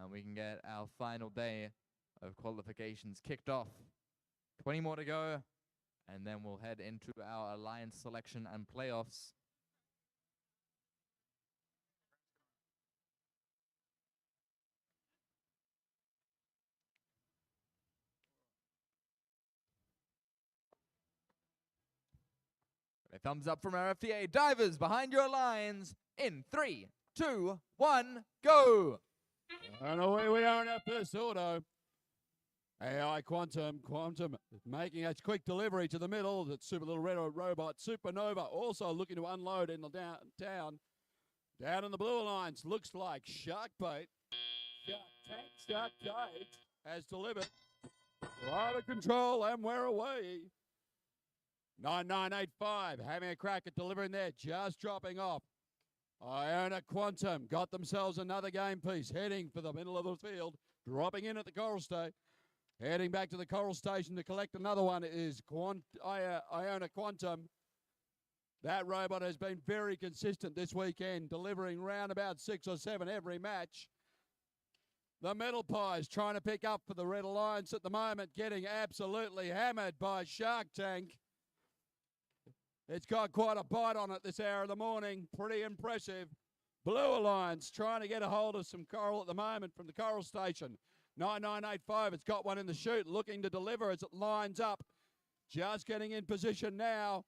and we can get our final day of qualifications kicked off. 20 more to go, and then we'll head into our alliance selection and playoffs. A thumbs up from our FTA. Divers, behind your lines in 3, 2, 1, go! And away we are in our first auto. AI Quantum making a quick delivery to the middle. That super little red robot Supernova also looking to unload in the down. Down in the blue alliance, looks like Shark Bait. Shark Bait has delivered. Right of control, and we're away. 9985 having a crack at delivering there, just dropping off. Iona Quantum got themselves another game piece, heading for the middle of the field, dropping in at the Coral State. Heading back to the Coral Station to collect another one is Iona Quantum. That robot has been very consistent this weekend, delivering round about 6 or 7 every match. The Metal Pies trying to pick up for the Red Alliance at the moment, getting absolutely hammered by Shark Tank. It's got quite a bite on it this hour of the morning. Pretty impressive. Blue Alliance trying to get a hold of some coral at the moment from the Coral Station. 9985, it's got one in the chute, looking to deliver as it lines up. Just getting in position now.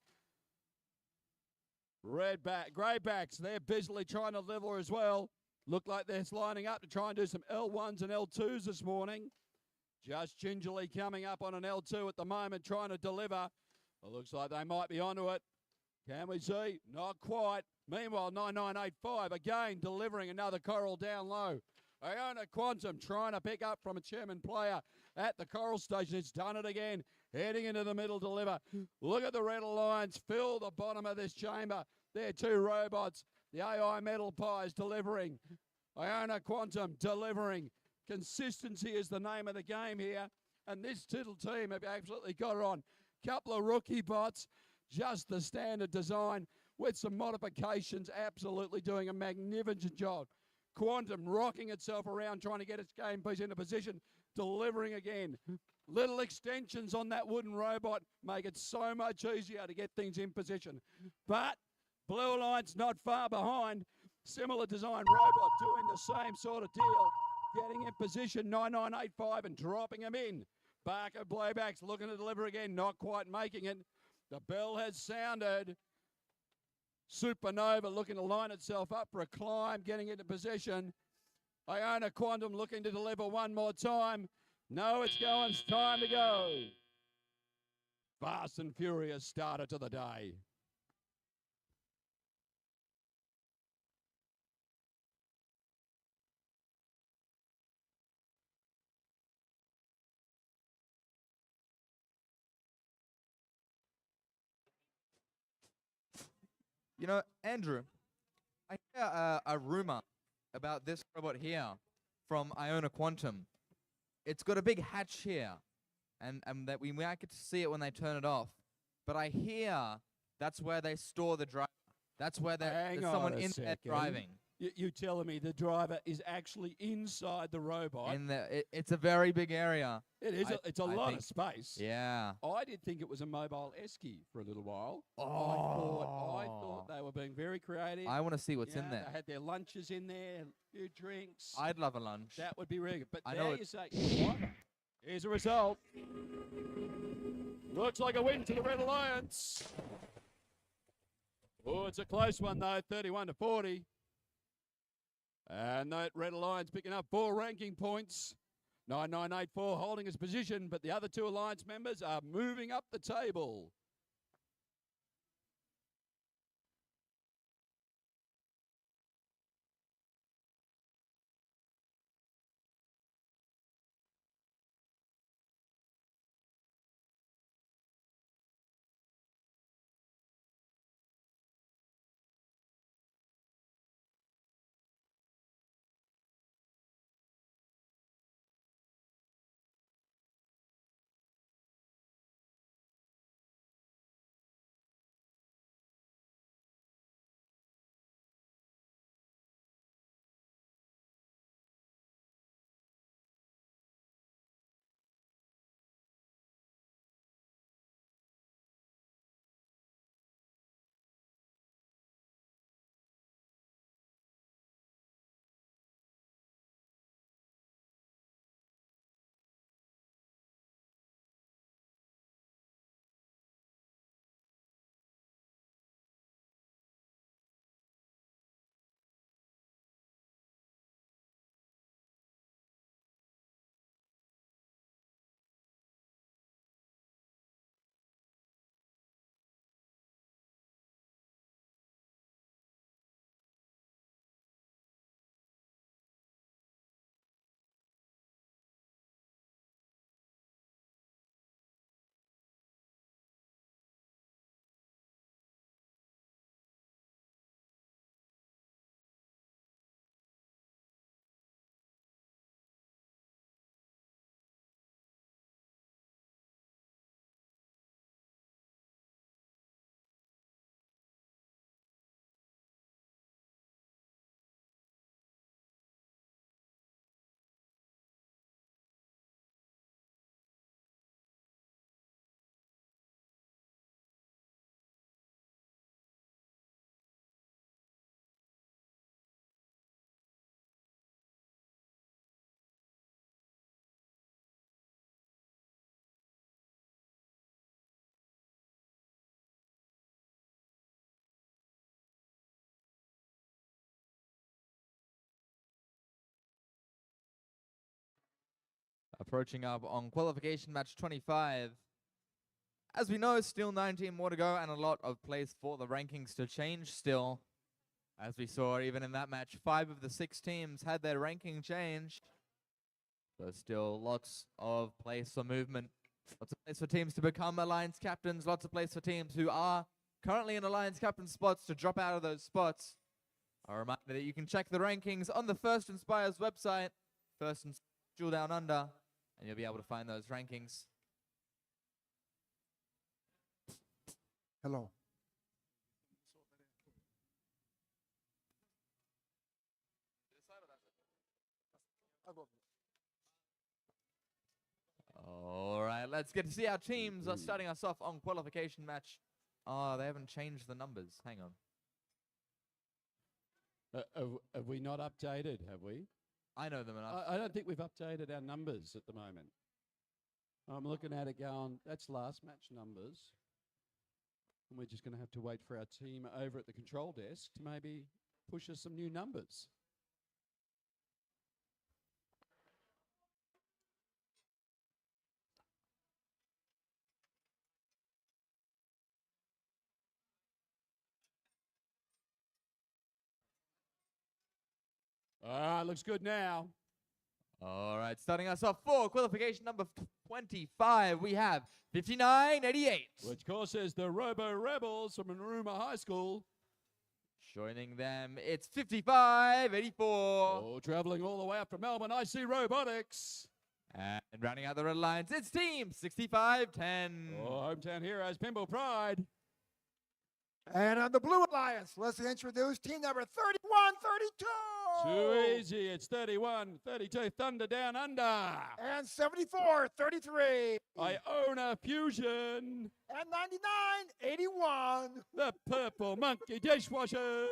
Greybacks, they're busily trying to deliver as well. Look like they're lining up to try and do some L1s and L2s this morning. Just gingerly coming up on an L2 at the moment, trying to deliver. It looks like they might be onto it. Can we see? Not quite. Meanwhile, 9985 again delivering another coral down low. Iona Quantum trying to pick up from a chairman player at the Coral Station. It's done it again. Heading into the middle, deliver. Look at the Red Alliance fill the bottom of this chamber. They're 2 robots. The AI Metal Pies delivering. Iona Quantum delivering. Consistency is the name of the game here. And this little team have absolutely got it on. Couple of rookie bots. Just the standard design with some modifications. Absolutely doing a magnificent job. Quantum rocking itself around, trying to get its game piece into position, delivering again. Little extensions on that wooden robot make it so much easier to get things in position. But Blue Alliance not far behind. Similar design robot doing the same sort of deal. Getting in position, 9985 and dropping them in. Barker Blaybacks looking to deliver again, not quite making it. The bell has sounded. Supernova looking to line itself up for a climb, getting into position. Iona Quantum looking to deliver one more time. No, it's going. It's time to go. Fast and furious starter to the day. You know, Andrew, I hear a rumor about this robot here from Iona Quantum. It's got a big hatch here, and that we might get to see it when they turn it off. But I hear that's where they store the driver. That's where there's someone in there driving. You telling me the driver is actually inside the robot? It's a very big area. It is. It's a lot of space. Yeah. I did think it was a mobile esky for a little while. Oh. I thought they were being very creative. I want to see what's in there. They had their lunches in there, few drinks. I'd love a lunch. That would be really good. But I there know you say, what? Here's a result. Looks like a win to the Red Alliance. Oh, it's a close one though, 31-40. And that Red Alliance picking up 4 ranking points. 9984 holding his position, but the other 2 Alliance members are moving up the table. approaching up on qualification match 25. As we know, still 19 more to go and a lot of place for the rankings to change still. As we saw even in that match, 5 of the 6 teams had their ranking changed. So still lots of place for movement. Lots of place for teams to become Alliance captains. Lots of place for teams who are currently in Alliance captain spots to drop out of those spots. A reminder that you can check the rankings on the First Inspires website, First and Duel Down Under, and you'll be able to find those rankings. Hello. All right, let's get to see our teams are starting us off on qualification match. Oh, they haven't changed the numbers. Hang on. Have we not updated, have we? I know them enough. I don't think we've updated our numbers at the moment. I'm looking at it going, that's last match numbers. And we're just going to have to wait for our team over at the control desk to maybe push us some new numbers. Looks good now. All right, starting us off for qualification number 25, we have 5988. Which course is the Robo Rebels from Narooma High School. Joining them, it's 5584. Oh, traveling all the way up from Melbourne, I see Robotics. And rounding out the red lines, it's team 6510. Oh, hometown heroes, Pimble Pride. And on the Blue Alliance, let's introduce team number 3132. Too easy. It's 31-32. Thunder Down Under. And 74-33. Iona Fusion. And 99-81. The Purple Monkey Dishwashers.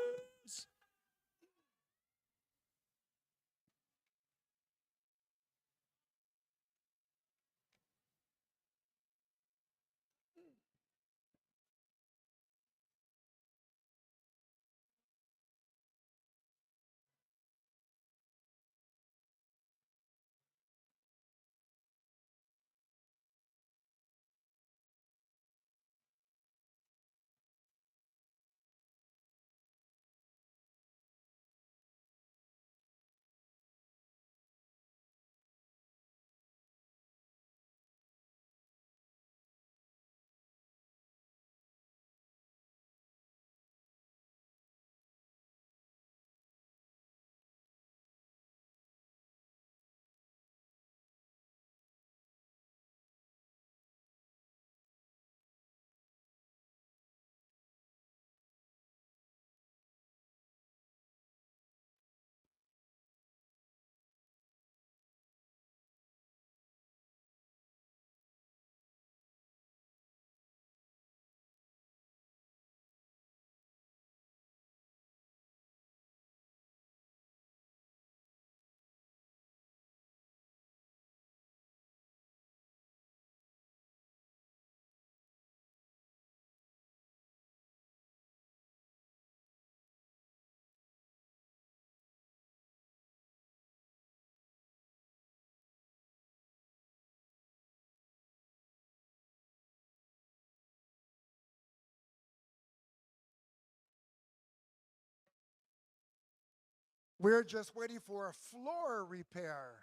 We're just waiting for a floor repair.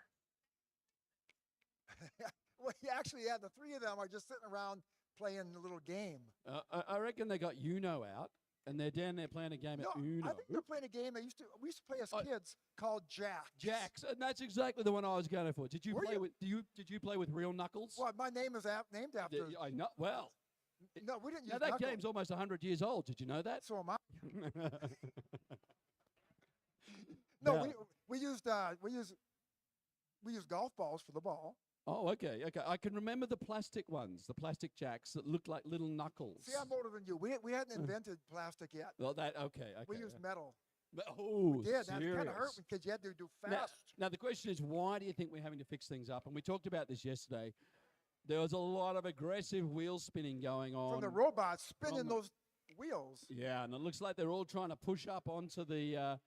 We actually had the 3 of them are just sitting around playing a little game. I reckon they got Uno out, and they're down there playing a game at Uno. I think they're playing a game we used to play as kids called Jacks. Jacks, and that's exactly the one I was going for. Did you Were play you? with? Did you play with real knuckles? Well, my name is named after. Yeah, I know. Well, No, we didn't use now that knuckles. game's almost 100 years old. Did you know that? So am I. No, Yeah. we used golf balls for the ball. Oh, okay. I can remember the plastic ones, the plastic jacks that looked like little knuckles. See, I'm older than you. We hadn't invented plastic yet. Well, okay. We used metal. Oh, Yeah, that kind serious. of hurt because you had to do Now, fast. now, the question is, why do you think we're having to fix things up? And we talked about this yesterday. There was a lot of aggressive wheel spinning going on. From the robots spinning the- those wheels. Yeah, and it looks like they're all trying to push up onto the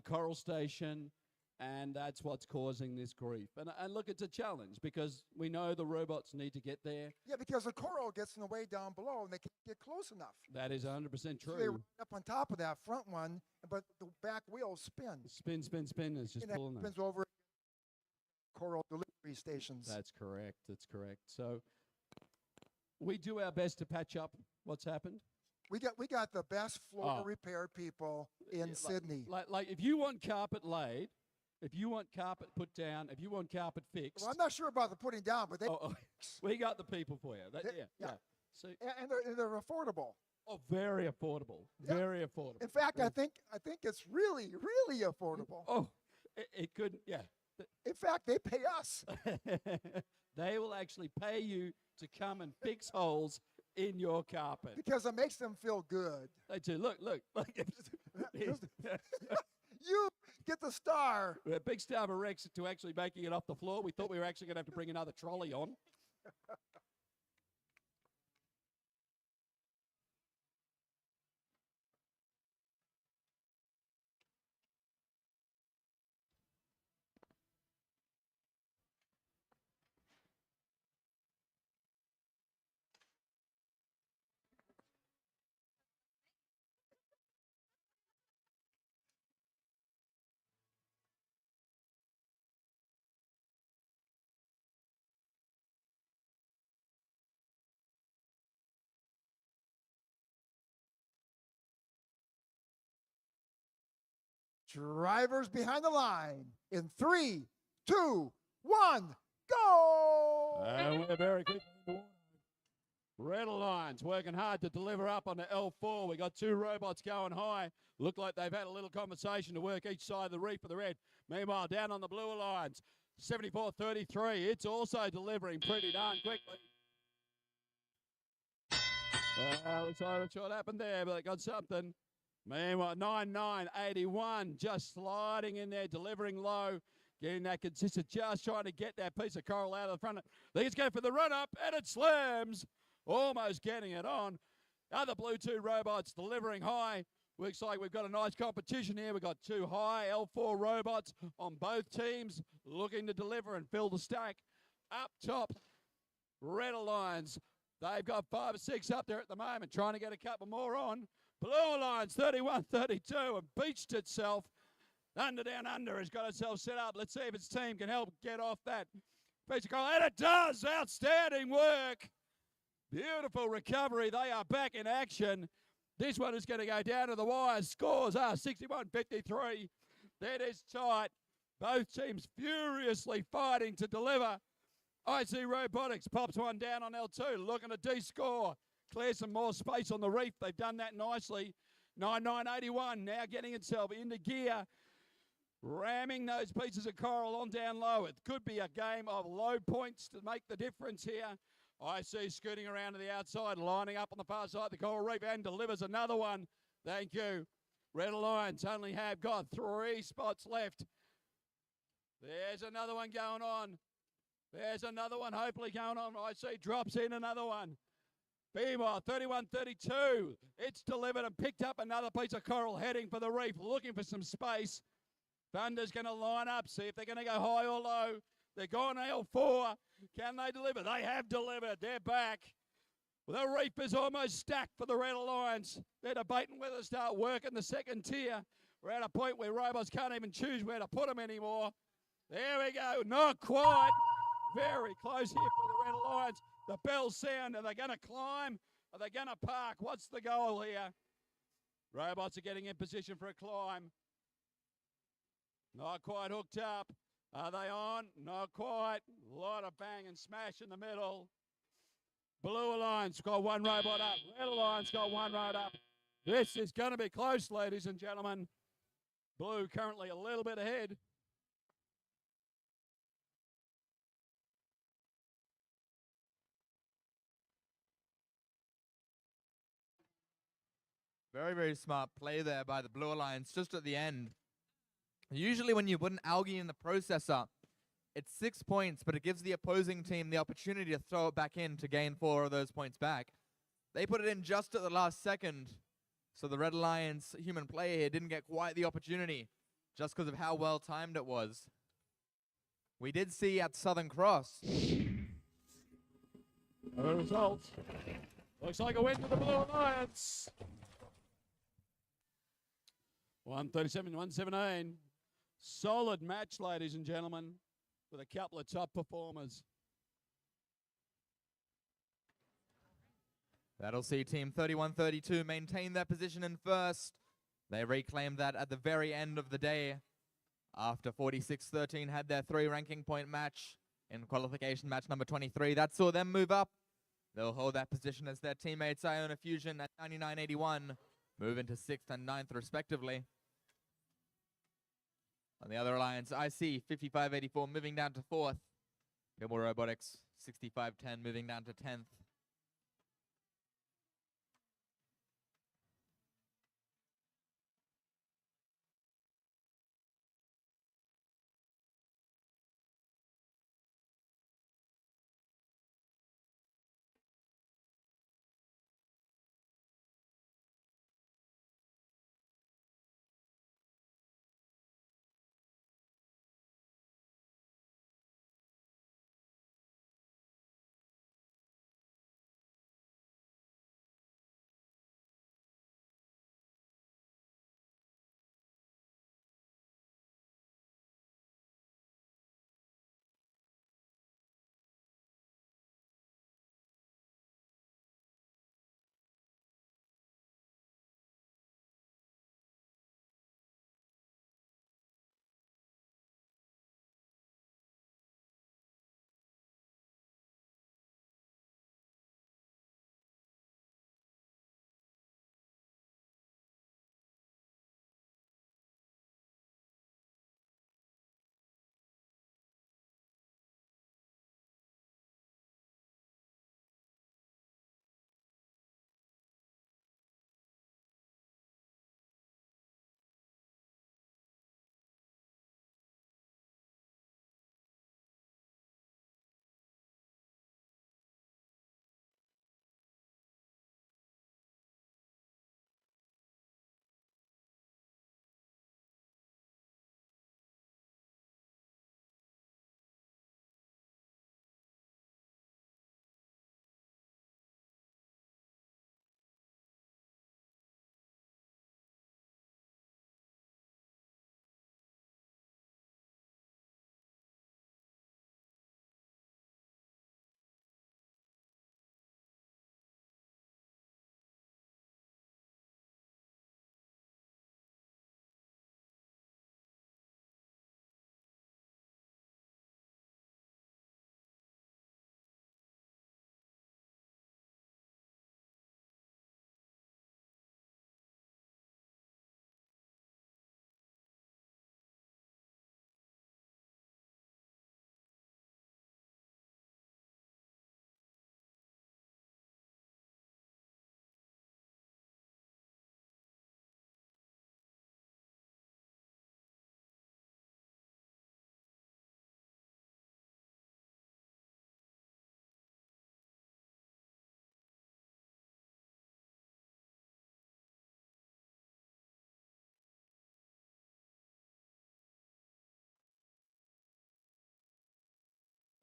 coral station. And that's what's causing this grief. And look, it's a challenge because we know the robots need to get there. Yeah, because the coral gets in the way down below and they can't get close enough. That is 100% So they true. ride up on top of that front one, but the back wheels spin. Spin, spin, spin. It's just And that pulling them. spins over coral delivery stations. That's correct. That's correct. So we do our best to patch up what's happened. We got the best floor Oh. repair people in Sydney. Like if you want carpet laid, if you want carpet put down, if you want carpet fixed, Well, I'm not sure about the putting down, but they we got the people for you. They- Yeah. yeah. So, and they're affordable. very affordable. Yeah. Very affordable. In fact, I Very- think it's really, really affordable. Oh, it could, yeah. In fact, they pay us. They will actually pay you to come and fix holes in your carpet. Because it makes them feel good. They do. Look. You get the star. We're a big star of Rex to actually making it off the floor. We thought we were actually going to have to bring another trolley on. Drivers behind the line in 3, 2, 1, go! And we're very quick. Red Alliance working hard to deliver up on the L4. We got two robots going high. Look like they've had a little conversation to work each side of the reef for the red. Meanwhile, down on the Blue Alliance, 74-33. It's also delivering pretty darn quickly. Well, it's not sure what happened there, but they got something. Meanwhile, 99-81, just sliding in there, delivering low, getting that consistent, just trying to get that piece of coral out of the front. They just go for the run-up, and it slams, almost getting it on. Other Blue 2 robots delivering high. Looks like we've got a nice competition here. We've got two high L4 robots on both teams looking to deliver and fill the stack. Up top, Red Alliance. They've got 5 or 6 up there at the moment, trying to get a couple more on. Blue Alliance 31-32 and beached itself. Under Down Under has got itself set up. Let's see if its team can help get off that piece of coral. And it does! Outstanding work! Beautiful recovery. They are back in action. This one is going to go down to the wire. Scores are 61-53. That is tight. Both teams furiously fighting to deliver. IC Robotics pops one down on L2, looking to de-score. Clear some more space on the reef. They've done that nicely. 99-81 now getting itself into gear. Ramming those pieces of coral on down low. It could be a game of low points to make the difference here. IC scooting around to the outside, lining up on the far side of the coral reef and delivers another one. Thank you. Red Alliance only have got 3 spots left. There's another one going on. There's another one hopefully going on. IC drops in another one. Meanwhile, 31-32. It's delivered and picked up another piece of coral heading for the reef, looking for some space. Thunder's going to line up, see if they're going to go high or low. They're going L4. Can they deliver? They have delivered. They're back. The reef is almost stacked for the Red Alliance. They're debating whether to start working the second tier. We're at a point where robots can't even choose where to put them anymore. There we go. Not quite. Very close here for the Red Alliance. The bells sound. Are they going to climb? Are they going to park? What's the goal here? Robots are getting in position for a climb. Not quite hooked up. Are they on? Not quite. A lot of bang and smash in the middle. Blue Alliance got one robot up. Red Alliance got one right up. This is going to be close, ladies and gentlemen. Blue currently a little bit ahead. Very, very smart play there by the Blue Alliance just at the end. Usually when you put an algae in the processor, it's 6 points, but it gives the opposing team the opportunity to throw it back in to gain 4 of those points back. They put it in just at the last second, so the Red Alliance human player here didn't get quite the opportunity just because of how well timed it was. We did see at Southern Cross. The result looks like a win for the Blue Alliance. 137, 117. Solid match, ladies and gentlemen, with a couple of top performers. That'll see Team 31-32 maintain their position in first. They reclaimed that at the very end of the day after 46-13 had their 3 ranking point match in qualification match number 23. That saw them move up. They'll hold that position as their teammates Iona Fusion at 99-81 move into 6th and 9th respectively. On the other alliance, IC 55-84 moving down to 4th. Duel Robotics 65-10 moving down to 10th.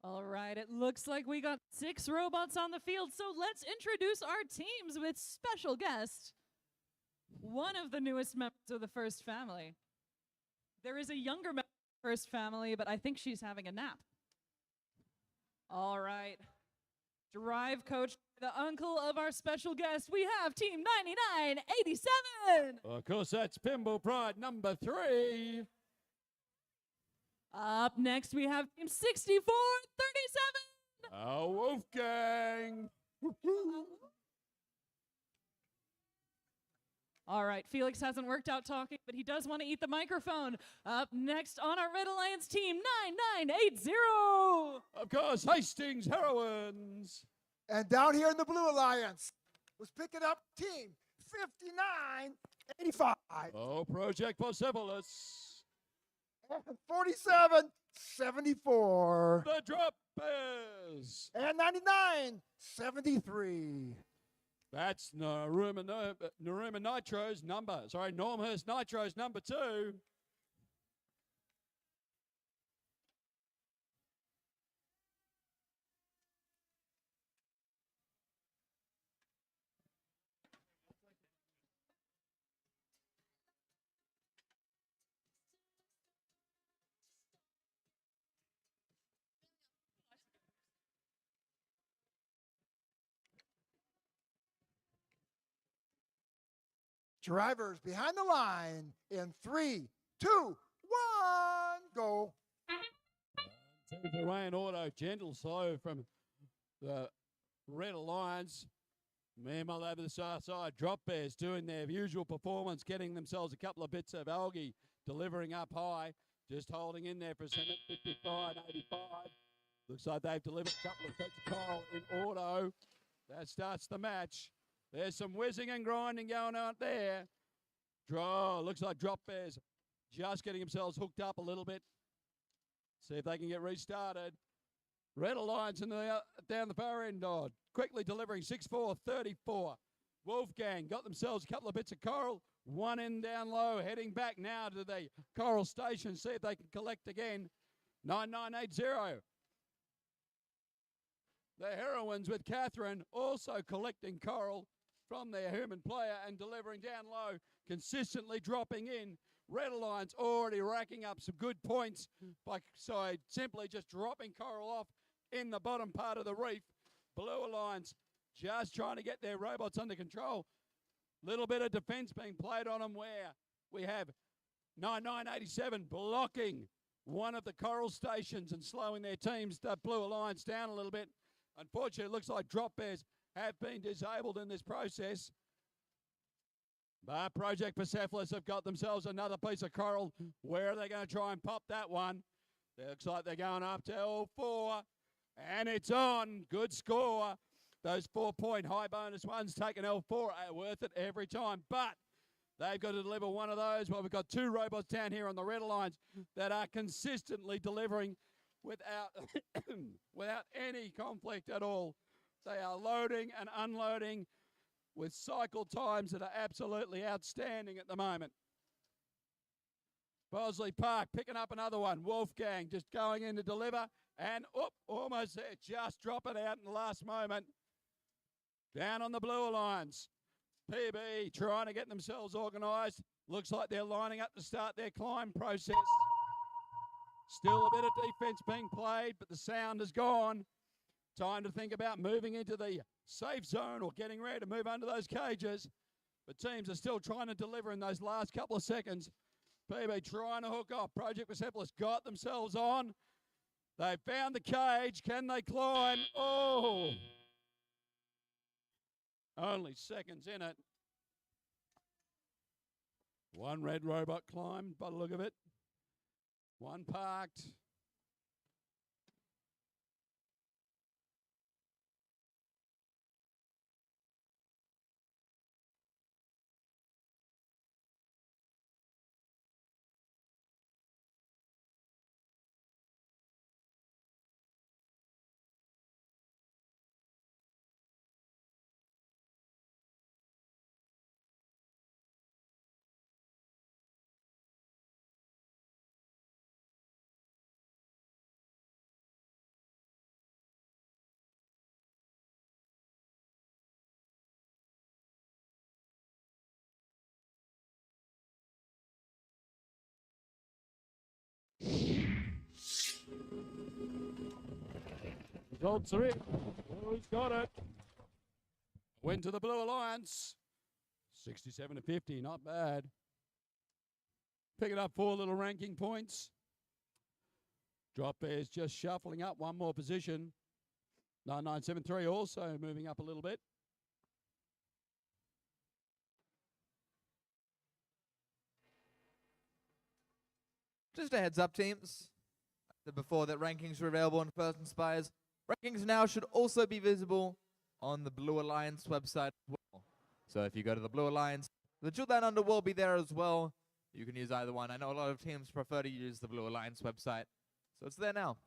All right, it looks like we got 6 robots on the field, so let's introduce our teams with special guest, one of the newest members of the First Family. There is a younger member of the First Family, but I think she's having a nap. All right, drive coach, the uncle of our special guest, we have Team 9987. Of course, that's Pimble Pride number 3. Up next, we have Team 6437. Wolfgang. All right, Felix hasn't worked out talking, but he does want to eat the microphone. Up next on our Red Alliance team, 9980. Of course, Hastings Heroines. And down here in the Blue Alliance was picking up team 59-85. Oh, Project Persepolis. And 47-74. The Drop Bears. And 99-73. That's Normhurst Nitro's number 2. Drivers behind the line in 3, 2, 1, go. The Rain Auto, gentle slow from the Red Alliance. Meanwhile, over the side, Drop Bears doing their usual performance, getting themselves a couple of bits of algae, delivering up high, just holding in there for a second, 55, 85. Looks like they've delivered a couple of bits of coal in auto. That starts the match. There's some whizzing and grinding going on there. Looks like Drop Bears just getting themselves hooked up a little bit. See if they can get restarted. Red Alliance down the far end, quickly delivering 6-4, 34. Wolfgang got themselves a couple of bits of coral. One in down low, heading back now to the coral station. See if they can collect again. 9980. The Heroines with Catherine also collecting coral from their human player and delivering down low, consistently dropping in. Red Alliance already racking up some good points by simply just dropping coral off in the bottom part of the reef. Blue Alliance just trying to get their robots under control. Little bit of defense being played on them where we have 9987 blocking one of the coral stations and slowing their teams, the Blue Alliance, down a little bit. Unfortunately, it looks like Drop Bears have been disabled in this process. But Project Persepolis have got themselves another piece of coral. Where are they going to try and pop that one? It looks like they're going up to L4. And it's on. Good score. Those 4-point high bonus ones taking L4 are worth it every time. But they've got to deliver one of those. Well, we've got two robots down here on the Red Alliance that are consistently delivering without, without any conflict at all. They are loading and unloading with cycle times that are absolutely outstanding at the moment. Bosley Park picking up another one. Wolfgang just going in to deliver. And almost there, just drop it out in the last moment. Down on the Blue Alliance. PB trying to get themselves organised. Looks like they're lining up to start their climb process. Still a bit of defence being played, but the sound is gone. Time to think about moving into the safe zone or getting ready to move under those cages. But teams are still trying to deliver in those last couple of seconds. PB trying to hook off. Project Persepolis got themselves on. They found the cage. Can they climb? Oh! Only seconds in it. One red robot climbed by the look of it. One parked. Results are in. Oh, he's got it. Went to the Blue Alliance. 67-50, not bad. Picking up 4 little ranking points. Drop Bears just shuffling up one more position. 9973 also moving up a little bit. Just a heads up, teams. Before that, rankings were available on First Inspires. Rankings now should also be visible on the Blue Alliance website as well. So if you go to the Blue Alliance, the Duel Down Under will be there as well. You can use either one. I know a lot of teams prefer to use the Blue Alliance website, so it's there now.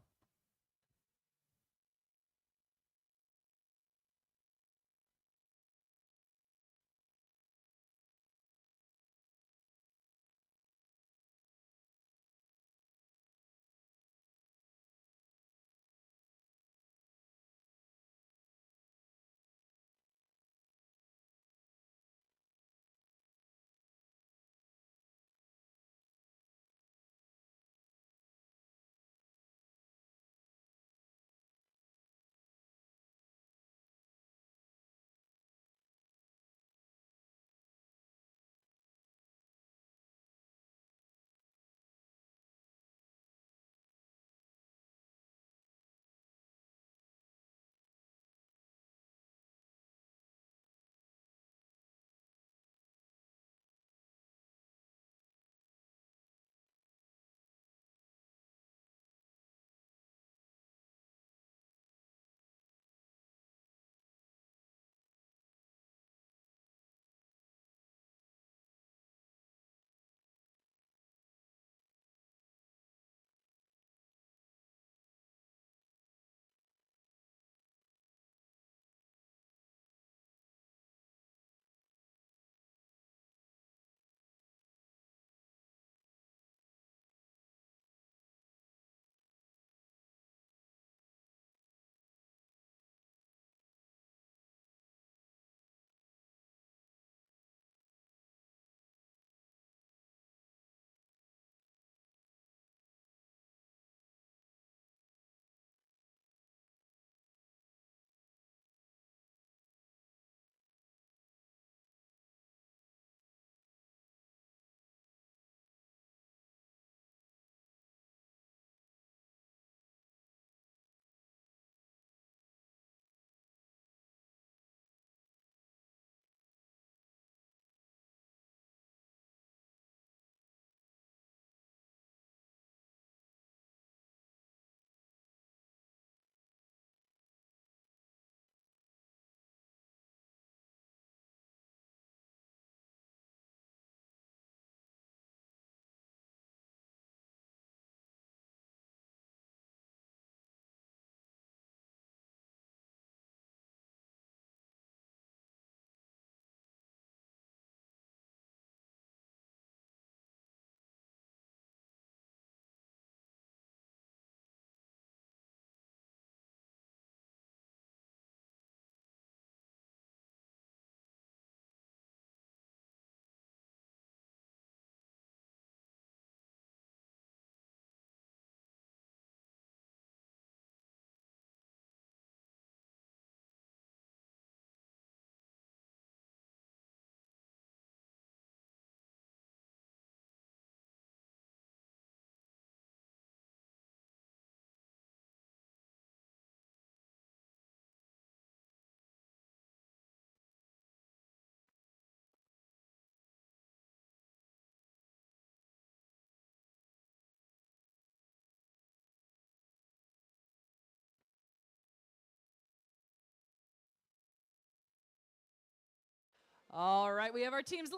All right, we have our teams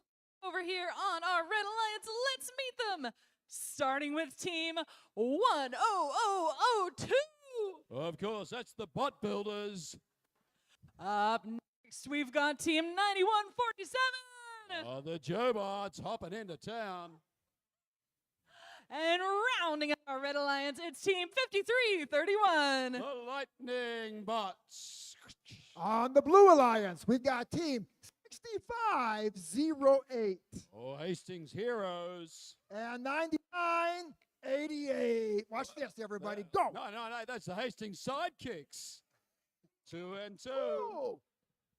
over here on our Red Alliance. Let's meet them. Starting with team 10002. Of course, that's the bot builders. Up next, we've got team 9147. The Jobots hopping into town. And rounding out our Red Alliance, it's team 5331. The Lightning Bots. On the Blue Alliance, we've got team 6508 Oh, Hastings Heroes. and 9988. Watch this, everybody. Go. No, that's the Hastings Sidekicks. 2 and 2. Ooh,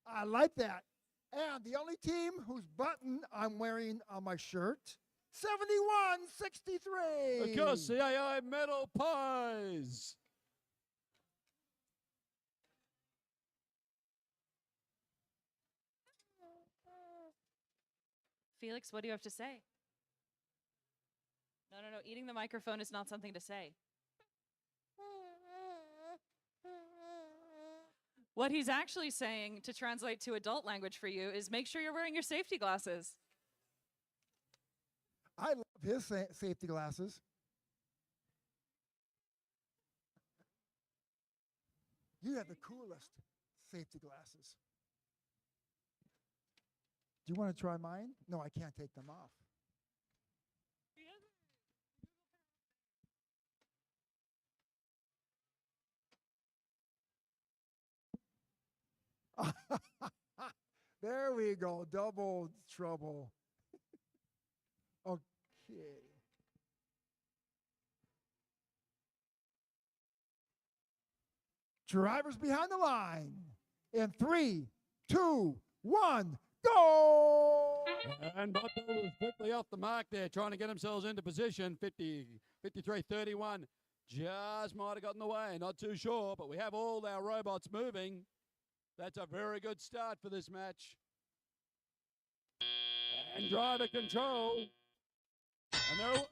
I like that. And the only team whose button I'm wearing on my shirt, 7163. Of course, CAI Metal Pies. Felix, what do you have to say? No. Eating the microphone is not something to say. What he's actually saying, to translate to adult language for you, is make sure you're wearing your safety glasses. I love his safety glasses. You have the coolest safety glasses. Do you want to try mine? No, I can't take them off. There we go. Double trouble. Okay. Drivers behind the line. In 3, 2, 1, go! And bot builders quickly off the mark there, trying to get themselves into position. 53-31. Just might have gotten the way. Not too sure, but we have all our robots moving. That's a very good start for this match. And driver control. And they're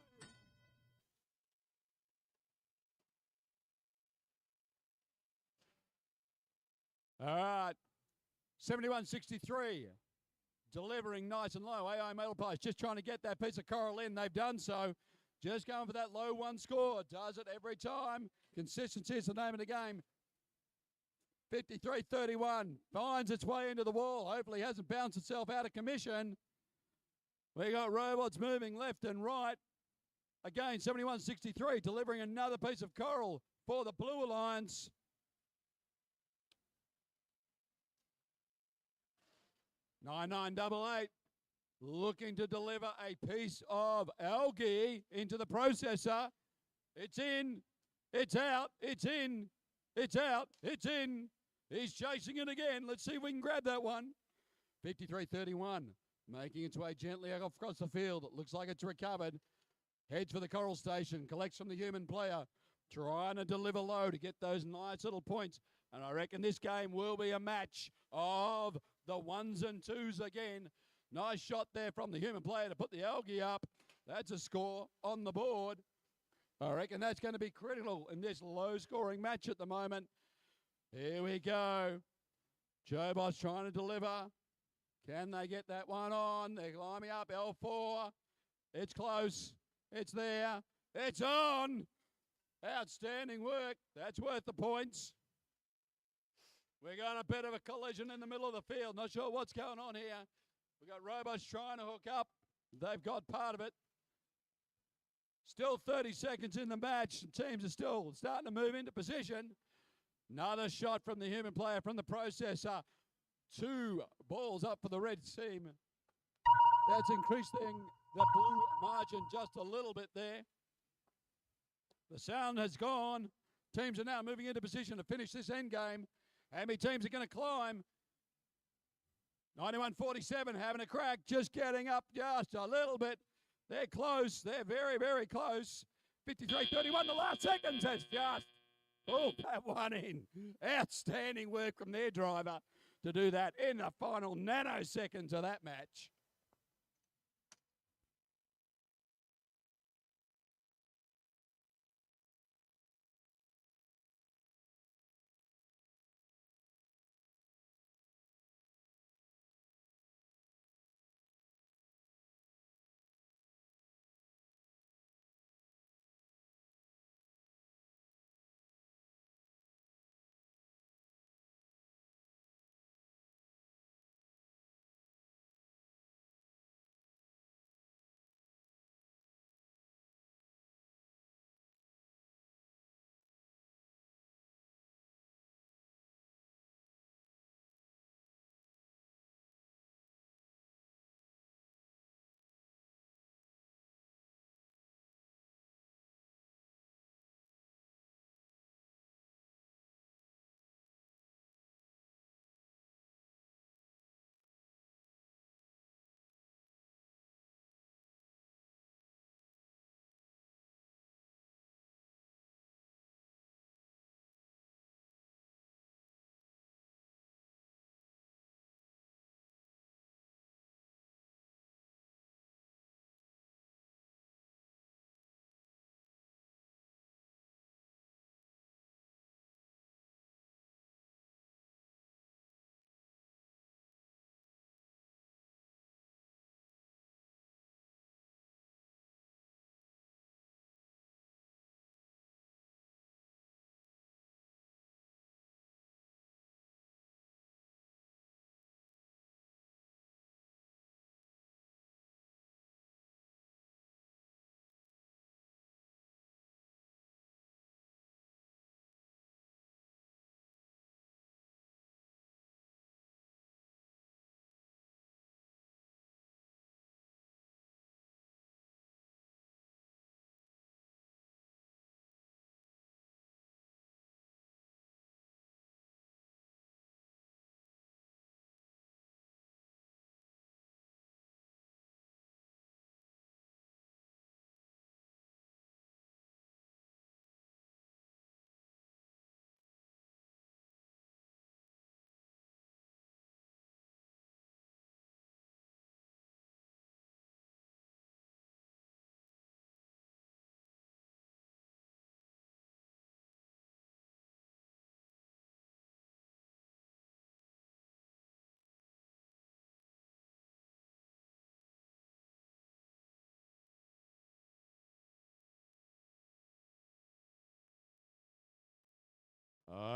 all right. 71-63. Delivering nice and low. AI Metal Pies just trying to get that piece of coral in. They've done so. Just going for that low one score. Does it every time. Consistency is the name of the game. 53-31. Finds its way into the wall. Hopefully hasn't bounced itself out of commission. We got robots moving left and right. Again, 71-63. Delivering another piece of coral for the Blue Alliance. 9988 looking to deliver a piece of algae into the processor. It's in, it's out, it's in, it's out, it's in. He's chasing it again. Let's see if we can grab that one. 53-31, making its way gently across the field. It looks like it's recovered. Heads for the coral station, collects from the human player, trying to deliver low to get those nice little points. And I reckon this game will be a match of the ones and twos again. Nice shot there from the human player to put the algae up. That's a score on the board. I reckon that's going to be critical in this low-scoring match at the moment. Here we go. Jobots trying to deliver. Can they get that one on? They're climbing up L4. It's close. It's there. It's on. Outstanding work. That's worth the points. We got a bit of a collision in the middle of the field. Not sure what's going on here. We got robots trying to hook up. They've got part of it. Still 30 seconds in the match. Teams are still starting to move into position. Another shot from the human player from the processor. 2 balls up for the red team. That's increasing the blue margin just a little bit there. The sound has gone. Teams are now moving into position to finish this end game. How many teams are going to climb? 91-47 having a crack, just getting up just a little bit. They're close. They're very, very close. 53-31, the last seconds has just pulled that one in. Outstanding work from their driver to do that in the final nanoseconds of that match.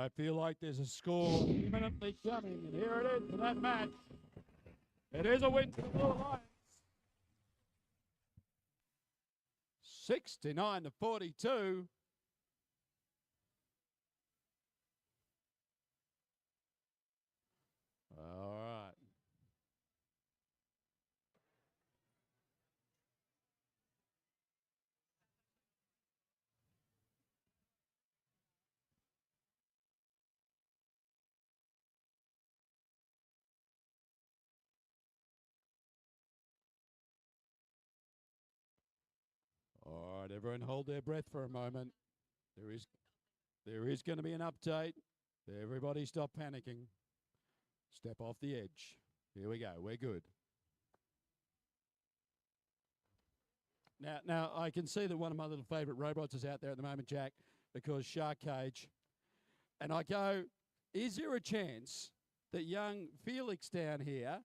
I feel like there's a score imminently coming, and here it is for that match. It is a win for the Blue Alliance. 69-42. All right. All right, everyone hold their breath for a moment. There is going to be an update. Everybody stop panicking. Step off the edge. Here we go. We're good. Now I can see that one of my little favourite robots is out there at the moment, Jack, because Shark Cage. And I go, is there a chance that young Felix down here,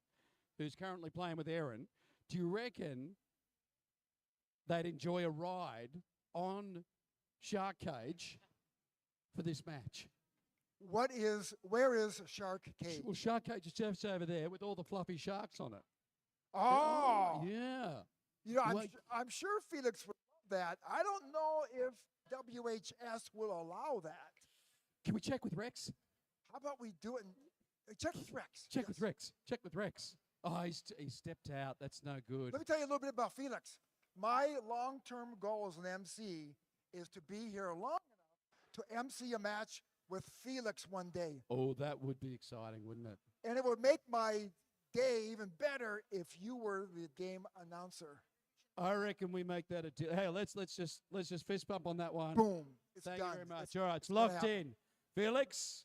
who's currently playing with Erin, do you reckon they'd enjoy a ride on Shark Cage for this match? Where is Shark Cage? Well, Shark Cage is just over there with all the fluffy sharks on it. Oh, Yeah. you know, Like- I'm sure Felix would love that. I don't know if WHS will allow that. Can we check with Rex? How about we do it? Check with Rex. Check with Yes. Rex. Check with Rex. Oh, he stepped out. That's no good. Let me tell you a little bit about Felix. My long-term goal as an MC is to be here long enough to MC a match with Felix one day. Oh, that would be exciting, wouldn't it? And it would make my day even better if you were the game announcer. I reckon we make that a deal. Hey, let's just fist bump on that one. Boom. It's Thank done. you very much. That's- All right, it's gonna locked happen. in. Felix,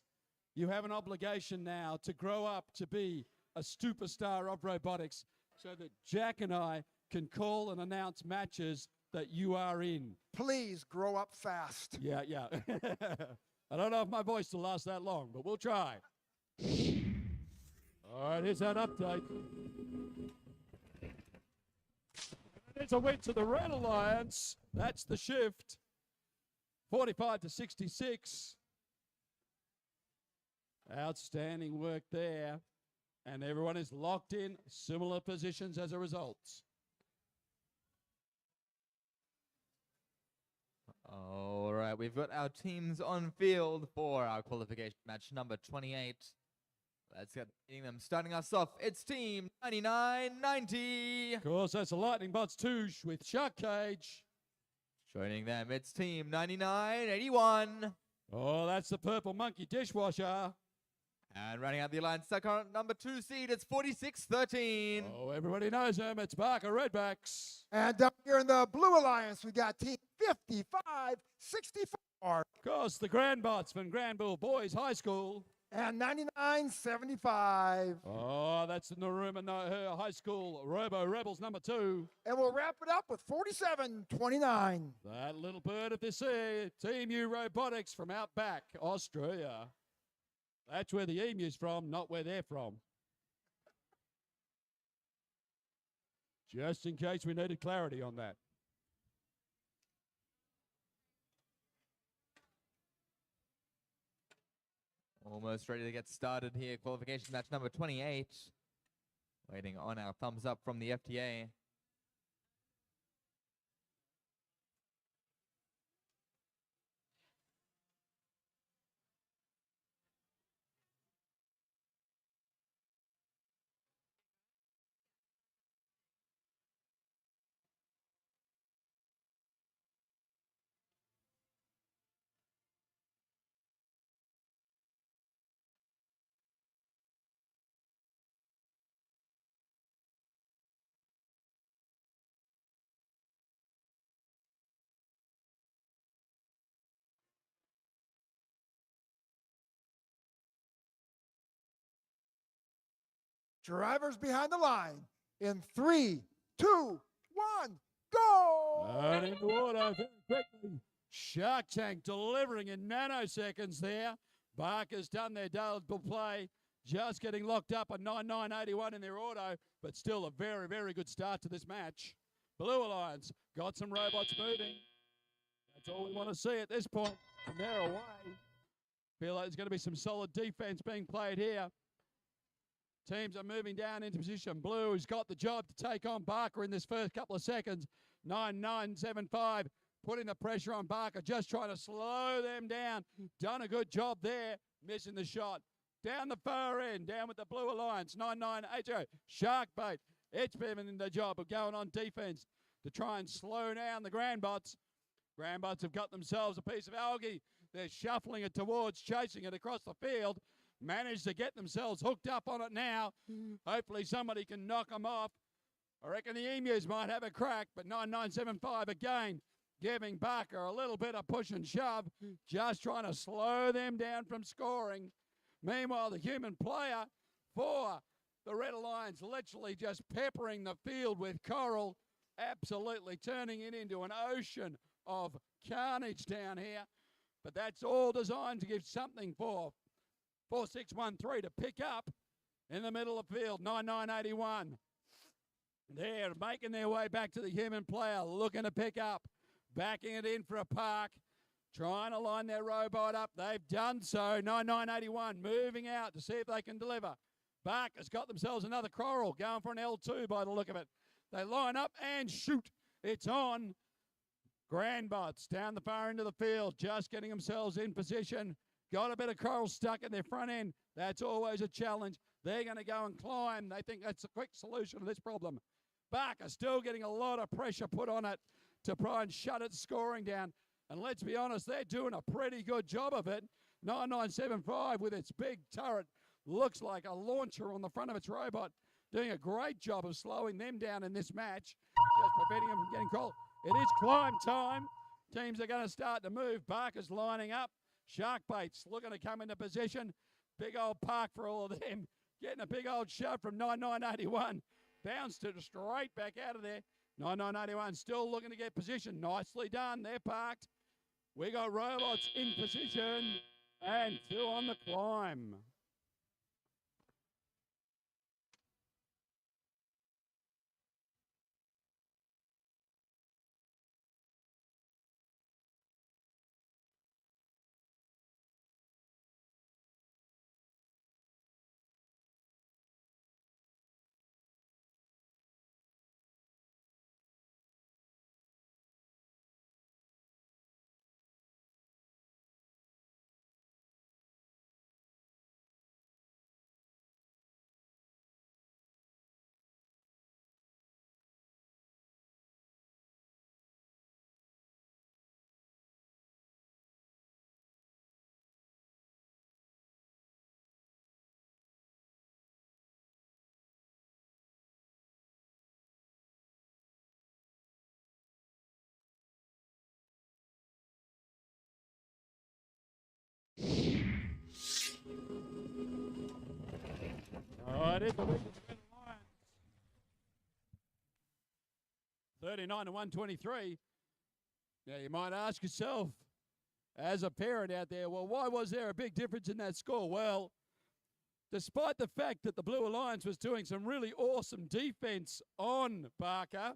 you have an obligation now to grow up to be a superstar of robotics so that Jack and I can call and announce matches that you are in. Please grow up fast. Yeah. I don't know if my voice will last that long, but we'll try. All right, here's that update. It's a win to the Red Alliance. That's the shift. 45-66. Outstanding work there. And everyone is locked in similar positions as a result. All right, we've got our teams on field for our qualification match number 28. Let's get them starting us off. It's team 9990. Of course, that's the Lightning Bots 2 with Shark Cage. Joining them, it's team 9981. Oh, that's the Purple Monkey Dishwasher. And running out the alliance, the current number 2 seed, it's 4613. Oh, everybody knows him. It's Barker Redbacks. And down here in the Blue Alliance, we got team 5564 Of course, the Grandbots from Granville Boys High School. and 9975. Oh, that's the Naruma High School Robo Rebels number 2. And we'll wrap it up with 4729. That little bird of the sea, Team U Robotics from out back, Australia. That's where the emu's from, not where they're from. Just in case we needed clarity on that. Almost ready to get started here. Qualification match number 28. Waiting on our thumbs up from the FTA. Drivers behind the line in 3, 2, 1, go! And into auto very quickly. Shark Tank delivering in nanoseconds there. Barker's done their valuable play, just getting locked up on 9981 in their auto, but still a very, very good start to this match. Blue Alliance got some robots moving. That's all we want to see at this point. And they're away. Feel like there's going to be some solid defense being played here. Teams are moving down into position. Blue has got the job to take on Barker in this first couple of seconds. 9-9-7-5, putting the pressure on Barker, just trying to slow them down. Done a good job there, missing the shot. Down the far end, down with the Blue Alliance, 9-9-8-0. Shark bait. It's been in the job of going on defense to try and slow down the Grandbots. Grandbots have got themselves a piece of algae. They're shuffling it towards, chasing it across the field. Managed to get themselves hooked up on it now. Hopefully somebody can knock them off. I reckon the Emus might have a crack, but 9-9-7-5 again, giving Barker a little bit of push and shove, just trying to slow them down from scoring. Meanwhile, the human player for the Red Alliance literally just peppering the field with coral, absolutely turning it into an ocean of carnage down here. But that's all designed to give something for 4-6-1-3 to pick up in the middle of the field. 9-9-81. They're making their way back to the human player, looking to pick up, backing it in for a park, trying to line their robot up. They've done so. 9-9-81, moving out to see if they can deliver. Barker's got themselves another coral, going for an L2 by the look of it. They line up and shoot. It's on. Grandbots down the far end of the field, just getting themselves in position. Got a bit of coral stuck in their front end. That's always a challenge. They're going to go and climb. They think that's a quick solution to this problem. Barker still getting a lot of pressure put on it to try and shut its scoring down. And let's be honest, they're doing a pretty good job of it. 9-9-7-5 with its big turret. Looks like a launcher on the front of its robot. Doing a great job of slowing them down in this match. Just preventing them from getting called. It is climb time. Teams are going to start to move. Barker's lining up. Shark baits looking to come into position. Big old park for all of them. Getting a big old shove from 9-9-81. Bounced it straight back out of there. 9-9-81 still looking to get position. Nicely done. They're parked. We got robots in position. And 2 on the climb. Oh, it is the Red Alliance. 39-123. Now, you might ask yourself, as a parent out there, well, why was there a big difference in that score? Well, despite the fact that the Blue Alliance was doing some really awesome defense on Barker,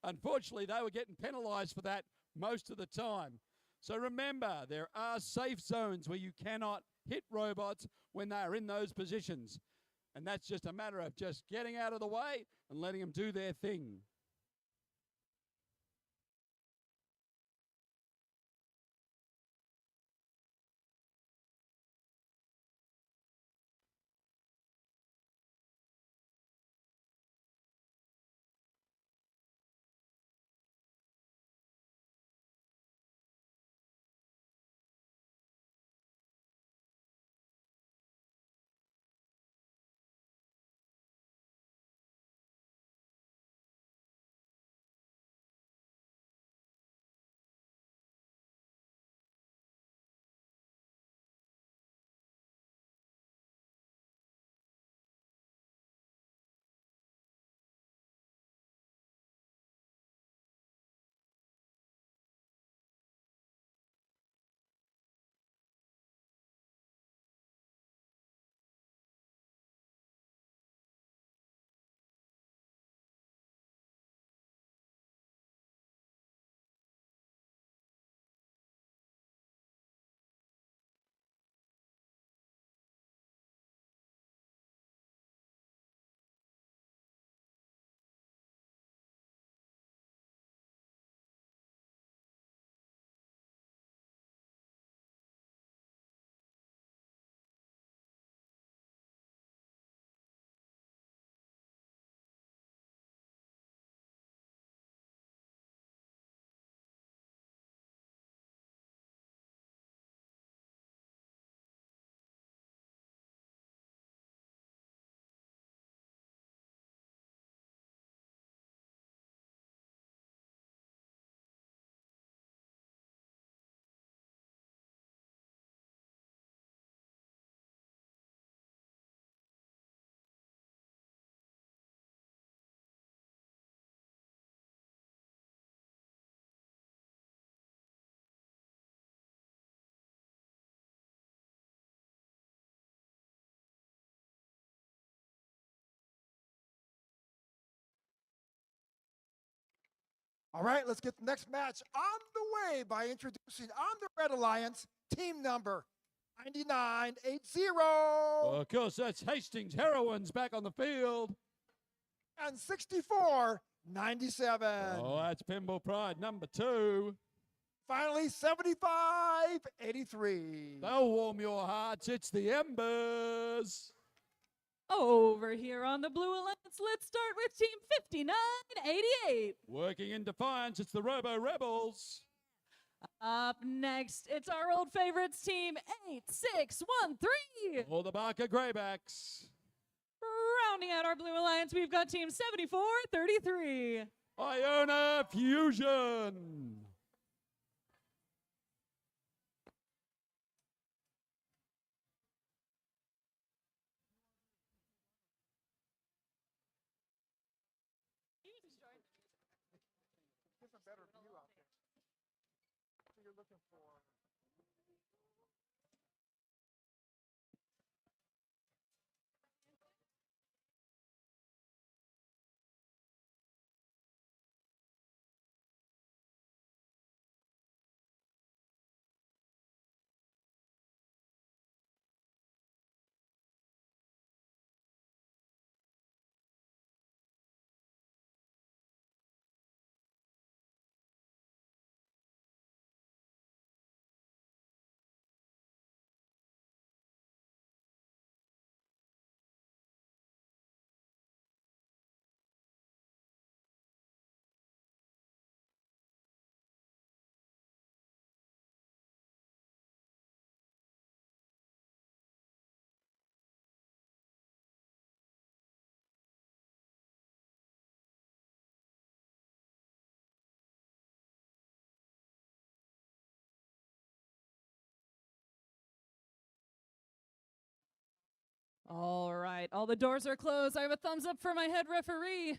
unfortunately, they were getting penalised for that most of the time. So remember, there are safe zones where you cannot hit robots when they are in those positions. And that's just a matter of just getting out of the way and letting them do their thing. All right, let's get the next match on the way by introducing on the Red Alliance, team number 9980. Of course, that's Hastings Heroines back on the field. And 6497. Oh, that's Pinball Pride number 2. Finally, 7583. They'll warm your hearts. It's the Embers. Over here on the Blue Alliance, let's start with Team 5988. Working in defiance, it's the Robo Rebels. Up next, it's our old favorites, Team 8613. Or the Barker Greybacks. Rounding out our Blue Alliance, we've got Team 7433. Iona Fusion. Get a better view out there. So you're looking for. All right, all the doors are closed. I have a thumbs up for my head referee.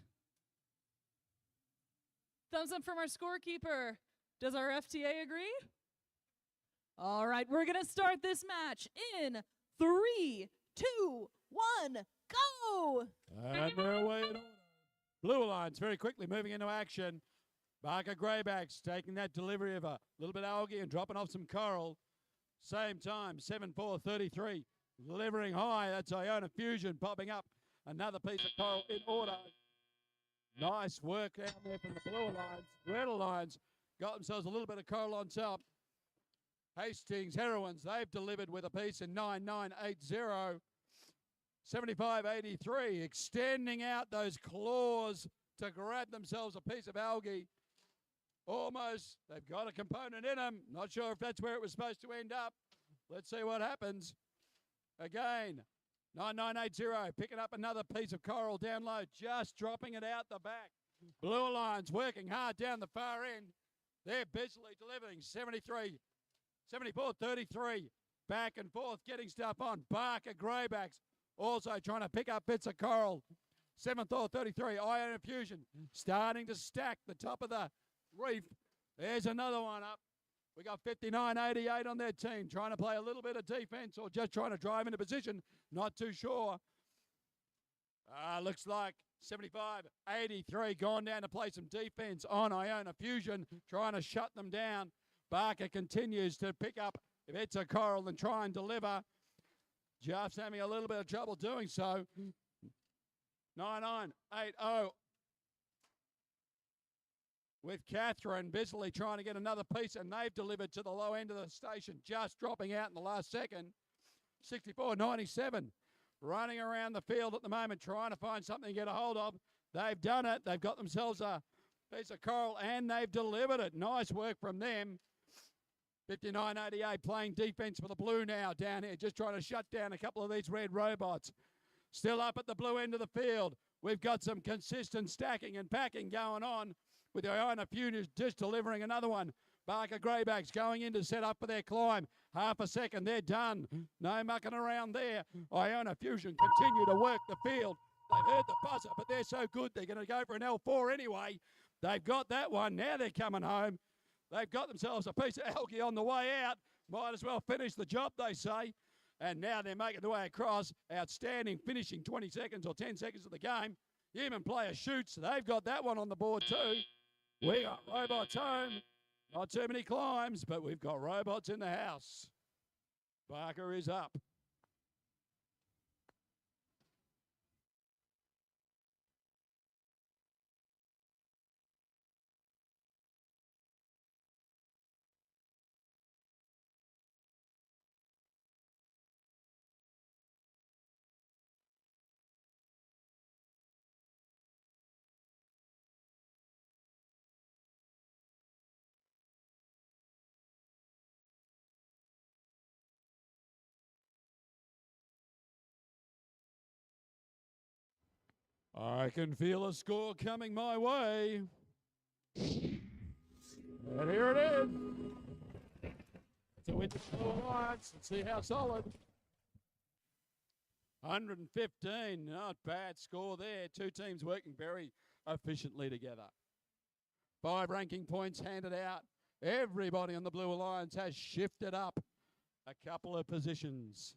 Thumbs up from our scorekeeper. Does our FTA agree? All right, we're going to start this match in 3, 2, 1, go! And they're away in order. Blue Alliance very quickly moving into action. Barker Greybacks taking that delivery of a little bit of algae and dropping off some coral. Same time, 7-4-33. Delivering high, that's Iona Fusion popping up. Another piece of coral in order. Nice work down there from the Blue Alliance. Red Alliance got themselves a little bit of coral on top. Hastings Heroines, they've delivered with a piece in 9980. 7583, extending out those claws to grab themselves a piece of algae. Almost, they've got a component in them. Not sure if that's where it was supposed to end up. Let's see what happens. Again, 9980, picking up another piece of coral down low, just dropping it out the back. Blue Alliance working hard down the far end. They're busily delivering 74-33, back and forth, getting stuff on. Barker Greybacks also trying to pick up bits of coral. 7-33, Iona Fusion starting to stack the top of the reef. There's another one up. We got 59-88 on their team, trying to play a little bit of defense or just trying to drive into position. Not too sure. Looks like 75-83 gone down to play some defense on Iona Fusion, trying to shut them down. Barker continues to pick up if it's a coral and try and deliver. Jeff's having a little bit of trouble doing so. 9980. With Catherine busily trying to get another piece, and they've delivered to the low end of the station, just dropping out in the last second. 64-97, running around the field at the moment, trying to find something to get a hold of. They've done it. They've got themselves a piece of coral, and they've delivered it. Nice work from them. 59-88 playing defense for the blue now down here, just trying to shut down a couple of these red robots. Still up at the blue end of the field. We've got some consistent stacking and packing going on with the Iona Fusion just delivering another one. Barker Greybacks going in to set up for their climb. Half a second, they're done. No mucking around there. Iona Fusion continue to work the field. They've heard the buzzer, but they're so good, they're going to go for an L4 anyway. They've got that one. Now they're coming home. They've got themselves a piece of algae on the way out. Might as well finish the job, they say. And now they're making their way across. Outstanding finishing 20 seconds or 10 seconds of the game. Human player shoots. They've got that one on the board too. We got robots home. Not too many climbs, but we've got robots in the house. Barker is up. I can feel a score coming my way. And here it is. So it's the Alliance. Let's see how solid. 115, not bad score there. Two teams working very efficiently together. 5 ranking points handed out. Everybody on the Blue Alliance has shifted up a couple of positions.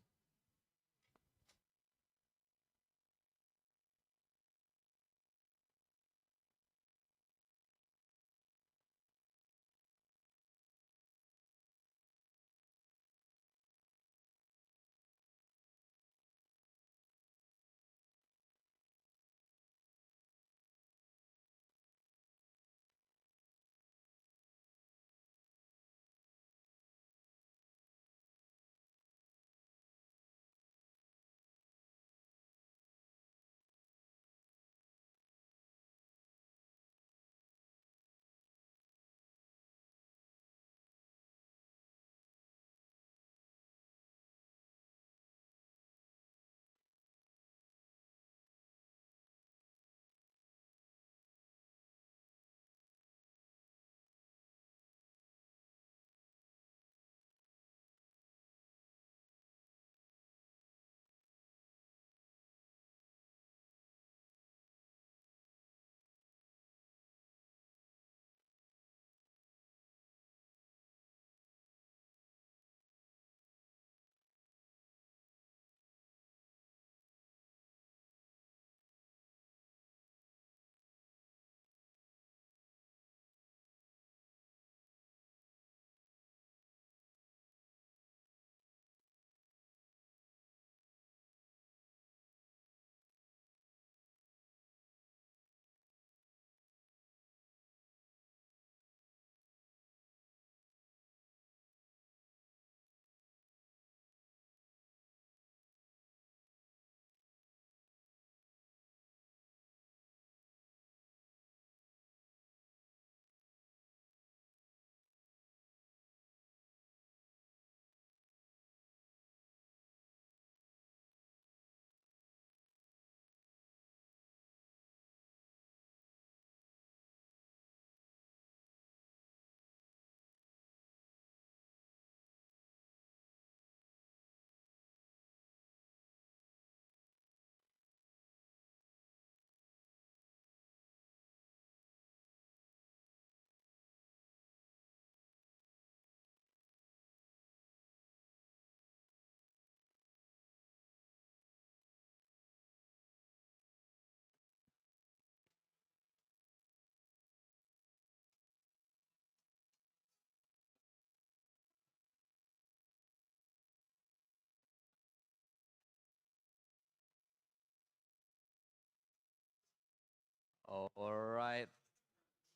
All right.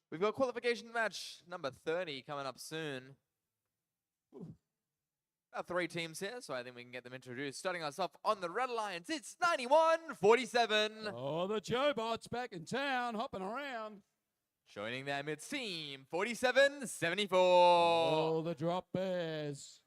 We've got qualification match number 30 coming up soon. About 3 teams here, so I think we can get them introduced. Starting us off on the Red Alliance, it's 91-47. Oh, the Jobots back in town, hopping around. Joining them, it's team 47-74. Oh, the Drop Bears.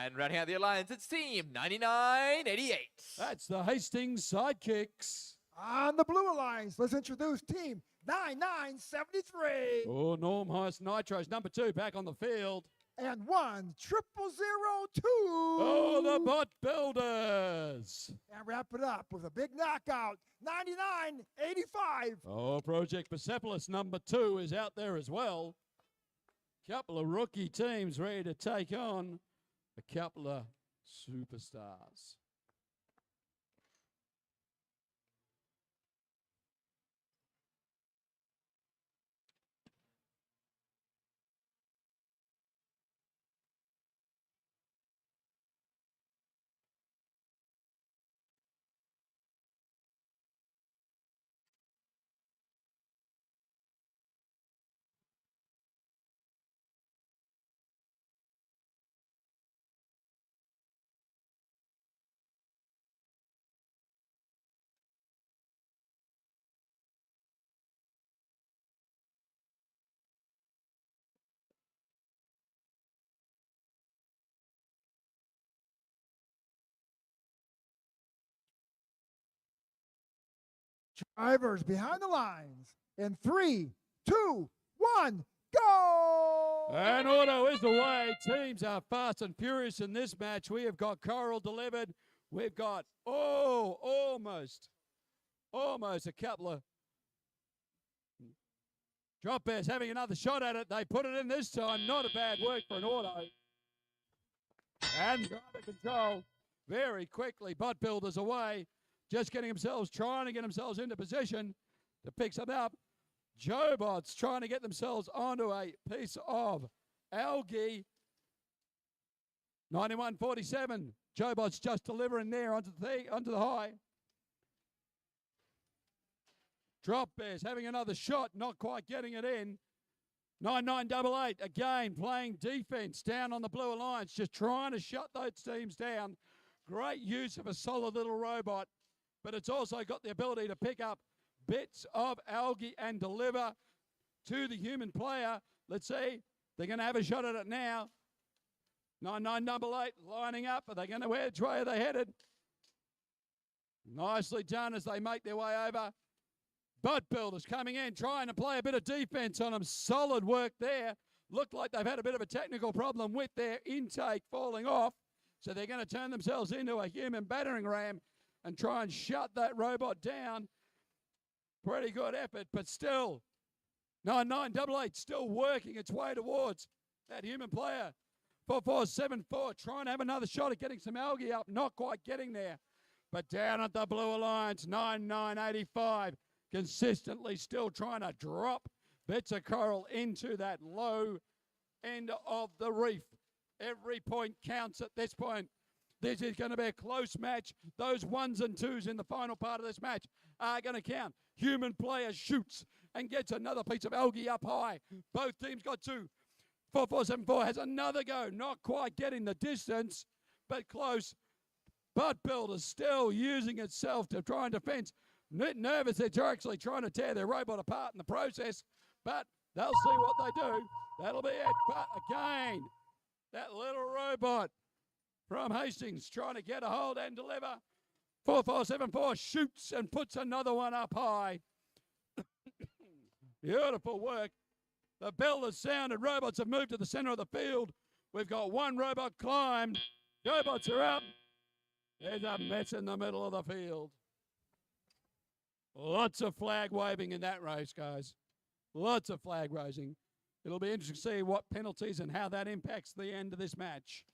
And rounding out the Alliance, it's team 99-88. That's the Hastings Sidekicks. On the Blue Alliance, let's introduce Team 9973. Oh, Norm Heist Nitros, number 2, back on the field. And 10002. Oh, the Bot Builders. And wrap it up with a big knockout, 99-85. Oh, Project Persepolis, number 2, is out there as well. Couple of rookie teams ready to take on a couple of superstars. Drivers behind the lines in 3, 2, 1, go! And auto is away. Teams are fast and furious in this match. We have got Coral delivered. We've got, almost a couple of drop bears having another shot at it. They put it in this time. Not a bad work for an auto. And driver control very quickly. Bot builders away. Just trying to get themselves into position to pick something up. Jobots trying to get themselves onto a piece of algae. 91.47. Jobots just delivering there onto the high. Drop bears having another shot, not quite getting it in. 9988 again playing defense down on the Blue Alliance, just trying to shut those teams down. Great use of a solid little robot, but it's also got the ability to pick up bits of algae and deliver to the human player. Let's see. They're going to have a shot at it now. 9988 lining up. Are they going to which way are they headed? Nicely done as they make their way over. Bud builders coming in, trying to play a bit of defense on them. Solid work there. Looked like they've had a bit of a technical problem with their intake falling off. So they're going to turn themselves into a human battering ram and try and shut that robot down. Pretty good effort, but still, 9988 still working its way towards that human player. 4474 trying to have another shot at getting some algae up, not quite getting there. But down at the Blue Alliance, 9985 consistently still trying to drop bits of coral into that low end of the reef. Every point counts at this point. This is going to be a close match. Those 1s and 2s in the final part of this match are going to count. Human player shoots and gets another piece of algae up high. Both teams got 2. 4474 has another go. Not quite getting the distance, but close. Butt Builder still using itself to try and defense. Nervous, they're actually trying to tear their robot apart in the process, but they'll see what they do. That'll be it. But again, that little robot from Hastings trying to get a hold and deliver. 4474 shoots and puts another one up high. Beautiful work. The bell has sounded. Robots have moved to the center of the field. We've got one robot climbed. Robots are up. There's a mess in the middle of the field. Lots of flag waving in that race, guys. Lots of flag raising. It'll be interesting to see what penalties and how that impacts the end of this match.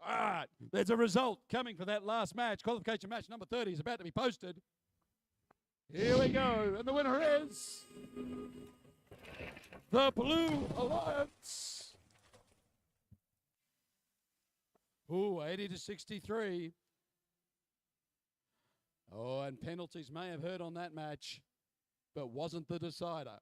All right, there's a result coming for that last match. Qualification match number 30 is about to be posted. Here we go, and the winner is the Blue Alliance. Ooh, 80-63. Oh, and penalties may have hurt on that match, but wasn't the decider.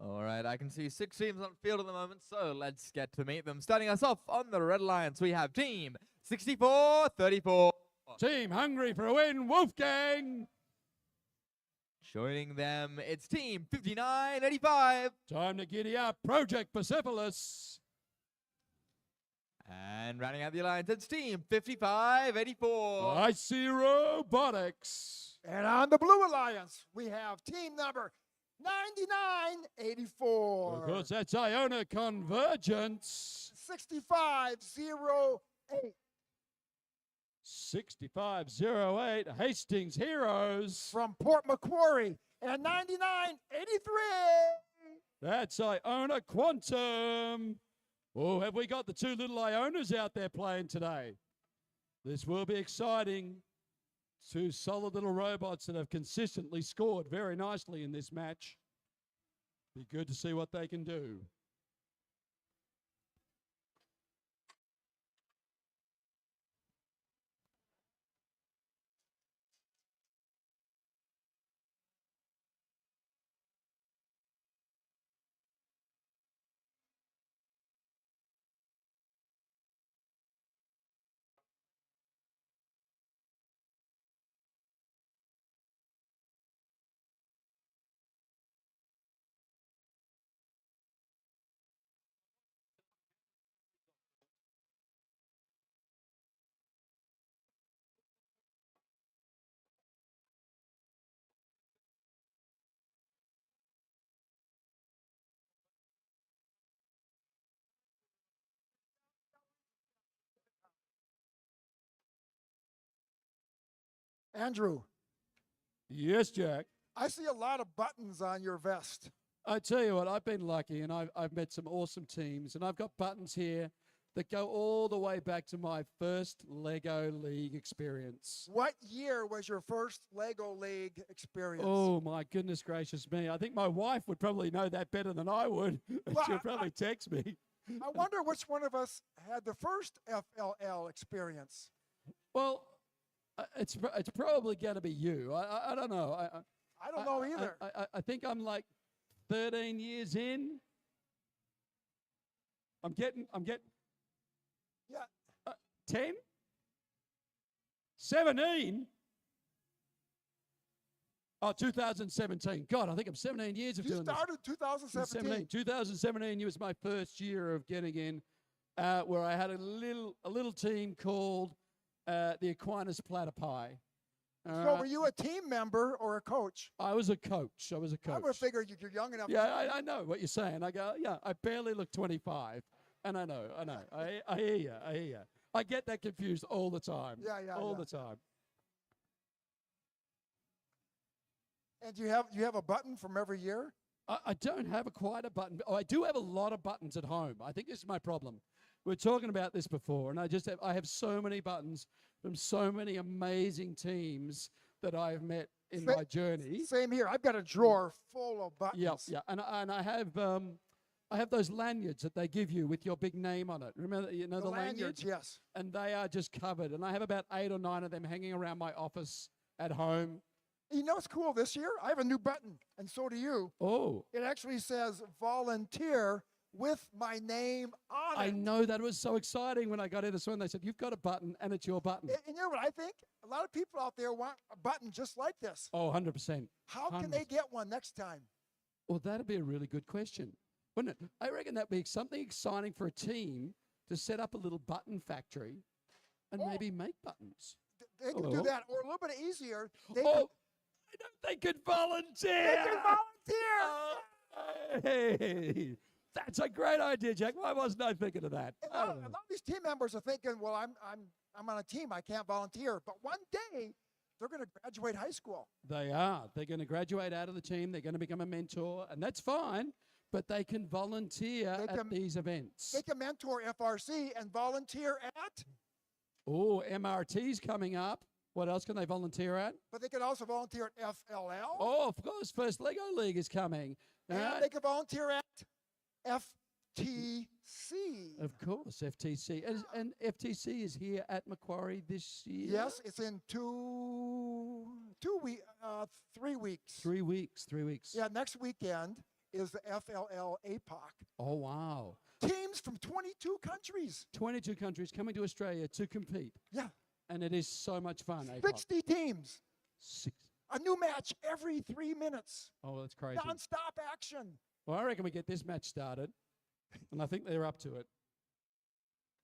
All right, I can see 6 teams on field at the moment, so let's get to meet them. Starting us off on the Red Alliance, we have Team 64-34. Team hungry for a win, Wolfgang. Joining them, it's Team 59-85. Time to giddy up, Project Persepolis. And rounding out the alliance, it's Team 55-84. I see Robotics. And on the Blue Alliance, we have team number 99-84. Of course, that's Iona Convergence. 65-08. 6508 Hastings Heroes. From Port Macquarie. And 99-83. That's Iona Quantum. Oh, have we got the two little Ionas out there playing today? This will be exciting. Two solid little robots that have consistently scored very nicely in this match. Be good to see what they can do. Andrew, Yes, Jack. I see a lot of buttons on your vest. I tell you what, I've been lucky and I've met some awesome teams, and I've got buttons here that go all the way back to my first Lego League experience. What year was your first Lego League experience? Oh, my goodness gracious me. I think my wife would probably know that better than I would. Well, She'll probably text me. I wonder which one of us had the first FLL experience. Well, it's probably going to be you. I don't know. I don't know either. I think I'm like 13 years in. I'm getting Yeah. 10? 17? Oh, 2017. God, I think I'm 17 years of You doing this. started 2017. 2017 was my first year of getting in, where I had a little team called the Aquinas Platypi. So were you a team member or a coach? I was a coach. I I would have figured you're young enough. Yeah, I know what you're saying. I go, yeah, I barely look 25. And I know. I hear you. I get that confused all the time. Yeah. All the time. And you have a button from every year? I don't have quite a button. Oh, I do have a lot of buttons at home. I think this is my problem. We were talking about this before, and I have so many buttons from so many amazing teams that I have met in my journey. Same here. I've got a drawer full of buttons. Yeah. And I have those lanyards that they give you with your big name on it. Remember, the lanyards? Yes. And they are just covered. And I have about 8 or 9 of them hanging around my office at home. You know what's cool this year? I have a new button, and so do you. Oh. It actually says volunteer with my name on it. I know that was so exciting when I got in this one. They said, you've got a button, and it's your button. And you know what I think? A lot of people out there want a button just like this. Oh, 100%. How can they get one next time? Well, that'd be a really good question, wouldn't it? I reckon that'd be something exciting for a team to set up a little button factory and maybe make buttons. They can do that, or a little bit easier. They could volunteer. They can volunteer. Hey, that's a great idea, Jack. Why wasn't I thinking of that? A lot of these team members are thinking, well, I'm on a team. I can't volunteer. But one day, they're going to graduate high school. They are. They're going to graduate out of the team. They're going to become a mentor, and that's fine. but they can volunteer They at can- these events. They can mentor FRC and volunteer at, Oh, MRT's coming up. What else can they volunteer at? but they can also volunteer at FLL. Oh, of course, First Lego League is coming. And Right? they can volunteer at FTC. Of course, FTC. And FTC is here at Macquarie this year? Yes, it's in 3 weeks. 3 weeks, 3 weeks. Yeah, next weekend is the FLL APOC. Oh, wow. Teams from 22 countries. 22 countries coming to Australia to compete. Yeah, And it is so much fun, APOC. 60 teams. Six. A new match every 3 minutes. Oh, that's crazy. Non-stop action. Well, I reckon we get this match started. And I think they're up to it.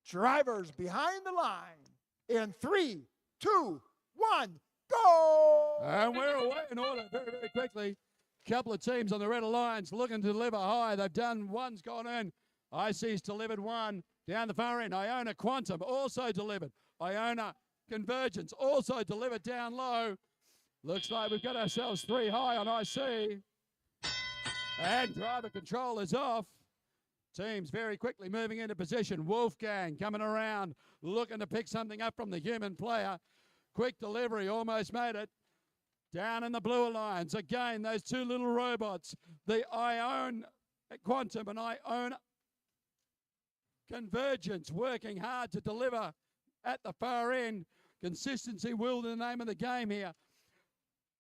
Drivers behind the line in 3, 2, 1, go! And we're away in order very, very quickly. Couple of teams on the Red Alliance looking to deliver high. They've done, one's gone in. IC's delivered one. Down the far end, Iona Quantum also delivered. Iona Convergence also delivered down low. Looks like we've got ourselves 3 high on IC. And driver control is off. Teams very quickly moving into position. Wolfgang coming around, looking to pick something up from the human player. Quick delivery, almost made it. Down in the Blue Alliance, again, those 2 little robots. The Ion Quantum and Ion Convergence working hard to deliver at the far end. Consistency will be the name of the game here.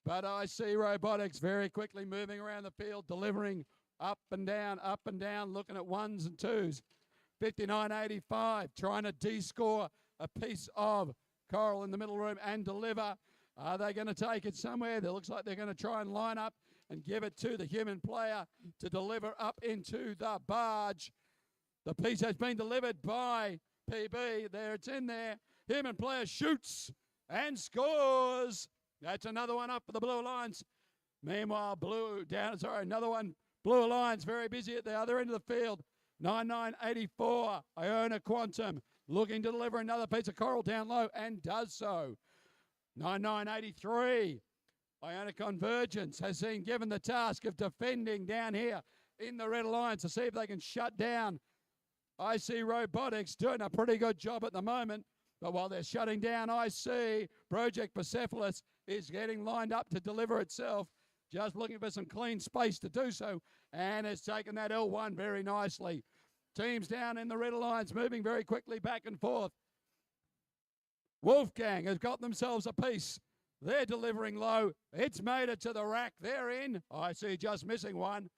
But I see Robotics very quickly moving around the field, delivering up and down, looking at 1s and 2s. 59.85, trying to de-score a piece of Coral in the middle room and deliver. Are they going to take it somewhere? It looks like they're going to try and line up and give it to the human player to deliver up into the barge. The piece has been delivered by PB. There, it's in there. Human player shoots and scores. That's another one up for the Blue Alliance. Meanwhile, another one. Blue Alliance very busy at the other end of the field. 99.84. Iona Quantum looking to deliver another piece of Coral down low and does so. 99.83. Iona Convergence has been given the task of defending down here in the Red Alliance to see if they can shut down IC Robotics, doing a pretty good job at the moment. But while they're shutting down IC, Project Persepolis is getting lined up to deliver itself. Just looking for some clean space to do so. And has taken that L1 very nicely. Teams down in the Red Alliance moving very quickly back and forth. Wolfgang has got themselves a piece. They're delivering low. It's made it to the rack. They're in. I see just missing one.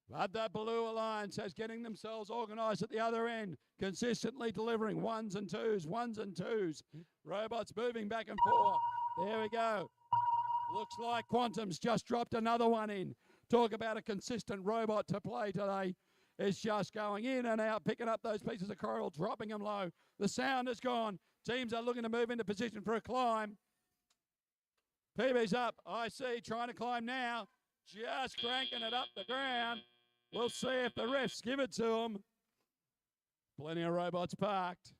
But the Blue Alliance has getting themselves organised at the other end. Consistently delivering 1s and 2s, 1s and 2s. Robots moving back and forth. There we go. Looks like Quantum's just dropped another one in. Talk about a consistent robot to play today. It's just going in and out, picking up those pieces of coral, dropping them low. The sound is gone. Teams are looking to move into position for a climb. PB's up. IC trying to climb now. Just cranking it up the ground. We'll see if the refs give it to them. Plenty of robots parked.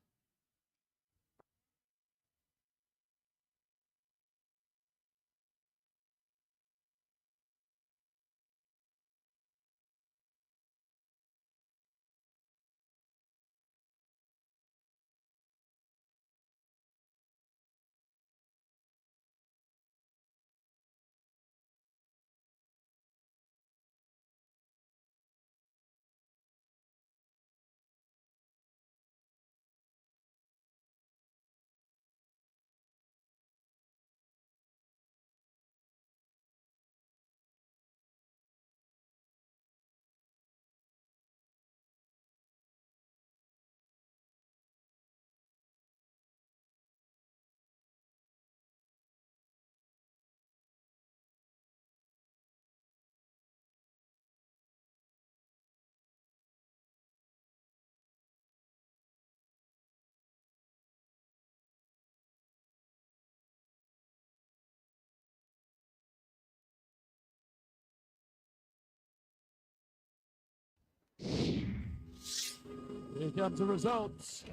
Here comes the results.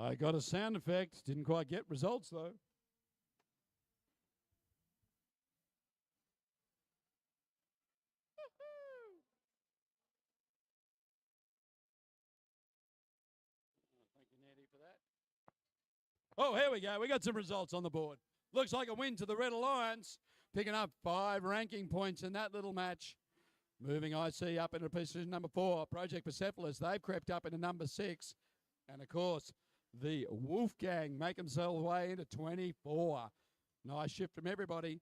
I got a sound effect. Didn't quite get results, though. Thank you, Natty, for that. Oh, here we go. We got some results on the board. Looks like a win to the Red Alliance, picking up 5 ranking points in that little match. Moving IC up into position number 4. Project Persepolis, they've crept up into number 6. And, of course, the Wolfgang make themselves way into 24. Nice shift from everybody.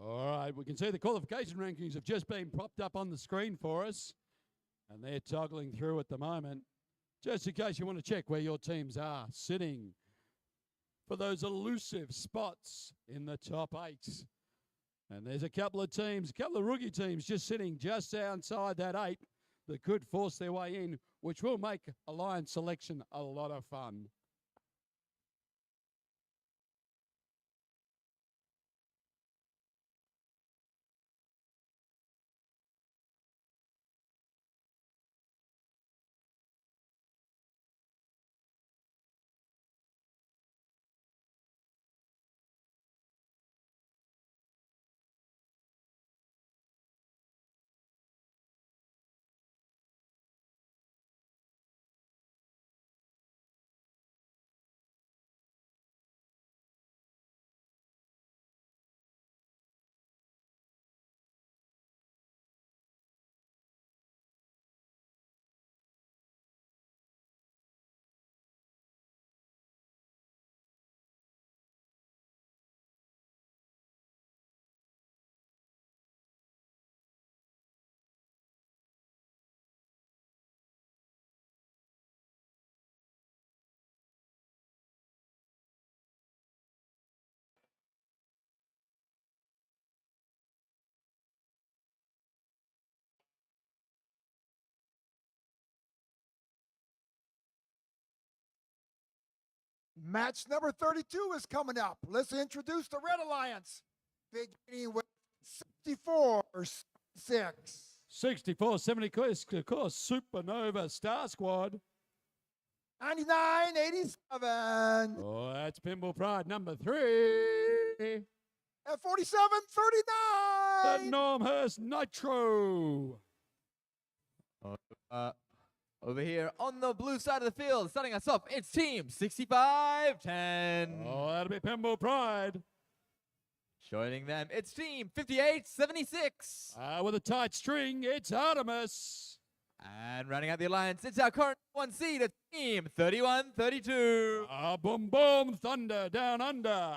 All right, we can see the qualification rankings have just been propped up on the screen for us, and they're toggling through at the moment. Just in case you want to check where your teams are sitting for those elusive spots in the top 8. And there's a couple of teams, a couple of rookie teams just sitting just outside that 8 that could force their way in, which will make Alliance selection a lot of fun. Match number 32 is coming up. Let's introduce the Red Alliance, beginning with 64-6. 64-70, of course, Supernova Star Squad. 99-87. Oh, that's Pinball Pride number 3. At 47-39. The Normhurst Nitro. Over here on the blue side of the field, starting us off, it's team 65-10. Oh, that'll be Pinball Pride. Joining them, it's team 58-76. With a tight string, it's Artemis. And rounding out the alliance, it's our current 1 seed, it's team 31-32. Boom Boom Thunder Down Under.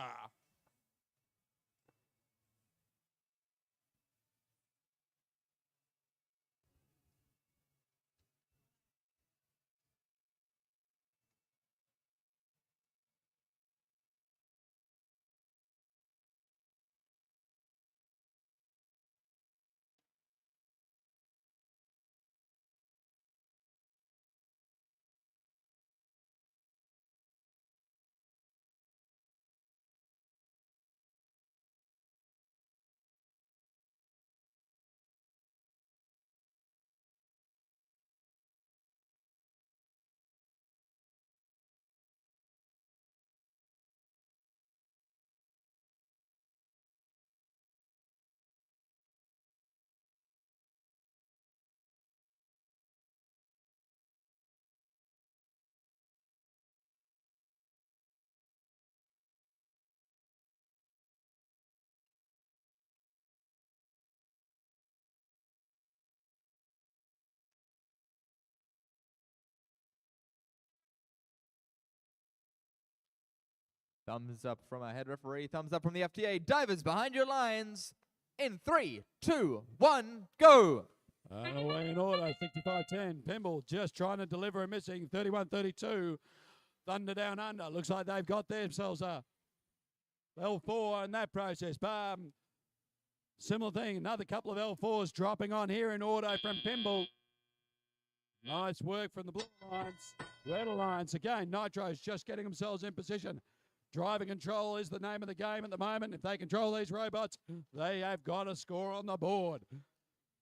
Thumbs up from our head referee, thumbs up from the FTA. Divers behind your lines in 3, 2, 1, go. Away in order, 65-10. Pimble just trying to deliver and missing, 31-32. Thunder down under. Looks like they've got themselves a L4 in that process. Similar thing, another couple of L4s dropping on here in order from Pimble. Nice work from the Blue Alliance. Red Alliance, again, Nitro's just getting themselves in position. Driving control is the name of the game at the moment. If they control these robots, they have got a score on the board.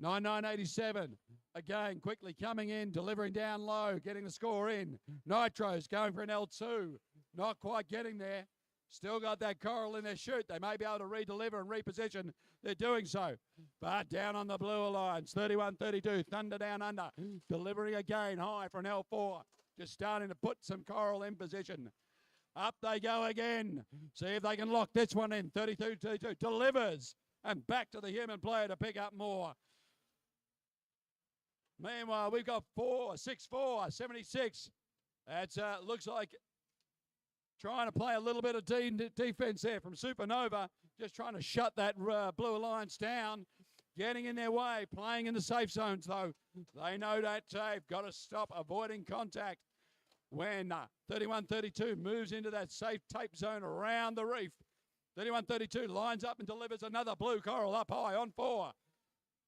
9987, again, quickly coming in, delivering down low, getting the score in. Nitro's going for an L2, not quite getting there. Still got that coral in their chute. They may be able to redeliver and reposition. They're doing so. But down on the Blue Alliance, 31-32, Thunder down under, delivering again high for an L4. Just starting to put some coral in position. Up they go again. See if they can lock this one in. 32-32, delivers. And back to the human player to pick up more. Meanwhile, we've got 4-6-4, 76. That's looks like trying to play a little bit of defense there from Supernova, just trying to shut that Blue Alliance down, getting in their way, playing in the safe zones though. They know that they've got to stop avoiding contact when 31-32 moves into that safe tape zone around the reef. 31-32 lines up and delivers another blue coral up high on 4.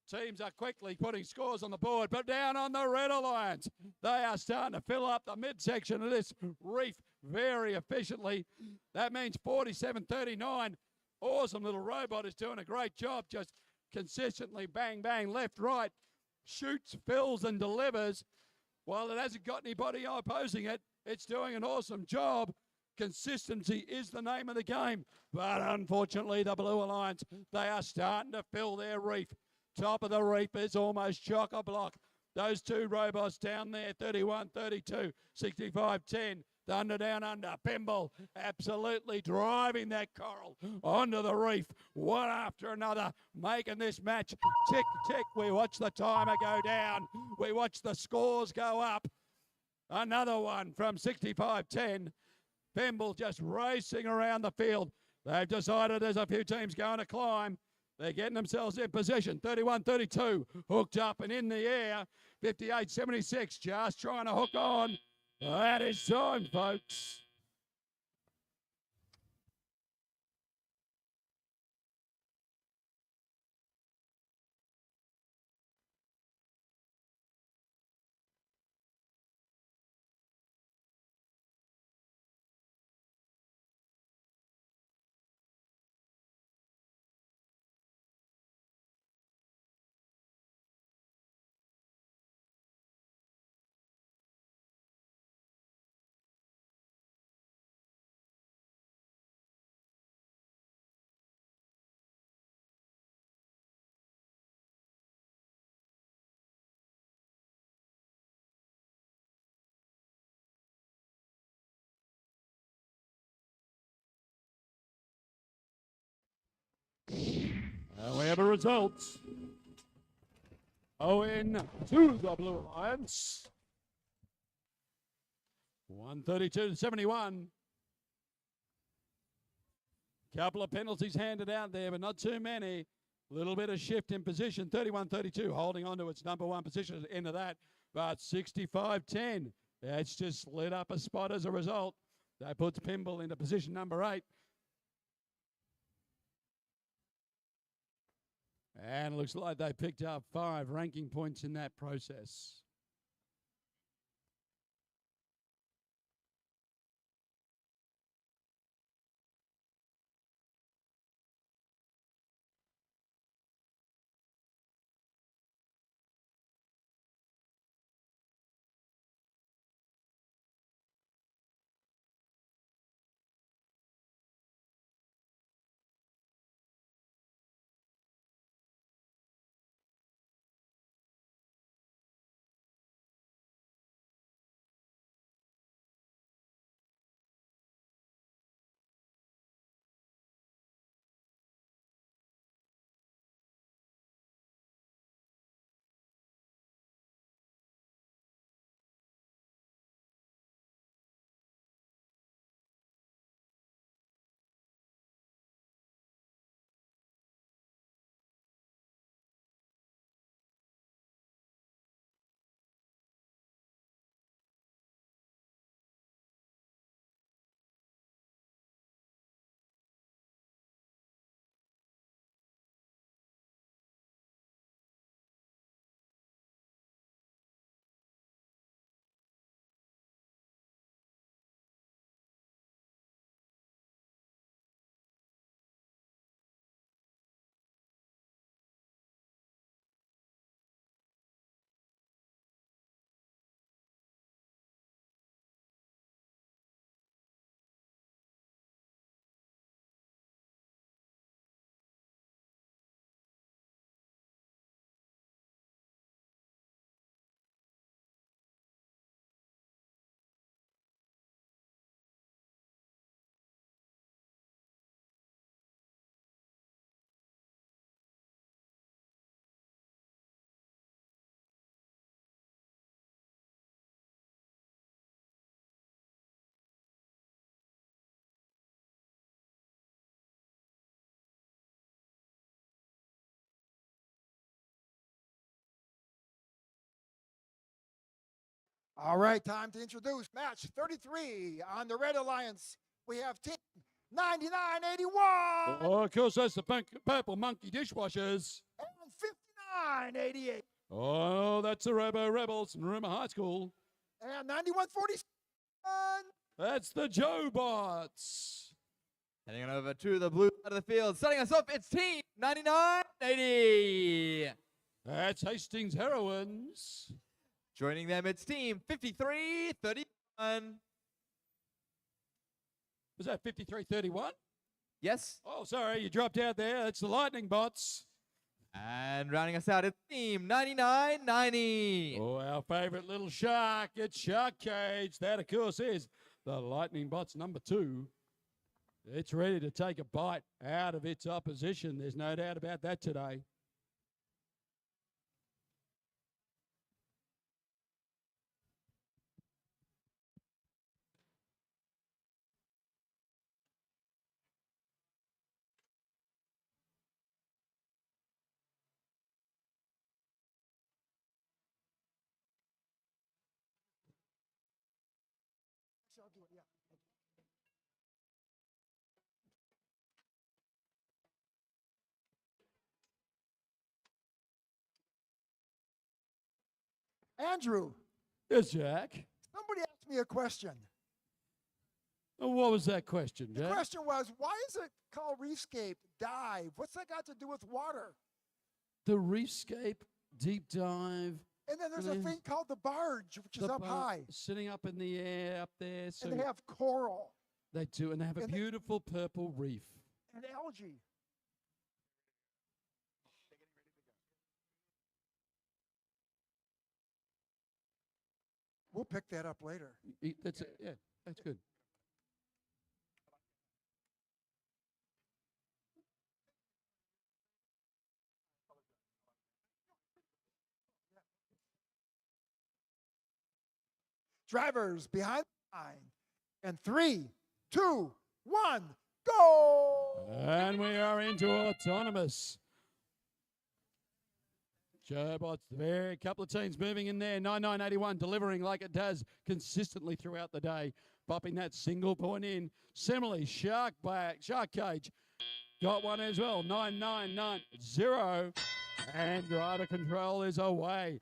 Teams are quickly putting scores on the board, but down on the Red Alliance, they are starting to fill up the midsection of this reef very efficiently. That means 47-39. Awesome little robot is doing a great job, just consistently bang, bang, left, right, shoots, fills, and delivers. While it hasn't got anybody opposing it, it's doing an awesome job. Consistency is the name of the game. But unfortunately, the Blue Alliance, they are starting to fill their reef. Top of the reef is almost chock-a-block. Those two robots down there, 31-32, 65-10. Thunder down under. Pimble absolutely driving that coral onto the reef. One after another, making this match tick, tick. We watch the timer go down. We watch the scores go up. Another one from 65-10. Pimble just racing around the field. They've decided there's a few teams going to climb. They're getting themselves in position. 31-32, hooked up and in the air. 58-76, just trying to hook on. That is time, folks. And we have a result. Owing to the Blue Alliance. 132-71. Couple of penalties handed out there, but not too many. Little bit of shift in position. 31-32, holding on to its number one position at the end of that. But 65-10. It's just slid up a spot as a result. That puts Pimble into position number 8. And it looks like they picked up 5 ranking points in that process. All right, time to introduce match 33 on the Red Alliance. We have team 9981 Oh, of course, that's the purple monkey dishwashers. and 5988 Oh, that's the Robo Rebels from Rumor High School. and 9147. That's the Jobots. Heading on over to the blue side of the field. Starting us off, it's team 9980. That's Hastings Heroines. Joining them, it's team 5331. Was that 5331? Yes. Oh, sorry, you dropped out there. That's the Lightning Bots. And rounding us out, it's team 9990. Oh, our favorite little shark. It's Shark Cage. That, of course, is the Lightning Bots number 2. It's ready to take a bite out of its opposition. There's no doubt about that today. I'll do it, yeah. Andrew, Yes, Jack. somebody asked me a question. Oh, what was that question, The Jack? question was, why is it called Reefscape Dive? What's that got to do with water? The Reefscape Deep Dive. And then there's a Yes. thing called the barge, which is The up high. Sitting up in the air up there. So And they have coral they do, and they have a and they- beautiful purple reef. and algae. We'll pick that up later. That's it. Yeah, that's good. Drivers behind the line. And 3, 2, 1, go! And we are into autonomous. Jobots, there, a couple of teams moving in there. 9981 delivering like it does consistently throughout the day, popping that single point in. Similarly, Shark Cage got one as well. 9990, and driver control is away.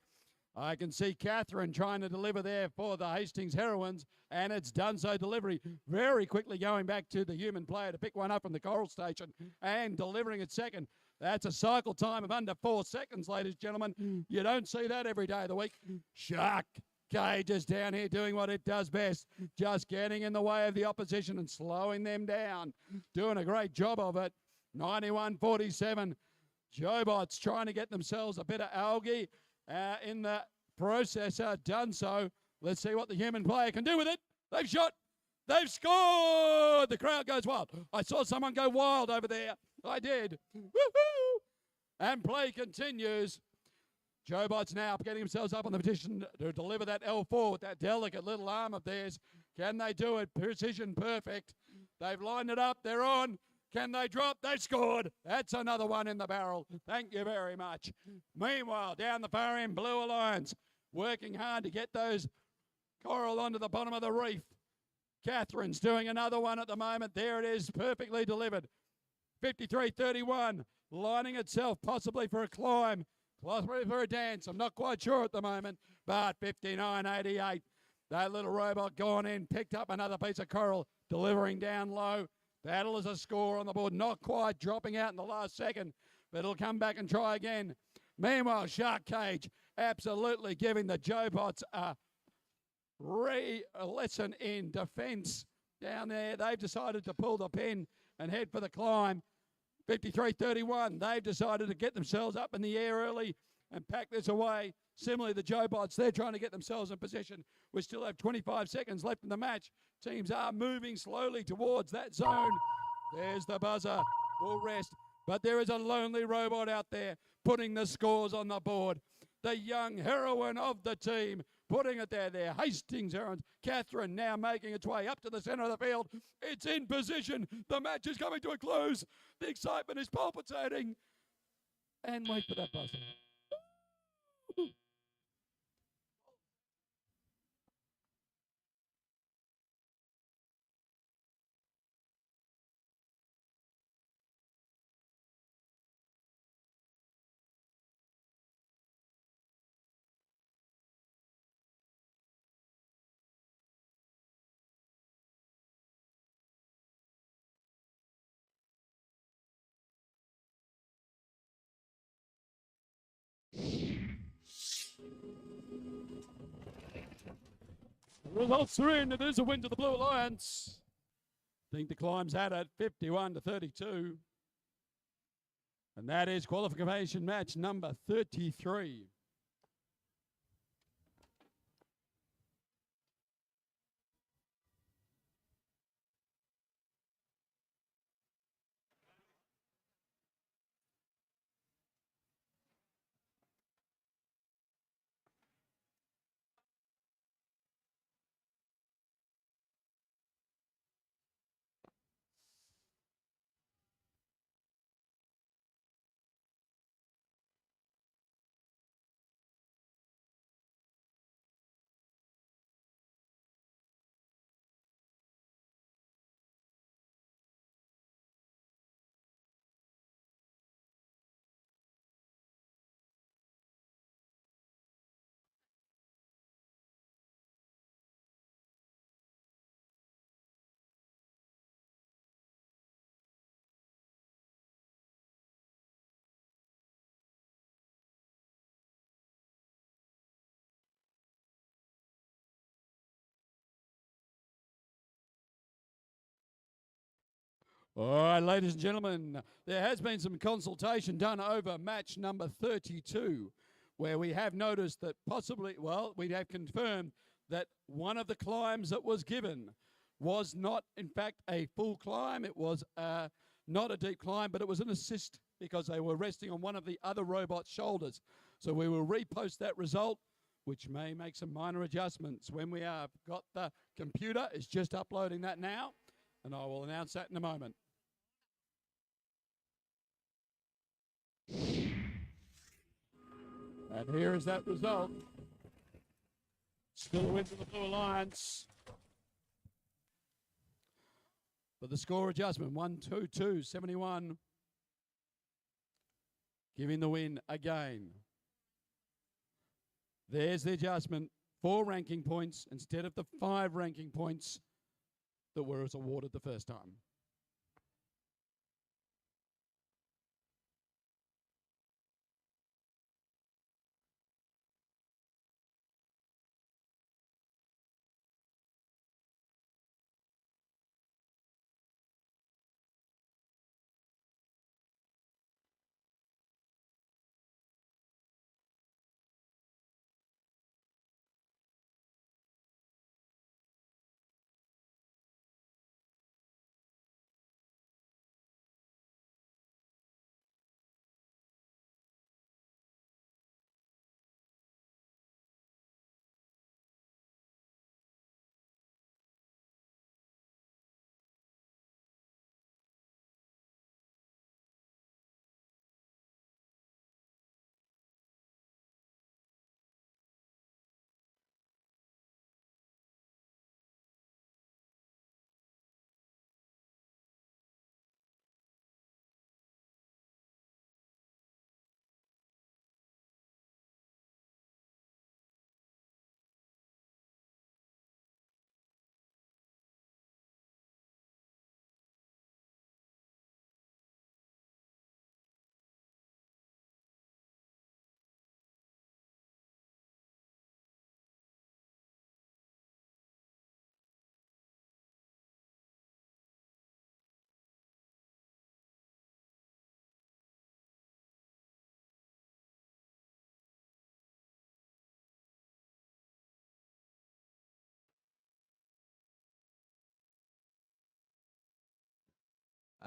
I can see Catherine trying to deliver there for the Hastings Heroines, and it's done so. Delivery very quickly going back to the human player to pick one up from the coral station and delivering it second. That's a cycle time of under 4 seconds, ladies and gentlemen. You don't see that every day of the week. Shark Cage is down here doing what it does best, just getting in the way of the opposition and slowing them down. Doing a great job of it. 9147. Jobots trying to get themselves a bit of algae in the processor. Done so. Let's see what the human player can do with it. They've shot. They've scored. The crowd goes wild. I saw someone go wild over there. I did. Woohoo! And play continues. Jobots now getting themselves up on the petition to deliver that L4 with that delicate little arm of theirs. Can they do it? Precision perfect. They've lined it up. They're on. Can they drop? They scored. That's another one in the barrel. Thank you very much. Meanwhile, down the far end, Blue Alliance working hard to get those coral onto the bottom of the reef. Catherine's doing another one at the moment. There it is, perfectly delivered. 53.31, lining itself possibly for a climb, possibly for a dance. I'm not quite sure at the moment, but 59.88. That little robot gone in, picked up another piece of coral, delivering down low. Battle is a score on the board, not quite dropping out in the last second, but it'll come back and try again. Meanwhile, Shark Cage absolutely giving the Jobots a lesson in defence down there. They've decided to pull the pin and head for the climb. 53.31. They've decided to get themselves up in the air early and pack this away. Similarly, the Jobots, they're trying to get themselves in position. We still have 25 seconds left in the match. Teams are moving slowly towards that zone. There's the buzzer. We'll rest. But there is a lonely robot out there putting the scores on the board. The young heroine of the team putting it there. Hastings Heroines. Catherine now making its way up to the centre of the field. It's in position. The match is coming to a close. The excitement is palpitating. And wait for that buzzer. Results are in. It is a win to the Blue Alliance. I think the climb's had it 51-32. And that is qualification match number 33. All right, ladies and gentlemen, there has been some consultation done over match number 32, where we have noticed that possibly, well, we have confirmed that one of the climbs that was given was not, in fact, a full climb. It was not a deep climb, but it was an assist because they were resting on one of the other robot's shoulders. So we will repost that result, which may make some minor adjustments when we have got the computer. It's just uploading that now, and I will announce that in a moment. And here is that result. Still a win for the Blue Alliance. For the score adjustment, 122-71. Giving the win again. There's the adjustment. 4 ranking points instead of the 5 ranking points that were awarded the first time.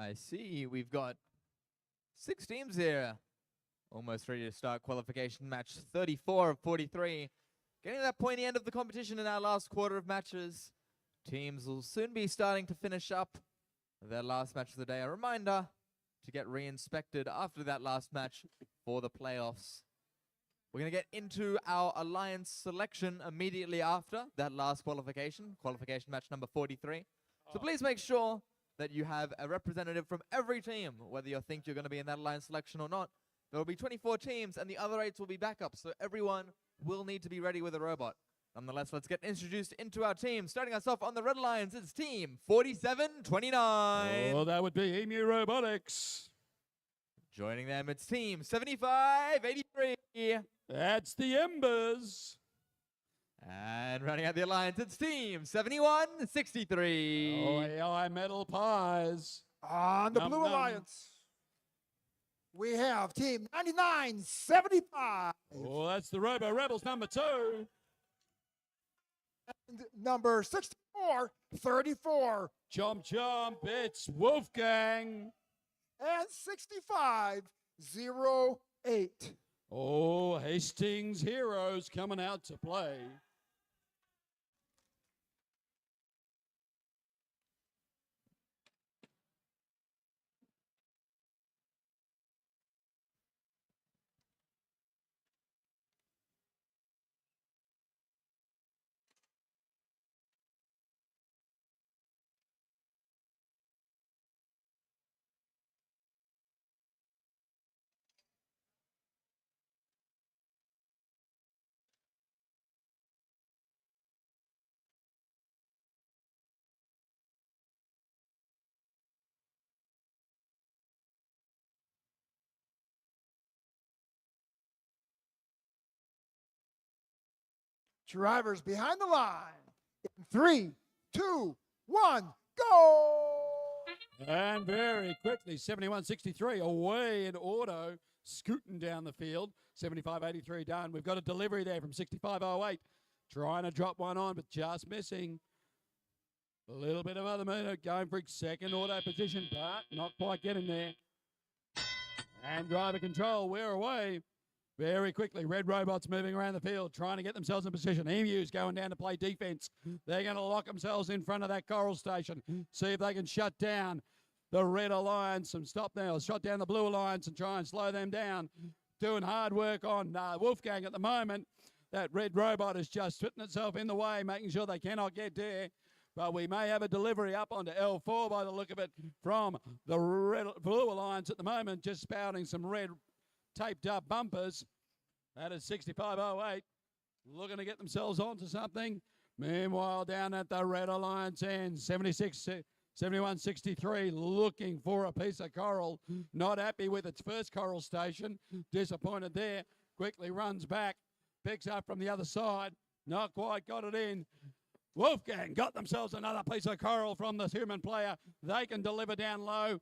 I see. We've got 6 teams here. Almost ready to start qualification match 34 of 43. Getting to that pointy end of the competition in our last quarter of matches. Teams will soon be starting to finish up their last match of the day. A reminder to get re-inspected after that last match for the playoffs. We're going to get into our alliance selection immediately after that last qualification match number 43. So please make sure that you have a representative from every team, whether you think you're going to be in that alliance selection or not. There will be 24 teams, and the other 8 will be backups, so everyone will need to be ready with a robot. Nonetheless, let's get introduced into our team. Starting us off on the Red Alliance, it's Team 4729. Oh, that would be Emu Robotics. Joining them, it's Team 7583. That's the Embers. And running out the alliance, it's team 7163. Oh, AI Metal Pies. On the Blue Alliance, we have team 9975. Oh, that's the Robo Rebels number 2. And number 6434. Chomp Chomp, it's Wolfgang. And 6508. Oh, Hastings Heroes coming out to play. Drivers behind the line. In 3, 2, 1, go! And very quickly, 7163 away in auto, scooting down the field. 7583 done. We've got a delivery there from 6508. Trying to drop one on, but just missing. A little bit of other movement going for second auto position, but not quite getting there. And driver control, we're away. Very quickly, Red Robots moving around the field, trying to get themselves in position. Emu's going down to play defense. They're going to lock themselves in front of that coral station, see if they can shut down the Red Alliance and stop them, or shut down the Blue Alliance and try and slow them down. Doing hard work on Wolfgang at the moment. That Red Robot is just fitting itself in the way, making sure they cannot get there. But we may have a delivery up onto L4 by the look of it from the Blue Alliance at the moment, just spouting some red taped up bumpers. That is 6508, looking to get themselves onto something. Meanwhile, down at the Red Alliance end, 7163 looking for a piece of coral. Not happy with its first coral station. Disappointed there. Quickly runs back, picks up from the other side. Not quite got it in. Wolfgang got themselves another piece of coral from the human player. They can deliver down low.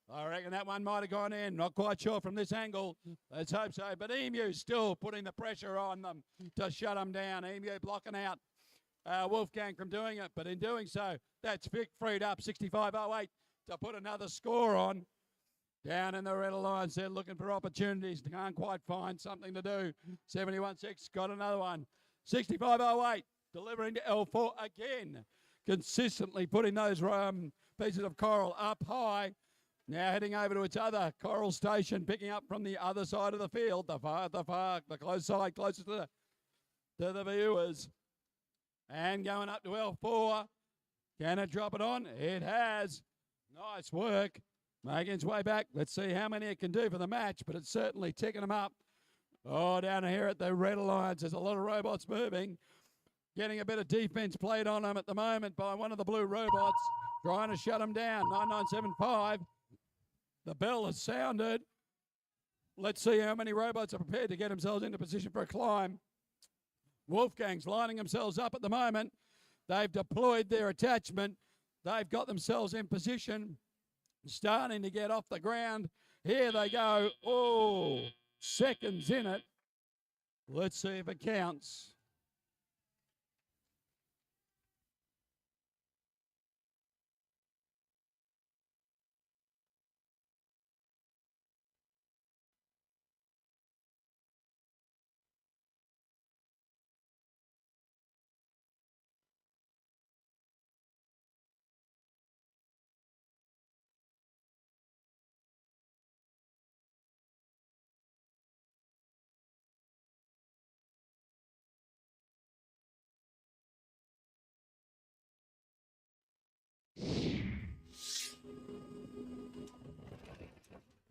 I reckon that one might have gone in. Not quite sure from this angle. Let's hope so. But Emu still putting the pressure on them to shut them down. Emu blocking out Wolfgang from doing it. But in doing so, that's Vic freed up 6508 to put another score on. Down in the Red Alliance, they're looking for opportunities. They can't quite find something to do. 71-6 got another one. 6508 delivering to L4 again. Consistently putting those pieces of coral up high. Now heading over to its other coral station, picking up from the other side of the field, the close side, closest to the viewers. And going up to L4. Can it drop it on? It has. Nice work. Making its way back. Let's see how many it can do for the match, but it's certainly ticking them up. Oh, down here at the Red Alliance, there's a lot of robots moving. Getting a bit of defense played on them at the moment by one of the blue robots. Trying to shut them down. 9975. The bell has sounded. Let's see how many robots are prepared to get themselves into position for a climb. Wolfgang's lining themselves up at the moment. They've deployed their attachment. They've got themselves in position, starting to get off the ground. Here they go. Oh, seconds in it. Let's see if it counts.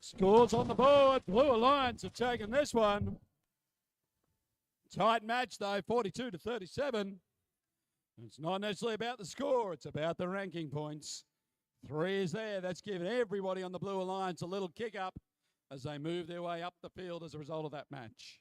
Scores on the board. Blue Alliance have taken this one. Tight match though, 42-37. It's not necessarily about the score, it's about the ranking points. 3 is there. That's given everybody on the Blue Alliance a little kick up as they move their way up the field as a result of that match.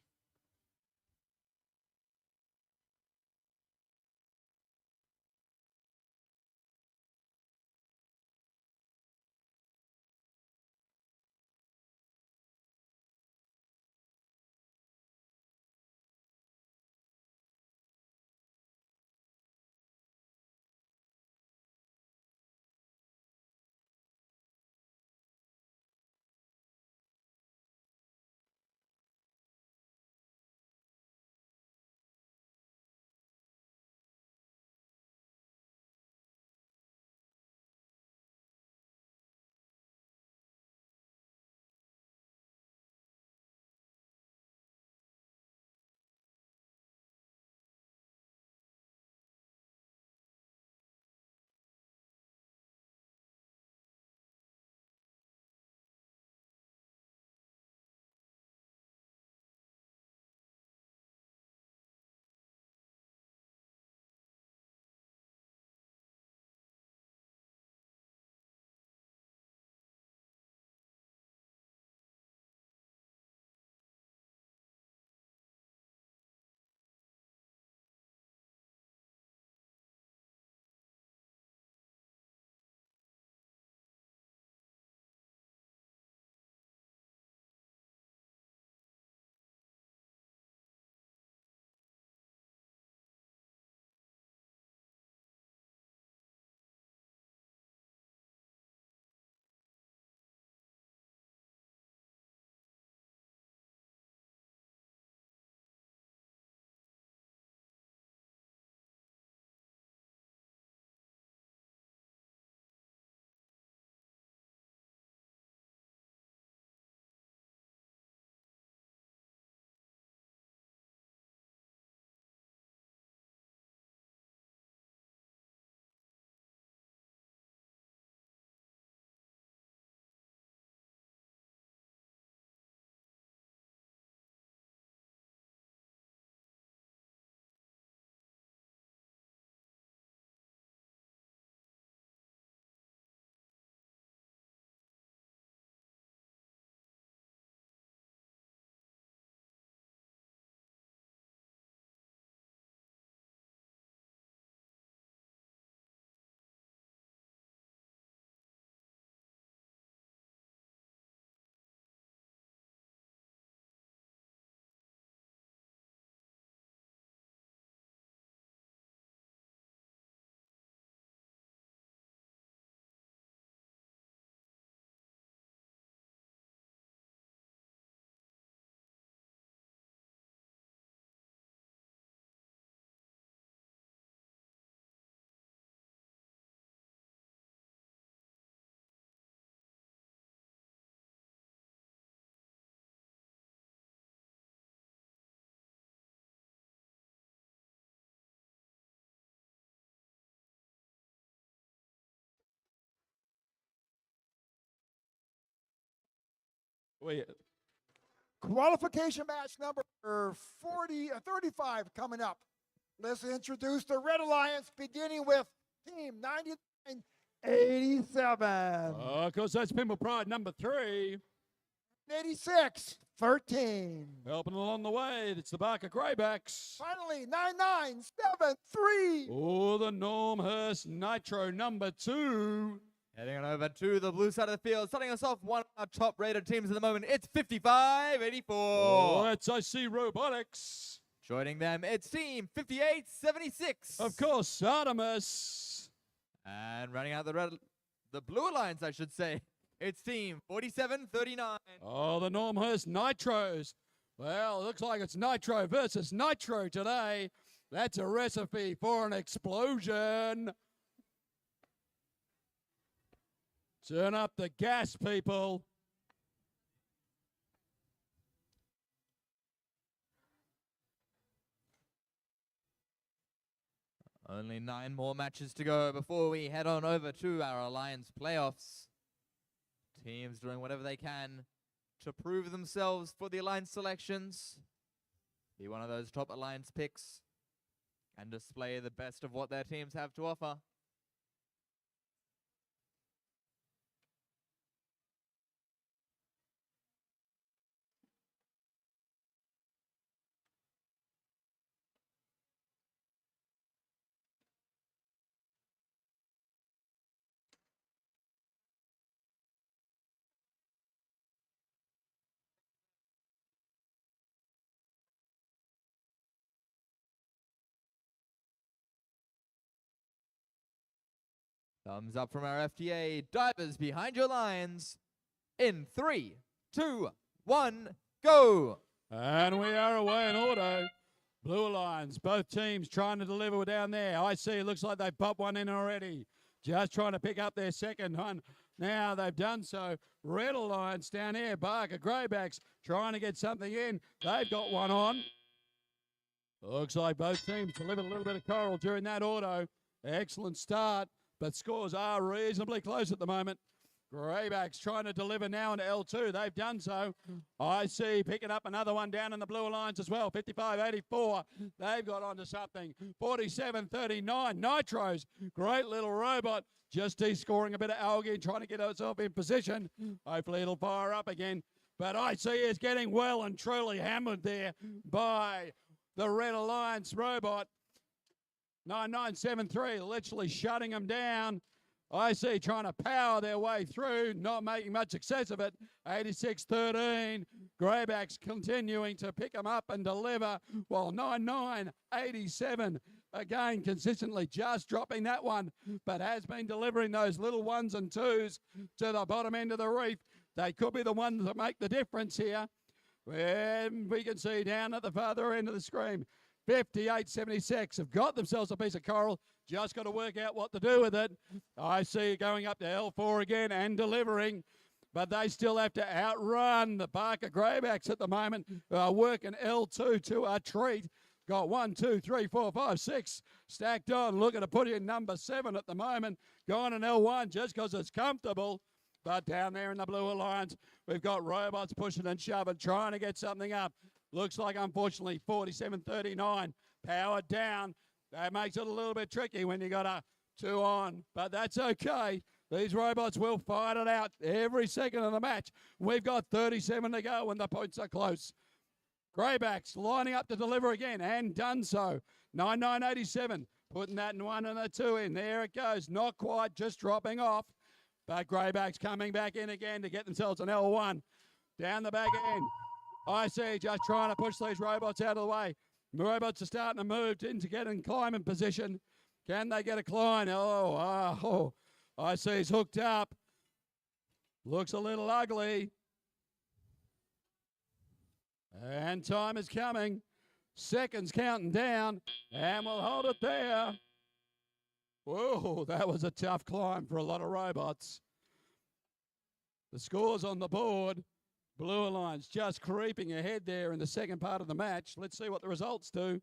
Qualification match number 35 coming up. Let's introduce the Red Alliance, beginning with Team 9987. Of course, that's Pimple Pride number 3. 86, 13. Helping along the way, it's the Barker Greybacks. Finally, 9973. Oh, the Normhurst Nitro number 2. Heading on over to the blue side of the field, starting us off, one of our top-rated teams at the moment. It's 55-84. Oh, it's IC Robotics. Joining them, it's Team 58-76. Of course, Artemis. And running out the blue alliance, I should say, it's Team 47-39. Oh, the Normhurst Nitros. Well, it looks like it's Nitro versus Nitro today. That's a recipe for an explosion. Turn up the gas, people. Only 9 more matches to go before we head on over to our Alliance playoffs. Teams doing whatever they can to prove themselves for the Alliance selections. Be one of those top Alliance picks and display the best of what their teams have to offer. Thumbs up from our FTA. Divers behind your lines. In 3, 2, 1, go! And we are away in auto. Blue Alliance, both teams trying to deliver down there. I see it looks like they've popped one in already. Just trying to pick up their second one. Now they've done so. Red Alliance down here. Barker Greybacks trying to get something in. They've got one on. Looks like both teams delivered a little bit of coral during that auto. Excellent start, but scores are reasonably close at the moment. Greybacks trying to deliver now into L2. They've done so. I see picking up another one down in the Blue Alliance as well. 55-84. They've got onto something. 47-39. Nitros. Great little robot. Just descoring a bit of algae, trying to get herself in position. Hopefully it'll fire up again. But I see is getting well and truly hammered there by the Red Alliance robot. 9973 literally shutting them down. I see trying to power their way through, not making much success of it. 86-13. Greybacks continuing to pick them up and deliver, while 99-87 again consistently just dropping that one, but has been delivering those little ones and twos to the bottom end of the reef. They could be the ones that make the difference here. And we can see down at the farther end of the screen, 58-76 have got themselves a piece of coral. Just got to work out what to do with it. I see going up to L4 again and delivering, but they still have to outrun the Barker Greybacks at the moment. Working L2 to a treat. Got 1, 2, 3, 4, 5, 6 stacked on. Looking to put in number 7 at the moment. Going in L1 just because it's comfortable. But down there in the Blue Alliance, we've got robots pushing and shoving, trying to get something up. Looks like, unfortunately, 47-39 powered down. That makes it a little bit tricky when you got a 2 on, but that's okay. These robots will fight it out every second of the match. We've got 37 to go when the points are close. Greybacks lining up to deliver again and done so. 99-87, putting that in 1 and a 2 in. There it goes. Not quite, just dropping off. But Greybacks coming back in again to get themselves an L1. Down the back end. I see just trying to push these robots out of the way. The robots are starting to move into getting climbing position. Can they get a climb? Oh, I see he's hooked up. Looks a little ugly. And time is coming. Seconds counting down. And we'll hold it there. Whoa, that was a tough climb for a lot of robots. The scores on the board. Blue Alliance just creeping ahead there in the second part of the match. Let's see what the results do.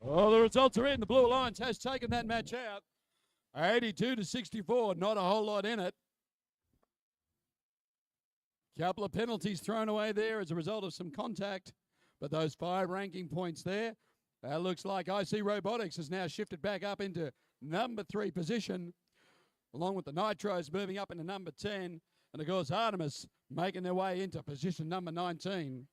Well, the results are in. The Blue Alliance has taken that match out. 82-64, not a whole lot in it. Couple of penalties thrown away there as a result of some contact, but those 5 ranking points there. Looks like IC Robotics has now shifted back up into number 3 position, along with the Nitros moving up into number 10, and of course Artemis making their way into position number 19.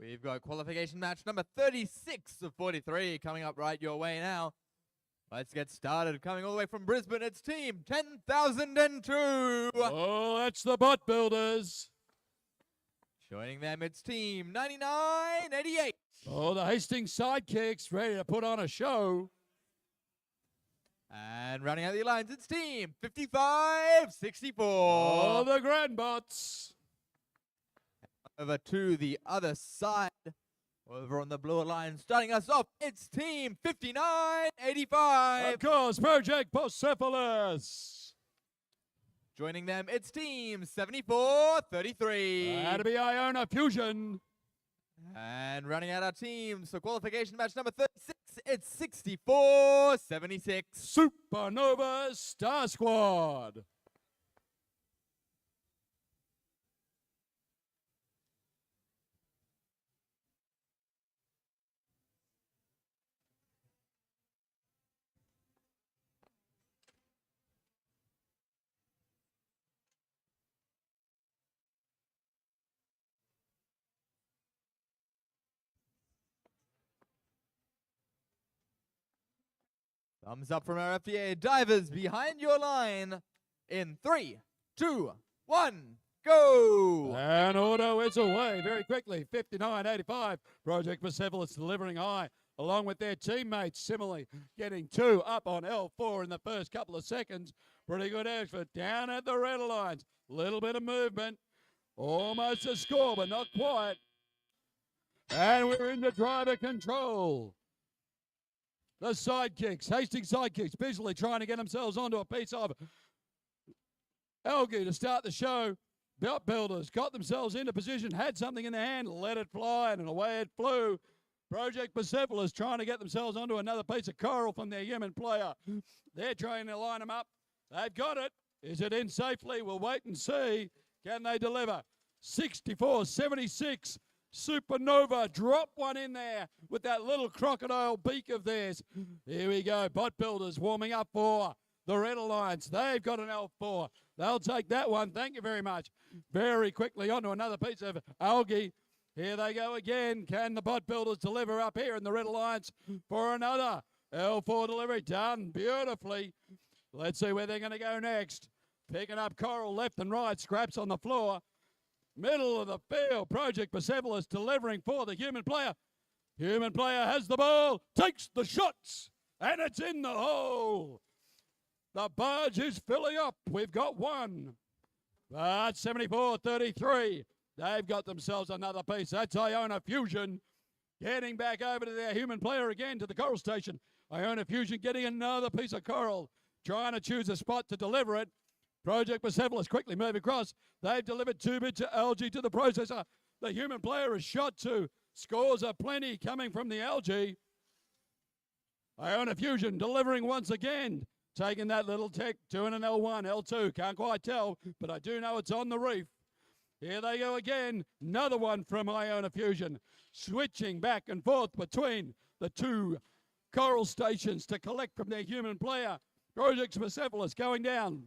We've got qualification match number 36 of 43 coming up right your way now. Let's get started. Coming all the way from Brisbane, it's team 10,002. Oh, that's the Bot Builders. Joining them, it's team 9988. Oh, the Hastings Sidekicks ready to put on a show. And rounding out the alliance, it's team 5564. Oh, the Grandbots. Over to the other side, over on the Blue Alliance, starting us off, it's team 5985. Of course, Project Persepolis. Joining them, it's team 7433. That'll be Iona Fusion. And running out our teams for qualification match number 36, it's 6476. Supernova Star Squad. Thumbs up from our FDA divers behind your line in 3, 2, 1, go! And auto is away very quickly. 59.85. Project Persepolis delivering high along with their teammates. Similarly, getting 2 up on L4 in the first couple of seconds. Pretty good effort down at the red lines. Little bit of movement. Almost a score, but not quite. And we're into driver control. The Sidekicks, Hastings Sidekicks, busily trying to get themselves onto a piece of algae to start the show. Belt Builders got themselves into position, had something in their hand, let it fly, and away it flew. Project Persepolis trying to get themselves onto another piece of coral from their human player. They're trying to line them up. They've got it. Is it in safely? We'll wait and see. Can they deliver? 64-76. Supernova, drop one in there with that little crocodile beak of theirs. Here we go. Bot Builders warming up for the Red Alliance. They've got an L4. They'll take that one. Thank you very much. Very quickly on to another piece of algae. Here they go again. Can the bot builders deliver up here in the Red Alliance for another L4 delivery? Done beautifully. Let's see where they're going to go next. Picking up coral left and right. Scraps on the floor. Middle of the field. Project Persepolis delivering for the human player. Human player has the ball. Takes the shots. And it's in the hole. The barge is filling up. We've got one. But 74-33. They've got themselves another piece. That's Iona Fusion getting back over to their human player again to the coral station. Iona Fusion getting another piece of coral. Trying to choose a spot to deliver it. Project Persepolis quickly move across. They've delivered 2 bits of algae to the processor. The human player is shot to. Scores are plenty coming from the algae. Iona Fusion delivering once again. Taking that little tech, doing an L1, L2. Can't quite tell, but I do know it's on the reef. Here they go again. Another one from Iona Fusion. Switching back and forth between the 2 coral stations to collect from their human player. Project Persepolis going down.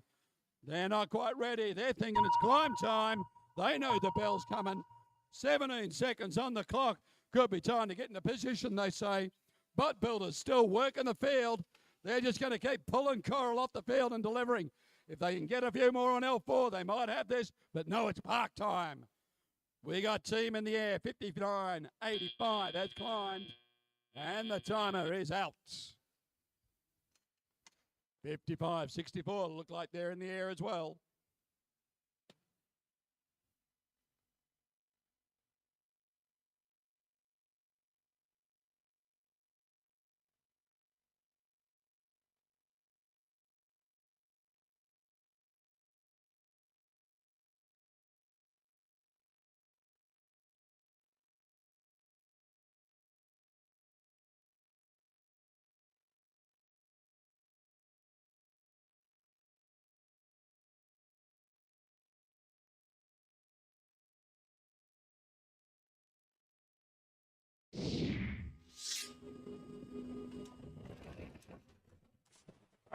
They're not quite ready. They're thinking it's climb time. They know the bell's coming. 17 seconds on the clock. Could be time to get into position, they say. Butt builders still working the field. They're just going to keep pulling coral off the field and delivering. If they can get a few more on L4, they might have this. But no, it's park time. We got team in the air. 59-85 has climbed. And the timer is out. 55-64 look like they're in the air as well.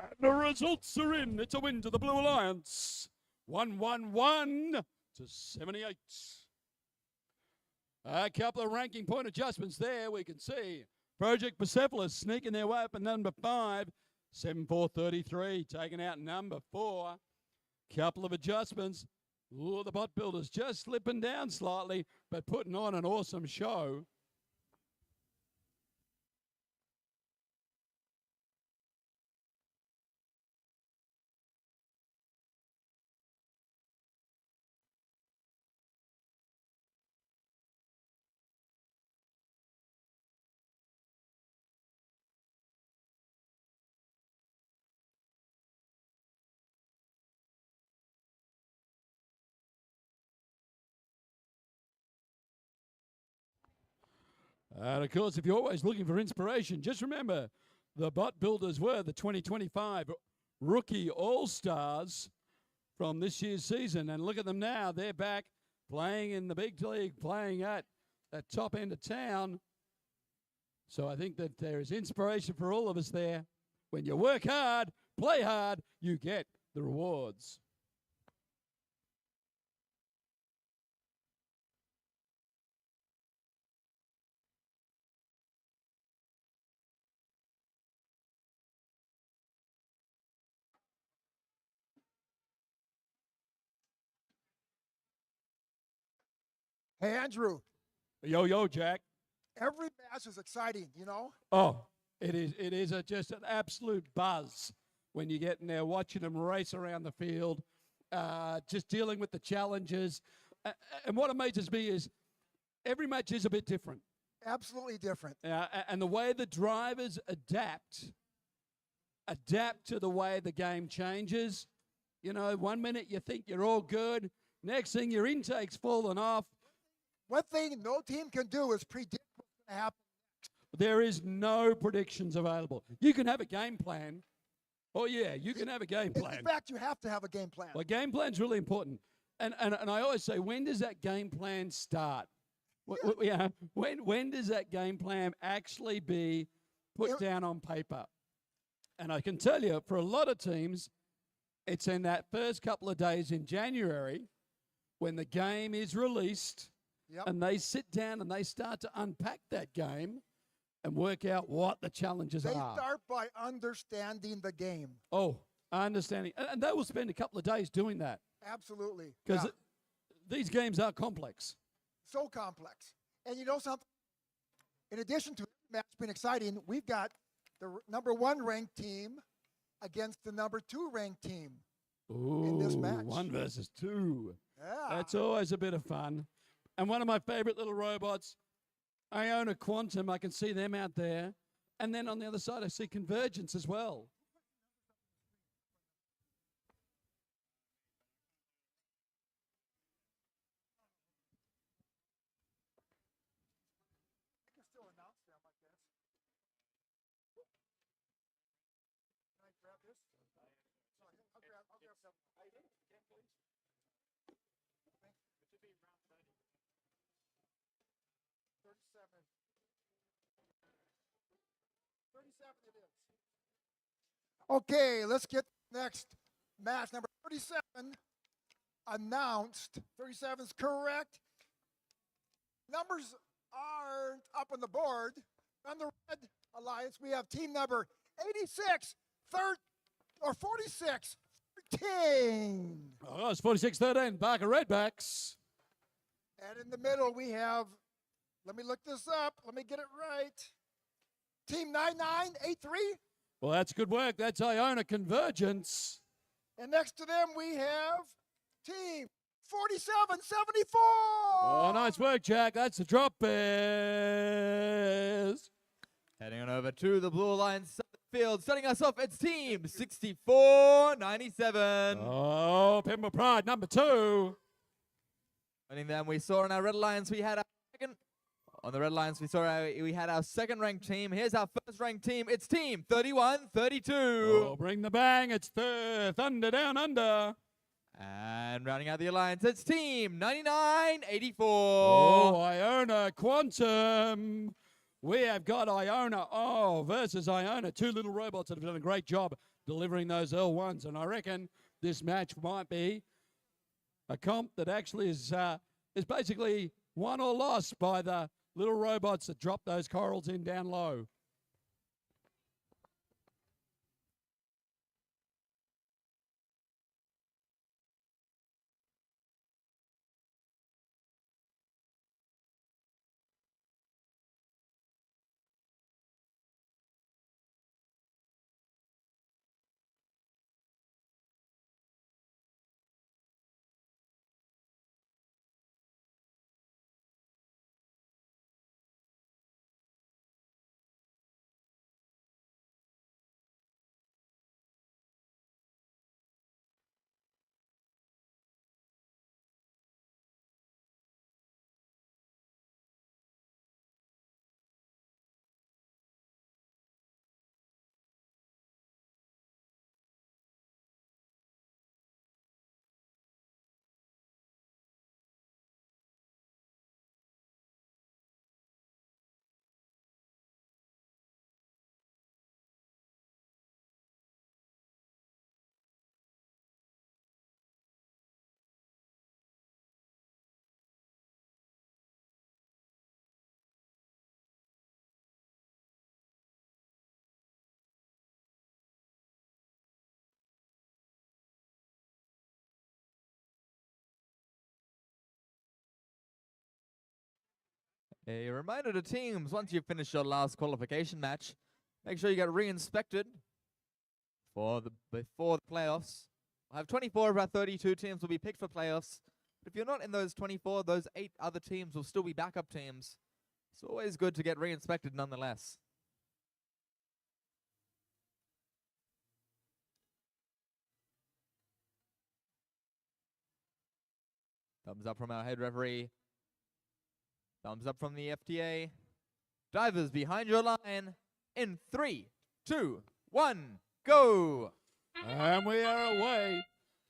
And the results are in. It's a win to the Blue Alliance. 1-1-1 to 78. A couple of ranking point adjustments there. We can see Project Persepolis sneaking their way up at number 5. 74-33 taking out number 4. Couple of adjustments. Ooh, the bot builders just slipping down slightly, but putting on an awesome show. And of course, if you're always looking for inspiration, just remember the bot builders were the 2025 Rookie All-Stars from this year's season. And look at them now. They're back playing in the big league, playing at that top end of town. So I think that there is inspiration for all of us there. When you work hard, play hard, you get the rewards. Hey, Andrew, Yo, Jack. every match is exciting, you know? Oh, it is just an absolute buzz when you get in there watching them race around the field, just dealing with the challenges. And what amazes me is every match is a bit different. Absolutely different. And the way the drivers adapt to the way the game changes. You know, 1 minute you think you're all good. Next thing, your intake's fallen off. One thing no team can do is predict what's going to happen. There is no predictions available. You can have a game plan. Oh, yeah, you can have a game plan. In fact, you have to have a game plan. Well, game plan's really important. And I always say, when does that game plan start? Yeah. When does that game plan actually be put down on paper? And I can tell you, for a lot of teams, It's in that first couple of days in January when the game is released and they sit down and they start to unpack that game and work out what the challenges They are. start by understanding the game. Oh, understanding. And they will spend a couple of days doing that Absolutely. because Yeah. these games are complex. So complex. And you know something? In addition to the match being exciting, we've got the number 1 ranked team against the number 2 ranked team in this match. 1 versus 2. Yeah. That's always a bit of fun. And one of my favorite little robots, Iona Quantum, I can see them out there. And then on the other side, I see Convergence as well. I can still announce them, I guess. Can I grab this? Sorry, I'll grab some. Yeah, please. It should be around 37. 37 it is. Okay, let's get next match number 37 announced. 37 is correct. Numbers aren't up on the board. On the Red Alliance, we have team number 86, 46, 13. Oh, it's 46-13, Barker Redbacks. And in the middle, we have, let me look this up. Let me get it right. Team 9983. Well, that's good work. That's Iona Convergence. And next to them, we have team 4774. Oh, nice work, Jack. That's the Drop Bears. Heading on over to the Blue Alliance side of the field. Starting us off, it's team 6497. Oh, Pimble Pride, number 2. Joining them, we saw in our Red Alliance, we had our second. On the Red Alliance, we had our second ranked team. Here's our first ranked team. It's team 3132. Oh, bring the bang. It's Thunder Down Under. And rounding out the alliance, it's team 9984. Oh, Iona Quantum. We have got Iona versus Iona. 2 little robots that have done a great job delivering those L1s. And I reckon this match might be a comp that actually is basically won or lost by the little robots that drop those corals in down low. A reminder to teams, once you've finished your last qualification match, make sure you get re-inspected before the playoffs. We'll have 24 of our 32 teams will be picked for playoffs. But if you're not in those 24, those 8 other teams will still be backup teams. It's always good to get re-inspected nonetheless. Thumbs up from our head referee. Thumbs up from the FTA. Divers behind your line in 3, 2, 1, go! And we are away.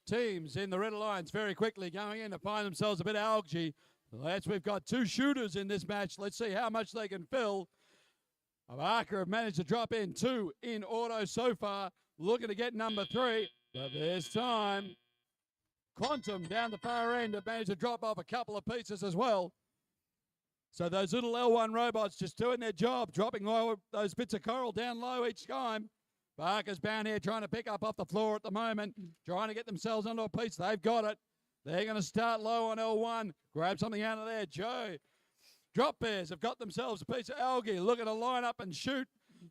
Teams in the Red Alliance very quickly going in to find themselves a bit of algae. We've got 2 shooters in this match. Let's see how much they can fill. Barker have managed to drop in 2 in auto so far. Looking to get number 3. But this time, Quantum down the far end have managed to drop off a couple of pieces as well. So those little L1 robots just doing their job, dropping those bits of coral down low each time. Barker's bound here trying to pick up off the floor at the moment, trying to get themselves onto a piece. They've got it. They're going to start low on L1. Grab something out of there. Joe. Drop bears have got themselves a piece of algae. Looking to line up and shoot.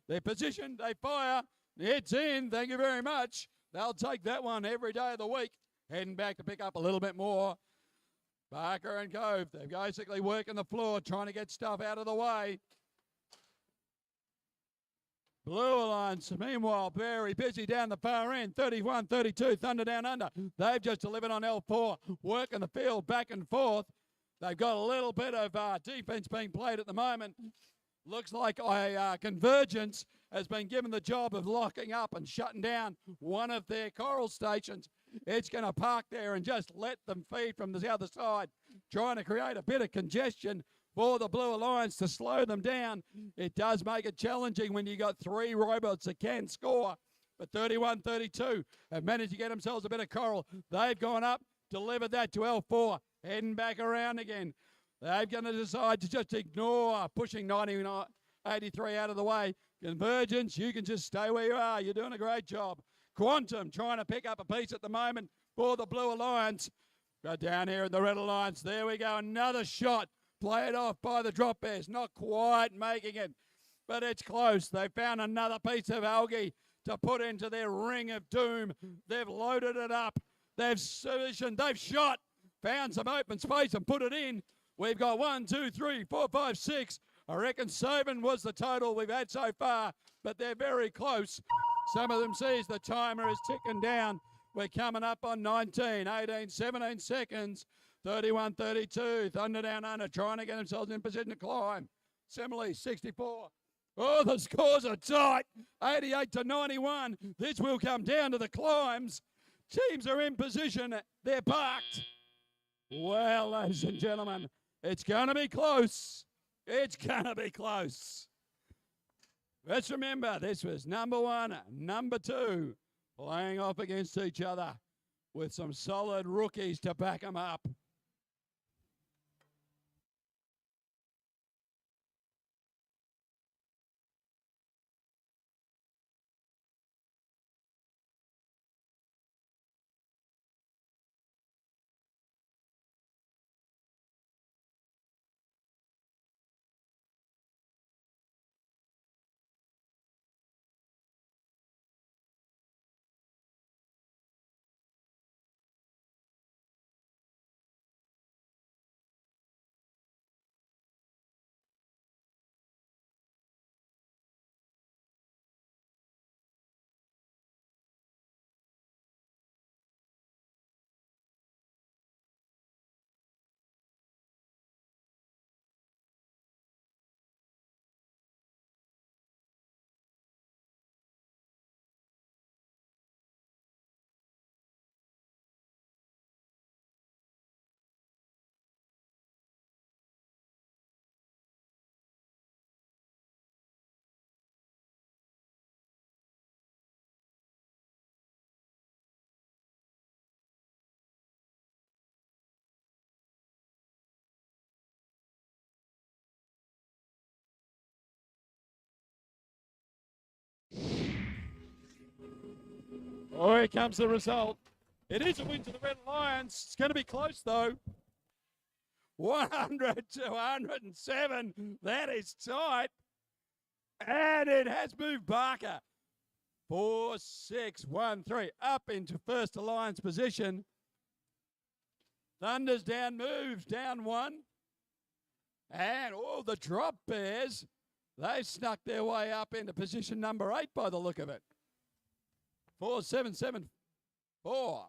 They're positioned. They fire. It's in. Thank you very much. They'll take that one every day of the week. Heading back to pick up a little bit more. Barker and Cove, they're basically working the floor, trying to get stuff out of the way. Blue Alliance, meanwhile, very busy down the far end. 31-32, Thunder down under. They've just delivered on L4, working the field back and forth. They've got a little bit of defense being played at the moment. Looks like a Convergence has been given the job of locking up and shutting down one of their coral stations. It's going to park there and just let them feed from the other side, trying to create a bit of congestion for the Blue Alliance to slow them down. It does make it challenging when you got three robots that can score. But 31-32 have managed to get themselves a bit of coral. They've gone up, delivered that to L4, heading back around again. They're going to decide to just ignore pushing 83 out of the way. Convergence, you can just stay where you are. You're doing a great job. Quantum trying to pick up a piece at the moment for the Blue Alliance. But down here in the Red Alliance, there we go. Another shot played off by the Drop Bears. Not quite making it, but it's close. They found another piece of algae to put into their ring of doom. They've loaded it up. They've positioned. They've shot. Found some open space and put it in. We've got 1, 2, 3, 4, 5, 6. I reckon 7 was the total we've had so far, but they're very close. Some of them sees the timer is ticking down. We're coming up on 19, 18, 17 seconds. 31-32. Thunder down under, trying to get themselves in position to climb. Similarly, 64. Oh, the scores are tight. 88-91. This will come down to the climbs. Teams are in position. They're parked. Well, ladies and gentlemen, it's going to be close. It's going to be close. Let's remember, this was number 1, number 2, playing off against each other with some solid rookies to back them up. Oh, here comes the result. It is a win to the Red Lions. It's going to be close, though. 100 to 107. That is tight. And it has moved Barker. 4, 6, 1, 3. Up into first alliance position. Thunder's down, moves down 1. And, oh, the Drop Bears. They've snuck their way up into position number 8 by the look of it. 4, 7, 7, 4.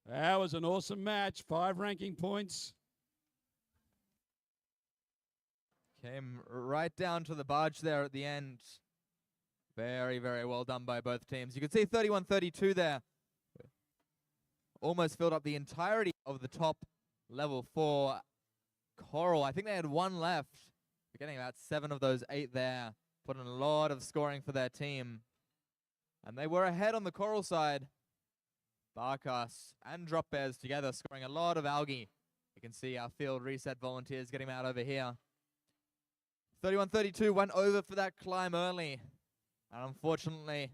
That was an awesome match. 5 ranking points. Came right down to the barge there at the end. Very, very well done by both teams. You can see 31-32 there. Almost filled up the entirety of the top level 4 coral. I think they had 1 left. They're getting about 7 of those 8 there. Put in a lot of scoring for their team. And they were ahead on the coral side. Barkas and Drop Bears together scoring a lot of algae. You can see our field reset volunteers getting them out over here. 31-32 went over for that climb early. And unfortunately,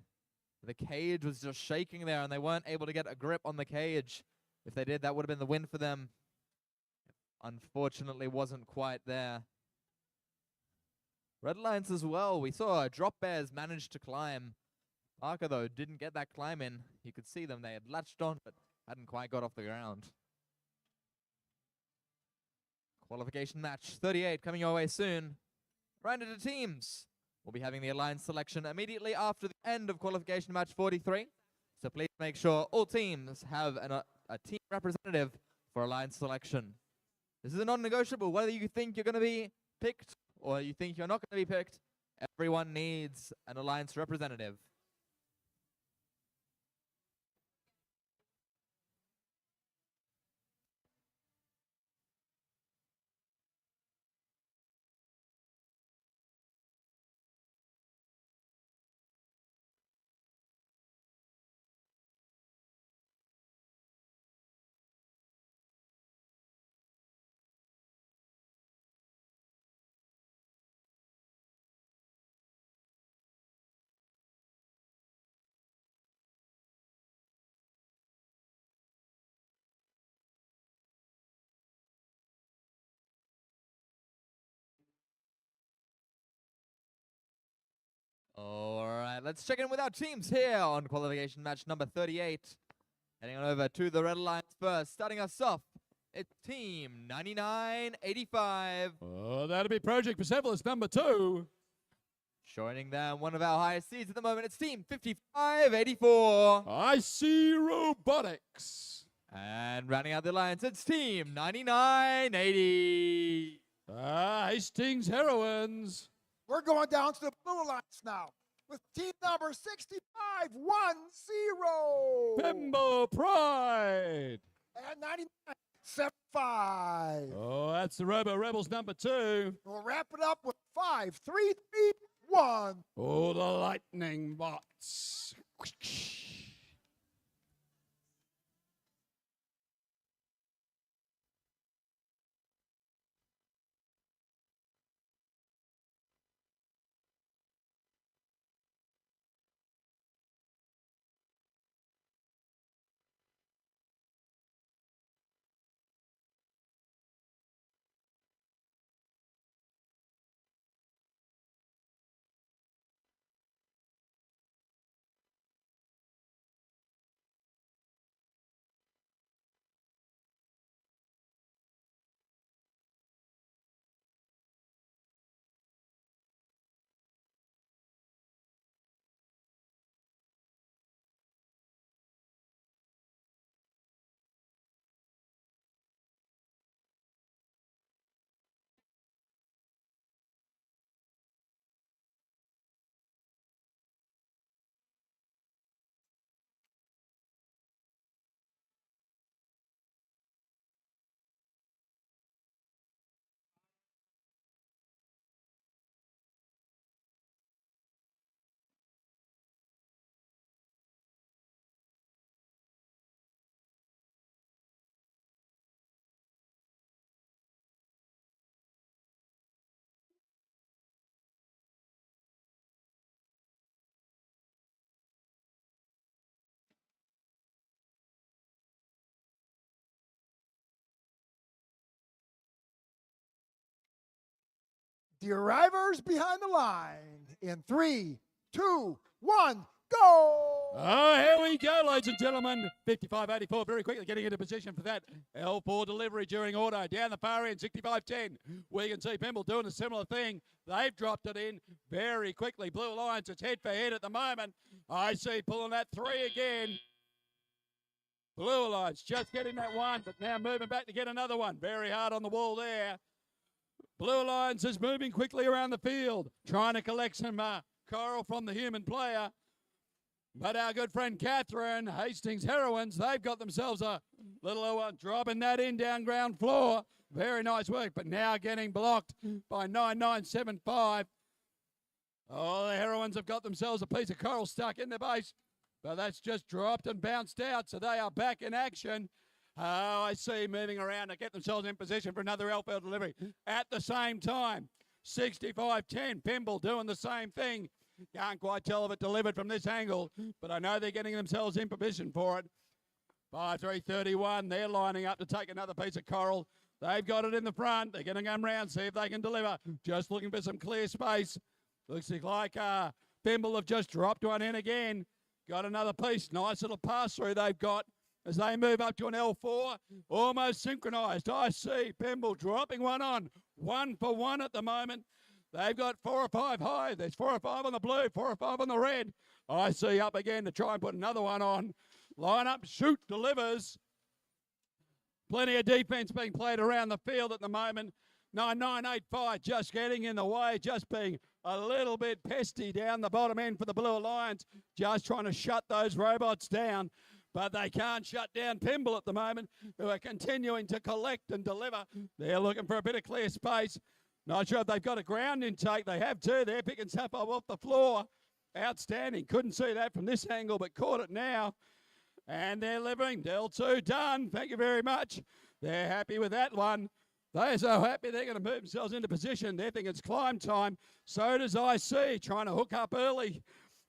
the cage was just shaking there and they weren't able to get a grip on the cage. If they did, that would have been the win for them. Unfortunately, wasn't quite there. Red Lions as well. We saw Drop Bears manage to climb. Parker, though, didn't get that climb in. You could see them. They had latched on, but hadn't quite got off the ground. Qualification match 38 coming your way soon. Round into teams. We'll be having the alliance selection immediately after the end of qualification match 43. So please make sure all teams have a team representative for alliance selection. This is a non-negotiable. Whether you think you're going to be picked or you think you're not going to be picked, everyone needs an alliance representative. All right, let's check in with our teams here on qualification match number 38. Heading on over to the Red Lions first. Starting us off, it's team 9985. Oh, that'll be Project Persepolis number 2. Joining them, one of our highest seeds at the moment, it's team 5584. I see Robotics. And rounding out the alliance, it's team 9980. Hastings Heroines. We're going down to the Blue Alliance now with team number 6510. Bimbo Pride. And 9975. Oh, that's the Robo Rebels number 2. We'll wrap it up with 5331. Oh, the Lightning Bots. The arrivers behind the line in 3, 2, 1, go! Oh, here we go, ladies and gentlemen. 5584, very quickly getting into position for that L4 delivery during auto. Down the far end, 6510. We can see Pimble doing a similar thing. They've dropped it in very quickly. Blue Alliance, it's head for head at the moment. I see pulling that 3 again. Blue Alliance just getting that one, but now moving back to get another one. Very hard on the wall there. Blue Alliance is moving quickly around the field, trying to collect some coral from the human player. But our good friend Catherine, Hastings Heroines, they've got themselves a little one, dropping that in down ground floor. Very nice work, but now getting blocked by 9975. Oh, the heroines have got themselves a piece of coral stuck in their base, but that's just dropped and bounced out, so they are back in action. Oh, I see moving around to get themselves in position for another outfield delivery. At the same time, 65-10, Pimble doing the same thing. Can't quite tell if it delivered from this angle, but I know they're getting themselves in position for it. 5-3-31, they're lining up to take another piece of coral. They've got it in the front. They're going to come round, see if they can deliver. Just looking for some clear space. Looks like Pimble have just dropped one in again. Got another piece. Nice little pass through they've got as they move up to an L4. Almost synchronised. I see Pimble dropping one on. 1 for 1 at the moment. They've got 4 or 5 high. There's 4 or 5 on the blue, 4 or 5 on the red. I see up again to try and put another one on. Line up, shoot, delivers. Plenty of defence being played around the field at the moment. 9-9-8-5 just getting in the way, just being a little bit pesty down the bottom end for the Blue Alliance, just trying to shut those robots down. But they can't shut down Pimble at the moment, who are continuing to collect and deliver. They're looking for a bit of clear space. Not sure if they've got a ground intake. They have too. They're picking stuff up off the floor. Outstanding. Couldn't see that from this angle, but caught it now. And they're delivering. L2 done. Thank you very much. They're happy with that one. They're so happy they're going to move themselves into position. They think it's climb time. So does IC, trying to hook up early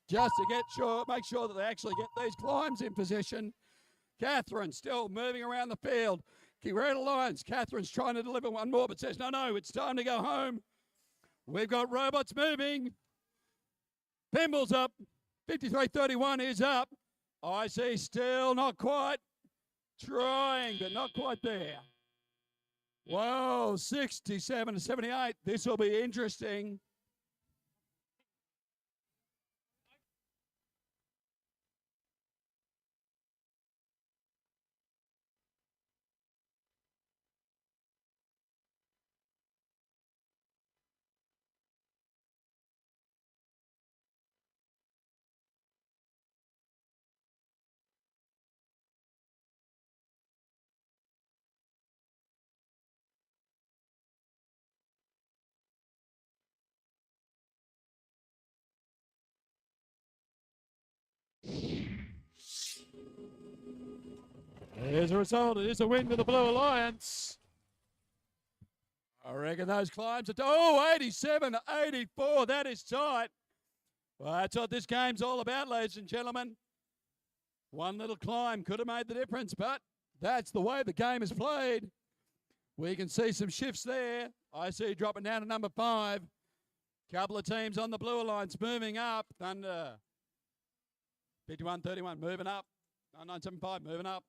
just to make sure that they actually get these climbs in position. Catherine still moving around the field. Red Alliance. Catherine's trying to deliver one more, but says, no, it's time to go home. We've got robots moving. Pimble's up. 53-31 is up. IC still not quite. Trying, but not quite there. Whoa, 67-78. This will be interesting. Here's a result. It is a win for the Blue Alliance. I reckon those climbs are... 87-84. That is tight. Well, that's what this game's all about, ladies and gentlemen. One little climb could have made the difference, but that's the way the game is played. We can see some shifts there. I see dropping down to number 5. Couple of teams on the Blue Alliance moving up. Thunder. 51-31 moving up. 9975 moving up.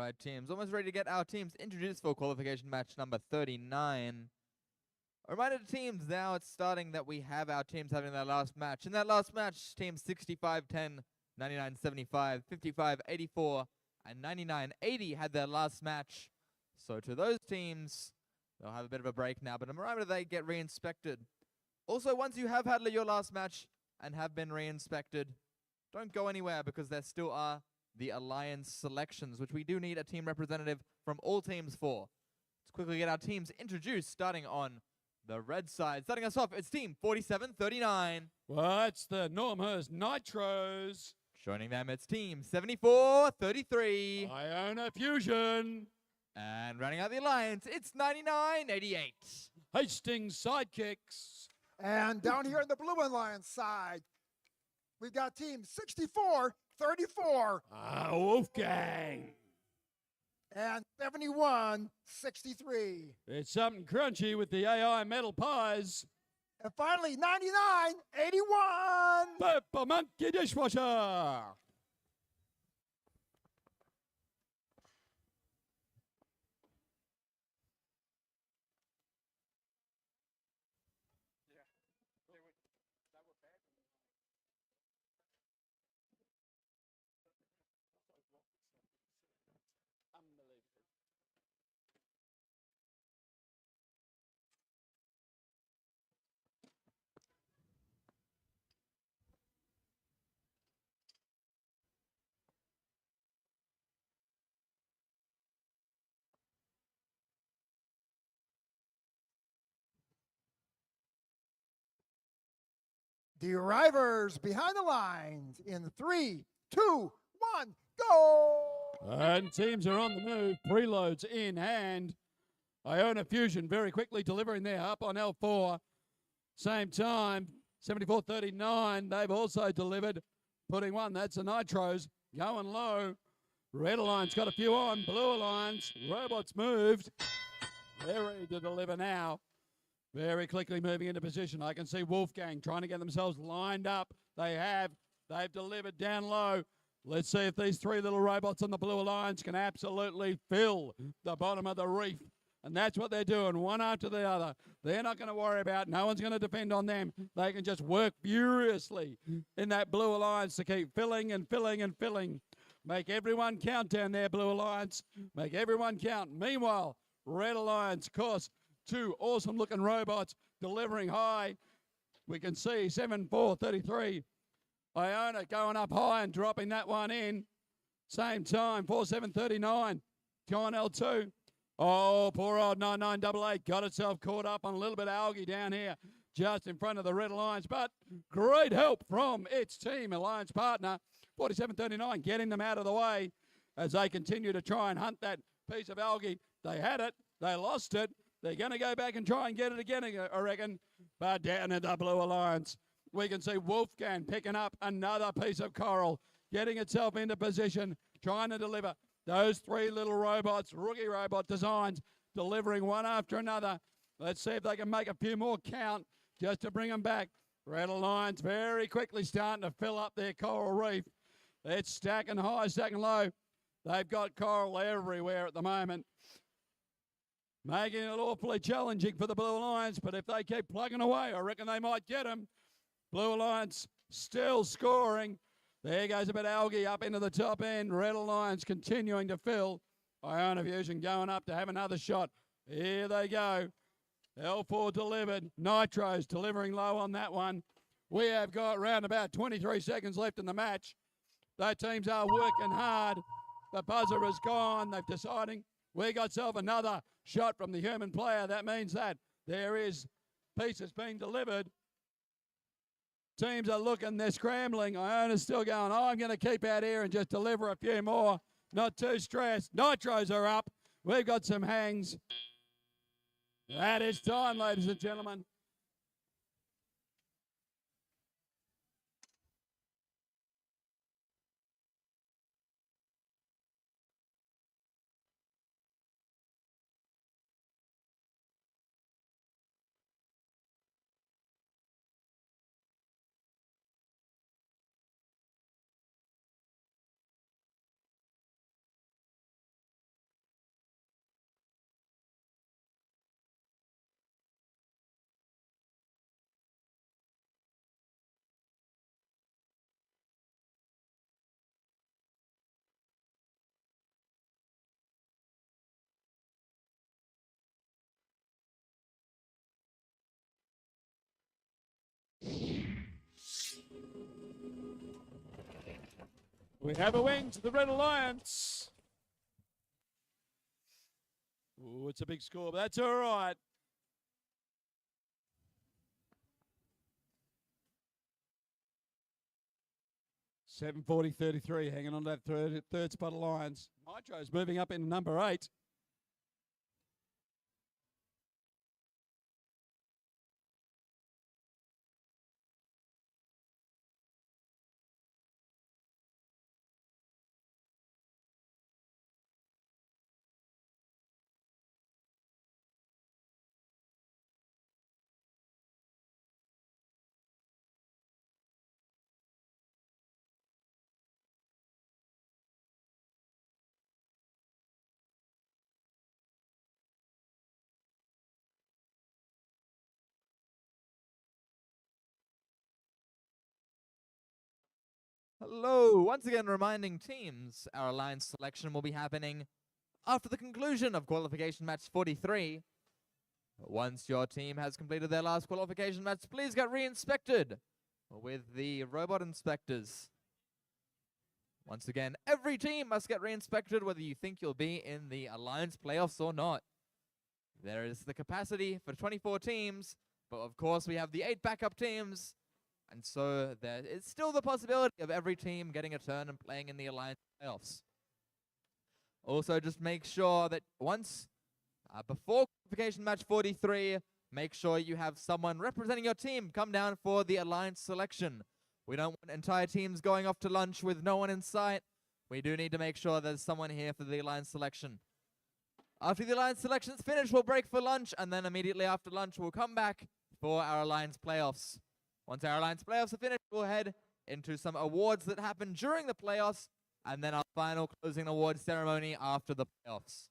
right, teams. Almost ready to get our teams introduced for qualification match number 39. A reminder to teams now it's starting that we have our teams having their last match. In that last match, teams 65-10, 99-75, 55-84, and 99-80 had their last match. So to those teams, they'll have a bit of a break now, but a reminder they get re-inspected. Also, once you have had your last match and have been re-inspected, don't go anywhere because there still are the Alliance selections, which we do need a team representative from all teams for. Let's quickly get our teams introduced, starting on the red side. Starting us off, it's team 4739. Well, that's the Normhurst Nitros. Joining them, it's team 7433. Iona Fusion. And rounding out the Alliance, it's 9988. Hastings Sidekicks. And down here on the Blue Alliance side, we've got team 64-34 Wolfgang. and 71-63. It's something crunchy with the AI metal pies. And finally, 99-81. Pepper Monkey Dishwasher. The arrivers behind the lines in 3, 2, 1, go! And teams are on the move. Preloads in hand. Iona Fusion very quickly delivering there up on L4. Same time, 74-39. They've also delivered, putting one. That's the Nitros going low. Red Alliance got a few on. Blue Alliance, Robots moved. They're ready to deliver now. Very quickly moving into position. I can see Wolfgang trying to get themselves lined up. They have. They've delivered down low. Let's see if these three little robots on the Blue Alliance can absolutely fill the bottom of the reef. And that's what they're doing, one after the other. They're not going to worry about, no one's going to depend on them. They can just work furiously in that Blue Alliance to keep filling and filling and filling. Make everyone count down there, Blue Alliance. Make everyone count. Meanwhile, Red Alliance, of course, two awesome-looking robots delivering high. We can see 7-4-33. Iona going up high and dropping that one in. Same time, 4-7-39. Going L2. Oh, poor old 9988 got itself caught up on a little bit of algae down here just in front of the Red Alliance. But great help from its team, Alliance partner, 47-39, getting them out of the way as they continue to try and hunt that piece of algae. They had it. They lost it. They're going to go back and try and get it again, I reckon. But down at the Blue Alliance, we can see Wolfgang picking up another piece of coral, getting itself into position, trying to deliver. Those three little robots, rookie robot designs, delivering one after another. Let's see if they can make a few more count just to bring them back. Red Alliance very quickly starting to fill up their coral reef. It's stacking high, stacking low. They've got coral everywhere at the moment, making it awfully challenging for the Blue Alliance, but if they keep plugging away, I reckon they might get them. Blue Alliance still scoring. There goes a bit of algae up into the top end. Red Alliance continuing to fill. Iona Fusion going up to have another shot. Here they go. L4 delivered. Nitros delivering low on that one. We have got around about 23 seconds left in the match. Those teams are working hard. The buzzer is gone. They're deciding. We got self another shot from the human player. That means that there is pieces being delivered. Teams are looking, they're scrambling. Iona's still going, oh, I'm going to keep out here and just deliver a few more. Not too stressed. Nitros are up. We've got some hangs. That is time, ladies and gentlemen. We have a wing to the Red Alliance. Ooh, it's a big score, but that's all right. $740.33, hanging on to that third spot Alliance. Nitro's moving up into number 8. Hello, once again reminding teams our alliance selection will be happening after the conclusion of qualification match 43. Once your team has completed their last qualification match, please get re-inspected with the robot inspectors. Once again, every team must get re-inspected whether you think you'll be in the alliance playoffs or not. There is the capacity for 24 teams, but of course we have the 8 backup teams. And so there is still the possibility of every team getting a turn and playing in the alliance playoffs. Also, just make sure that once, before qualification match 43, make sure you have someone representing your team come down for the alliance selection. We don't want entire teams going off to lunch with no one in sight. We do need to make sure there's someone here for the alliance selection. After the alliance selection's finished, we'll break for lunch, and then immediately after lunch, we'll come back for our alliance playoffs. Once our alliance playoffs are finished, we'll head into some awards that happen during the playoffs, and then our final closing award ceremony after the playoffs.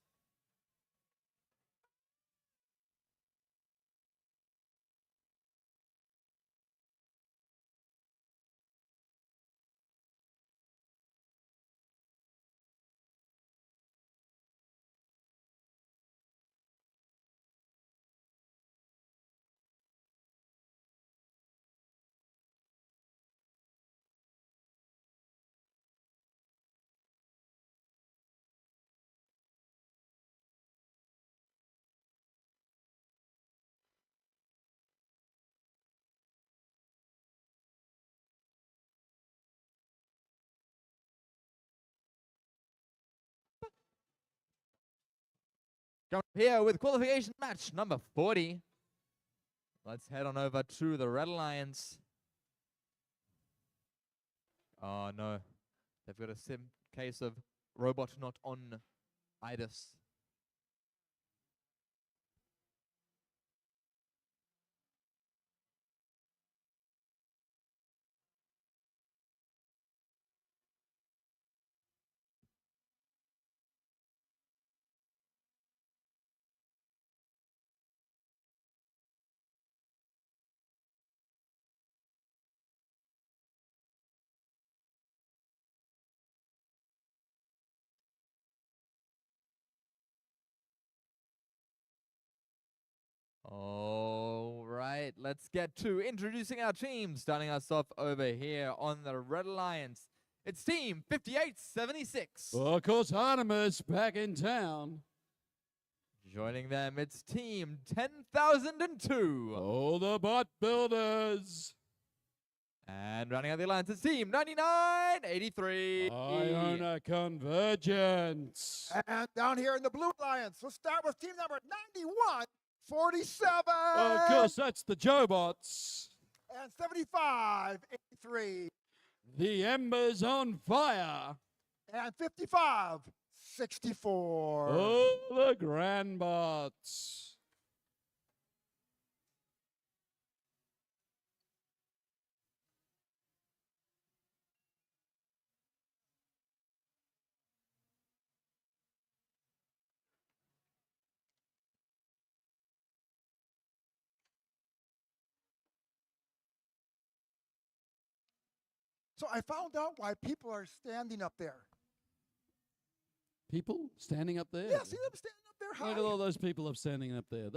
Coming up here with qualification match number 40. Let's head on over to the Red Alliance. Oh no, they've got a case of robot not on itis. All right, let's get to introducing our team. Starting us off over here on the Red Alliance. It's Team 5876. Well, of course, Artemis back in town. Joining them, it's Team 10,002. Oh, the bot builders. And rounding out the alliance, it's Team 9983. Iona Convergence. And down here in the Blue Alliance, let's start with team number 9147. Of course, that's the Jobots. And 7583. The Embers on fire. And 5564. Oh, the Grandbots. So I found out why people are standing up there. People standing up there? Yeah, see them standing up there high. Look at all those people up standing up there. And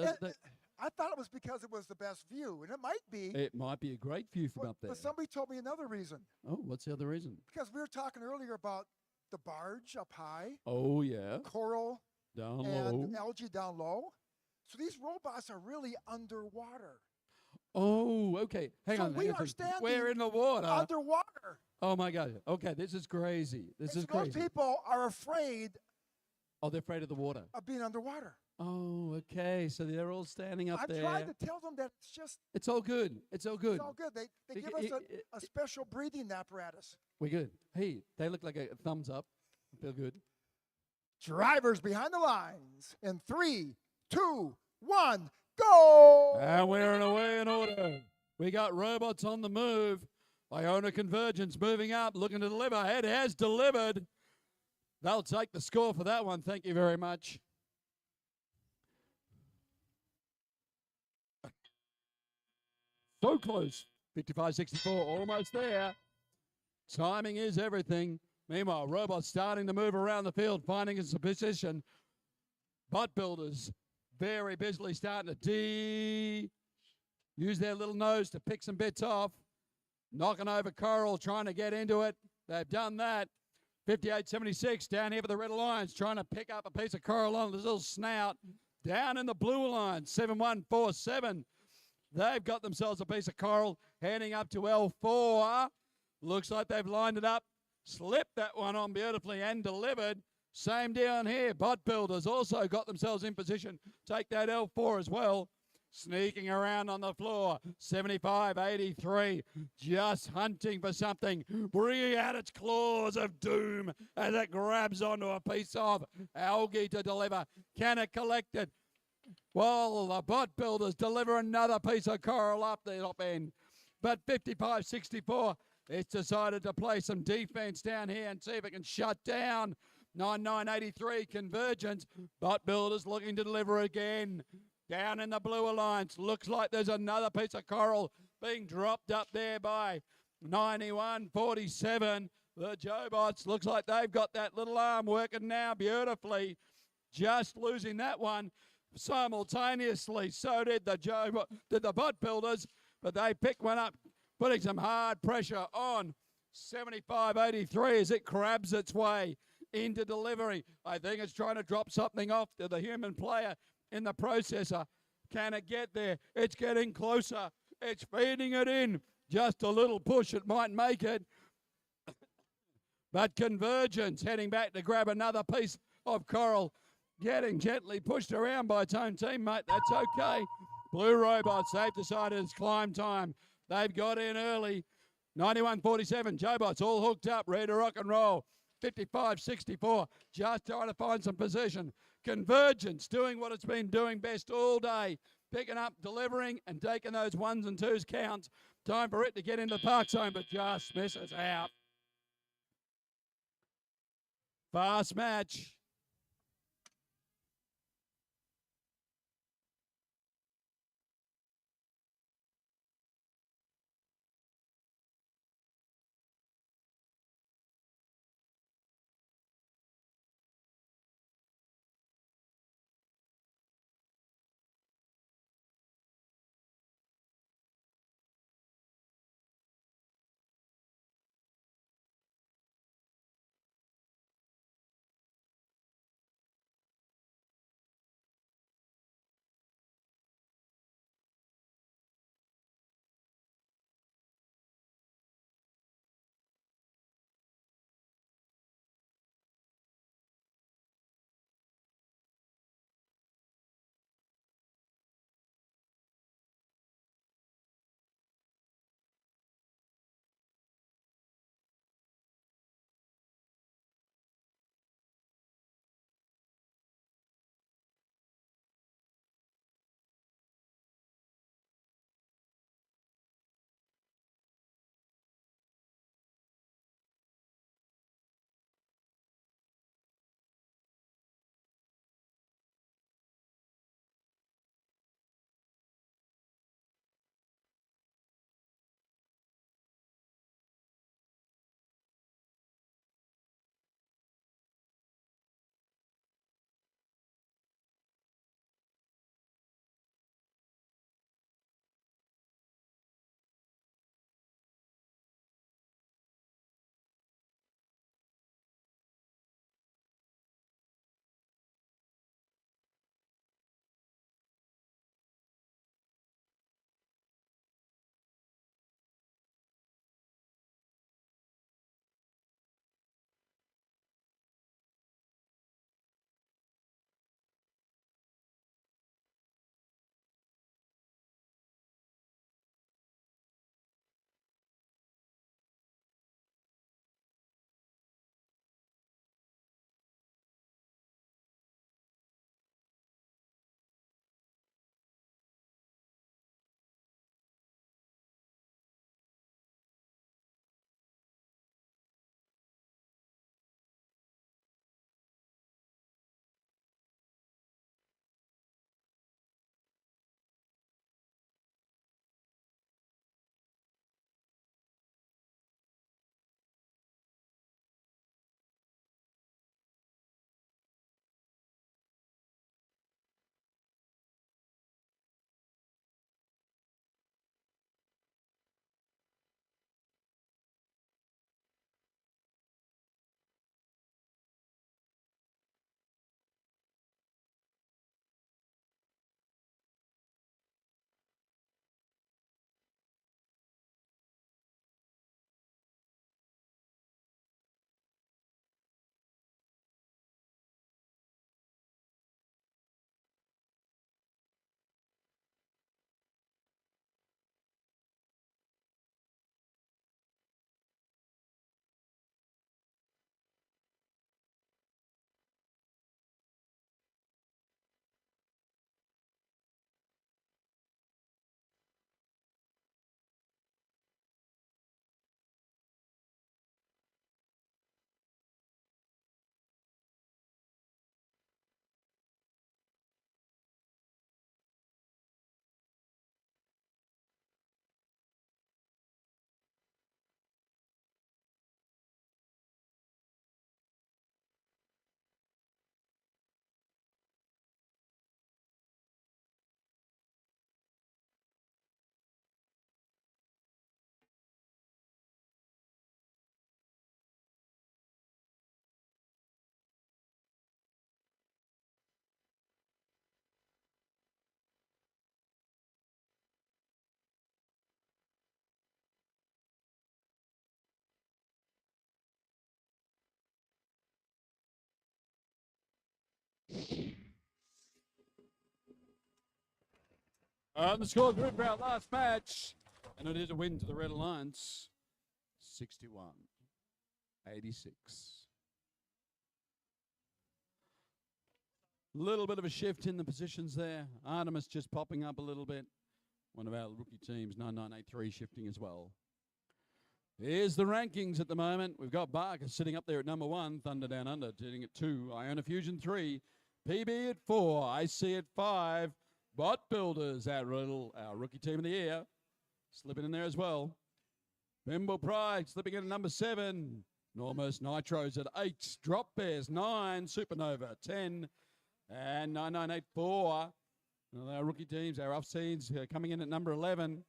I thought it was because it was the best view, and it might be. It might be a great view from but, up there. but somebody told me another reason. Oh, what's the other reason? Because we were talking earlier about the barge up high, Oh, yeah. coral, Down and low. algae down low. So these robots are really underwater. Oh, okay. Hang So on. we hang on. are standing We're in the water. Underwater. Oh, my God. Okay, this is crazy. This And is so those crazy. people are afraid Oh, they're afraid of the water. of being underwater. Oh, okay. So they're all standing up I've there. tried to tell them that it's just It's all good. It's all good. it's all good. They It- give us it- a special breathing apparatus. We're good. Hey, they look like a thumbs up. I feel good. Drivers behind the lines in 3, 2, 1, go! And we're away in order. We got robots on the move. Iona Convergence moving up, looking to deliver. It has delivered. They'll take the score for that one. Thank you very much. So close. 55-64, almost there. Timing is everything. Meanwhile, robots starting to move around the field, finding its position. Butt builders very busily starting to use their little nose to pick some bits off. Knocking over coral, trying to get into it. They've done that. 58-76 down here for the Red Alliance, trying to pick up a piece of coral on his little snout. Down in the Blue Alliance, 7-1-4-7. They've got themselves a piece of coral, heading up to L4. Looks like they've lined it up, slipped that one on beautifully and delivered. Same down here. Bot Builders also got themselves in position. Take that L4 as well. Sneaking around on the floor. 75-83. Just hunting for something. Bringing out its claws of doom as it grabs onto a piece of algae to deliver. Can it collect it? Well, the Bot Builders deliver another piece of coral up the top end. But 55-64, it's decided to play some defense down here and see if it can shut down 99-83 Convergence. Bot Builders looking to deliver again. Down in the Blue Alliance, looks like there's another piece of coral being dropped up there by 91-47. The Jobots, looks like they've got that little arm working now beautifully. Just losing that one simultaneously. So did the Bot Builders, but they picked one up, putting some hard pressure on 75-83 as it crabs its way into delivery. I think it's trying to drop something off to the human player in the processor. Can it get there? It's getting closer. It's feeding it in. Just a little push, it might make it. But Convergence heading back to grab another piece of coral, getting gently pushed around by its own teammate. That's okay. Blue Robots, they've decided it's climb time. They've got in early. 91-47, Jobots all hooked up, ready to rock and roll. 55-64, just trying to find some position. Convergence doing what it's been doing best all day, picking up, delivering, and taking those ones and twos counts. Time for it to get into the park zone, but just misses out. Fast match. The score group for our last match, and it is a win to the Red Alliance, 61-86. Little bit of a shift in the positions there. Artemis just popping up a little bit. One of our rookie teams, 9983, shifting as well. Here's the rankings at the moment. We've got Barker sitting up there at number 1, Thunder Down Under sitting at 2, Iona Fusion 3, PB at 4, IC at 5, Bot Builders, our rookie team of the year, slipping in there as well. Bimble Pride slipping in at number 7, Normous Nitros at 8, Drop Bears 9, Supernova 10, and 9984. Our rookie teams, our off scenes, coming in at number 11.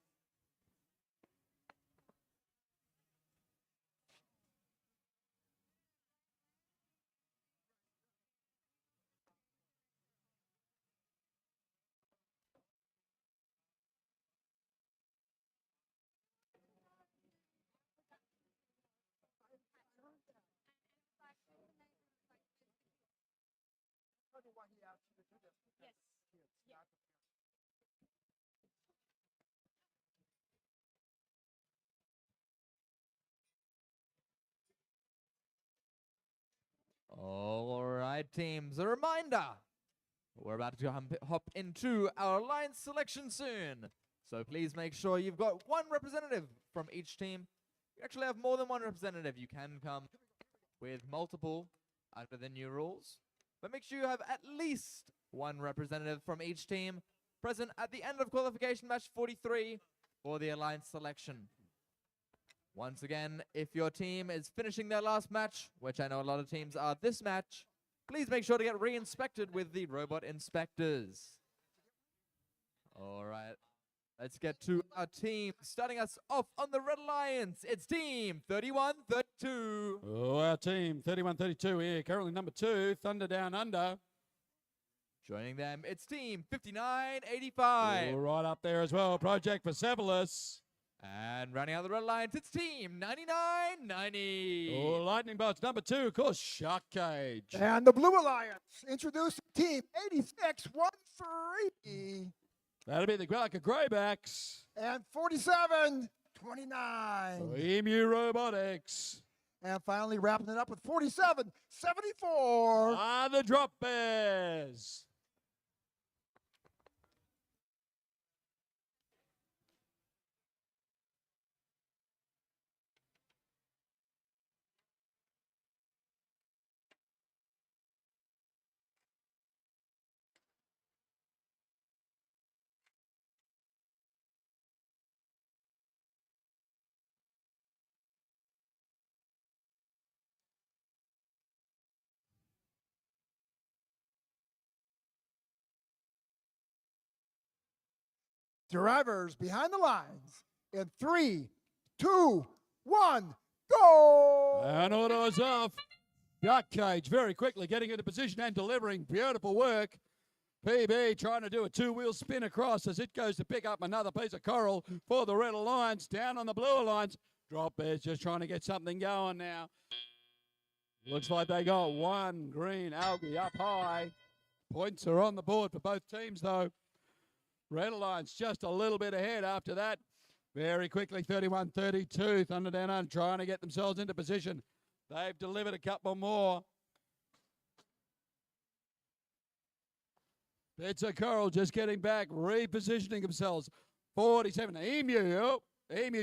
All right, teams. A reminder. We're about to hop into our alliance selection soon. So please make sure you've got one representative from each team. You actually have more than one representative. You can come with multiple under the new rules. But make sure you have at least one representative from each team present at the end of qualification match 43 for the alliance selection. Once again, if your team is finishing their last match, which I know a lot of teams are this match, please make sure to get re-inspected with the robot inspectors. All right, let's get to our team. Starting us off on the Red Alliance, it's team 3132. Oh, our team 3132 here, currently number 2, Thunder Down Under. Joining them, it's team 5985. Oh, right up there as well, Project Persepolis. And rounding out the Red Alliance, it's team 9990. Oh, Lightning Bolts number 2, of course, Shark Cage. And the Blue Alliance, introducing team 8613. That'll be the Glauca Greybacks. And 4729. Emu Robotics. And finally wrapping it up with 4774. The Drop Bears. Drivers behind the lines in 3, 2, 1, go! And auto's off. Shark Cage very quickly getting into position and delivering. Beautiful work. PB trying to do a 2-wheel spin across as it goes to pick up another piece of coral for the Red Alliance. Down on the Blue Alliance. Drop Bears just trying to get something going now. Looks like they got one green algae up high. Points are on the board for both teams though. Red Alliance just a little bit ahead after that. Very quickly, 31-32. Thunder Down Under trying to get themselves into position. They've delivered a couple more. Bits of coral just getting back, repositioning themselves. 47. Emu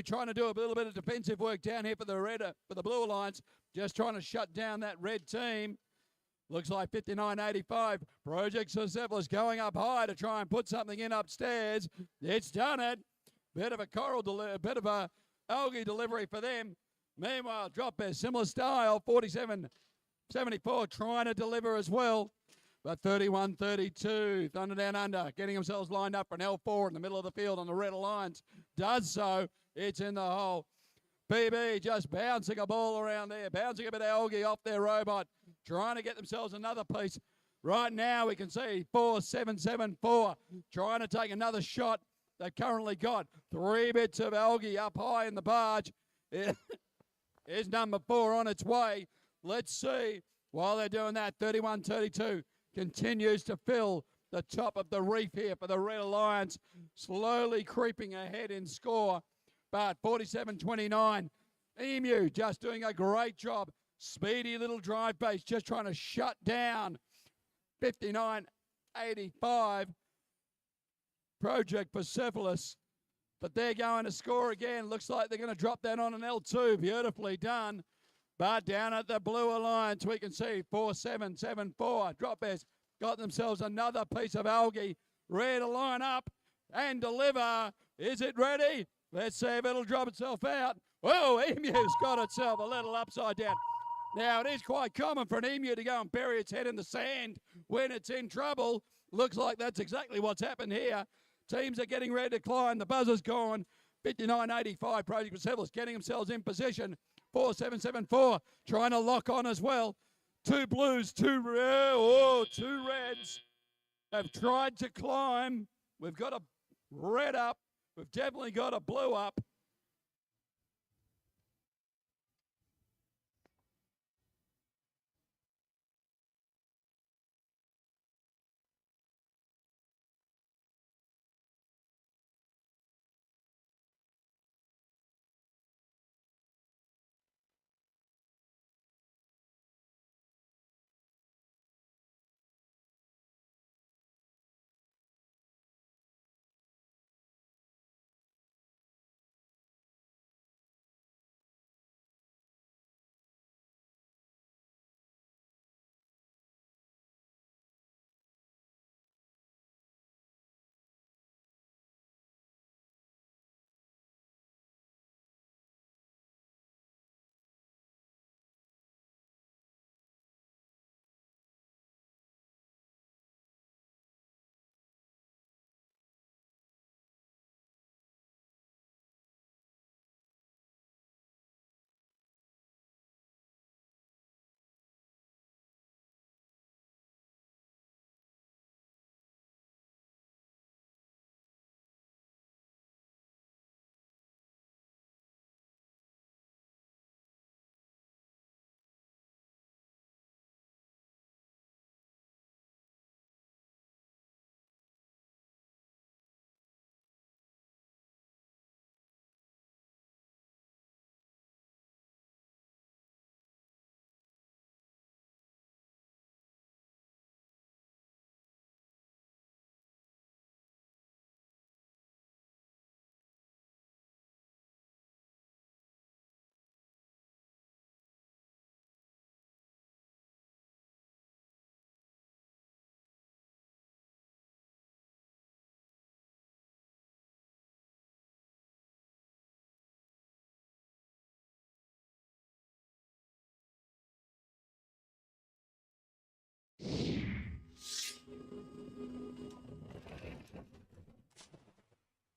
trying to do a little bit of defensive work down here for the Blue Alliance. Just trying to shut down that red team. Looks like 59-85. Project Persepolis going up high to try and put something in upstairs. It's done it. Bit of a bit of a algae delivery for them. Meanwhile, Drop Bear, similar style, 47-74, trying to deliver as well. But 31-32, Thunder Down Under, getting themselves lined up for an L4 in the middle of the field on the Red Alliance. Does so. It's in the hole. PB just bouncing a ball around there, bouncing a bit of algae off their robot, trying to get themselves another piece. Right now we can see 4774 trying to take another shot. They've currently got 3 bits of algae up high in the barge. Here's number 4 on its way. Let's see. While they're doing that, 31-32 continues to fill the top of the reef here for the Red Alliance, slowly creeping ahead in score, but 47-29. Emu just doing a great job. Speedy little drive base, just trying to shut down 59-85. Project Persepolis, but they're going to score again. Looks like they're going to drop that on an L2. Beautifully done. But down at the Blue Alliance, we can see 4774. Drop Bears got themselves another piece of algae. Ready to line up and deliver. Is it ready? Let's see if it'll drop itself out. Whoa, Emu's got itself a little upside down. Now, it is quite common for an emu to go and bury its head in the sand when it's in trouble. Looks like that's exactly what's happened here. Teams are getting ready to climb. The buzzer's gone. 59-85. Project Persepolis getting themselves in position. 4774 trying to lock on as well. Two blues, two reds have tried to climb. We've got a red up. We've definitely got a blue up.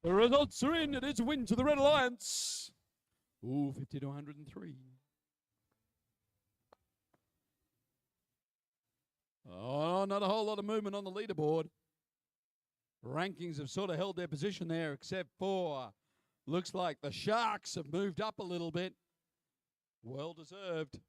The results are in. It is a win to the Red Alliance. Ooh, 50-103. Oh, not a whole lot of movement on the leaderboard. Rankings have sort of held their position there, except for looks like the Sharks have moved up a little bit. Well deserved.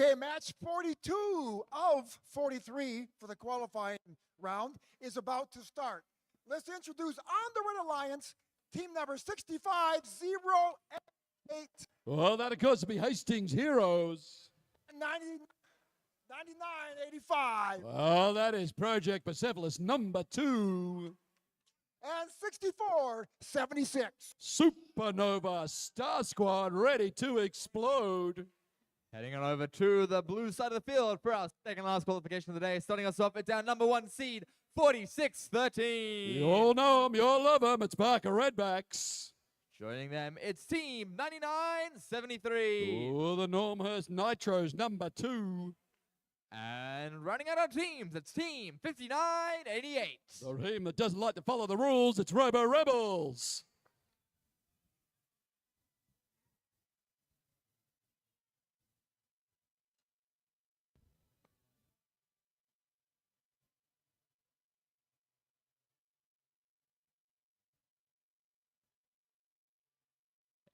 Okay, match 42 of 43 for the qualifying round is about to start. Let's introduce on the Red Alliance, team number 6508. Well, that of course will be Hastings Heroes. 9985. Well, that is Project Persepolis number 2. And 6476. Supernova Star Squad ready to explode. Heading on over to the blue side of the field for our second last qualification of the day. Starting us off at down number 1 seed, 4613. You all know them, you all love them. It's Barker Redbacks. Joining them, it's team 9973. Oh, the Normhurst Nitros number 2. And running out our teams, it's team 5988. The team that doesn't like to follow the rules, it's Robo Rebels.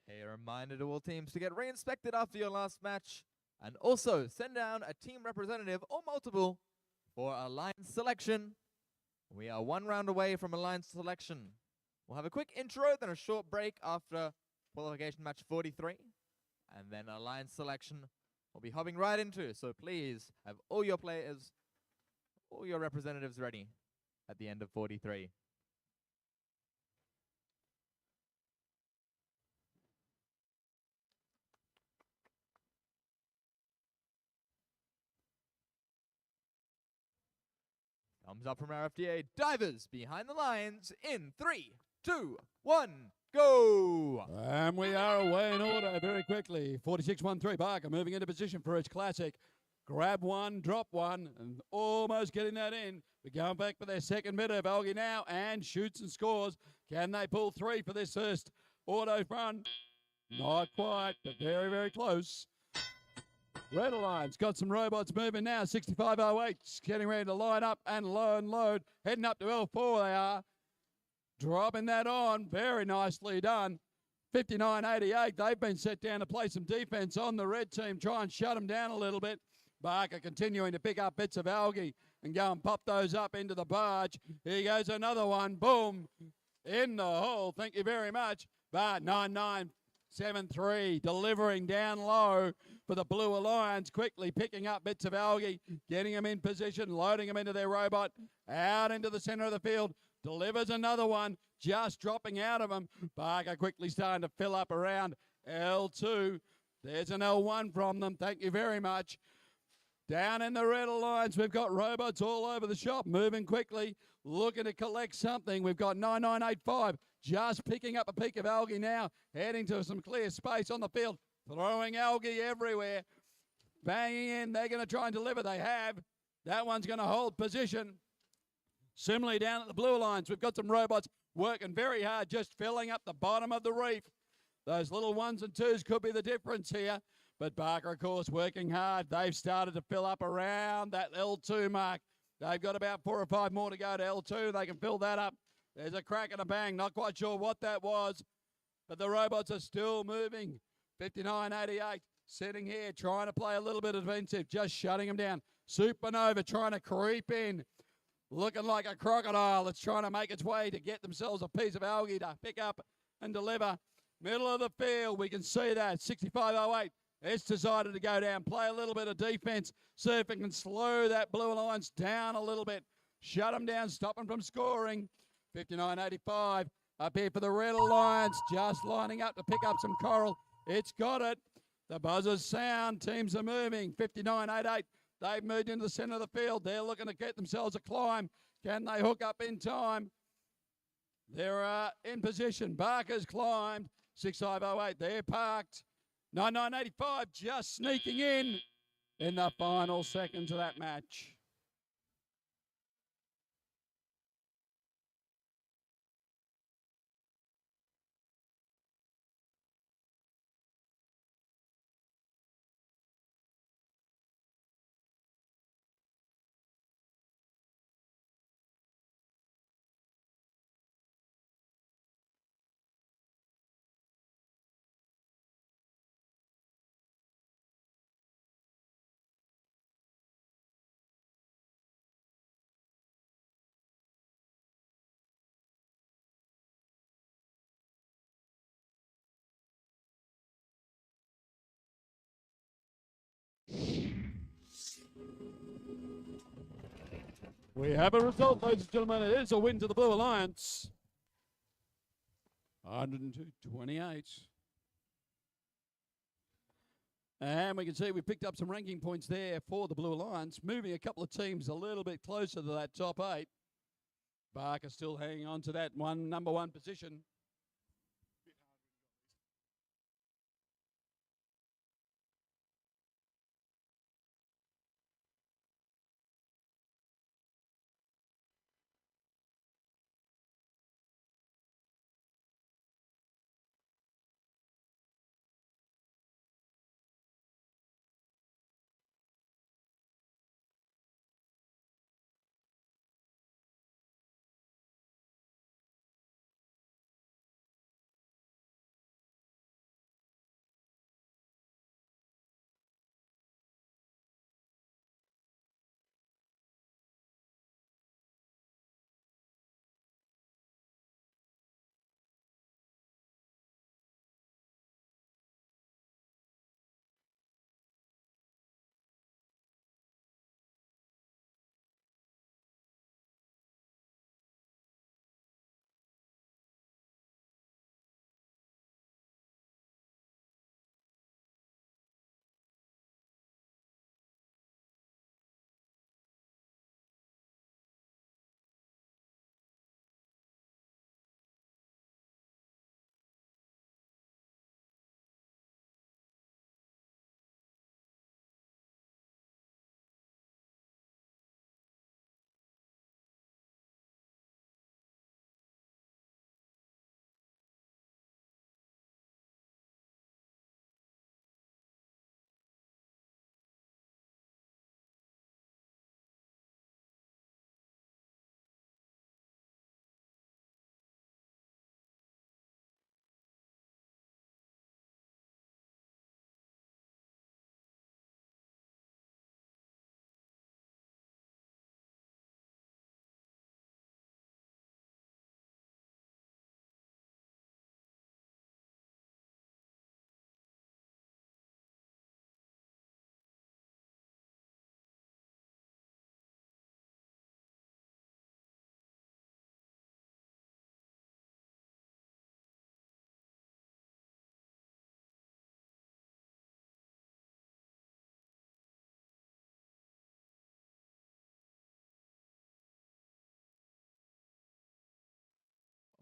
A reminder to all teams to get re-inspected after your last match, and also send down a team representative or multiple for alliance selection. We are 1 round away from alliance selection. We'll have a quick intro, then a short break after qualification match 43, and then alliance selection we'll be hopping right into. So please have all your players, all your representatives ready at the end of 43. Thumbs up from our FDA divers behind the lines in 3, 2, 1, go! And we are away in order very quickly. 4613 Barker moving into position for its classic. Grab one, drop one, and almost getting that in. We're going back for their second bit of Algie now and shoots and scores. Can they pull 3 for this first auto run? Not quite, but very, very close. Red Alliance got some robots moving now. 6508 getting ready to line up and load. Heading up to L4 they are. Dropping that on. Very nicely done. 5988. They've been set down to play some defense on the red team. Try and shut them down a little bit. Barker continuing to pick up bits of algae and go and pop those up into the barge. Here goes another one. Boom. In the hole. Thank you very much. But 9973 delivering down low for the Blue Alliance, quickly picking up bits of algae, getting them in position, loading them into their robot, out into the center of the field, delivers another one, just dropping out of them. Barker quickly starting to fill up around L2. There's an L1 from them, thank you very much. Down in the Red Alliance, we've got robots all over the shop, moving quickly, looking to collect something. We've got 9985 just picking up a peak of algae now, heading to some clear space on the field, throwing algae everywhere, banging in. They're going to try and deliver. They have. That one's going to hold position. Similarly, down at the Blue Alliance, we've got some robots working very hard, just filling up the bottom of the reef. Those little 1s and 2s could be the difference here. But Barker, of course, working hard. They've started to fill up around that L2 mark. They've got about 4 or 5 more to go to L2. They can fill that up. There's a crack and a bang. Not quite sure what that was, but the robots are still moving. 5988 sitting here trying to play a little bit defensive, just shutting them down. Supernova trying to creep in, looking like a crocodile that's trying to make its way to get themselves a piece of algae to pick up and deliver. Middle of the field, we can see that. 6508. It's decided to go down, play a little bit of defense, see if it can slow that Blue Alliance down a little bit. Shut them down, stop them from scoring. 5985 up here for the Red Alliance, just lining up to pick up some coral. It's got it. The buzzers sound. Teams are moving. 5988. They've moved into the center of the field. They're looking to get themselves a climb. Can they hook up in time? They're in position. Barker's climbed. 6508. They're parked. 9985 just sneaking in the final seconds of that match. We have a result, ladies and gentlemen. It is a win to the Blue Alliance. 102-28. And we can see we picked up some ranking points there for the Blue Alliance, moving a couple of teams a little bit closer to that top 8. Barker still hanging on to that number one position.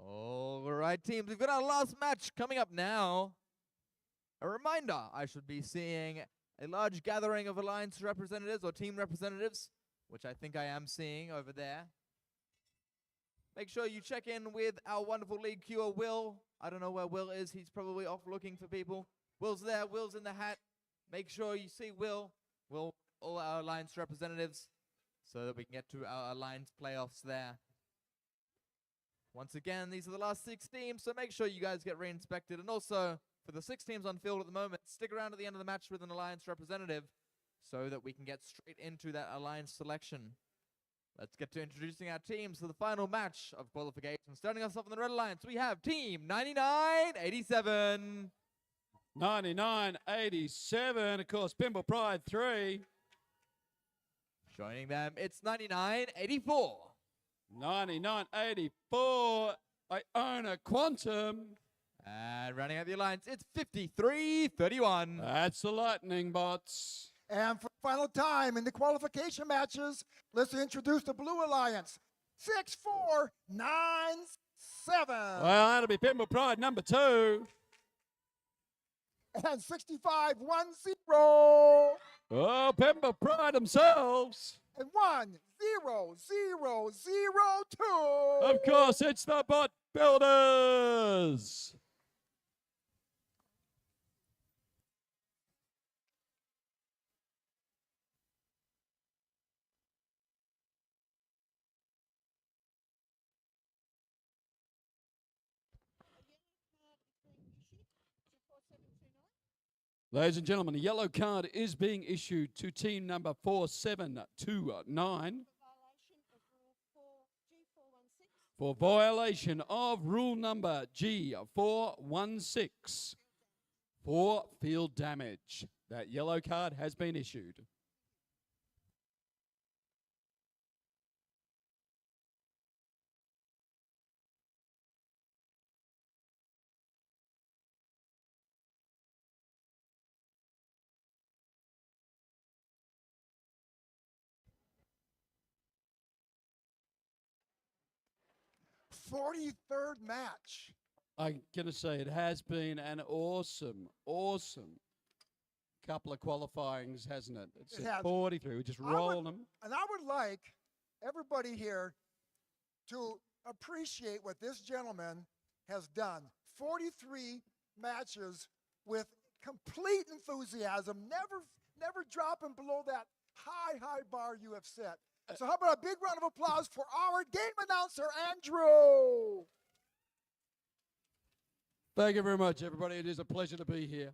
All right, teams, we've got our last match coming up now. A reminder, I should be seeing a large gathering of Alliance representatives or team representatives, which I think I am seeing over there. Make sure you check in with our wonderful league cure, Will. I don't know where Will is. He's probably off looking for people. Will's there. Will's in the hat. Make sure you see Will. Will, all our Alliance representatives, so that we can get to our Alliance playoffs there. Once again, these are the last 6 teams, so make sure you guys get re-inspected. And also, for the 6 teams on field at the moment, stick around at the end of the match with an Alliance representative so that we can get straight into that Alliance selection. Let's get to introducing our teams for the final match of qualification. Starting us off in the Red Alliance, we have Team 9987. 99-87, of course, Pimble Pride 3. Joining them, it's 9984. 99-84, Iona Quantum. And rounding out the Alliance, it's 53-31. That's the Lightning Bots. And for the final time in the qualification matches, let's introduce the Blue Alliance. 6497. Well, that'll be Pimble Pride number 2. And 6510. Oh, Pimble Pride themselves. And 10002. Of course, it's the Bot Builders. Ladies and gentlemen, a yellow card is being issued to team number 4729 for violation of rule number G416 for field damage. That yellow card has been issued. 43rd match. I'm going to say it has been an awesome couple of qualifyings, hasn't it? It's It at has. 43. We're just I would- rolling them. And I would like everybody here to appreciate what this gentleman has done. 43 matches with complete enthusiasm, never dropping below that high bar you have set. So how about a big round of applause for our game announcer, Andrew? Thank you very much, everybody. It is a pleasure to be here.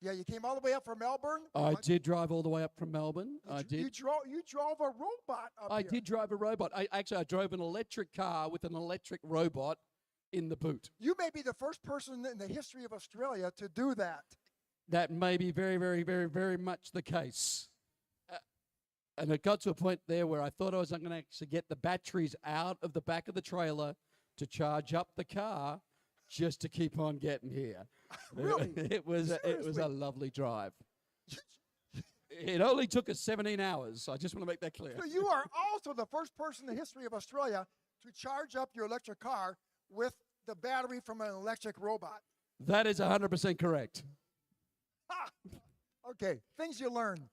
Yeah, you came all the way up from Melbourne. I did drive all the way up from Melbourne. I did. You drove a robot up I here. did drive a robot. I drove an electric car with an electric robot in the boot. You may be the first person in the history of Australia to do that. That may be very much the case. And it got to a point there where I thought I was not going to actually get the batteries out of the back of the trailer to charge up the car just to keep on getting here. Really? It was a lovely drive. It only took us 17 hours. I just want to make that clear. So you are also the first person in the history of Australia to charge up your electric car with the battery from an electric robot. That is 100% correct. Ha! Okay, things you learn.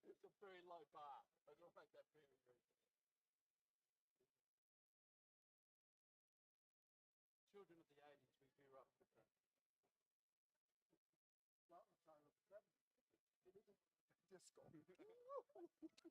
It's a very low bar. I don't make that very children of the 80s, we grew up with that. Disco.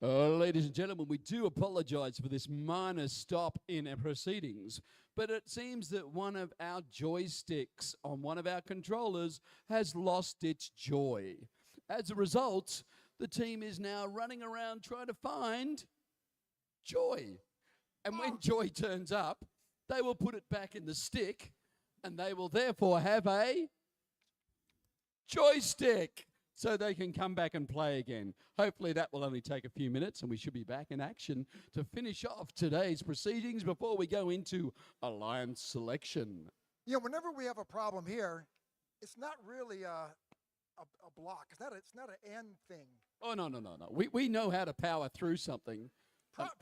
Ladies and gentlemen, we do apologize for this minor stop in our proceedings, but it seems that one of our joysticks on one of our controllers has lost its joy. As a result, the team is now running around trying to find joy. And when joy turns up, they will put it back in the stick, and they will therefore have a joystick, so they can come back and play again. Hopefully that will only take a few minutes, and we should be back in action to finish off today's proceedings before we go into Alliance selection. You know, whenever we have a problem here, it's not really a block. It's not an end thing. Oh, no. We know how to power through something.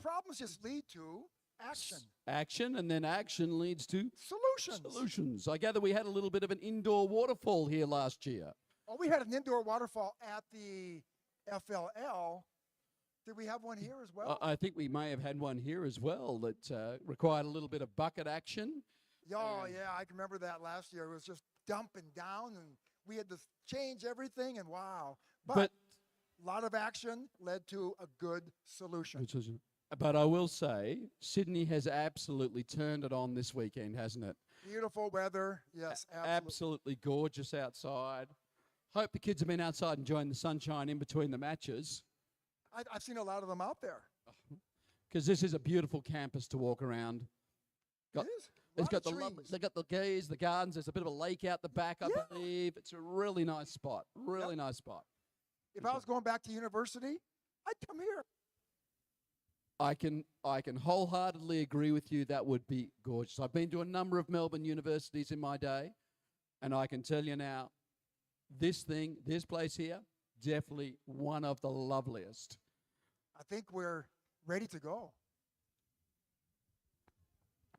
Problems just lead to action. Action, and then action leads to Solutions. I gather we had a little bit of an indoor waterfall here last year. Oh, we had an indoor waterfall at the FLL. Did we have one here as well? I think we may have had one here as well that required a little bit of bucket action. Oh, yeah, I can remember that last year. It was just dumping down, and we had to change everything, and wow. But a lot of action led to a good solution. But I will say, Sydney has absolutely turned it on this weekend, hasn't it? Beautiful weather, yes, absolutely. Absolutely gorgeous outside. Hope the kids have been outside enjoying the sunshine in between the matches, I've seen a lot of them out there. because this is a beautiful campus to walk around. Got- It is. It's got Lot of the trees. they got the geese, the gardens. There's a bit of a lake out the back, I Yeah. believe. It's a really nice spot. Really nice spot. If I was going back to university, I'd come here. I can wholeheartedly agree with you. That would be gorgeous. I've been to a number of Melbourne universities in my day, and I can tell you now, this place here, definitely one of the loveliest. I think we're ready to go.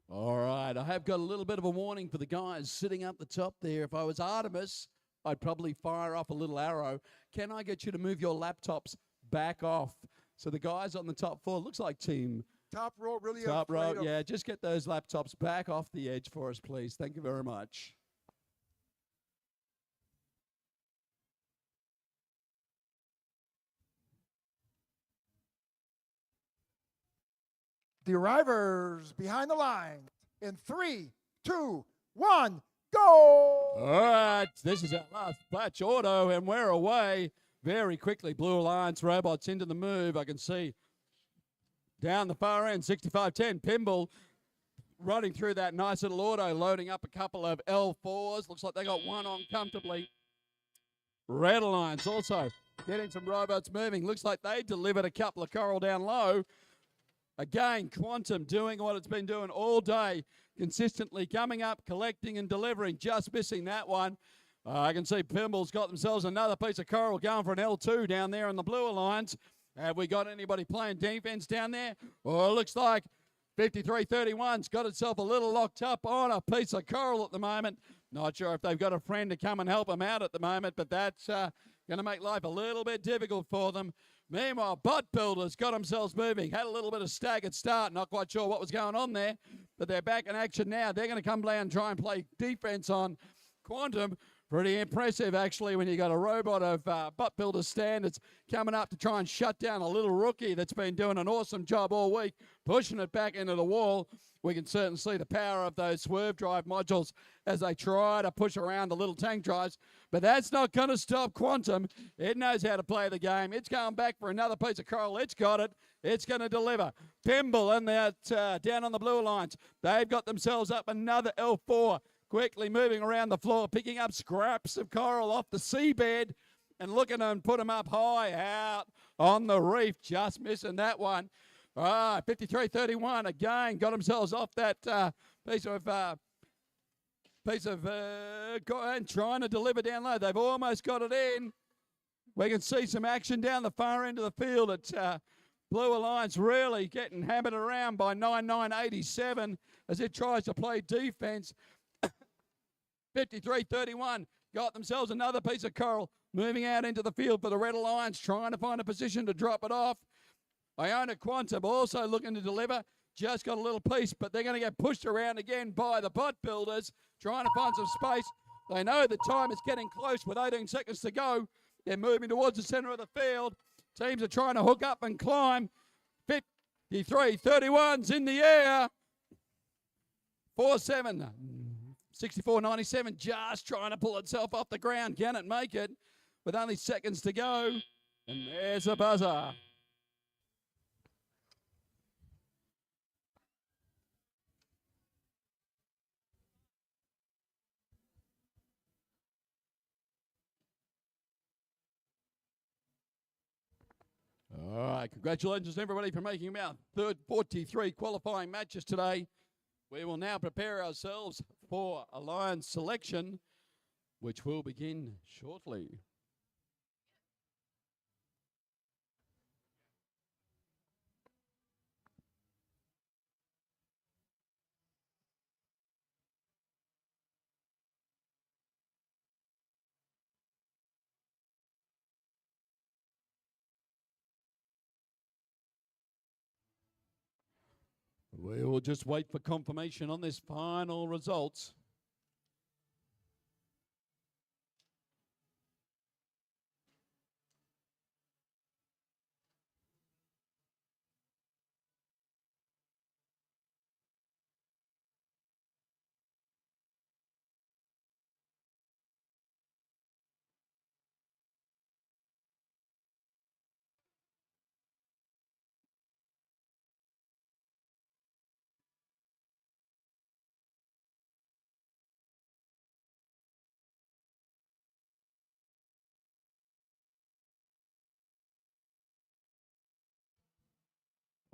All right, I have got a little bit of a warning for the guys sitting up the top there. If I was Artemis, I'd probably fire off a little arrow. Can I get you to move your laptops back off? So the guys on the top four, looks like team Top row, really top row. afraid of- Yeah, just get those laptops back off the edge for us, please. Thank you very much. The arrivers behind the line in 3, 2, 1, go! All right, this is our last batch auto, and we're away very quickly. Blue Alliance Robots into the move. I can see down the far end, 65-10, Pimble running through that nice little auto, loading up a couple of L4s. Looks like they got one on comfortably. Red Alliance also getting some robots moving. Looks like they delivered a couple of Coral down low. Again, Quantum doing what it's been doing all day, consistently coming up, collecting and delivering, just missing that one. I can see Pimble's got themselves another piece of Coral going for an L2 down there in the Blue Alliance. Have we got anybody playing defense down there? Well, it looks like 53-31's got itself a little locked up on a piece of Coral at the moment. Not sure if they've got a friend to come and help them out at the moment, but that's going to make life a little bit difficult for them. Meanwhile, Bot Builders got themselves moving. Had a little bit of staggered start. Not quite sure what was going on there, but they're back in action now. They're going to come down and try and play defense on Quantum. Pretty impressive, actually, when you got a robot of Bot Builder standards coming up to try and shut down a little rookie that's been doing an awesome job all week, pushing it back into the wall. We can certainly see the power of those swerve drive modules as they try to push around the little tank drives. But that's not going to stop Quantum. It knows how to play the game. It's going back for another piece of Coral. It's got it. It's going to deliver. Pimble and that down on the Blue Alliance. They've got themselves up another L4. Quickly moving around the floor, picking up scraps of Coral off the seabed and looking to put them up high out on the reef. Just missing that one. 53-31 again. Got themselves off that piece of and trying to deliver down low. They've almost got it in. We can see some action down the far end of the field. It's Blue Alliance really getting hammered around by 9987 as it tries to play defense. 53-31 got themselves another piece of Coral moving out into the field for the Red Alliance, trying to find a position to drop it off. Iona Quantum also looking to deliver. Just got a little piece, but they're going to get pushed around again by the Bot Builders, trying to find some space. They know the time is getting close with 18 seconds to go. They're moving towards the center of the field. Teams are trying to hook up and climb. 53-31's in the air. 4-7. 64-97 just trying to pull itself off the ground. Can it make it with only seconds to go? And there's a buzzer. All right, congratulations everybody for making our third 43 qualifying matches today. We will now prepare ourselves for Alliance selection, which will begin shortly. We will just wait for confirmation on this final results.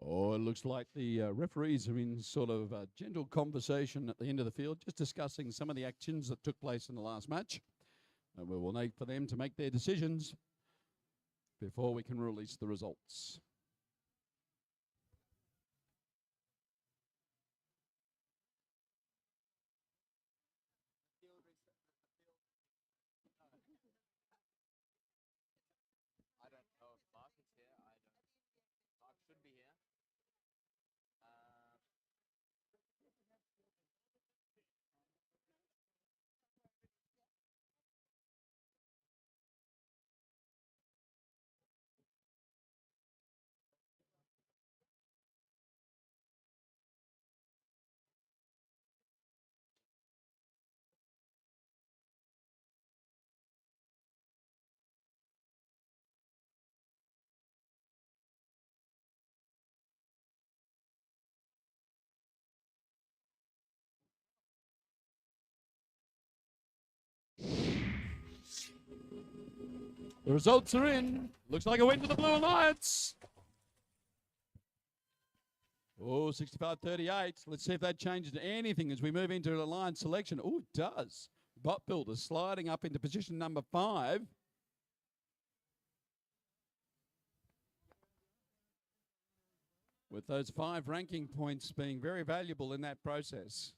Oh, it looks like the referees are in sort of a gentle conversation at the end of the field, just discussing some of the actions that took place in the last match. And we will need for them to make their decisions before we can release the results. I don't know if Mark is here. Mark should be here. The results are in. Looks like a win for the Blue Alliance. Oh, 65-38. Let's see if that changes anything as we move into Alliance selection. Oh, it does. Bot Builder sliding up into position number 5. With those 5 ranking points being very valuable in that process.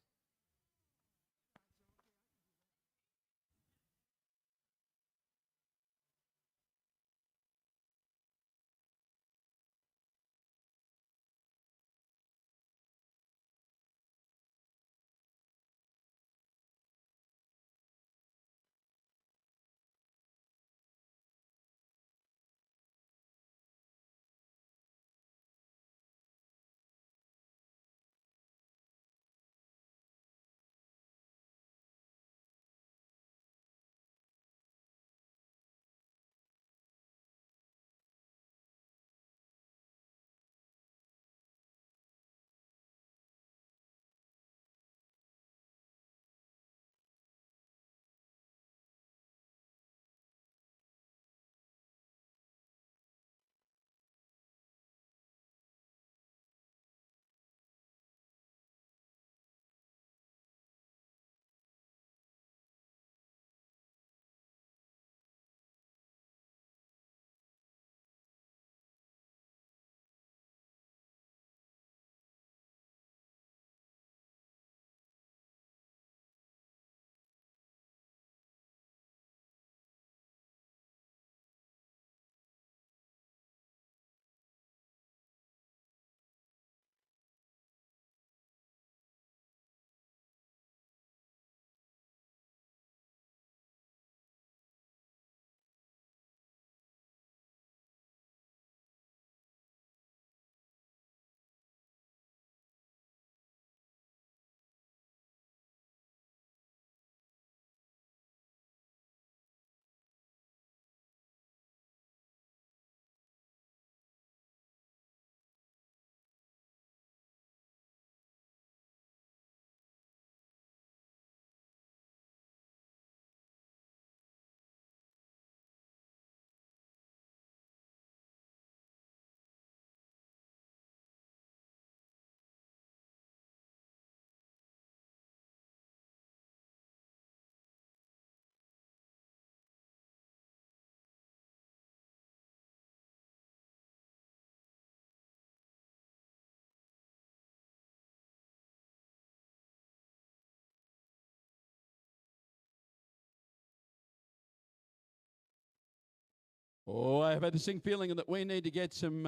Oh, I have a distinct feeling that we need to get some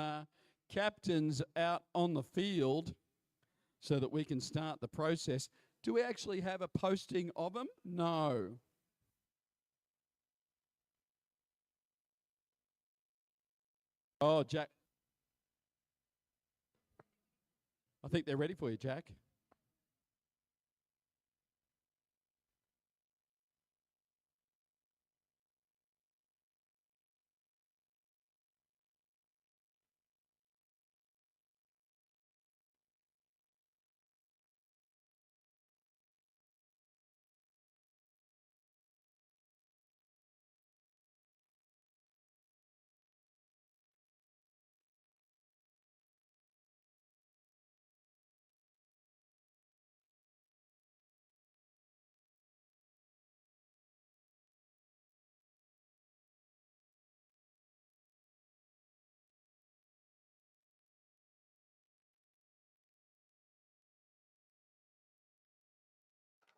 captains out on the field so that we can start the process. Do we actually have a posting of them? No. Oh, Jack. I think they're ready for you, Jack.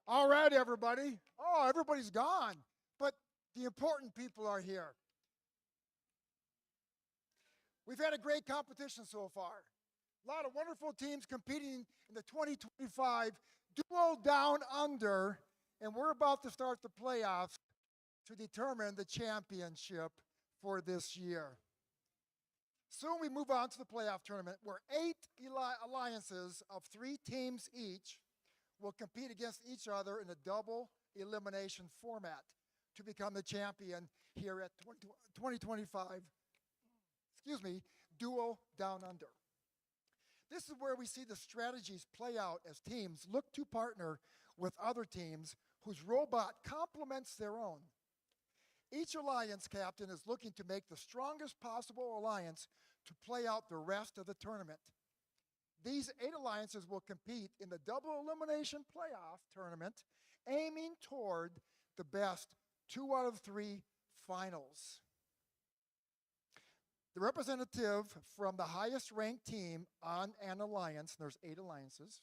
All right, everybody. Oh, everybody's gone. But the important people are here. We've had a great competition so far. A lot of wonderful teams competing in the 2025 Duel Down Under, and we're about to start the playoffs to determine the championship for this year. Soon we move on to the playoff tournament where 8 alliances of 3 teams each will compete against each other in a double elimination format to become the champion here at 2025, Duel Down Under. This is where we see the strategies play out as teams look to partner with other teams whose robot complements their own. Each alliance captain is looking to make the strongest possible alliance to play out the rest of the tournament. These 8 alliances will compete in the double elimination playoff tournament, aiming toward the best 2 out of 3 finals. The representative from the highest ranked team on an alliance, and there's 8 alliances,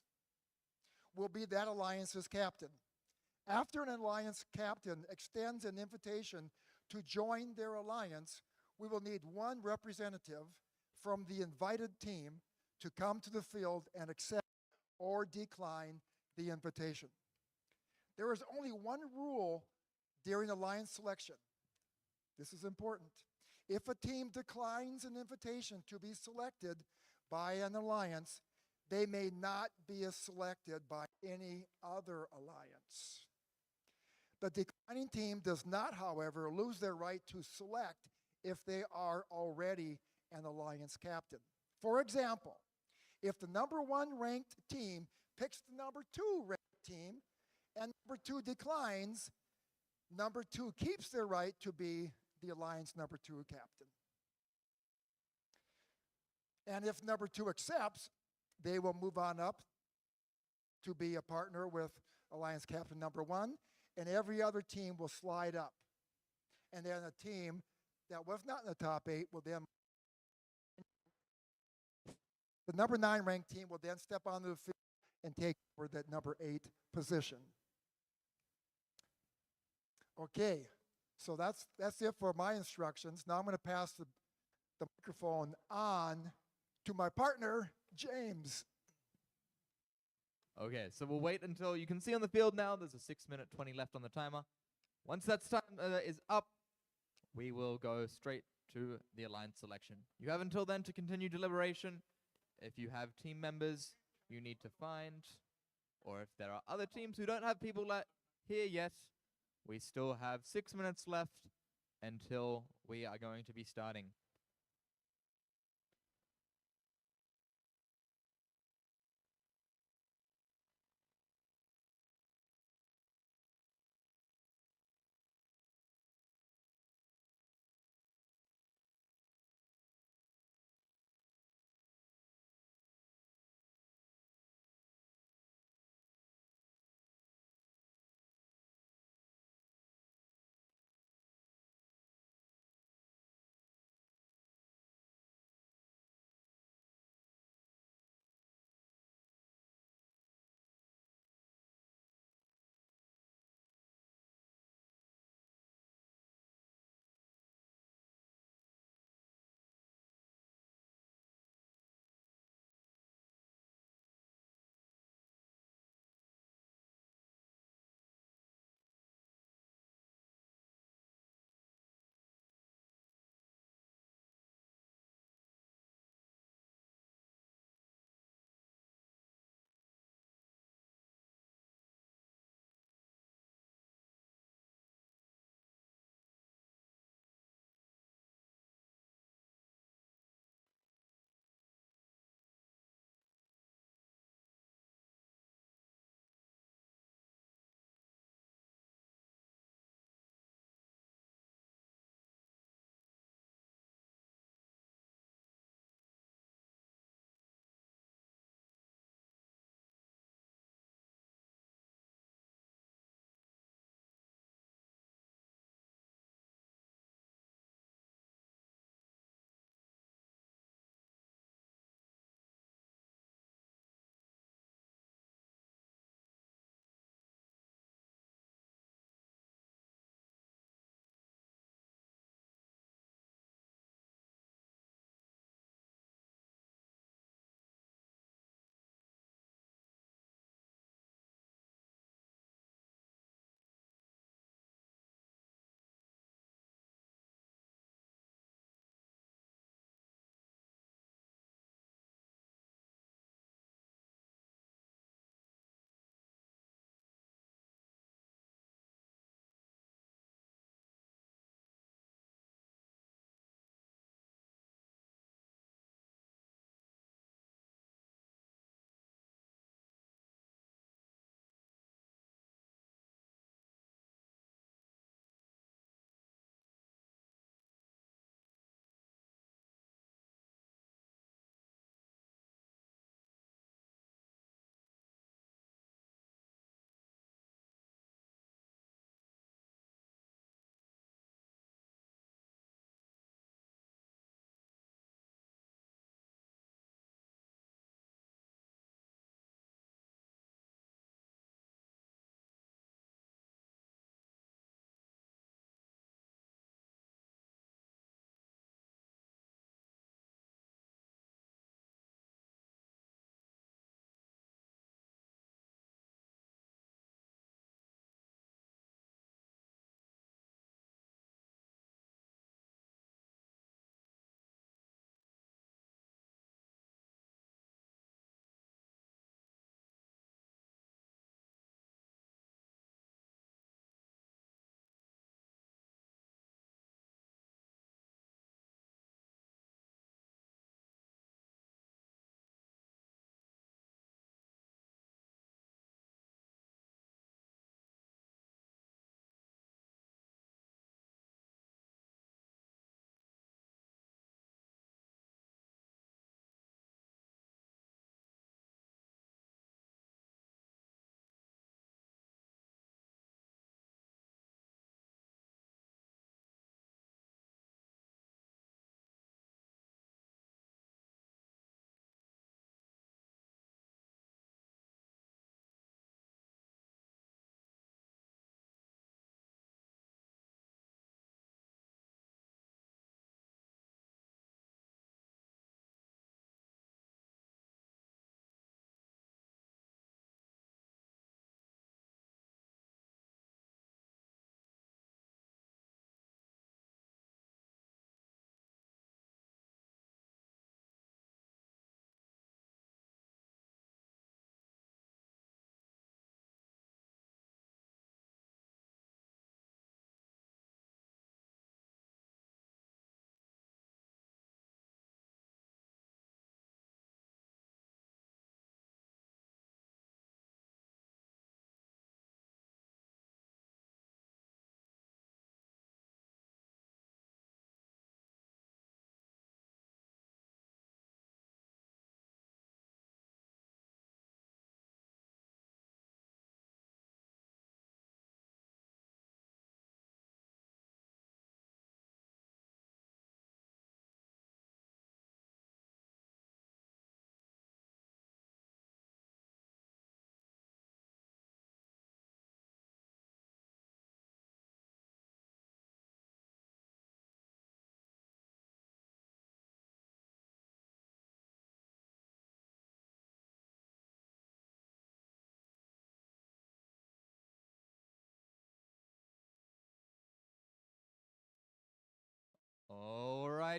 will be that alliance's captain. After an alliance captain extends an invitation to join their alliance, we will need one representative from the invited team to come to the field and accept or decline the invitation. There is only one rule during alliance selection. This is important. If a team declines an invitation to be selected by an alliance, they may not be selected by any other alliance. The declining team does not, however, lose their right to select if they are already an alliance captain. For example, if the number 1 ranked team picks the number 2 ranked team and number 2 declines, number 2 keeps their right to be the alliance number 2 captain. And if number 2 accepts, they will move on up to be a partner with alliance captain number 1, and every other team will slide up. And then a team that was not in the top 8 will then, the number 9 ranked team will then step onto the field and take over that number 8 position. Okay, so that's it for my instructions. Now I'm going to pass the microphone on to my partner, James. Okay, so we'll wait until you can see on the field now. There's a 6-minute 20 left on the timer. Once that time is up, we will go straight to the alliance selection. You have until then to continue deliberation. If you have team members you need to find, or if there are other teams who don't have people here yet, we still have 6 minutes left until we are going to be starting.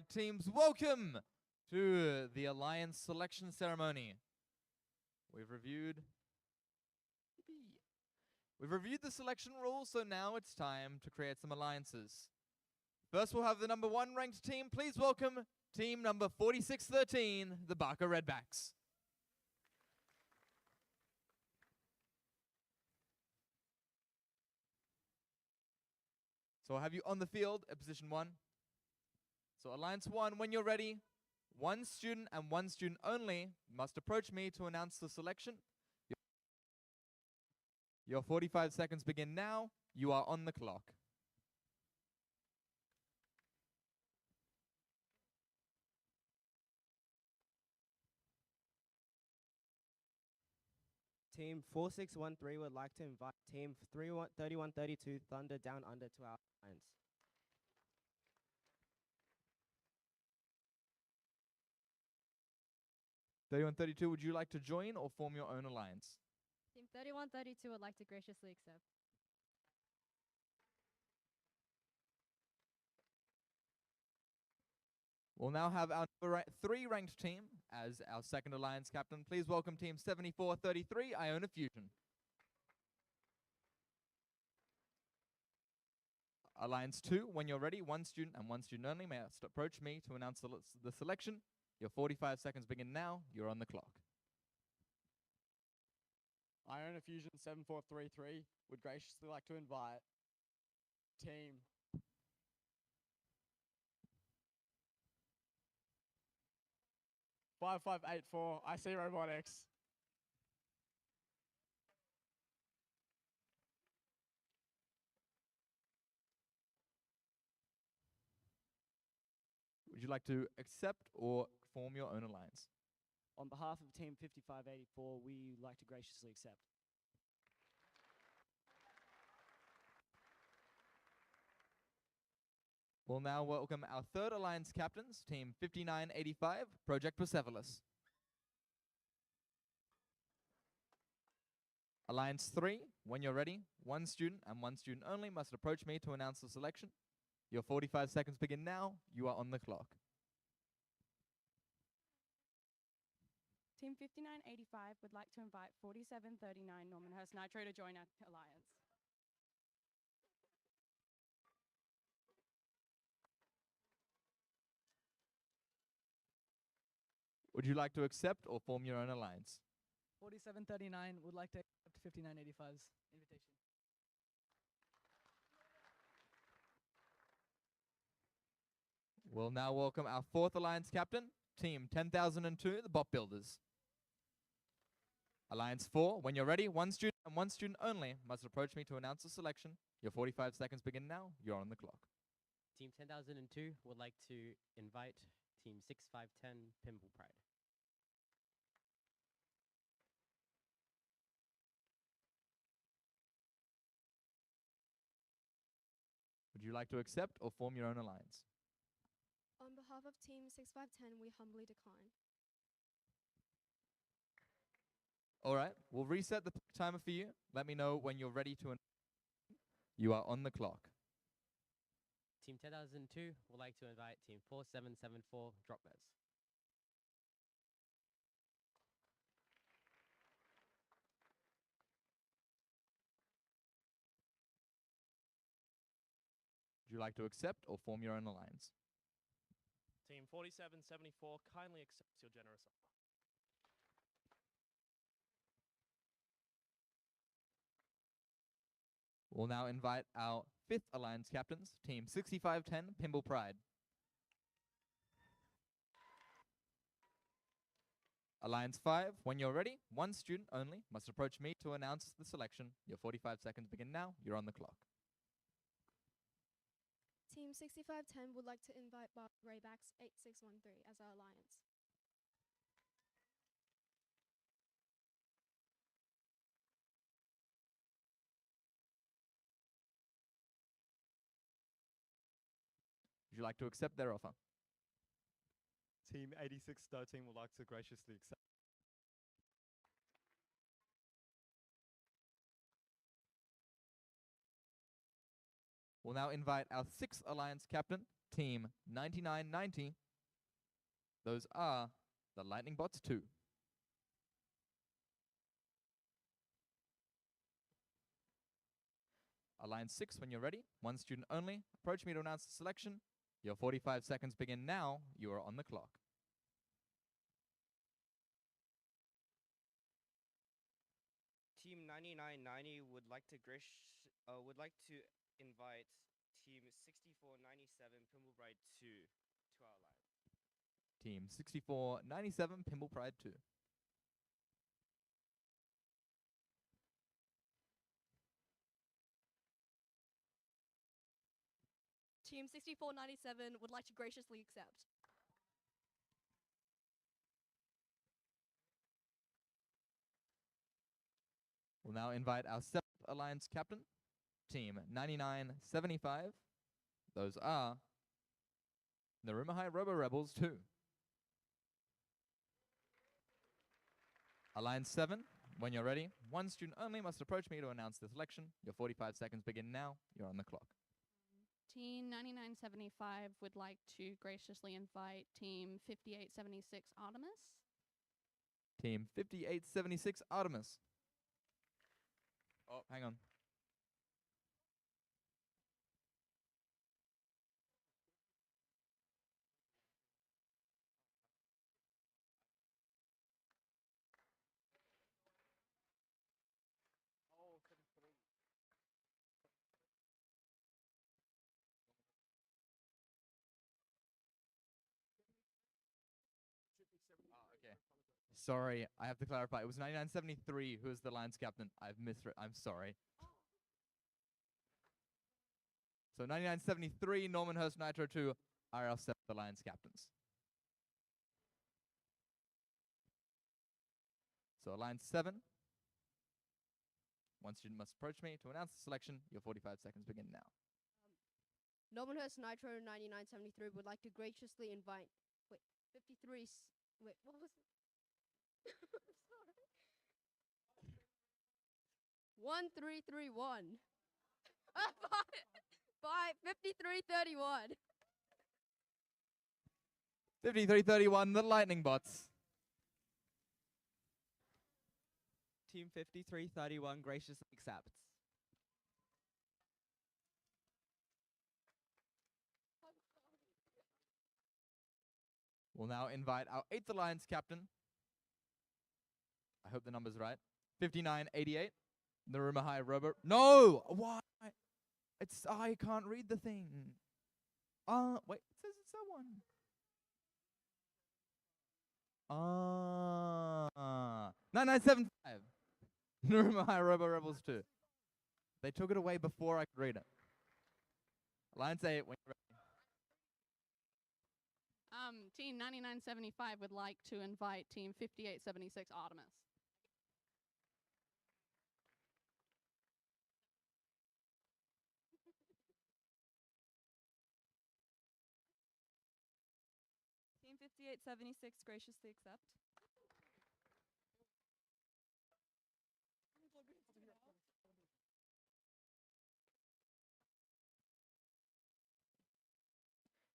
right, teams, welcome to the Alliance selection ceremony. We've reviewed the selection rules, so now it's time to create some alliances. First, we'll have the number 1 ranked team. Please welcome team number 4613, the Barker Redbacks. So I'll have you on the field at position 1. So Alliance 1, when you're ready, 1 student and 1 student only must approach me to announce the selection. Your 45 seconds begin now. You are on the clock. Team 4613 would like to invite Team 3132 Thunder Down Under to our alliance. (3132), would you like to join or form your own alliance? Team 3132 would like to graciously accept. We'll now have our number 3 ranked team as our second alliance captain. Please welcome team 7433, Iona Fusion. Alliance 2, when you're ready, 1 student and 1 student only may approach me to announce the selection. Your 45 seconds begin now. You're on the clock. Iona Fusion 7433 would graciously like to invite team 5584 IC Robotics. Would you like to accept or form your own alliance? On behalf of Team 5584, we like to graciously accept. We'll now welcome our third alliance captains, team 5985, Project Persepolis. Alliance 3, when you're ready, 1 student and 1 student only must approach me to announce the selection. Your 45 seconds begin now. You are on the clock. Team 5985 would like to invite 4739 Normanhurst Nitro to join our alliance. Would you like to accept or form your own alliance? 4739 would like to accept 5985's invitation. We'll now welcome our fourth alliance captain, team 10002, the Bot Builders. Alliance 4, when you're ready, 1 student and 1 student only must approach me to announce the selection. Your 45 seconds begin now. You're on the clock. Team 10002 would like to invite Team 6510 Pimble Pride. Would you like to accept or form your own alliance? On behalf of Team 6510, we humbly decline. All right, we'll reset the timer for you. Let me know when you're ready to. You are on the clock. Team 10002 would like to invite Team 4774 Dropbears. Would you like to accept or form your own alliance? Team 4774 kindly accepts your generous offer. We'll now invite our fifth alliance captains, team 6510 Pimble Pride. Alliance 5, when you're ready, 1 student only must approach me to announce the selection. Your 45 seconds begin now. You're on the clock. Team 6510 would like to invite Bar Raybacks 8613 as our alliance. Would you like to accept their offer? Team 8613 would like to graciously accept. We'll now invite our 6th alliance captain, Team 9990. Those are the Lightning Bots 2. Alliance 6 when you're ready. One student only. Approach me to announce the selection. Your 45 seconds begin now. You are on the clock. Team 9990 would like to invite Team 6497 Pimble Bride 2 to our line. Team 6497 Pimble Pride 2. Team 6497 would like to graciously accept. We'll now invite our 7th Alliance captain, Team 9975. Those are Naruma High Robo Rebels 2. Alliance 7, when you're ready, one student only must approach me to announce the selection. Your 45 seconds begin now. You're on the clock. Team 9975 would like to graciously invite Team 5876 Artemis. Team 5876 Artemis. Oh, hang on. Okay. Sorry, I have to clarify. It was 9973 who is the Lions captain. I've misread. I'm sorry. So 9973, Norman Hurst Nitro 2 are our 7th Alliance captains. So Alliance 7. One student must approach me to announce the selection. Your 45 seconds begin now. Normanhurst Nitro 9973 would like to graciously invite. Wait, 53. Wait, what was it? Sorry. 1331. By 5331. 5331, the Lightning Bots. Team 5331 graciously accepts. We'll now invite our 8th Alliance captain. I hope the number's right. 5988. Naruma High Robo. No! Why? It's I can't read the thing. Wait, it says it's that one. 9975. Naruma High Robo Rebels 2. They took it away before I could read it. Alliance 8, when you're ready. Team 9975 would like to invite Team 5876 Artemis. Team 5876 graciously accept.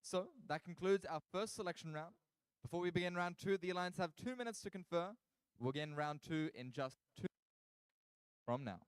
So, that concludes our first selection round. Before we begin round 2, the Alliance have 2 minutes to confer. We'll begin round 2 in just 2 from now.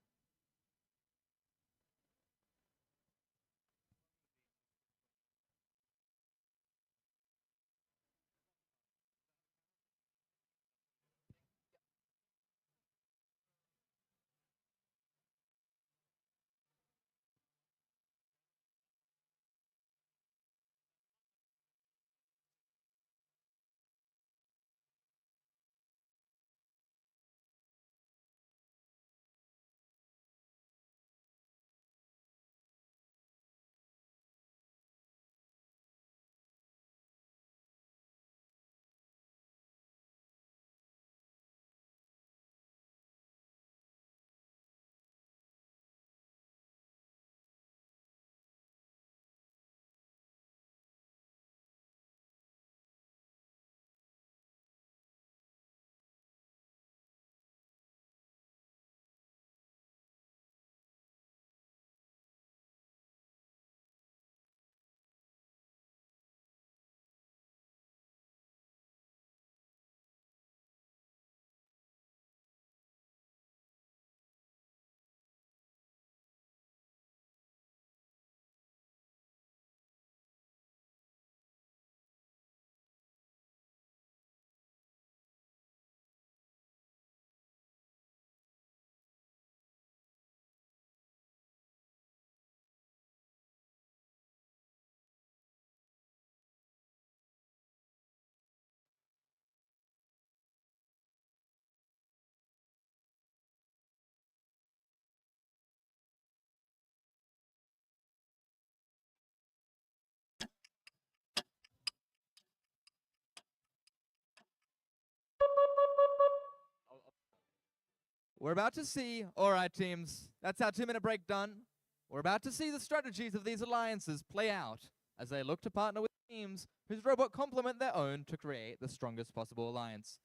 We're about to see, all right, teams, that's our 2-minute break done. We're about to see the strategies of these alliances play out as they look to partner with teams whose robot complement their own to create the strongest possible alliance.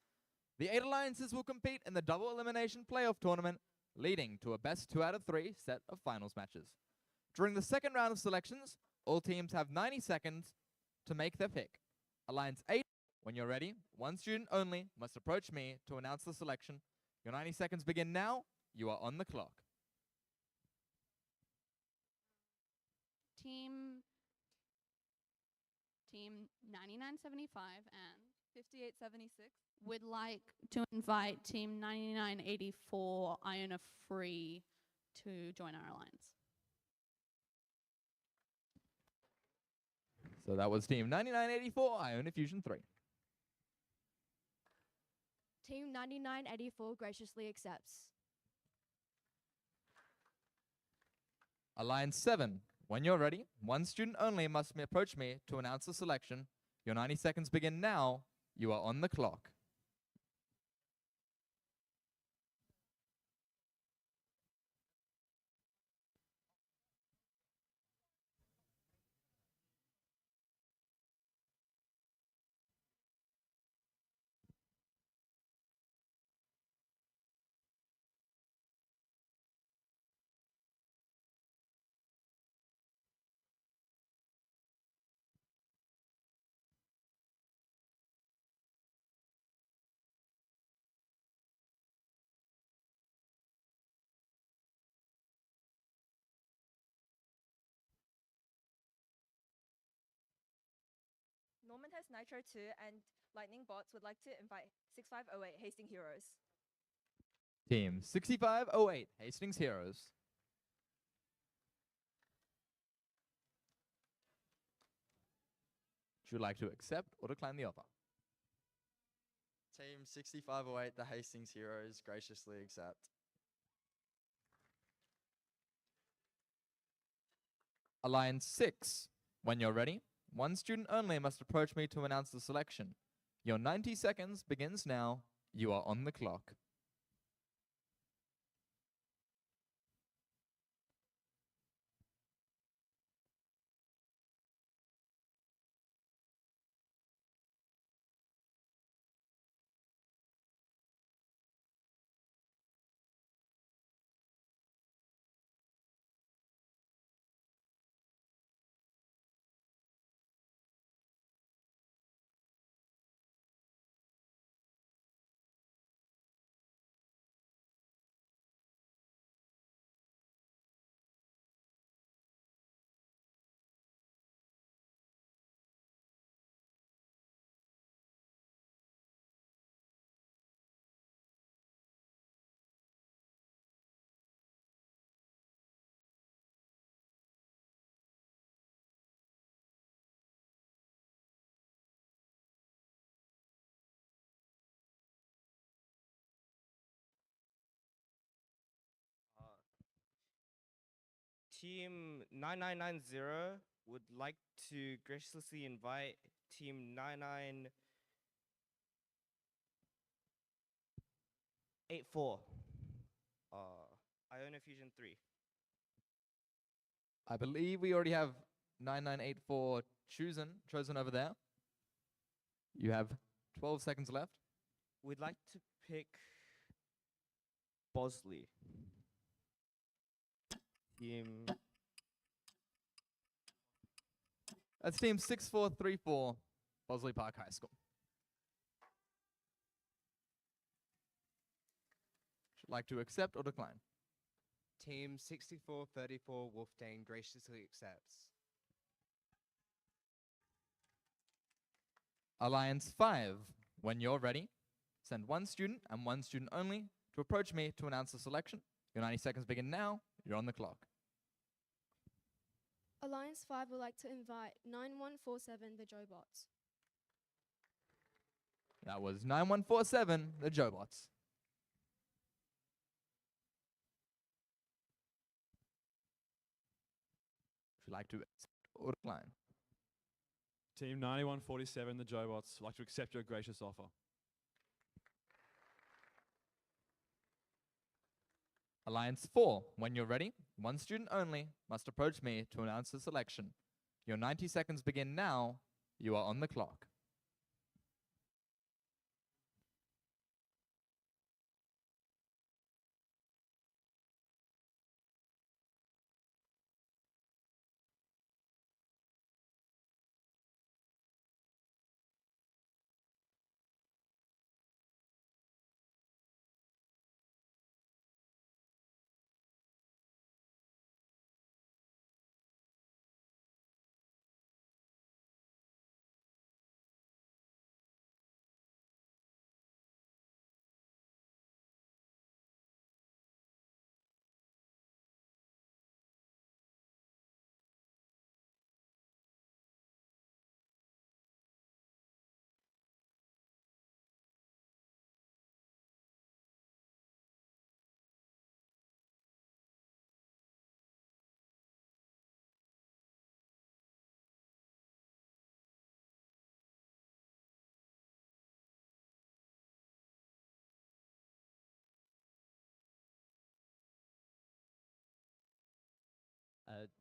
The 8 alliances will compete in the double elimination playoff tournament, leading to a best 2 out of 3 set of finals matches. During the second round of selections, all teams have 90 seconds to make their pick. Alliance 8, when you're ready, one student only must approach me to announce the selection. Your 90 seconds begin now. You are on the clock. Team 9975 and 5876 would like to invite Team 9984 Iona Free to join our alliance. So that was team 9984, Iona Fusion 3. Team 9984 graciously accepts. Alliance 7, when you're ready, one student only must approach me to announce the selection. Your 90 seconds begin now. You are on the clock. Norman has Nitro 2 and Lightning Bots would like to invite 6508 Hastings Heroes. Team 6508, Hastings Heroes. Would you like to accept or decline the offer? Team 6508, the Hastings Heroes, graciously accept. Alliance 6, when you're ready, one student only must approach me to announce the selection. Your 90 seconds begins now. You are on the clock. Team 9990 would like to graciously invite Team 9984, Iona Fusion 3. I believe we already have 9984 chosen over there. You have 12 seconds left. We'd like to pick Bosley. Team. That's team 6434, Bosley Park High School. Would you like to accept or decline? Team 6434 Wolfdane graciously accepts. Alliance 5, when you're ready, send one student and one student only to approach me to announce the selection. Your 90 seconds begin now. You're on the clock. Alliance 5 would like to invite 9147 the Jobots. That was 9147, the Jobots. Would you like to accept or decline? Team 9147, the Jobots, like to accept your gracious offer. Alliance 4, when you're ready, one student only must approach me to announce the selection. Your 90 seconds begin now. You are on the clock.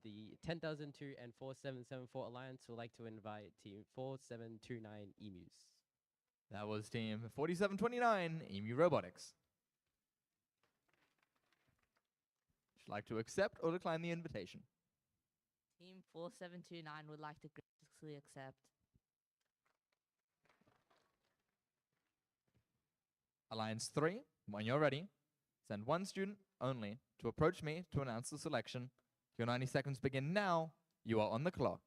The 10,002 and 4774 Alliance would like to invite Team 4729 Emus. That was Team 4729, Emu Robotics. Would you like to accept or decline the invitation? Team 4729 would like to graciously accept. Alliance 3, when you're ready, send one student only to approach me to announce the selection. Your 90 seconds begin now. You are on the clock.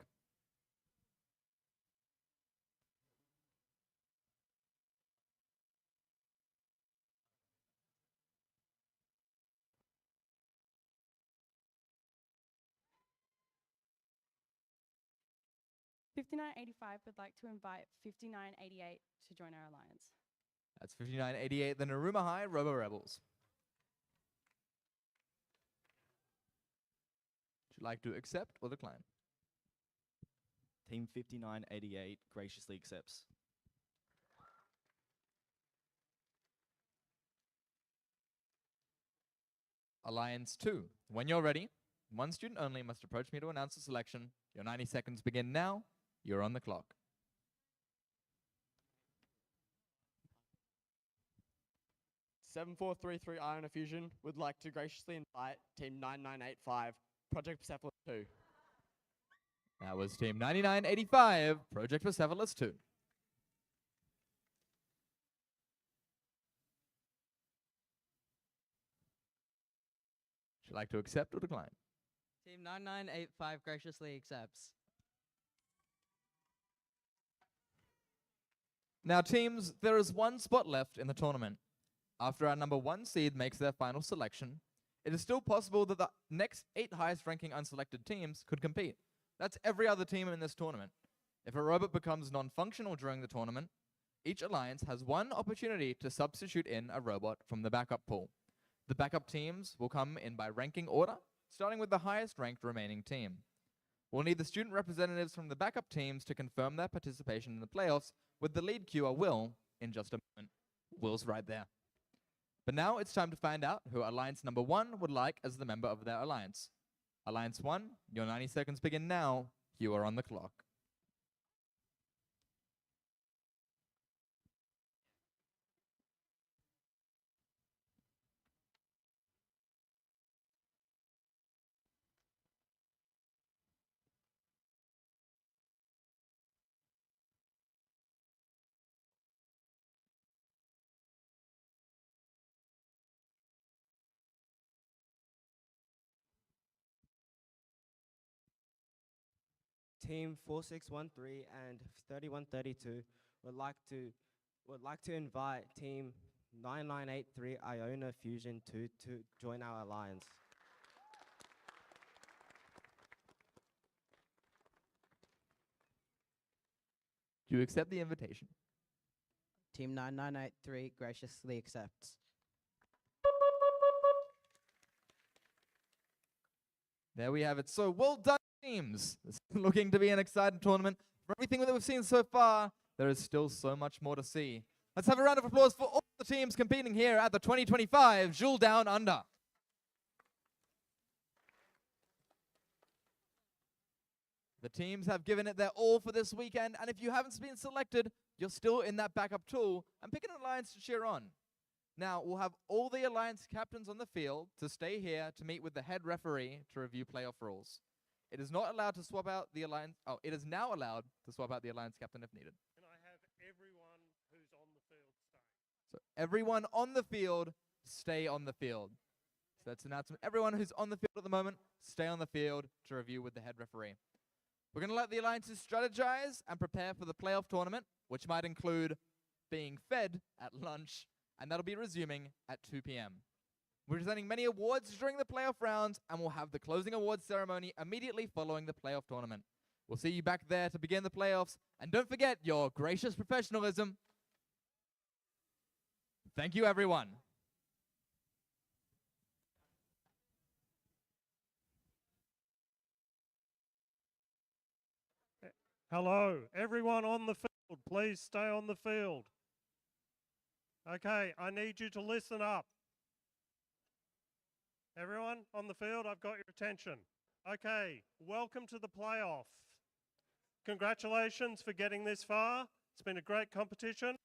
$59.85 would like to invite $59.88 to join our alliance. That's 5988, the Naruma High Robo Rebels. Would you like to accept or decline? Team 5988 graciously accepts. Alliance 2, when you're ready, one student only must approach me to announce the selection. Your 90 seconds begin now. You're on the clock. (7433) Iron Fusion would like to graciously invite Team 9985, Project Persepolis 2. That was Team 9985, Project Persepolis 2. Would you like to accept or decline? Team 9985 graciously accepts. Now, teams, there is one spot left in the tournament. After our number 1 seed makes their final selection, it is still possible that the next 8 highest ranking unselected teams could compete. That's every other team in this tournament. If a robot becomes non-functional during the tournament, each alliance has one opportunity to substitute in a robot from the backup pool. The backup teams will come in by ranking order, starting with the highest ranked remaining team. We'll need the student representatives from the backup teams to confirm their participation in the playoffs with the lead queuer, Will, in just a moment. Will's right there. But now it's time to find out who Alliance number 1 would like as the member of their alliance. Alliance 1, your 90 seconds begin now. You are on the clock. Team 4613 and 3132 would like to invite Team 9983 Iona Fusion 2 to join our alliance. Do you accept the invitation? Team 9983 graciously accepts. There we have it. So well done, teams. This is looking to be an exciting tournament. For everything that we've seen so far, there is still so much more to see. Let's have a round of applause for all the teams competing here at the 2025 Duel Down Under. The teams have given it their all for this weekend, and if you haven't been selected, you're still in that backup tool and pick an alliance to cheer on. Now, we'll have all the alliance captains on the field to stay here to meet with the head referee to review playoff rules. It is not allowed to swap out the alliance. Oh, it is now allowed to swap out the alliance captain if needed. Can I have everyone who's on the field stay? So everyone on the field, stay on the field. So that's an announcement. Everyone who's on the field at the moment, stay on the field to review with the head referee. We're going to let the alliances strategize and prepare for the playoff tournament, which might include being fed at lunch, and that'll be resuming at 2 p.m. We're presenting many awards during the playoff rounds, and we'll have the closing awards ceremony immediately following the playoff tournament. We'll see you back there to begin the playoffs, and don't forget your gracious professionalism. Thank you, everyone. Hello, everyone on the field, please stay on the field. Okay, I need you to listen up. Everyone on the field, I've got your attention. Okay, welcome to the playoff. Congratulations for getting this far. It's been a great competition.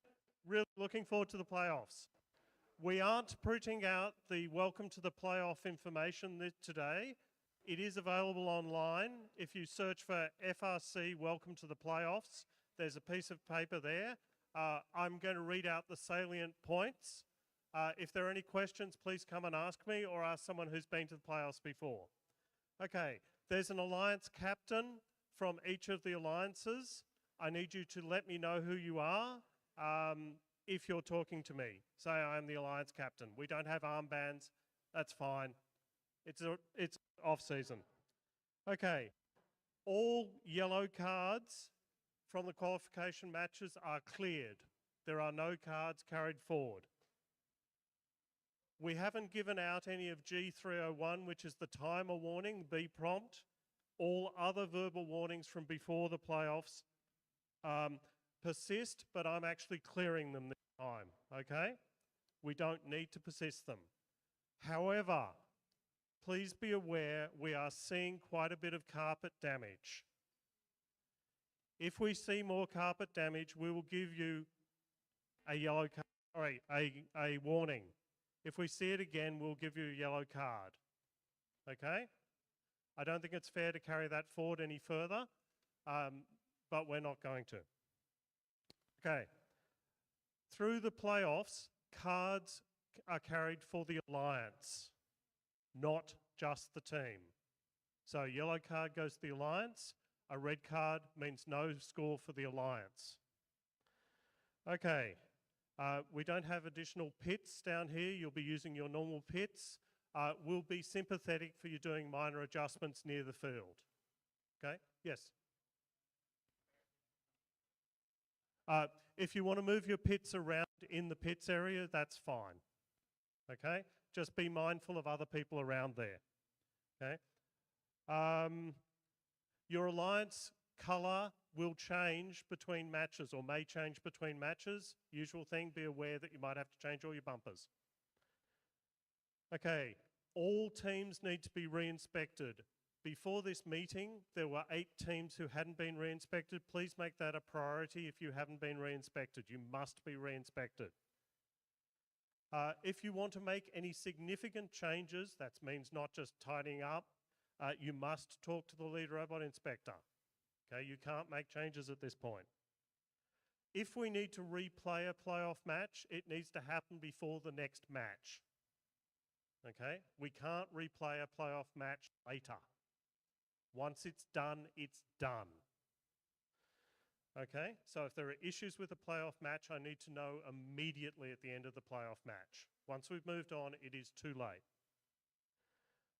Really looking forward to the playoffs. We aren't printing out the welcome to the playoff information today. It is available online. If you search for FRC Welcome to the Playoffs, there's a piece of paper there. I'm going to read out the salient points. If there are any questions, please come and ask me or ask someone who's been to the playoffs before. Okay, there's an alliance captain from each of the alliances. I need you to let me know who you are if you're talking to me. Say I'm the alliance captain. We don't have armbands. That's fine. It's off season. Okay, all yellow cards from the qualification matches are cleared. There are no cards carried forward. We haven't given out any of G301, which is the timer warning, the B prompt. All other verbal warnings from before the playoffs persist, but I'm actually clearing them this time, okay? We don't need to persist them. However, please be aware we are seeing quite a bit of carpet damage. If we see more carpet damage, we will give you a yellow card, sorry, a warning. If we see it again, we'll give you a yellow card. Okay? I don't think it's fair to carry that forward any further, but we're not going to. Okay. Through the playoffs, cards are carried for the alliance, not just the team. So a yellow card goes to the alliance, a red card means no score for the alliance. Okay, we don't have additional pits down here. You'll be using your normal pits. We'll be sympathetic for you doing minor adjustments near the field. Okay, yes? If you want to move your pits around in the pits area, that's fine. Okay, just be mindful of other people around there. Okay, your alliance colour will change between matches or may change between matches. Usual thing, be aware that you might have to change all your bumpers. Okay, all teams need to be re-inspected. Before this meeting, there were 8 teams who hadn't been re-inspected. Please make that a priority if you haven't been re-inspected. You must be re-inspected. If you want to make any significant changes, that means not just tidying up, you must talk to the lead robot inspector. Okay, you can't make changes at this point. If we need to replay a playoff match, it needs to happen before the next match. Okay, we can't replay a playoff match later. Once it's done, it's done. Okay, so if there are issues with a playoff match, I need to know immediately at the end of the playoff match. Once we've moved on, it is too late.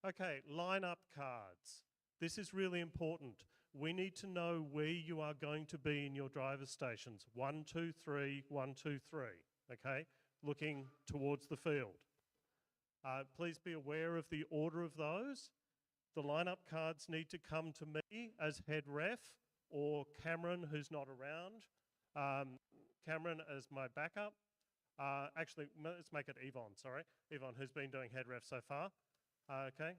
Okay, lineup cards. This is really important. We need to know where you are going to be in your driver stations. 1, 2, 3, 1, 2, 3. Okay, looking towards the field. Please be aware of the order of those. The lineup cards need to come to me as head ref, or Cameron, who's not around. Cameron as my backup. Actually, let's make it Yvonne, sorry. Yvonne, who's been doing head ref so far. Okay.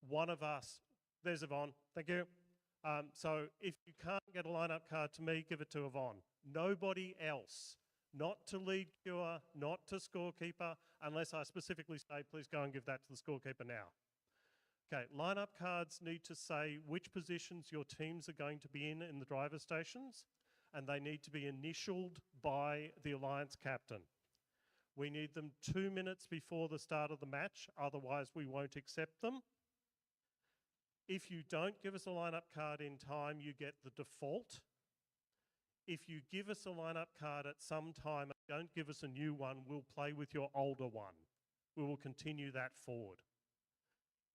One of us, there's Yvonne, thank you. So if you can't get a lineup card to me, give it to Yvonne. Nobody else. Not to lead queuer, not to scorekeeper, unless I specifically say, please go and give that to the scorekeeper now. Okay, lineup cards need to say which positions your teams are going to be in the driver stations, and they need to be initialed by the alliance captain. We need them 2 minutes before the start of the match, otherwise we won't accept them. If you don't give us a lineup card in time, you get the default. If you give us a lineup card at some time and don't give us a new one, we'll play with your older one. We will continue that forward.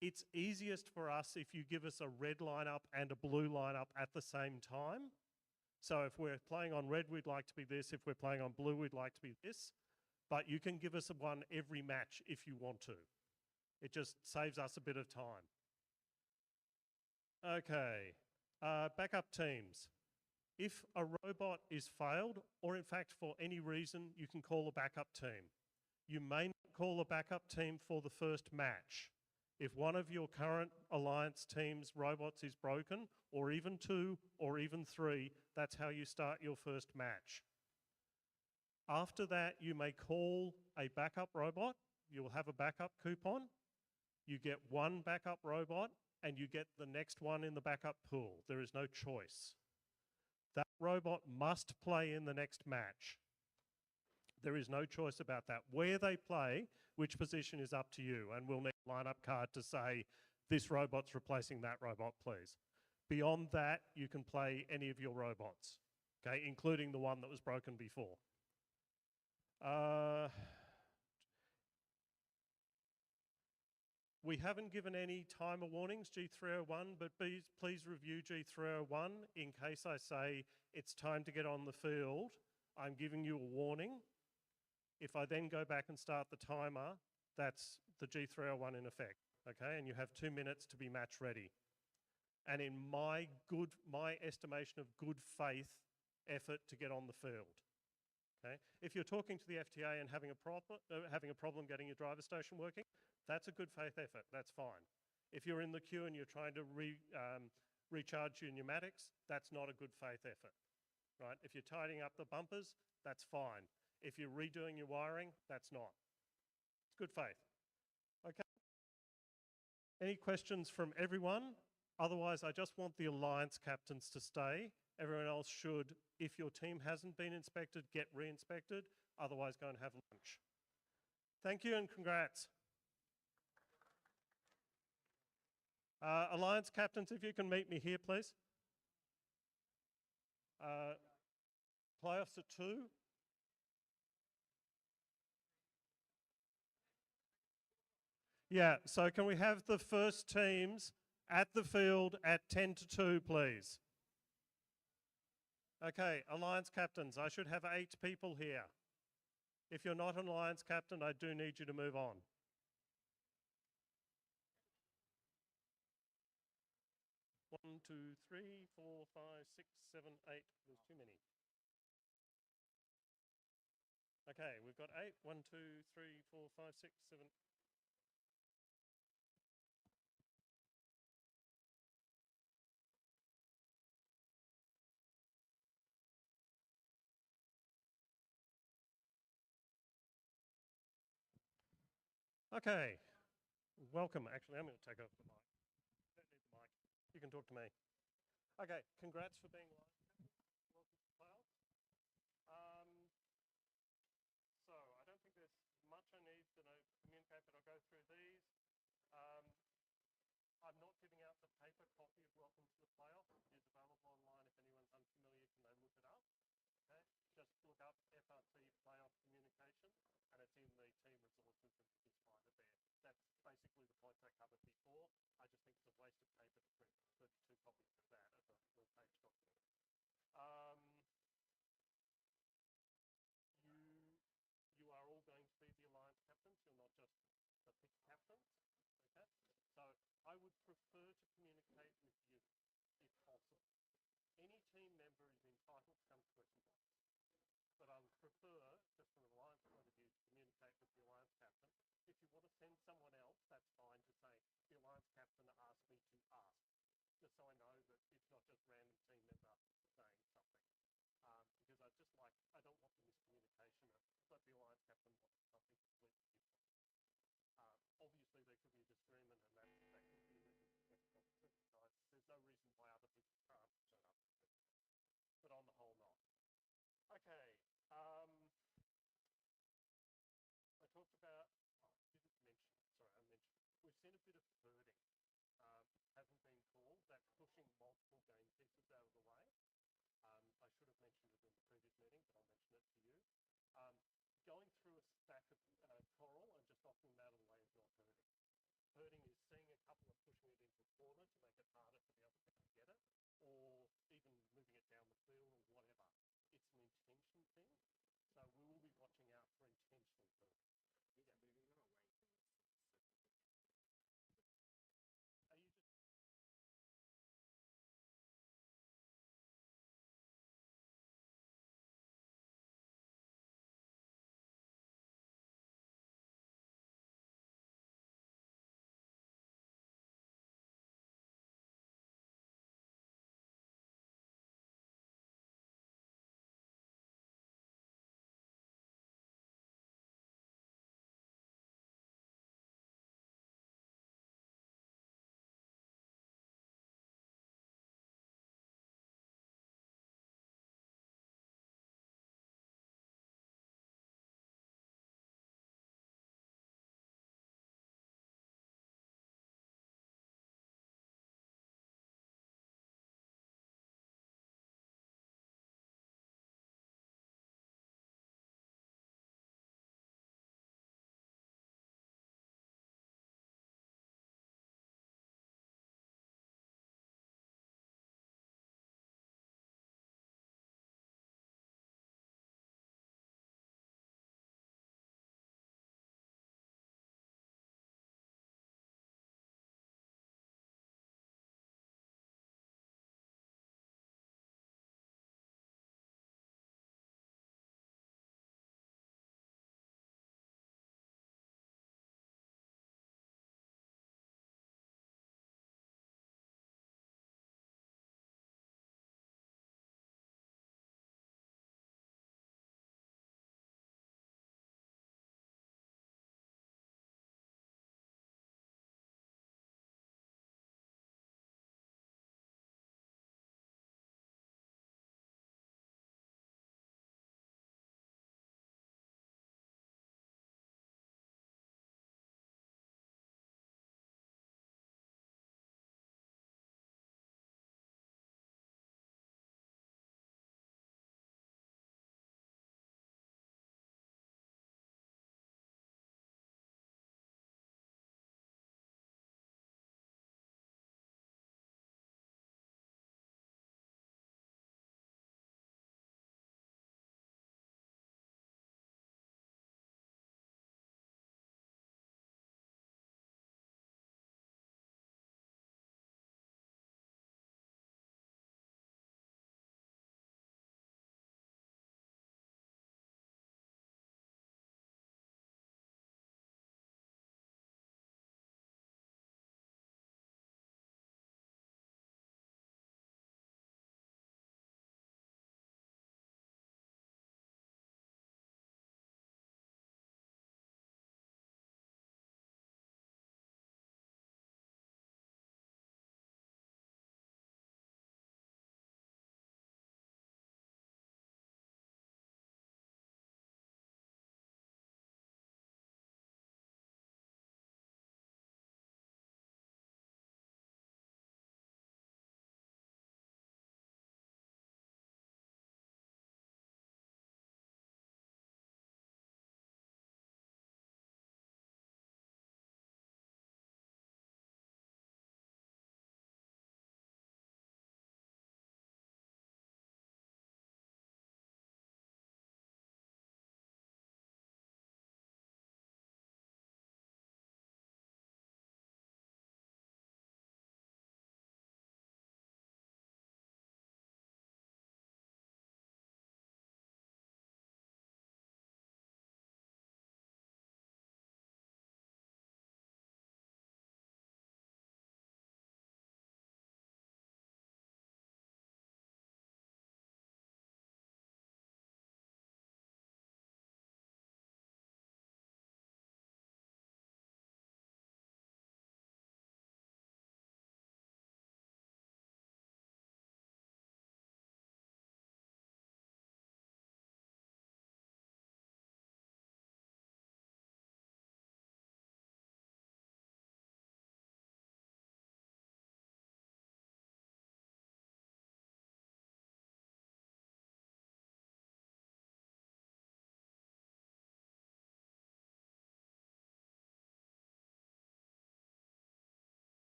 It's easiest for us if you give us a red lineup and a blue lineup at the same time. So if we're playing on red, we'd like to be this. If we're playing on blue, we'd like to be this. But you can give us one every match if you want to. It just saves us a bit of time. Okay, backup teams. If a robot is failed, or in fact for any reason, you can call a backup team. You may not call a backup team for the first match. If one of your current alliance team's robots is broken, or even 2, or even 3, that's how you start your first match. After that, you may call a backup robot. You'll have a backup coupon. You get one backup robot, and you get the next one in the backup pool. There is no choice. That robot must play in the next match. There is no choice about that. Where they play, which position is up to you, and we'll need a lineup card to say, this robot's replacing that robot, please. Beyond that, you can play any of your robots, okay, including the one that was broken before. We haven't given any timer warnings, G301, but please review G301 in case I say it's time to get on the field. I'm giving you a warning. If I then go back and start the timer, that's the G301 in effect, okay? And you have 2 minutes to be match ready. And in my estimation of good faith effort to get on the field, okay? If you're talking to the FTA and having a problem getting your driver station working, that's a good faith effort, that's fine. If you're in the queue and you're trying to recharge your pneumatics, that's not a good faith effort, right? If you're tidying up the bumpers, that's fine. If you're redoing your wiring, that's not. It's good faith. Okay. Any questions from everyone? Otherwise, I just want the alliance captains to stay. Everyone else should, if your team hasn't been inspected, get re-inspected. Otherwise, go and have lunch. Thank you and congrats. Alliance captains, if you can meet me here, please. Playoffs are 2. Yeah, so can we have the first teams at the field at 10 to 2, please? Okay, alliance captains, I should have 8 people here. If you're not an alliance captain, I do need you to move on. One, 2, 3, 4, 5, 6, 7, 8. There's too many. Okay, we've got 8. 1, 2, 3, 4, 5, 6, 7. Okay, welcome. Actually, I'm going to take over the mic. You don't need the mic. You can talk to me. Okay, congrats for being live. Welcome to the playoffs. So I don't think there's much I need to communicate, but I'll go through these. I'm not giving out the paper copy of Welcome to the Playoffs. It is available online. If anyone's unfamiliar, can they look it up? Okay, just look up FRC Playoff Communication, and it's in the team resources, and you can find it there. That's basically the points I covered before. I just think it's a waste of paper to print 32 copies of that as a full-page document. You are all going to be the alliance captains. You're not just the pick captains. Okay, so I would prefer to communicate with you, if possible. Any team member is entitled to come to question box, but I would prefer, just from an alliance point of view, to communicate with the alliance captain. If you want to send someone else, that's fine to say, the alliance captain asked me to ask. Just so I know that it's not just random team member saying something. Because I don't want the miscommunication of let the Alliance captain want something completely different. Obviously, there could be a disagreement, and that could be a reason to nice. There's no reason why other people can't turn up. But on the whole, not. Okay. I talked about, didn't mention, sorry, I mentioned, we've seen a bit of herding. Hasn't been called. That's pushing multiple game pieces out of the way. I should have mentioned it in the previous meeting, but I'll mention it to you. Going through a stack of coral and just knocking that away is not herding. Herding is seeing a couple and pushing it into a corner to make it harder for the other guy to get it, or even moving it down the field or whatever. It's an intention thing, so we will be watching out for intentional herding. Yeah, moving it away. Are you just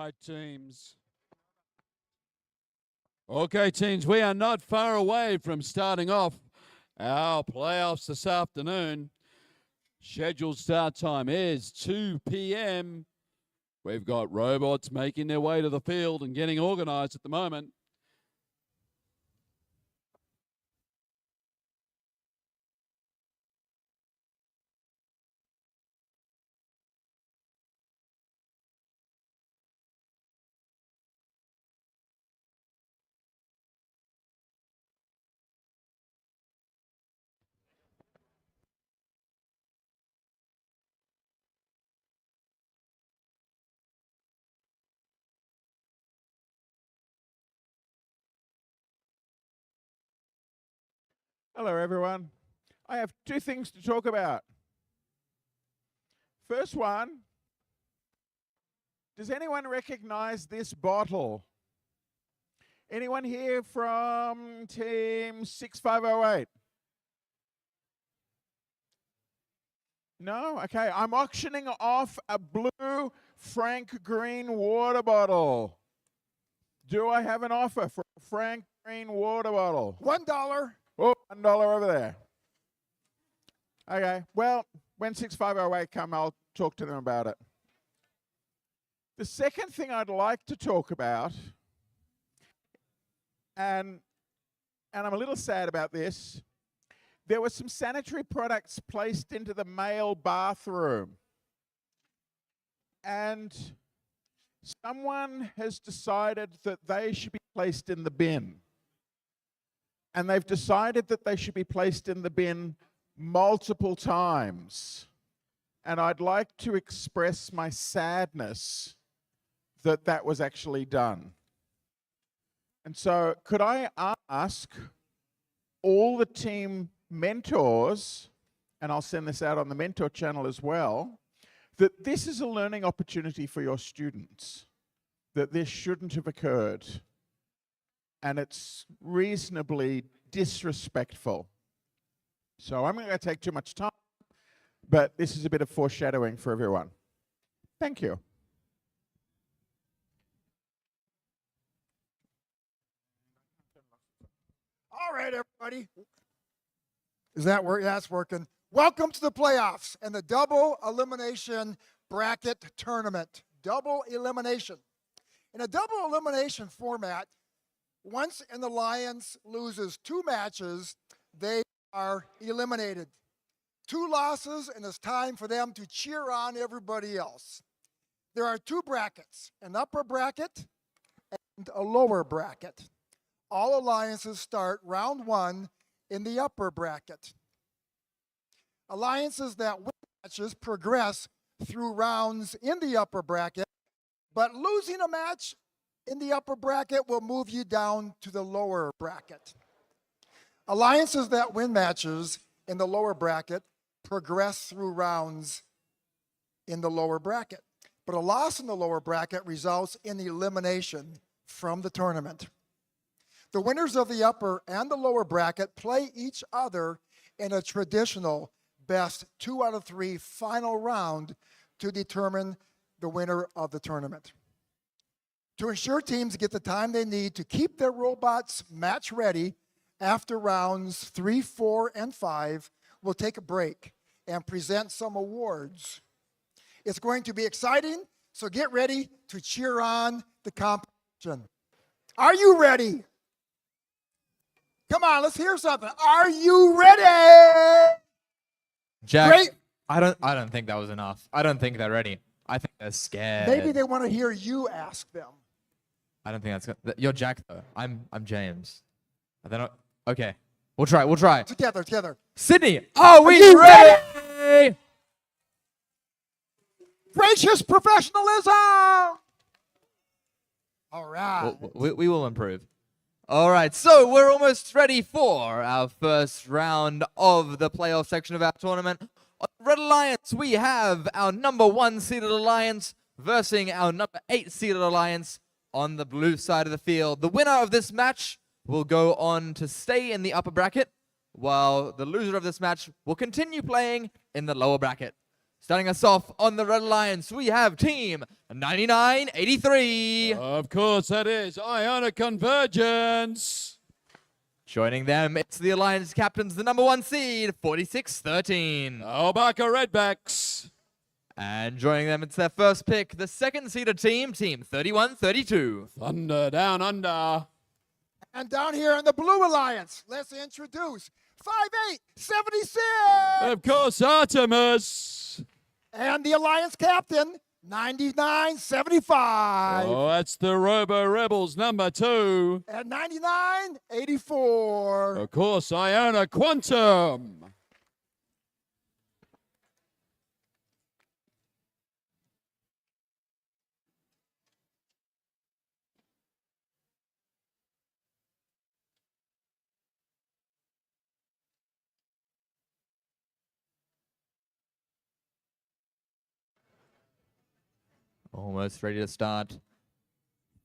right, teams. Okay, teams, we are not far away from starting off our playoffs this afternoon. Scheduled start time is 2 p.m. We've got robots making their way to the field and getting organized at the moment. Hello, everyone. I have two things to talk about. First one, does anyone recognize this bottle? Anyone here from team 6508? No? Okay, I'm auctioning off a blue Frank Green water bottle. Do I have an offer for a Frank Green water bottle? $1. Oh, $1 over there. Okay, well, when 6508 come, I'll talk to them about it. The second thing I'd like to talk about, and I'm a little sad about this, there were some sanitary products placed into the male bathroom. And someone has decided that they should be placed in the bin. And they've decided that they should be placed in the bin multiple times. And I'd like to express my sadness that that was actually done. And so could I ask all the team mentors, and I'll send this out on the mentor channel as well, that this is a learning opportunity for your students, that this shouldn't have occurred. And it's reasonably disrespectful. So I'm not going to take too much time, but this is a bit of foreshadowing for everyone. Thank you. All right, everybody. Is that working? That's working. Welcome to the playoffs and the double elimination bracket tournament. Double elimination. In a double elimination format, once an alliance loses 2 matches, they are eliminated. 2 losses, and it's time for them to cheer on everybody else. There are 2 brackets, an upper bracket and a lower bracket. All alliances start round 1 in the upper bracket. Alliances that win matches progress through rounds in the upper bracket, but losing a match in the upper bracket will move you down to the lower bracket. Alliances that win matches in the lower bracket progress through rounds in the lower bracket. But a loss in the lower bracket results in elimination from the tournament. The winners of the upper and the lower bracket play each other in a traditional best 2 out of 3 final round to determine the winner of the tournament. To ensure teams get the time they need to keep their robots match ready after rounds 3, 4, and 5, we'll take a break and present some awards. It's going to be exciting, so get ready to cheer on the competition. Are you ready? Come on, let's hear something. Are you ready? Jack, Great. I don't think that was enough. I don't think they're ready. I think they're scared. Maybe they want to hear you ask them. I don't think that's good. You're Jack though. I'm James. Are they not? Okay. We'll try. Together. Sydney, are we ready? Gracious professionalism. All right. We will improve. All right, so we're almost ready for our first round of the playoff section of our tournament. On the Red Alliance, we have our number 1 seeded alliance versus our number 8 seeded alliance on the blue side of the field. The winner of this match will go on to stay in the upper bracket, while the loser of this match will continue playing in the lower bracket. Starting us off on the Red Alliance, we have Team 9983. Of course, that is Iona Convergence. Joining them, it's the Alliance captains, the number 1 seed, 4613. Obaka Redbacks. And joining them, it's their first pick, the second seeded team, Team 3132. Thunder Down Under. And down here in the Blue Alliance, let's introduce 5876. Of course, Artemis. And the Alliance captain, 9975. Oh, that's the Robo Rebels number 2. At 9984. Of course, Iona Quantum. Almost ready to start.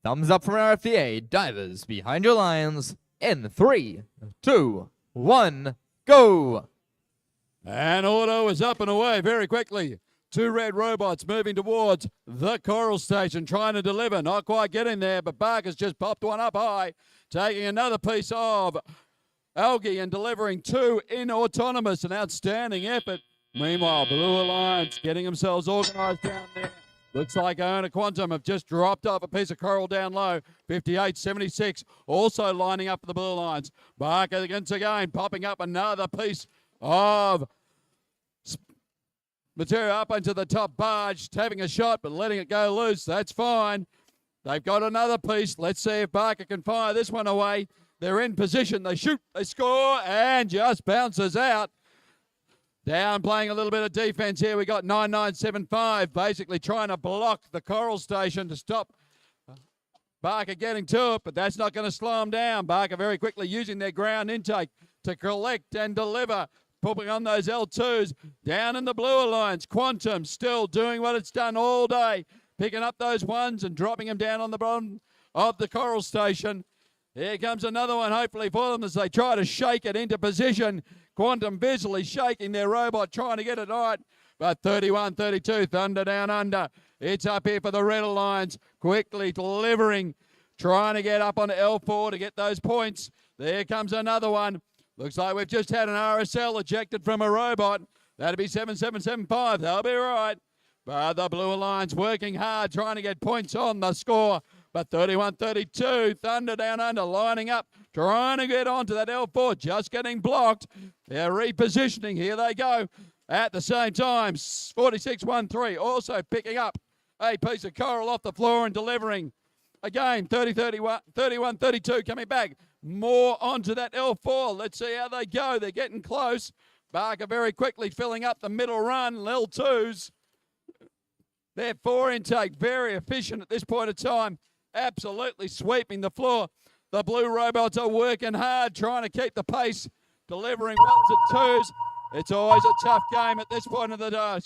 Thumbs up from RFDA. Divers behind your lines. In 3, 2, 1, go. And auto is up and away very quickly. 2 red robots moving towards the coral station, trying to deliver. Not quite getting there, but Barker's just popped one up high, taking another piece of algae and delivering 2 in autonomous. An outstanding effort. Meanwhile, Blue Alliance getting themselves organized down there. Looks like Iona Quantum have just dropped off a piece of coral down low. 58-76, also lining up for the Blue Alliance. Barker once again popping up another piece of material up into the top barge, having a shot but letting it go loose. That's fine. They've got another piece. Let's see if Barker can fire this one away. They're in position. They shoot, they score, and just bounces out. Down playing a little bit of defense here. We got 9975 basically trying to block the coral station to stop Barker getting to it, but that's not going to slow them down. Barker very quickly using their ground intake to collect and deliver, popping on those L2s. Down in the Blue Alliance, Quantum still doing what it's done all day, picking up those ones and dropping them down on the bottom of the coral station. Here comes another one, hopefully for them, as they try to shake it into position. Quantum visually shaking their robot, trying to get it right. But 31-32, Thunder Down Under. It's up here for the Red Alliance, quickly delivering, trying to get up on L4 to get those points. There comes another one. Looks like we've just had an RSL ejected from a robot. That'll be 7775. They'll be right. But the Blue Alliance working hard, trying to get points on the score. But 31-32, Thunder Down Under lining up, trying to get onto that L4, just getting blocked. They're repositioning. Here they go. At the same time, 46-13 also picking up a piece of coral off the floor and delivering. Again, 31-32 coming back. More onto that L4. Let's see how they go. They're getting close. Barker very quickly filling up the middle run. L2s. Their 4 intake very efficient at this point of time. Absolutely sweeping the floor. The blue robots are working hard, trying to keep the pace, delivering 1s and 2s. It's always a tough game at this point of the day.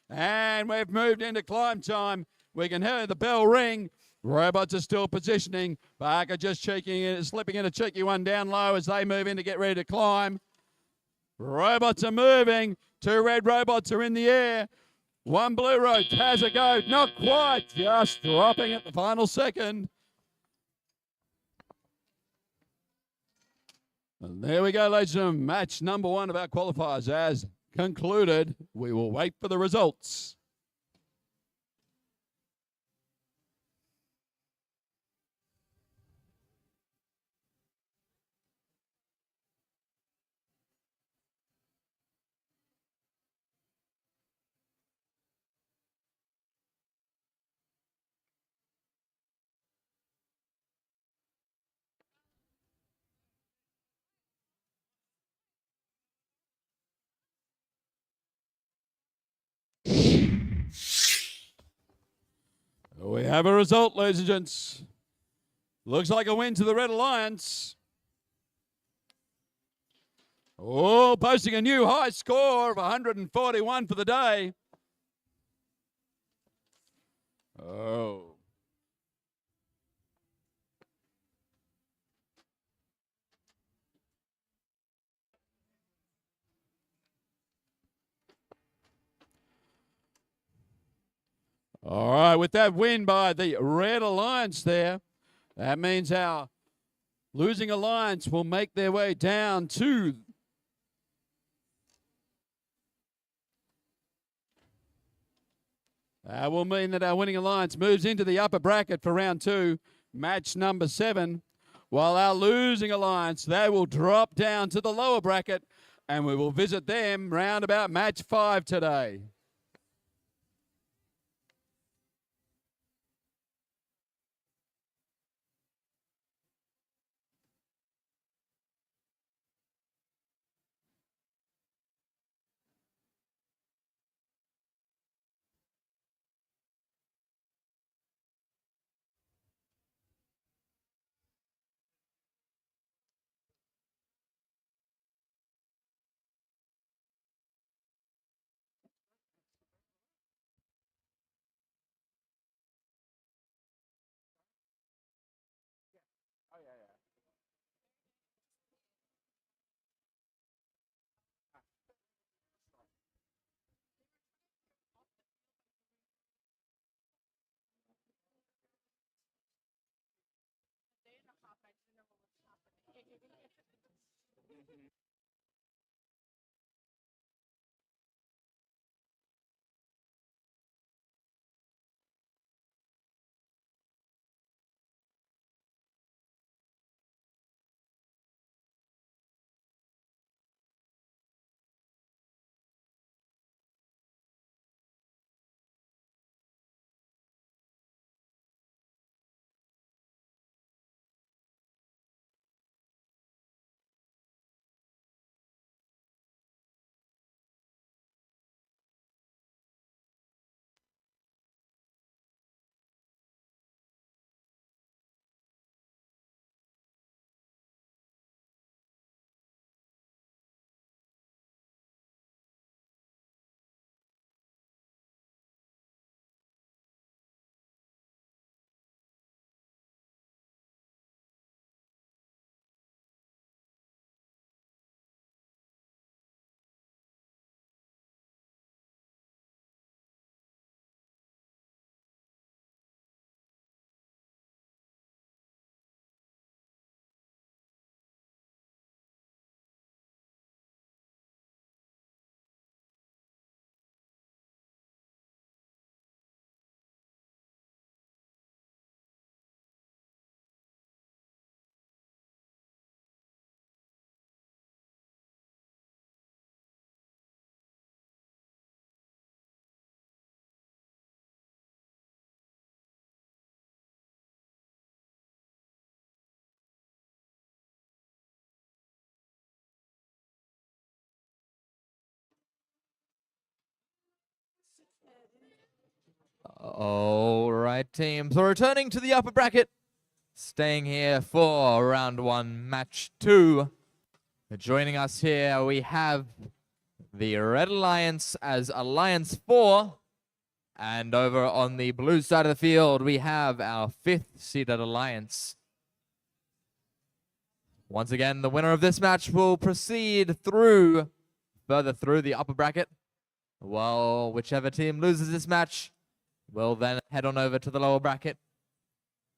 And we've moved into climb time. We can hear the bell ring. Robots are still positioning. Barker just slipping in a cheeky one down low as they move in to get ready to climb. Robots are moving. 2 red robots are in the air. 1 blue road has a go. Not quite. Just dropping at the final second. And there we go, ladies and gentlemen. Match number 1 of our qualifiers has concluded. We will wait for the results. We have a result, ladies and gents. Looks like a win to the Red Alliance. Oh, posting a new high score of 141 for the day. Oh. All right, with that win by the Red Alliance there, that means our losing alliance will make their way down to that will mean that our winning alliance moves into the upper bracket for round 2, match number 7, while our losing alliance, they will drop down to the lower bracket, and we will visit them round about match 5 today. All right, team. So returning to the upper bracket, staying here for round 1, match 2. Joining us here, we have the Red Alliance as Alliance 4. And over on the blue side of the field, we have our 5th-seeded Alliance. Once again, the winner of this match will proceed further through the upper bracket. While whichever team loses this match will then head on over to the lower bracket.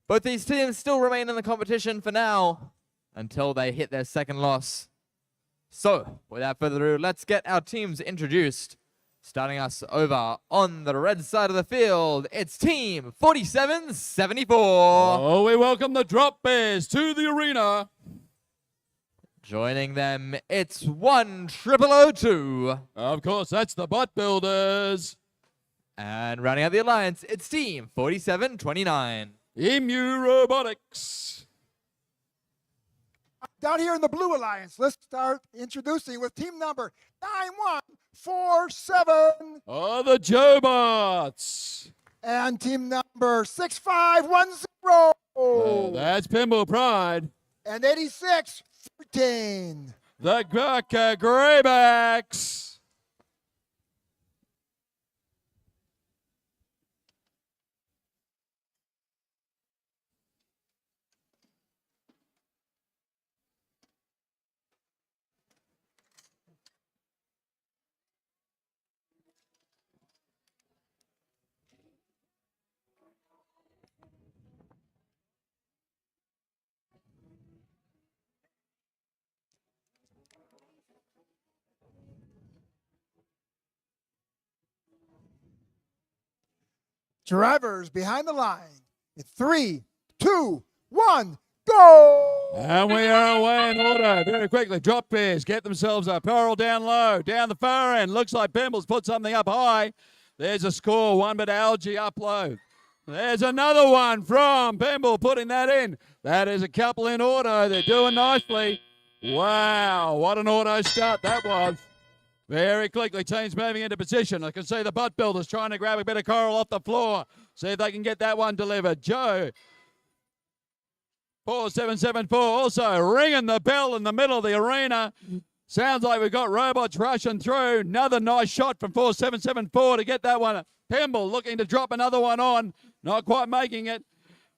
Both these teams still remain in the competition for now until they hit their second loss. So, without further ado, let's get our teams introduced. Starting us over on the red side of the field, it's Team 4774. Oh, we welcome the Drop Bears to the arena. Joining them, it's 1002. Of course, that's the Butt Builders. And rounding out the alliance, it's Team 4729. Emu Robotics. Down here in the Blue Alliance, let's start introducing with team number 9147. Oh, the Jobots. And team number 6510. That's Pimble Pride. And 8613. The Graybacks. Drivers behind the line. In 3, 2, 1, go! And we are away in order. Very quickly, drop pairs get themselves up. Pearl down low, down the far end. Looks like Pimble's put something up high. There's a score, one but Algae up low. There's another one from Pimble putting that in. That is a couple in auto. They're doing nicely. Wow, what an auto start that was. Very quickly, teams moving into position. I can see the butt builders trying to grab a bit of coral off the floor. See if they can get that one delivered. Joe, 4774, also ringing the bell in the middle of the arena. Sounds like we've got robots rushing through. Another nice shot from 4774 to get that one. Pimble looking to drop another one on. Not quite making it.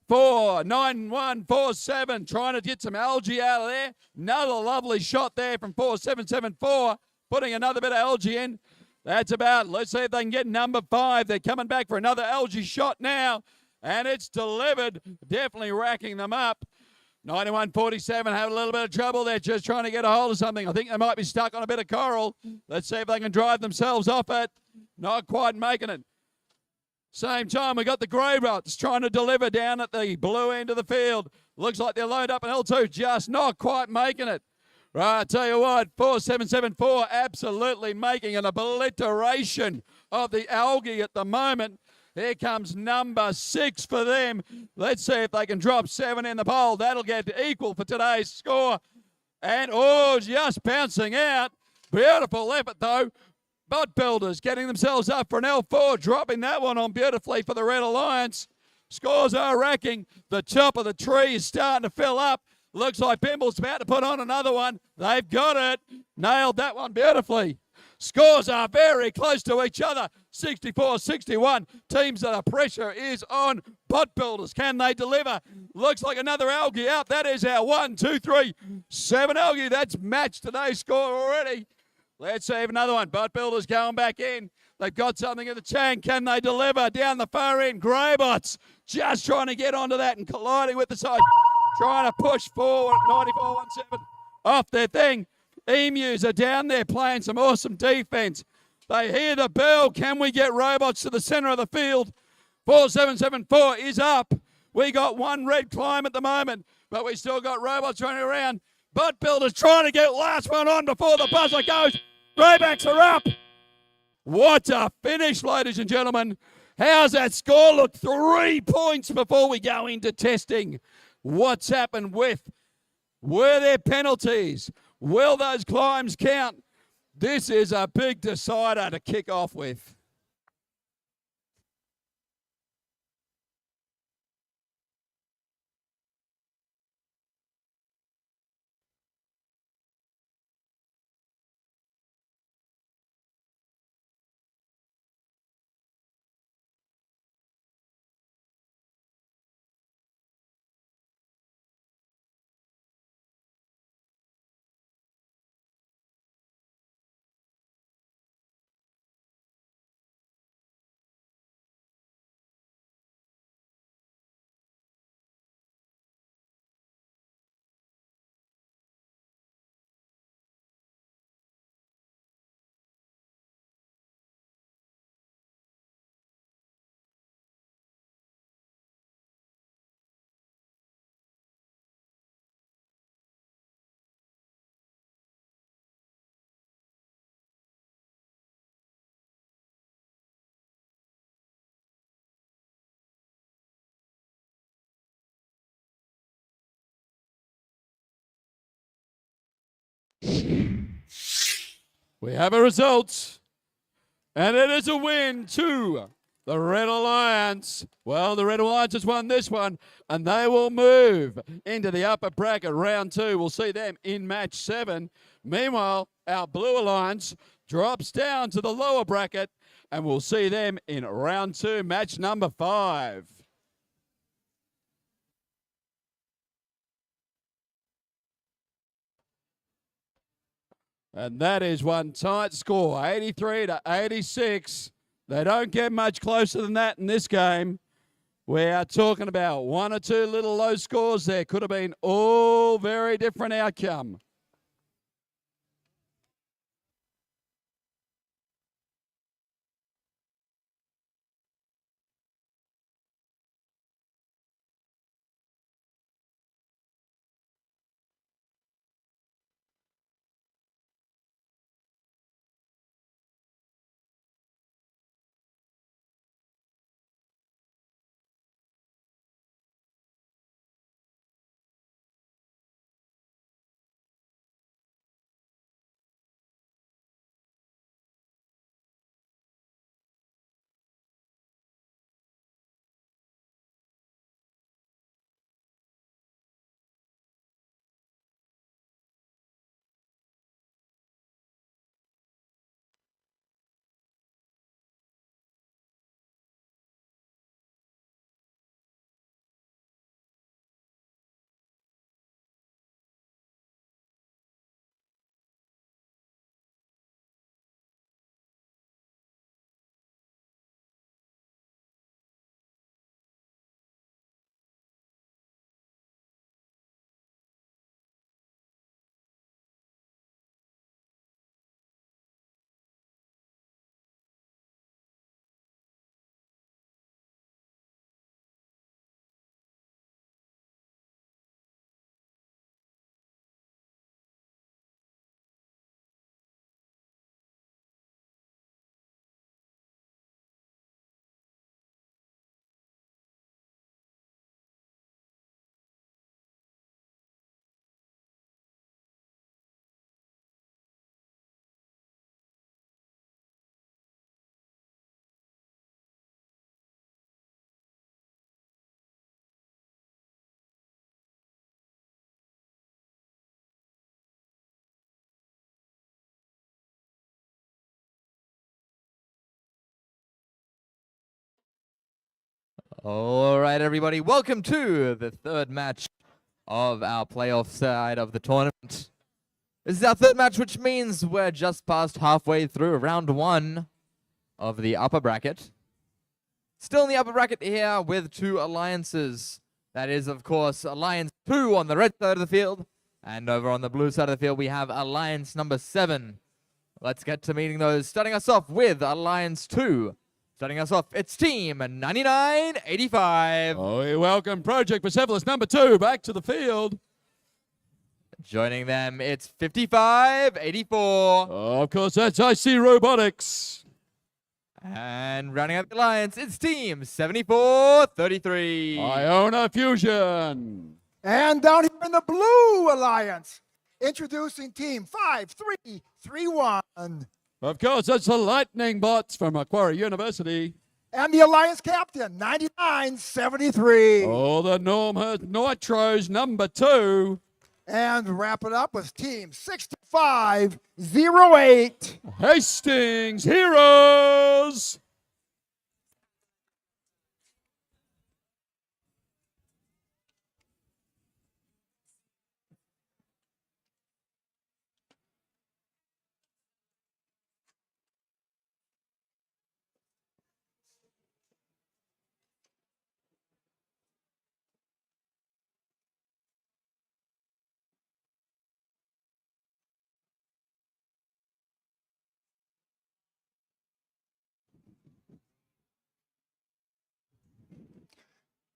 49147 trying to get some algae out of there. Another lovely shot there from 4774. Putting another bit of algae in. That's about, let's see if they can get number 5. They're coming back for another algae shot now. And it's delivered. Definitely racking them up. 9147 have a little bit of trouble. They're just trying to get a hold of something. I think they might be stuck on a bit of coral. Let's see if they can drive themselves off it. Not quite making it. Same time, we got the grey rots trying to deliver down at the blue end of the field. Looks like they're loaded up in L2, just not quite making it. Right, I tell you what, 4774 absolutely making an obliteration of the algae at the moment. Here comes number 6 for them. Let's see if they can drop 7 in the bowl. That'll get equal for today's score. And, oh, just bouncing out. Beautiful effort, though. Butt Builders getting themselves up for an L4, dropping that one on beautifully for the Red Alliance. Scores are racking. The top of the tree is starting to fill up. Looks like Pimble's about to put on another one. They've got it. Nailed that one beautifully. Scores are very close to each other. 64-61. Teams that the pressure is on. Butt Builders, can they deliver? Looks like another algae out. That is our 1, 2, 3, 7 algae. That's matched today's score already. Let's see if another one. Butt Builders going back in. They've got something in the tank. Can they deliver? Down the far end. Greybots just trying to get onto that and colliding with the side. Trying to push forward. 94-17 off their thing. Emus are down there playing some awesome defense. They hear the bell. Can we get robots to the center of the field? 4774 is up. We got one red climb at the moment, but we still got robots running around. Butt Builders trying to get last one on before the buzzer goes. Greybacks are up. What a finish, ladies and gentlemen. How's that score look? 3 points before we go into testing. What's happened with? Were there penalties? Will those climbs count? This is a big decider to kick off with. We have a result, and it is a win to the Red Alliance. Well, the Red Alliance has won this one, and they will move into the upper bracket, round 2. We'll see them in match 7. Meanwhile, our Blue Alliance drops down to the lower bracket, and we'll see them in round 2, match number 5. And that is one tight score, 83-86. They don't get much closer than that in this game. We are talking about 1 or 2 little low scores there. Could have been all very different outcome. All right, everybody, welcome to the third match of our playoff side of the tournament. This is our third match, which means we're just past halfway through round one of the upper bracket. Still in the upper bracket here with two alliances. That is, of course, Alliance 2 on the red side of the field. And over on the blue side of the field, we have Alliance number 7. Let's get to meeting those. Starting us off with Alliance 2. Starting us off, it's Team 9985. Oh, we welcome Project Persepolis number 2 back to the field. Joining them, it's 5584. Oh, of course, that's IC Robotics. And rounding out the alliance, it's Team 7433. Iona Fusion. And down here in the blue alliance, introducing Team 5331. Of course, that's the Lightning Bots from Macquarie University. And the alliance captain, 9973. Oh, the Normhurst Nitros number 2. And wrap it up with Team 6508. Hastings Heroes.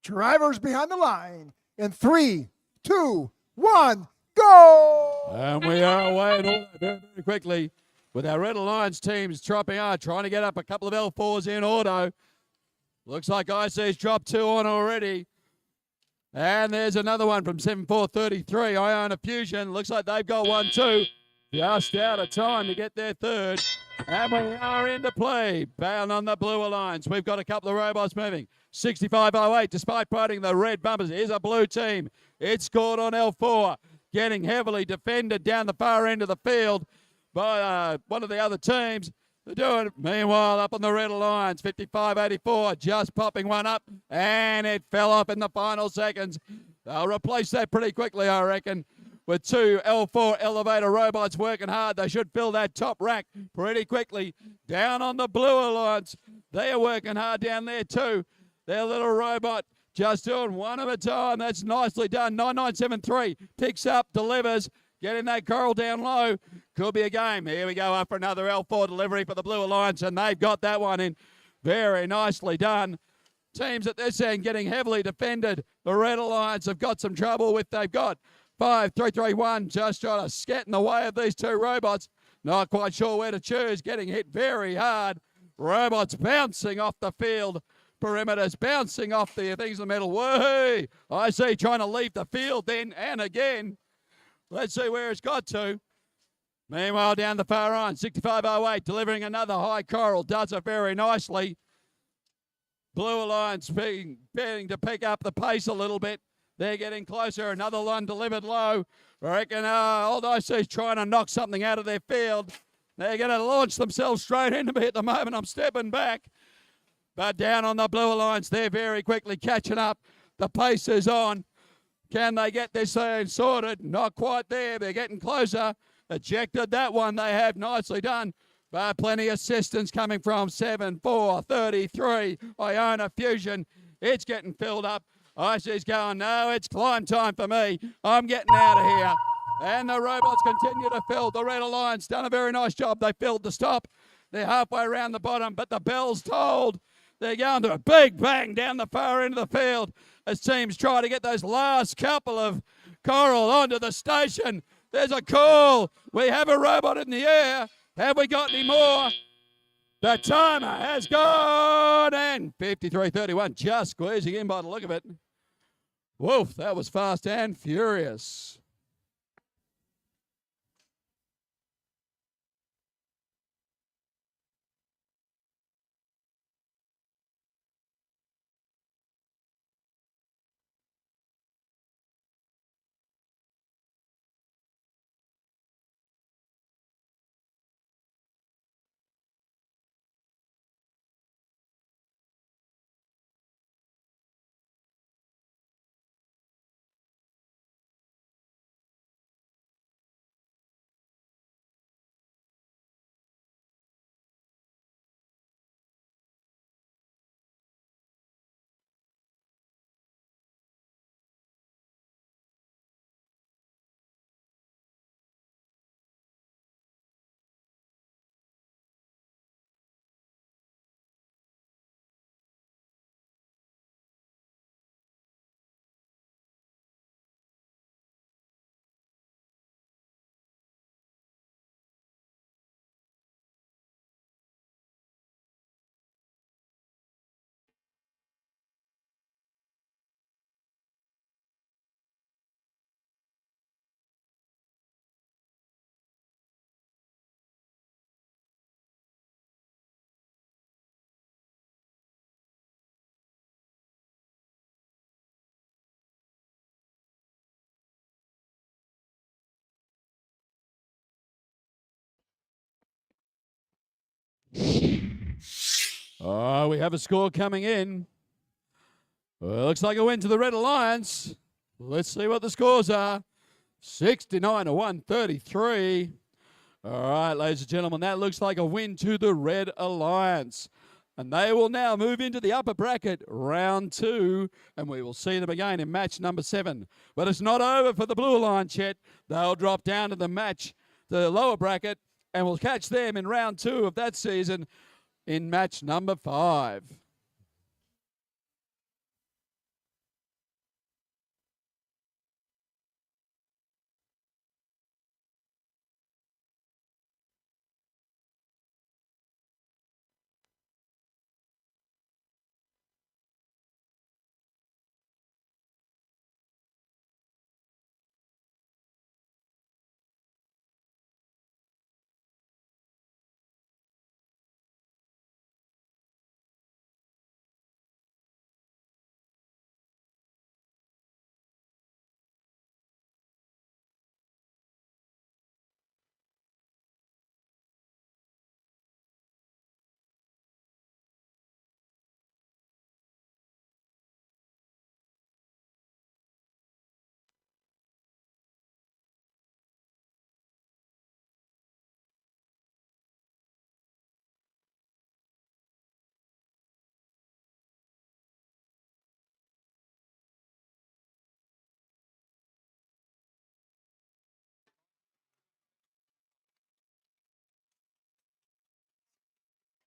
Drivers behind the line in 3, 2, 1, go! And we are away in order very, very quickly with our Red Alliance teams dropping out, trying to get up a couple of L4s in auto. Looks like IC's dropped 2 on already. And there's another one from 7433, Iona Fusion. Looks like they've got 1 too. Just out of time to get their third. And we are into play. Bound on the blue alliance. We've got a couple of robots moving. 6508, despite putting the red bumpers, is a blue team. It's scored on L4. Getting heavily defended down the far end of the field by one of the other teams. They're doing it. Meanwhile, up on the red alliance, 5584, just popping one up, and it fell off in the final seconds. They'll replace that pretty quickly, I reckon, with 2 L4 elevator robots working hard. They should fill that top rack pretty quickly. Down on the blue alliance, they are working hard down there too. Their little robot just doing one at a time. That's nicely done. 9973 picks up, delivers, getting that coral down low. Could be a game. Here we go up for another L4 delivery for the Blue Alliance, and they've got that one in. Very nicely done. Teams at this end getting heavily defended. The Red Alliance have got some trouble with, they've got 5331 just trying to get in the way of these 2 robots. Not quite sure where to choose. Getting hit very hard. Robots bouncing off the field. Perimeters bouncing off the things in the middle. Whee! I see trying to leave the field then and again. Let's see where it's got to. Meanwhile, down the far line, 6508 delivering another high coral. Does it very nicely. Blue Alliance being to pick up the pace a little bit. They're getting closer. Another one delivered low. I reckon Old IC's trying to knock something out of their field. They're going to launch themselves straight into me at the moment. I'm stepping back. But down on the Blue Alliance, they're very quickly catching up. The pace is on. Can they get this thing sorted? Not quite there. They're getting closer. Ejected that one. They have nicely done. But plenty of assistance coming from 7433 Iona Fusion. It's getting filled up. IC's going, no, it's climb time for me. I'm getting out of here. And the robots continue to fill. The Red Alliance done a very nice job. They filled the stop. They're halfway around the bottom, but the bell's tolled. They're going to a big bang down the far end of the field as teams try to get those last couple of coral onto the station. There's a call. We have a robot in the air. Have we got any more? The timer has gone, and 5331 just squeezing in by the look of it. Woof, that was fast and furious. Oh, we have a score coming in. Well, looks like a win to the Red Alliance. Let's see what the scores are. 69 to 133. All right, ladies and gentlemen, that looks like a win to the Red Alliance. And they will now move into the upper bracket, round 2, and we will see them again in match number 7. But it's not over for the Blue Alliance yet. They'll drop down to the lower bracket, and we'll catch them in round 2 of that season in match number 5.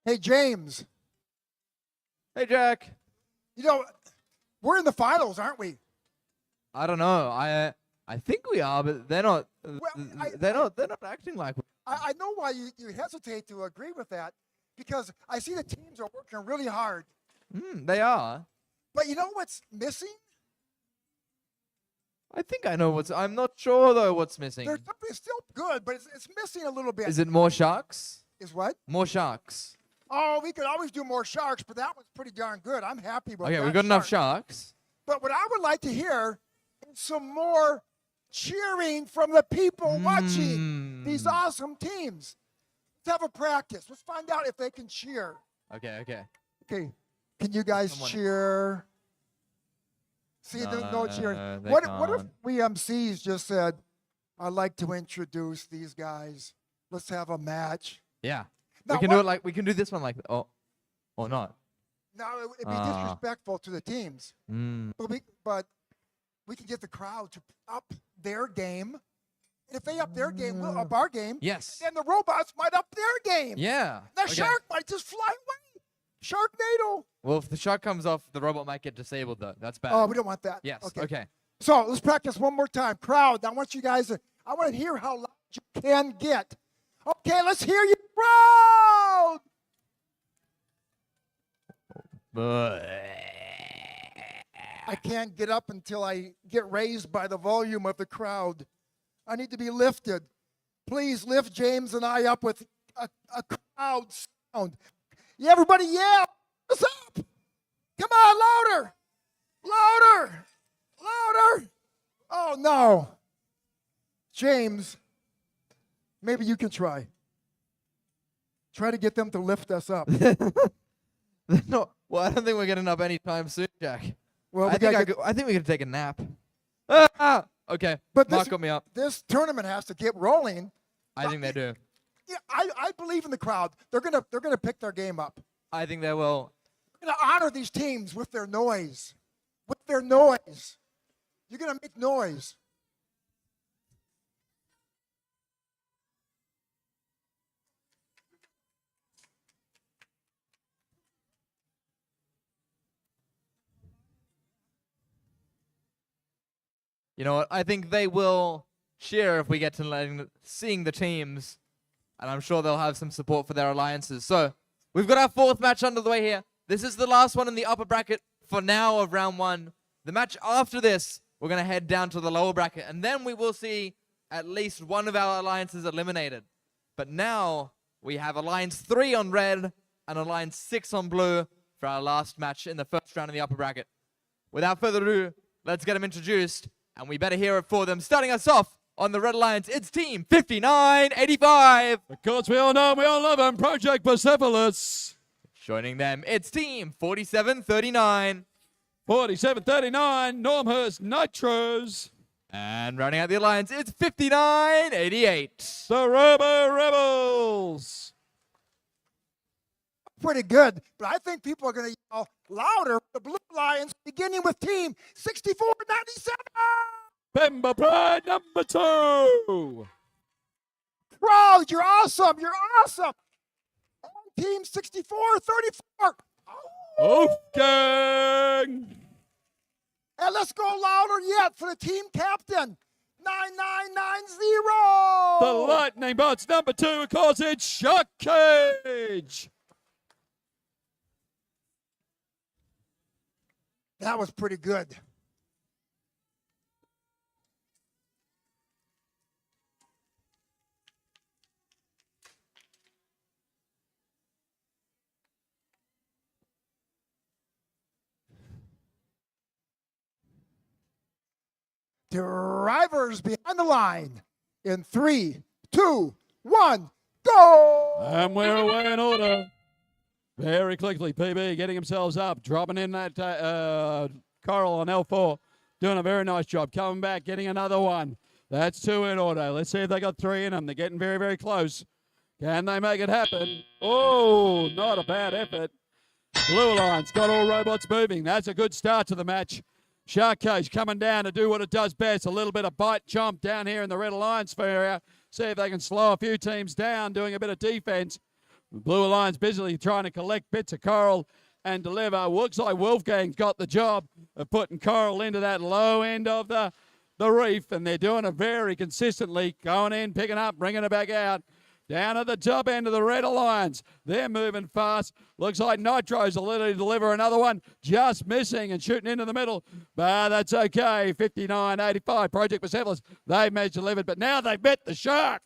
Hey, James. Hey, Jack. You know, we're in the finals, aren't we? I don't know. I think we are, but they're not. They're not acting like. I know why you hesitate to agree with that, because I see the teams are working really hard. They are. But you know what's missing? I think I know what's. I'm not sure though what's missing. There's something still good, but it's missing a little bit. Is it more sharks? Is what? More sharks. Oh, we could always do more sharks, but that one's pretty darn good. I'm happy with that. Okay, we've got enough sharks. But what I would like to hear is some more cheering from the people watching these awesome teams. Let's have a practice. Let's find out if they can cheer. Okay. Okay. Can you guys cheer? See, there's no cheering. What if we MCs just said, I'd like to introduce these guys. Let's have a match. Yeah. Now we can do it like we can do this one like or not. No, it'd be disrespectful to the teams. But we can get the crowd to up their game. And if they up their game, we'll up our game. Yes. And the robots might up their game. Yeah. The shark might just fly away. Sharknado. Well, if the shark comes off, the robot might get disabled though. That's bad. Oh, we don't want that. Yes. Okay. So let's practice one more time. Crowd, I want you guys I want to hear how loud you can get. Okay, let's hear you, crowd. I can't get up until I get raised by the volume of the crowd. I need to be lifted. Please lift James and I up with a crowd sound. Yeah, everybody yell. What's up? Come on, louder. Louder. Louder. Oh, no. James, maybe you can try. Try to get them to lift us up. No, well, I don't think we're getting up anytime soon, Jack. Well, I think we could take a nap. Okay, but Mark got me up. This tournament has to get rolling. I think they do. Yeah, I believe in the crowd. They're gonna pick their game up. I think they will. We're gonna honor these teams with their noise. With their noise. You're gonna make noise. You know what? I think they will cheer if we get to seeing the teams, and I'm sure they'll have some support for their alliances. So we've got our 4th match under the way here. This is the last one in the upper bracket for now of round 1. The match after this, we're going to head down to the lower bracket, and then we will see at least one of our alliances eliminated. But now we have Alliance 3 on red and Alliance 6 on blue for our last match in the first round of the upper bracket. Without further ado, let's get them introduced. And we better hear it for them. Starting us off on the Red Alliance, it's Team 5985. Of course, we all know, we all love him, Project Persepolis. Joining them, it's Team 4739. 4739, Normhurst Nitros. And rounding out the alliance, it's 5988. The Robo Rebels. Pretty good, but I think people are going to yell louder for the Blue Lions, beginning with Team 6497. Pemba Pride number 2. Proud, you're awesome, you're awesome. And Team 6434. Wolfgang. And let's go louder yet for the team captain, 9990. The Lightning Bots number 2, of course, it's Shark Cage. That was pretty good. Drivers behind the line in 3, 2, 1, go! And we're away in order. Very quickly, PB getting themselves up, dropping in that Coral on L4, doing a very nice job. Coming back, getting another one. That's 2 in order. Let's see if they got 3 in them. They're getting very, very close. Can they make it happen? Oh, not a bad effort. Blue Alliance got all robots moving. That's a good start to the match. Shark Cage coming down to do what it does best. A little bit of bite chomp down here in the Red Alliance area. See if they can slow a few teams down, doing a bit of defense. Blue Alliance busily trying to collect bits of coral and deliver. Looks like Wolfgang's got the job of putting coral into that low end of the reef, and they're doing it very consistently. Going in, picking up, bringing it back out. Down at the top end of the Red Alliance. They're moving fast. Looks like Nitro's ability to deliver another one. Just missing and shooting into the middle. But that's okay. 59-85. Project Persepolis. They've managed to deliver it, but now they've met the Shark.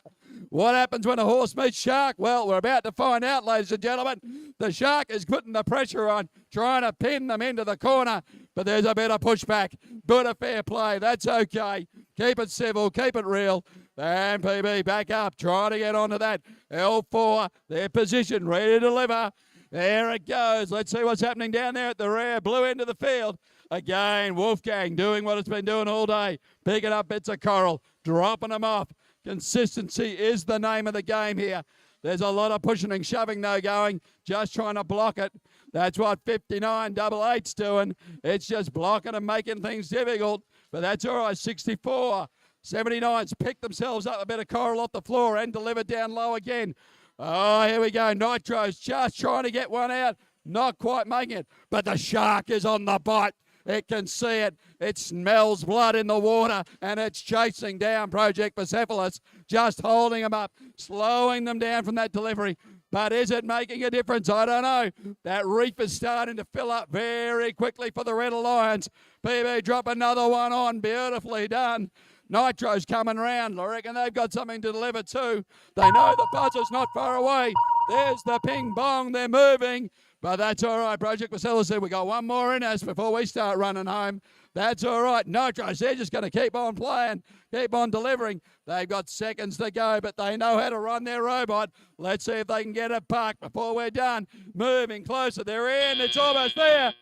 What happens when a horse meets Shark? Well, we're about to find out, ladies and gentlemen. The Shark is putting the pressure on, trying to pin them into the corner, but there's a bit of pushback. Bit of fair play. That's okay. Keep it civil. Keep it real. And PB back up, trying to get onto that. L4, their position, ready to deliver. There it goes. Let's see what's happening down there at the rear, blue end of the field. Again, Wolfgang doing what it's been doing all day, picking up bits of coral, dropping them off. Consistency is the name of the game here. There's a lot of pushing and shoving, though, going, just trying to block it. That's what 59-88's doing. It's just blocking and making things difficult, but that's all right. 64-79's picked themselves up a bit of coral off the floor and delivered down low again. Oh, here we go. Nitro's just trying to get one out. Not quite making it, but the Shark is on the bite. It can see it. It smells blood in the water, and it's chasing down Project Persepolis, just holding them up, slowing them down from that delivery. But is it making a difference? I don't know. That reef is starting to fill up very quickly for the Red Alliance. PB drop another one on. Beautifully done. Nitro's coming round. I reckon they've got something to deliver too. They know the buzzer's not far away. There's the ping pong. They're moving. But that's all right. Project Marcellus said we got one more in us before we start running home. That's all right. Nitros, they're just going to keep on playing, keep on delivering. They've got seconds to go, but they know how to run their robot. Let's see if they can get it parked before we're done. Moving closer. They're in. It's almost there.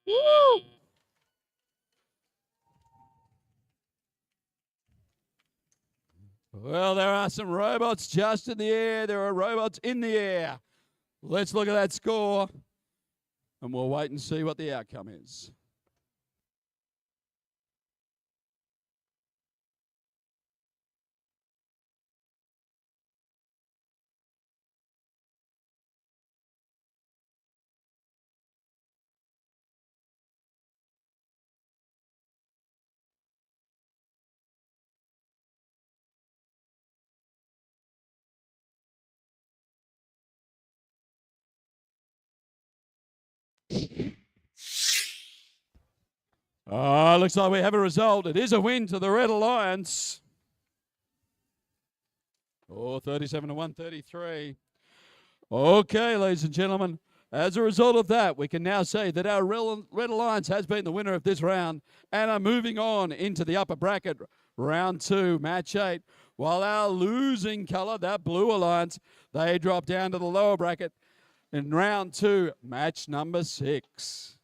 Woo! Well, there are some robots just in the air. There are robots in the air. Let's look at that score, and we'll wait and see what the outcome is. Looks like we have a result. It is a win to the Red Alliance. 37-133. Okay, ladies and gentlemen, as a result of that, we can now say that our Red Alliance has been the winner of this round and are moving on into the upper bracket, round 2, match 8, while our losing colour, that Blue Alliance, they drop down to the lower bracket. in round 2, match number 6.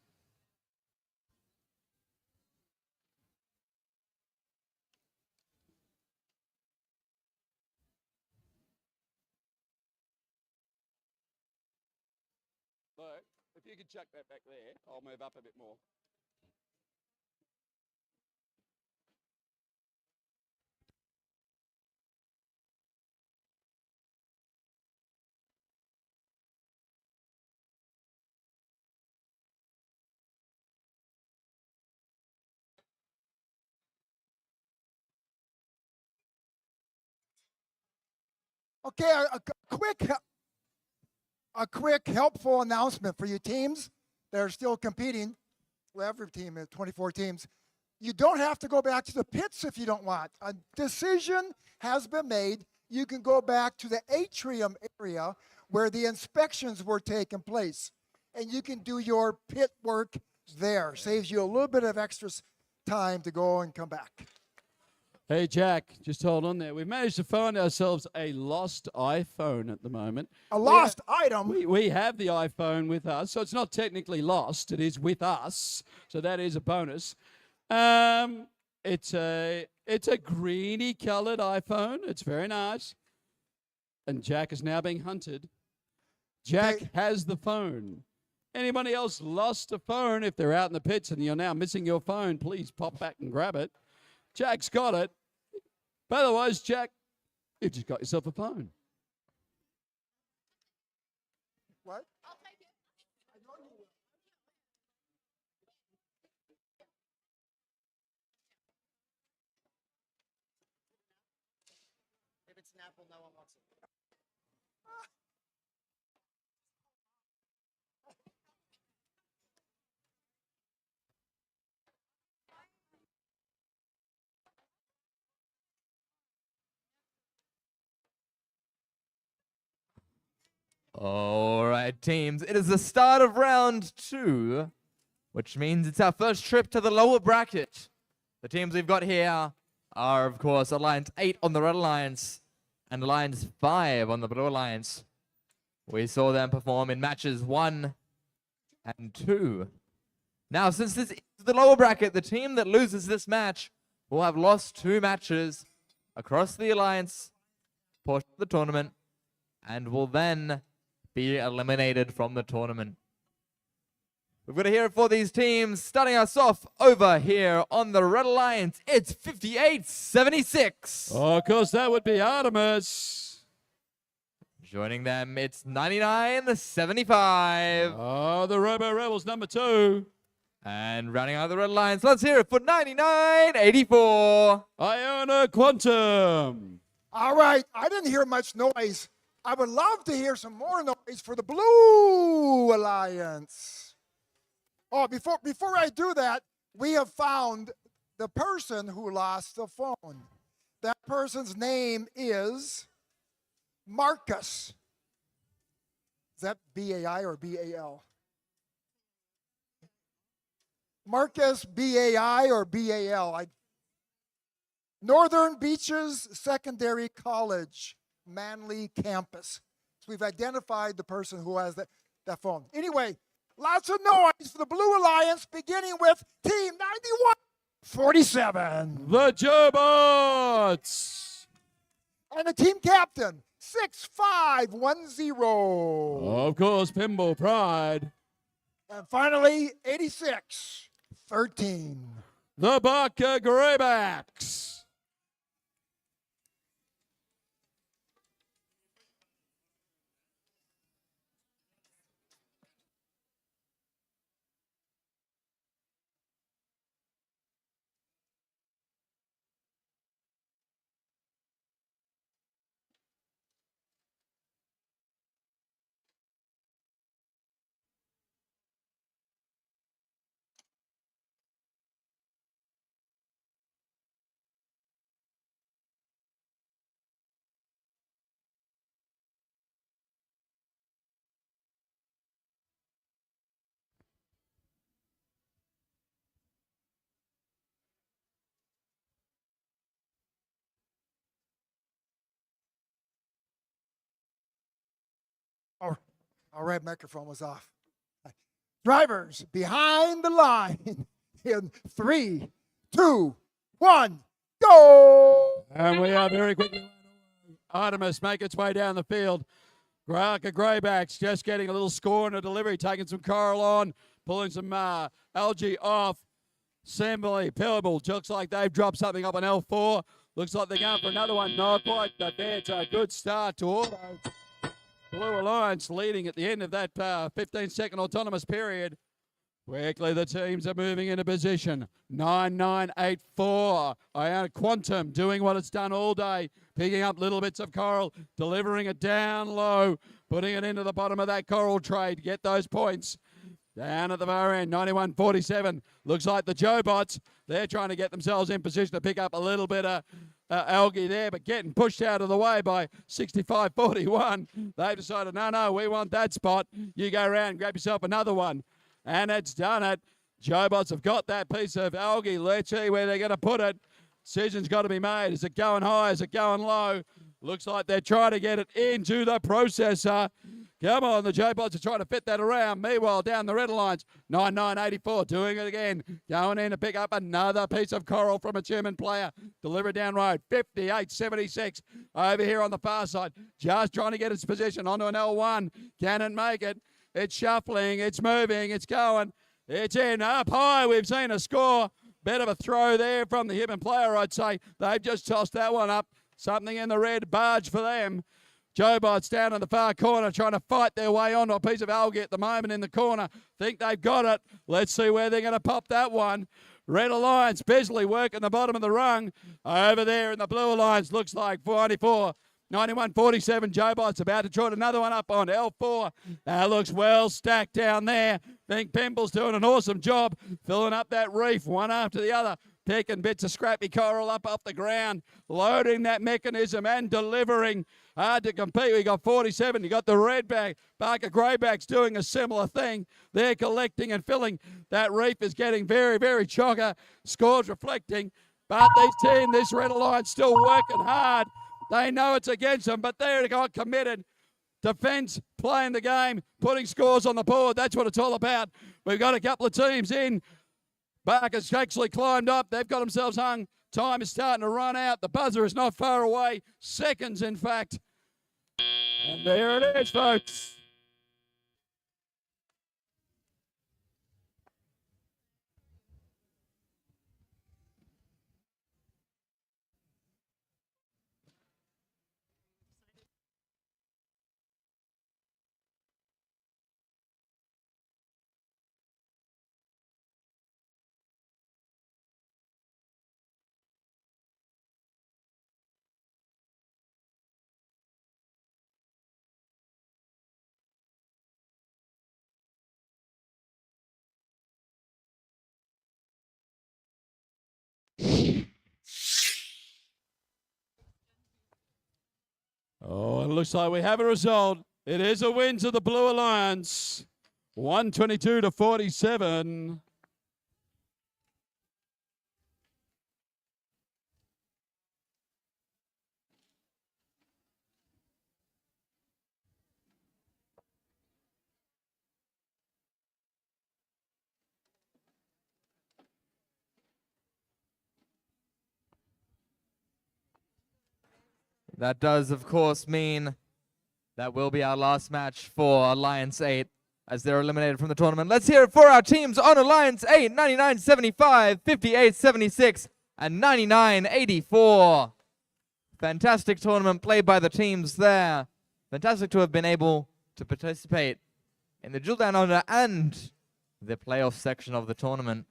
Look, if you could chuck that back there, I'll move up a bit more. Okay, a quick helpful announcement for you teams that are still competing. Well, every team is 24 teams. You don't have to go back to the pits if you don't want. A decision has been made. You can go back to the atrium area where the inspections were taking place, and you can do your pit work there. Saves you a little bit of extra time to go and come back. Hey, Jack, just hold on there. We've managed to find ourselves a lost iPhone at the moment. A lost item? We have the iPhone with us, so it's not technically lost. It is with us, so that is a bonus. It's a greeny coloured iPhone. It's very nice. And Jack is now being hunted. Jack has the phone. Anybody else lost a phone? If they're out in the pits and you're now missing your phone, please pop back and grab it. Jack's got it. But otherwise, Jack, you've just got yourself a phone. What? If it's an apple, no one wants it. All right, teams. It is the start of round 2, which means it's our first trip to the lower bracket. The teams we've got here are, of course, Alliance 8 on the Red Alliance and Alliance 5 on the Blue Alliance. We saw them perform in matches 1 and 2. Now, since this is the lower bracket, the team that loses this match will have lost 2 matches across the Alliance portion of the tournament and will then be eliminated from the tournament. We've got to hear it for these teams. Starting us off over here on the Red Alliance, it's 58-76. Oh, of course, that would be Artemis. Joining them, it's 99-75. Oh, the Robo Rebels number 2. And rounding out the Red Alliance, let's hear it for 99-84. Iona Quantum. All right, I didn't hear much noise. I would love to hear some more noise for the Blue Alliance. Oh, before I do that, we have found the person who lost the phone. That person's name is Marcus. Is that B-A-I or B-A-L? Marcus, B-A-I or B-A-L? Northern Beaches Secondary College, Manly Campus. So we've identified the person who has that phone. Anyway, lots of noise for the Blue Alliance, beginning with Team 91-47. The Jobots. And the team captain, 6510. Of course, Pinball Pride. And finally, 86-13. The Barker Greybacks. All right, microphone was off. Drivers behind the line in 3, 2, 1, go! And we are very quickly. Artemis make its way down the field. Graka Greybacks just getting a little score and a delivery, taking some coral on, pulling some algae off. Assembly, Pebble, looks like they've dropped something up on L4. Looks like they're going for another one. Not quite, but it's a good start to Auto. Blue Alliance leading at the end of that 15-second autonomous period. Quickly, the teams are moving into position. 9984. Iona Quantum doing what it's done all day, picking up little bits of coral, delivering it down low, putting it into the bottom of that coral tray to get those points. Down at the far end, 91.47. Looks like the Jobots, they're trying to get themselves in position to pick up a little bit of algae there, but getting pushed out of the way by 65.41. They've decided, no, we want that spot. You go around and grab yourself another one. And it's done it. Jobots have got that piece of algae. Let's see where they're going to put it. Decision's got to be made. Is it going high? Is it going low? Looks like they're trying to get it into the processor. Come on, the Jobots are trying to fit that around. Meanwhile, down the red lines, 9984 doing it again. Going in to pick up another piece of coral from a German player. Delivered down road, 58.76 over here on the far side. Just trying to get its position onto an L1. Can it make it? It's shuffling, it's moving, it's going. It's in, up high. We've seen a score. Bit of a throw there from the human player, I'd say. They've just tossed that one up. Something in the red barge for them. Jobots down in the far corner trying to fight their way onto a piece of algae at the moment in the corner. Think they've got it. Let's see where they're going to pop that one. Red Alliance, Besley working the bottom of the rung. Over there in the Blue Alliance, looks like 94. 91.47, Jobots about to trot another one up on L4. That looks well stacked down there. Think Pimple's doing an awesome job filling up that reef one after the other. Picking bits of scrappy coral up off the ground, loading that mechanism and delivering. Hard to compete. We got 47. You got the red bag. Barker Greybacks doing a similar thing. They're collecting and filling. That reef is getting very, very chocker. Scores reflecting. But this Red Alliance still working hard. They know it's against them, but they're got committed. Defence, playing the game, putting scores on the board. That's what it's all about. We've got a couple of teams in. Barker's actually climbed up. They've got themselves hung. Time is starting to run out. The buzzer is not far away. Seconds, in fact. And there it is, folks. Oh, it looks like we have a result. It is a win to the Blue Alliance. 122-47. That does, of course, mean that will be our last match for Alliance 8 as they're eliminated from the tournament. Let's hear it for our teams on Alliance 8, 99.75, 58.76, and 99.84. Fantastic tournament played by the teams there. Fantastic to have been able to participate in the Duel Down Under and the playoff section of the tournament.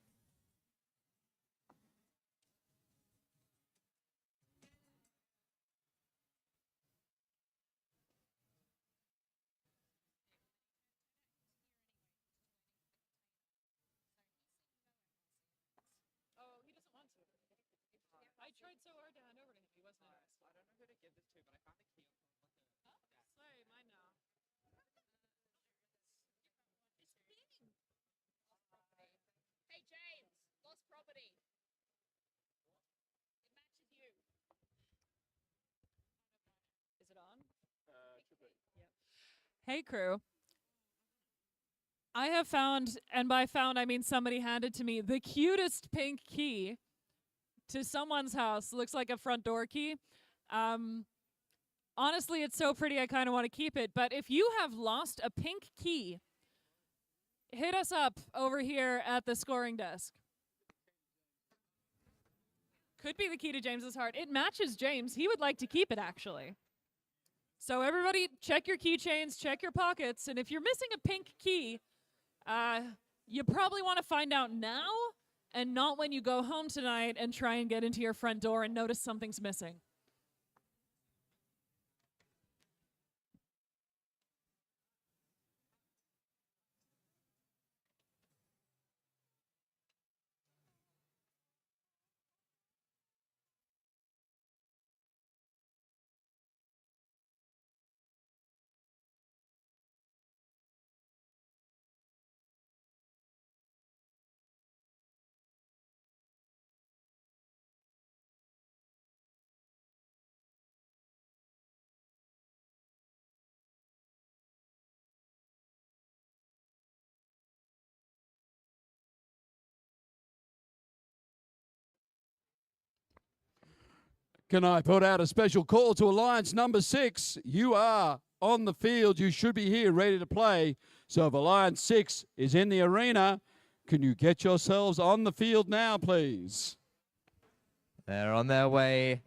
Hey crew, I have found, and by found I mean somebody handed to me, the cutest pink key to someone's house. Looks like a front door key. Honestly, it's so pretty I kind of want to keep it. But if you have lost a pink key, hit us up over here at the scoring desk. Could be the key to James's heart. It matches James. He would like to keep it, actually. So everybody, check your keychains, check your pockets, and if you're missing a pink key, you probably want to find out now and not when you go home tonight and try and get into your front door and notice something's missing. Can I put out a special call to Alliance number 6? You are on the field. You should be here ready to play. So if Alliance 6 is in the arena, can you get yourselves on the field now, please? They're on their way.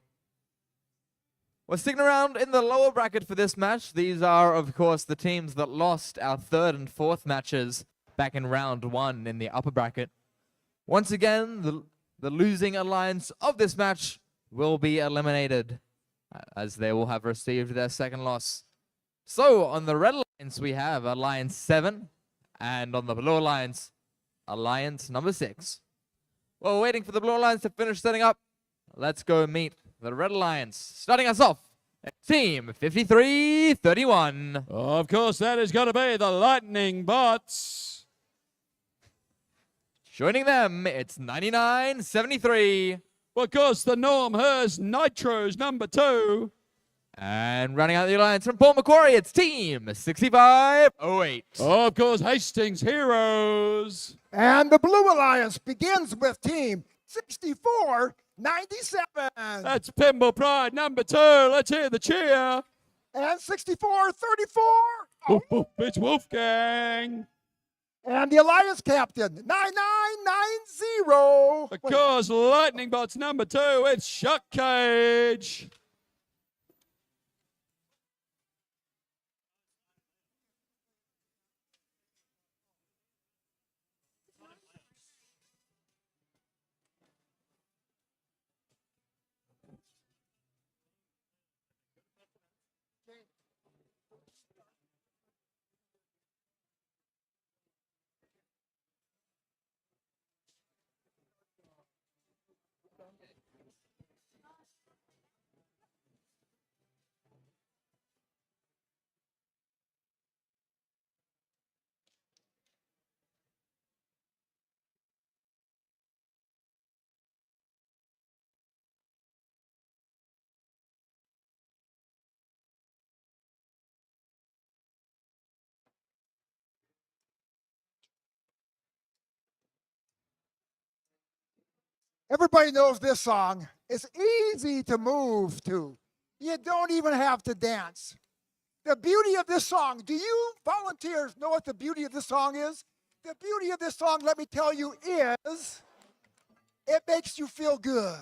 We're sticking around in the lower bracket for this match. These are, of course, the teams that lost our third and fourth matches back in round 1 in the upper bracket. Once again, the losing alliance of this match will be eliminated, as they will have received their second loss. So, on the red alliance, we have Alliance 7, and on the blue alliance, Alliance number 6. Well, waiting for the blue alliance to finish setting up, let's go meet the red alliance. Starting us off, Team 5331. Of course, that is going to be the Lightning Bots. Joining them, it's 9973. Of course, the Norm Hers Nitros number 2. And running out the alliance from Port Macquarie, it's Team 6508. Of course, Hastings Heroes. And the Blue Alliance begins with Team 6497. That's Pimble Pride number 2. Let's hear the cheer. And 6434. It's Wolfgang. And the Alliance captain, 9990. Of course, Lightning Bots number 2. It's Shuck Cage. Everybody knows this song. It's easy to move to. You don't even have to dance. The beauty of this song, do you volunteers know what the beauty of this song is? The beauty of this song, let me tell you, is it makes you feel good.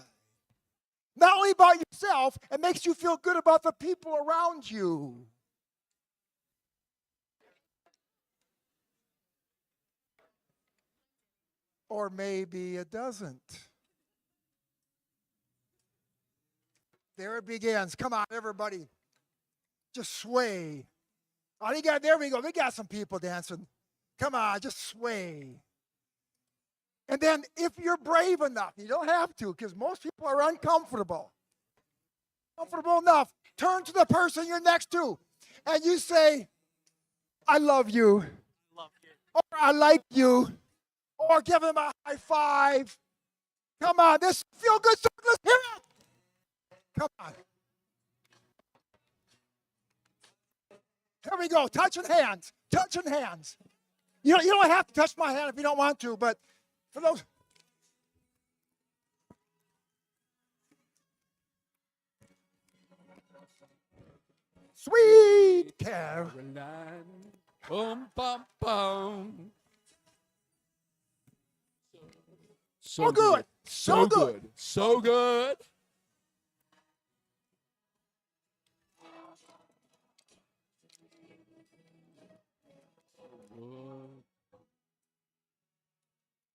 Not only about yourself, it makes you feel good about the people around you. Or maybe it doesn't. There it begins. Come on, everybody. Just sway. Oh, there we go. We got some people dancing. Come on, just sway. And then if you're brave enough, you don't have to because most people are uncomfortable. Comfortable enough, turn to the person you're next to and you say, I love you. Or I like you. Or give them a high five. Come on, this feel good. So let's hear it. Come on. Here we go. Touching hands. Touching hands. You don't have to touch my hand if you don't want to, but for those. Sweet Caroline. Boom, bum, boom. So good. So good. So good.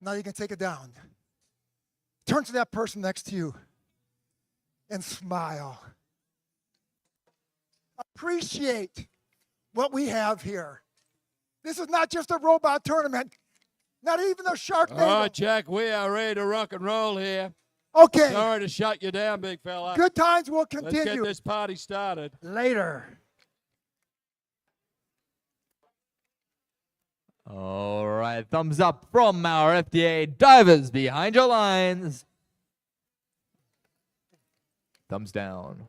Now you can take it down. Turn to that person next to you and smile. Appreciate what we have here. This is not just a robot tournament, not even a Sharknado. All right, Jack, we are ready to rock and roll here. Okay. Sorry to shut you down, big fella. Good times will continue. Let's get this party started. Later. All right, thumbs up from our FDA divers behind your lines. Thumbs down.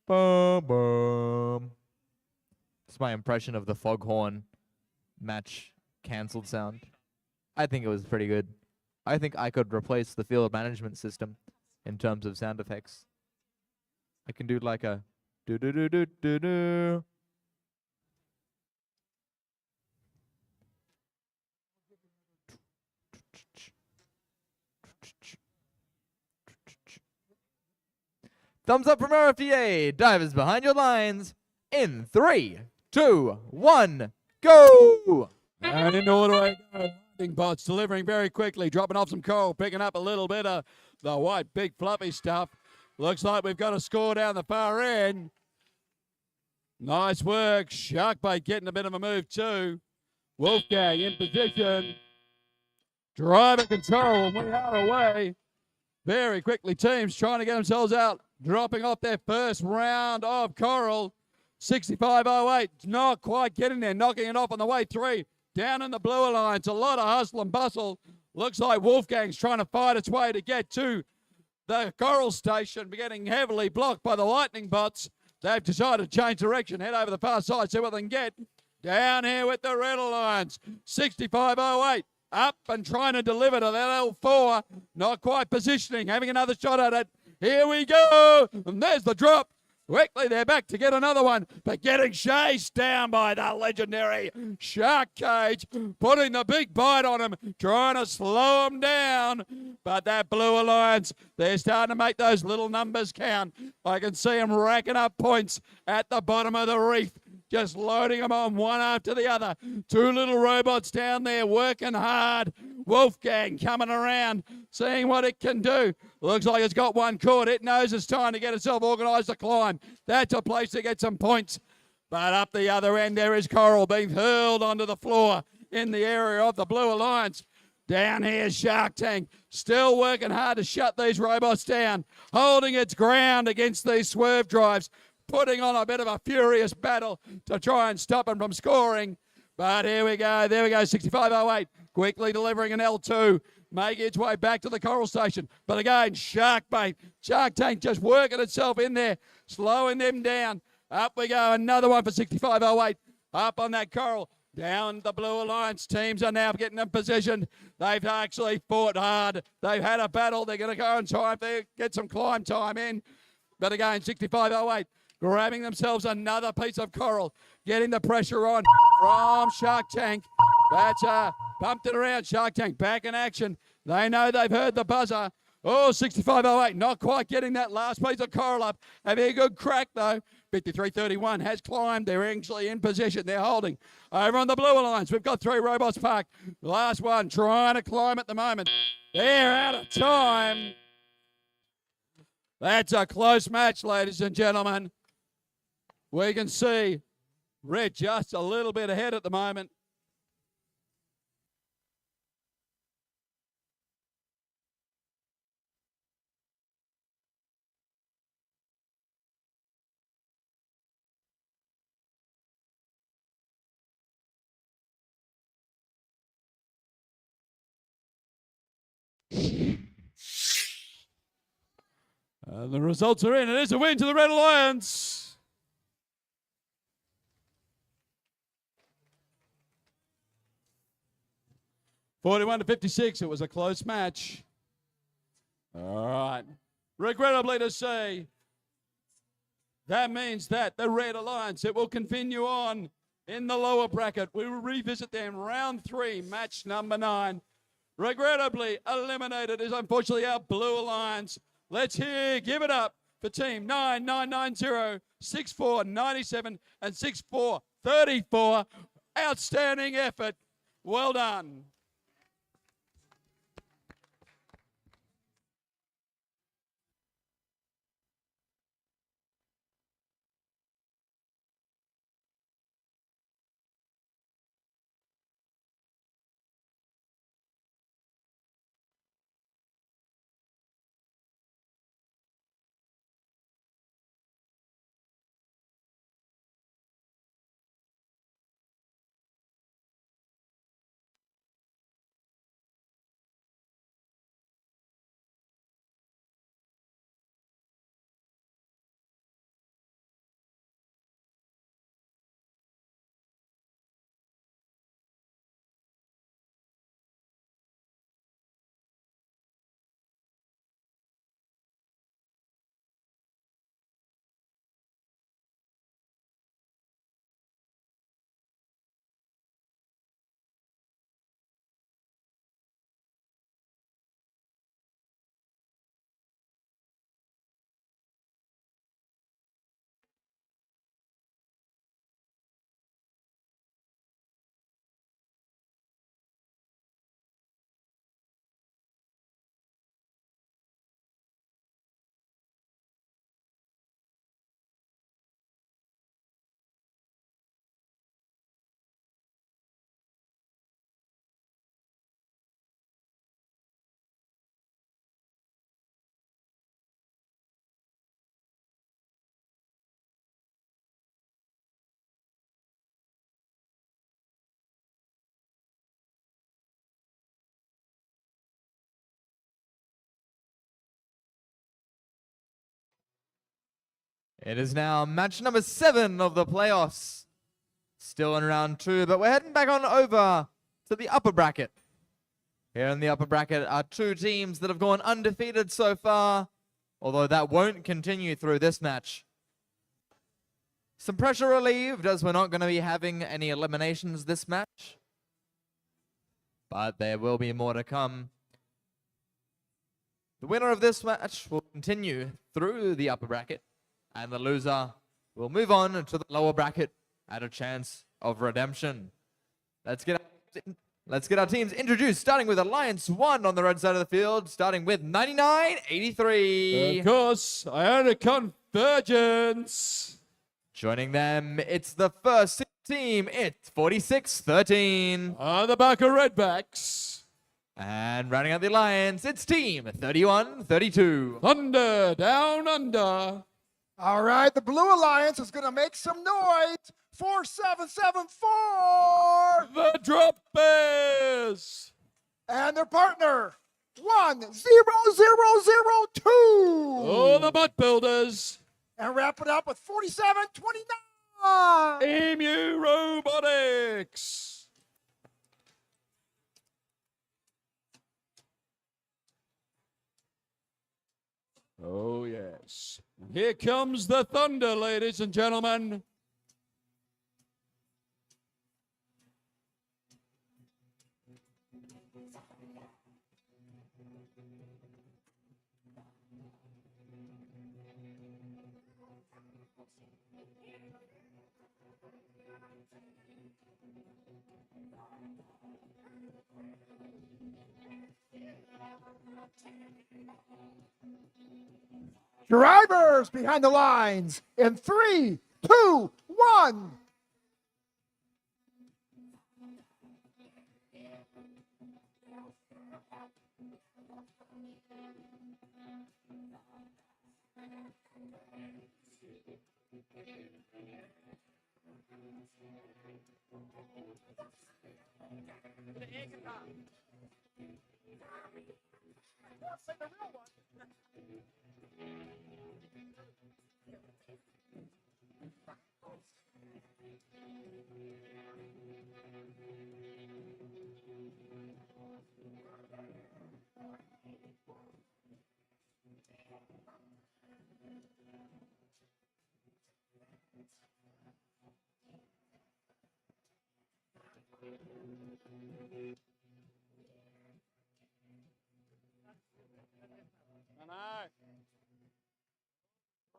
Boom, boom. It's my impression of the foghorn match cancelled sound. I think it was pretty good. I think I could replace the field management system in terms of sound effects. I can do like a do-do-do-do-do-do. Thumbs up from our FDA divers behind your lines in 3, 2, 1, go! And in order I go. Lightning bots delivering very quickly, dropping off some coral, picking up a little bit of the white, big, fluffy stuff. Looks like we've got a score down the far end. Nice work. Sharkbait getting a bit of a move too. Wolfgang in position. Driver control, and we are away. Very quickly, teams trying to get themselves out, dropping off their first round of coral. 65.08, not quite getting there, knocking it off on the way 3. Down in the blue alliance, a lot of hustle and bustle. Looks like Wolfgang's trying to fight its way to get to the coral station, getting heavily blocked by the lightning bots. They've decided to change direction, head over the far side, see what they can get. Down here with the red alliance, 65.08. Up and trying to deliver to that L4. Not quite positioning, having another shot at it. Here we go. And there's the drop. Quickly, they're back to get another one, but getting chased down by the legendary Shark Cage, putting the big bite on him, trying to slow him down. But that Blue Alliance, they're starting to make those little numbers count. I can see them racking up points at the bottom of the reef, just loading them on one after the other. 2 little robots down there working hard. Wolfgang coming around, seeing what it can do. Looks like it's got one caught. It knows it's time to get itself organised to climb. That's a place to get some points. But up the other end, there is Coral being hurled onto the floor in the area of the Blue Alliance. Down here, Shark Tank, still working hard to shut these robots down, holding its ground against these swerve drives, putting on a bit of a furious battle to try and stop them from scoring. But here we go, there we go, 65.08, quickly delivering an L2, making its way back to the coral station. But again, Shark Tank just working itself in there, slowing them down. Up we go, another one for 65.08, up on that coral. Down the Blue Alliance teams are now getting them positioned. They've actually fought hard. They've had a battle. They're going to go in time. They get some climb time in. But again, 65.08. Grabbing themselves another piece of coral, getting the pressure on from Shark Tank. That's bumped it around. Shark Tank back in action. They know they've heard the buzzer. Oh, 65.08, not quite getting that last piece of coral up. Having a good crack though. 53.31 has climbed. They're actually in position. They're holding. Over on the Blue Alliance, we've got 3 robots parked. Last one trying to climb at the moment. They're out of time. That's a close match, ladies and gentlemen. We can see red just a little bit ahead at the moment. The results are in. It is a win to the Red Alliance. 41 to 56. It was a close match. All right. Regrettably to say, that means that the Red Alliance, it will continue on in the lower bracket. We will revisit them round 3, match number 9. Regrettably eliminated is unfortunately our Blue Alliance. Let's give it up for team 9990, 6497, and 6434. Outstanding effort. Well done. It is now match number 7 of the playoffs. Still in round 2, but we're heading back on over to the upper bracket. Here in the upper bracket are 2 teams that have gone undefeated so far, although that won't continue through this match. Some pressure relieved as we're not going to be having any eliminations this match, but there will be more to come. The winner of this match will continue through the upper bracket, and the loser will move on to the lower bracket at a chance of redemption. Let's get our teams introduced, starting with Alliance 1 on the red side of the field, starting with 9983. Of course, Iona Convergence. Joining them, it's the first team. It's 4613. The Barker Redbacks. And rounding out the alliance, it's team 3132. Thunder Down Under. All right, the Blue Alliance is going to make some noise. 4774. The Drop Bears. And their partner, 10002. Oh, the Butt Builders. And wrap it up with 4729. Emu Robotics. Oh, yes. Here comes the thunder, ladies and gentlemen. Drivers behind the lines in 3, 2, 1.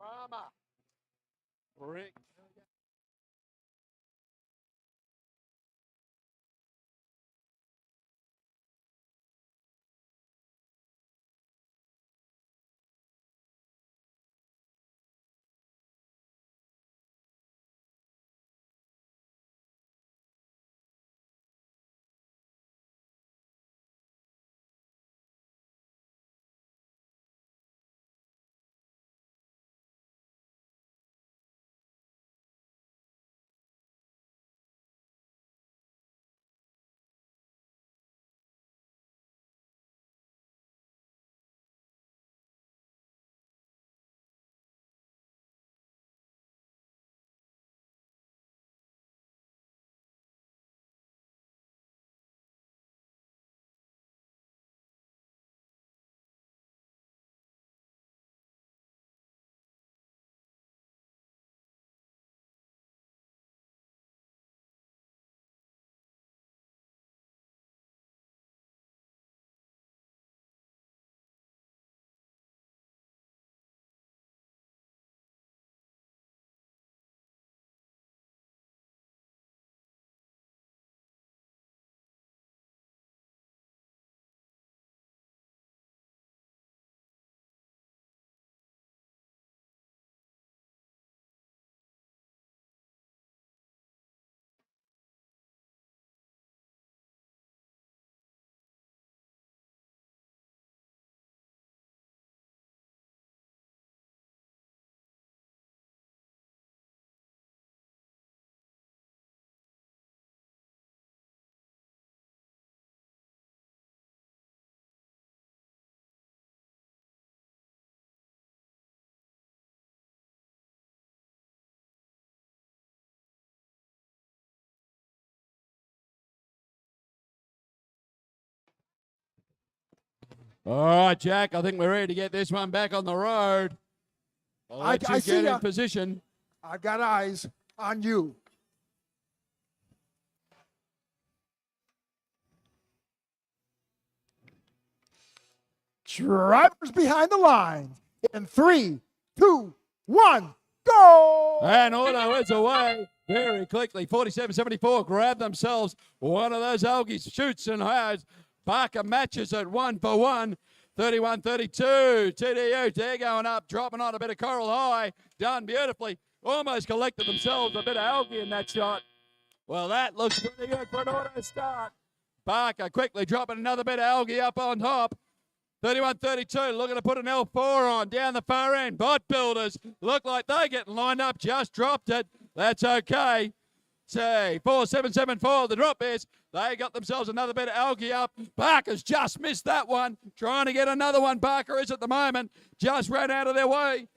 Drama. Rick. All right, Jack, I think we're ready to get this one back on the road. I'll let you get in position. I've got eyes on you. Drivers behind the line. In 3, 2, 1, go! And Auto is away very quickly. 47-74 grab themselves one of those algaes, shoots and has. Barker matches it 1-for-1. 31-32. TDU, they're going up, dropping on a bit of coral high. Done beautifully. Almost collected themselves a bit of algae in that shot. Well, that looks pretty good for an auto start. Barker quickly dropping another bit of algae up on top. 31-32, looking to put an L4 on down the far end. Bot builders look like they're getting lined up, just dropped it. That's okay. Say 4774, the drop is. They got themselves another bit of algae up. Barker's just missed that one. Trying to get another one. Barker is at the moment. Just ran out of their way.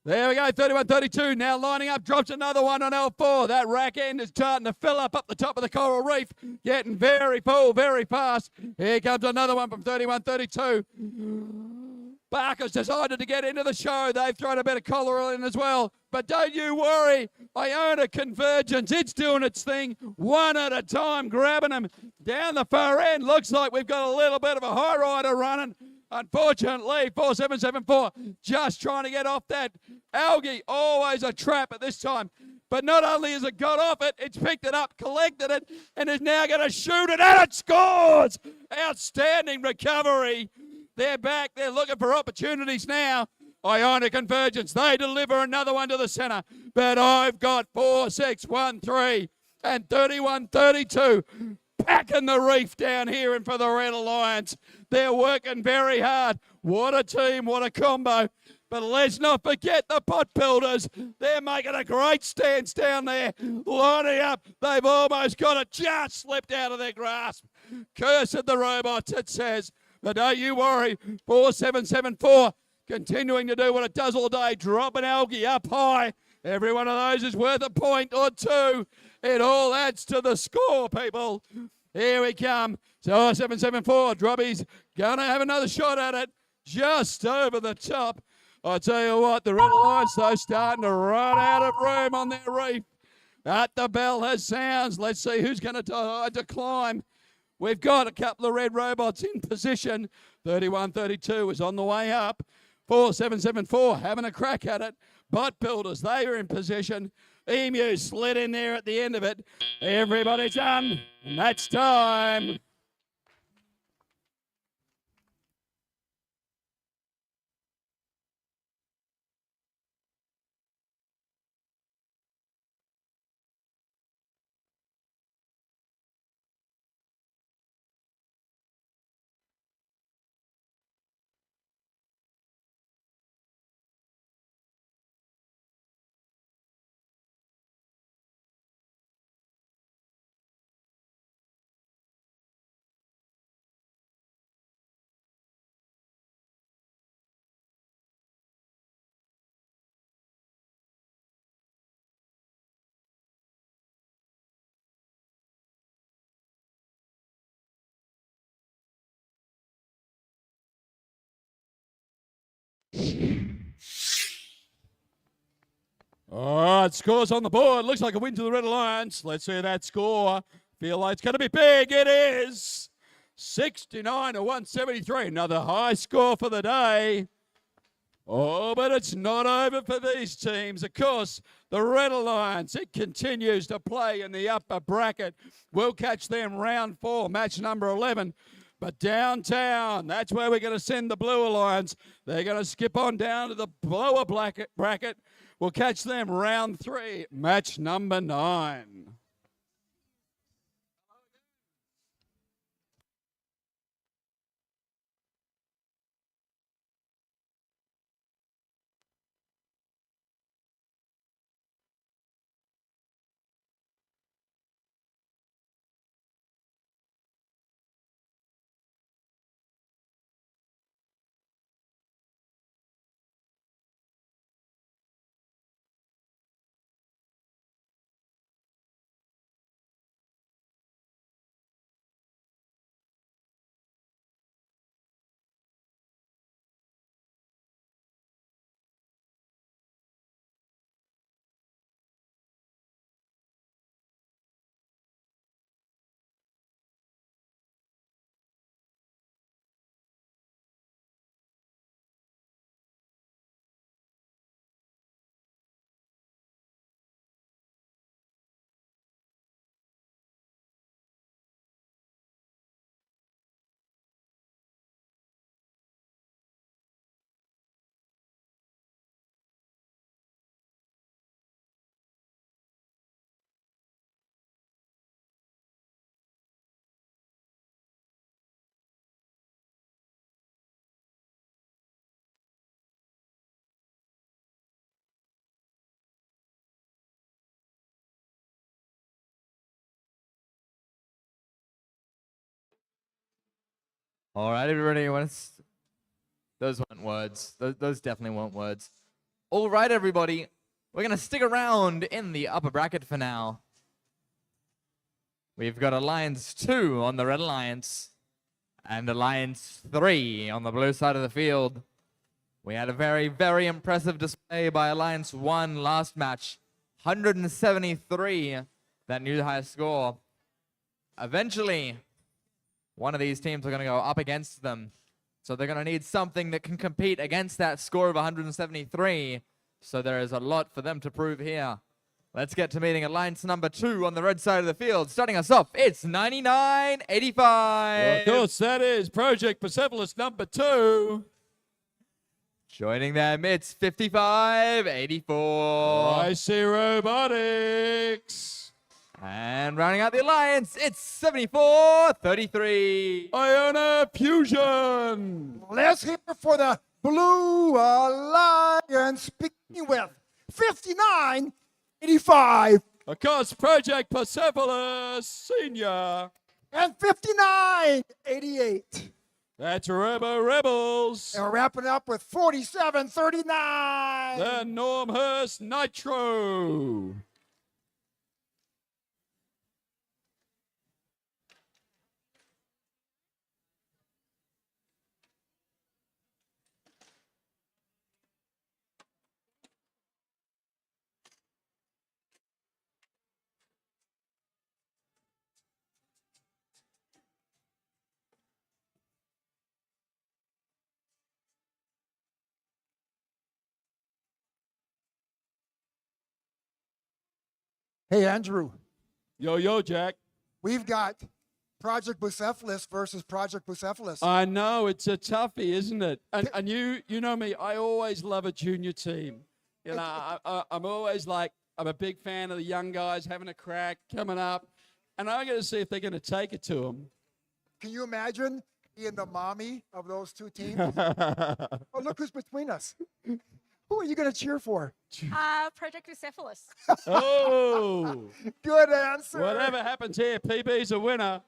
There we go, 31-32. Now lining up, drops another one on L4. That rack end is starting to fill up the top of the coral reef. Getting very full, very fast. Here comes another one from 31-32. Barker's decided to get into the show. They've thrown a bit of collar in as well. But don't you worry. Iona Convergence, it's doing its thing. One at a time, grabbing them down the far end. Looks like we've got a little bit of a high rider running. Unfortunately, 4774 just trying to get off that algae. Always a trap at this time. But not only has it got off it, it's picked it up, collected it, and is now going to shoot it, and it scores! Outstanding recovery. They're back. They're looking for opportunities now. Iona Convergence, they deliver another one to the centre. But I've got 4-6-1-3 and 31-32 packing the reef down here and for the Red Alliance. They're working very hard. What a team, what a combo. But let's not forget the pot builders. They're making a great stance down there. Lining up. They've almost got it. Just slipped out of their grasp. Cursed the robots, it says. But don't you worry. 4774 continuing to do what it does all day. Dropping algae up high. Every one of those is worth a point or two. It all adds to the score, people. Here we come. So 774. Drobby's going to have another shot at it. just over the top. I tell you what, the Red Alliance, though, starting to run out of room on their reef. At the bell has sounds. Let's see who's going to climb. We've got a couple of red robots in position. 31-32 is on the way up. 4774 having a crack at it. Butt Builders, they are in position. Emu slid in there at the end of it. Everybody's done, and that's time. All right, scores on the board. Looks like a win to the Red Alliance. Let's see that score. Feel like it's going to be big. It is 69-173. Another high score for the day. Oh, but it's not over for these teams. Of course, the Red Alliance, it continues to play in the upper bracket. We'll catch them round 4, match number 11. But downtown, that's where we're going to send the Blue Alliance. They're going to skip on down to the lower bracket. We'll catch them round 3, match number 9. All right, everybody. Those weren't words. Those definitely weren't words. All right, everybody. We're going to stick around in the upper bracket for now. We've got Alliance 2 on the Red Alliance and Alliance 3 on the blue side of the field. We had a very, very impressive display by Alliance 1 last match. 173, that new high score. Eventually, one of these teams are going to go up against them. So they're going to need something that can compete against that score of 173. So there is a lot for them to prove here. Let's get to meeting Alliance number 2 on the red side of the field. Starting us off, it's 99-85. Well, of course, that is Project Persepolis number 2. Joining them, it's 55-84. I see Robotics. And rounding out the Alliance, it's 74-33. Iona Fusion. Let's hear for the Blue Alliance, speaking with 59-85. Of course, Project Persepolis Senior. And 59-88. That's Robo Rebels. And we're wrapping up with 47-39. The Normhurst Nitro. Hey, Andrew. Yo, Jack. We've got Project Bucephalus versus Project Bucephalus. I know, it's a toughie, isn't it? And you know me, I always love a junior team. You know, I'm always like, I'm a big fan of the young guys having a crack, coming up, and I got to see if they're going to take it to them. Can you imagine being the mommy of those two teams? Oh, look who's between us. Who are you going to cheer for? Project Bucephalus. Oh! Good answer. Whatever happens here, PB's a winner.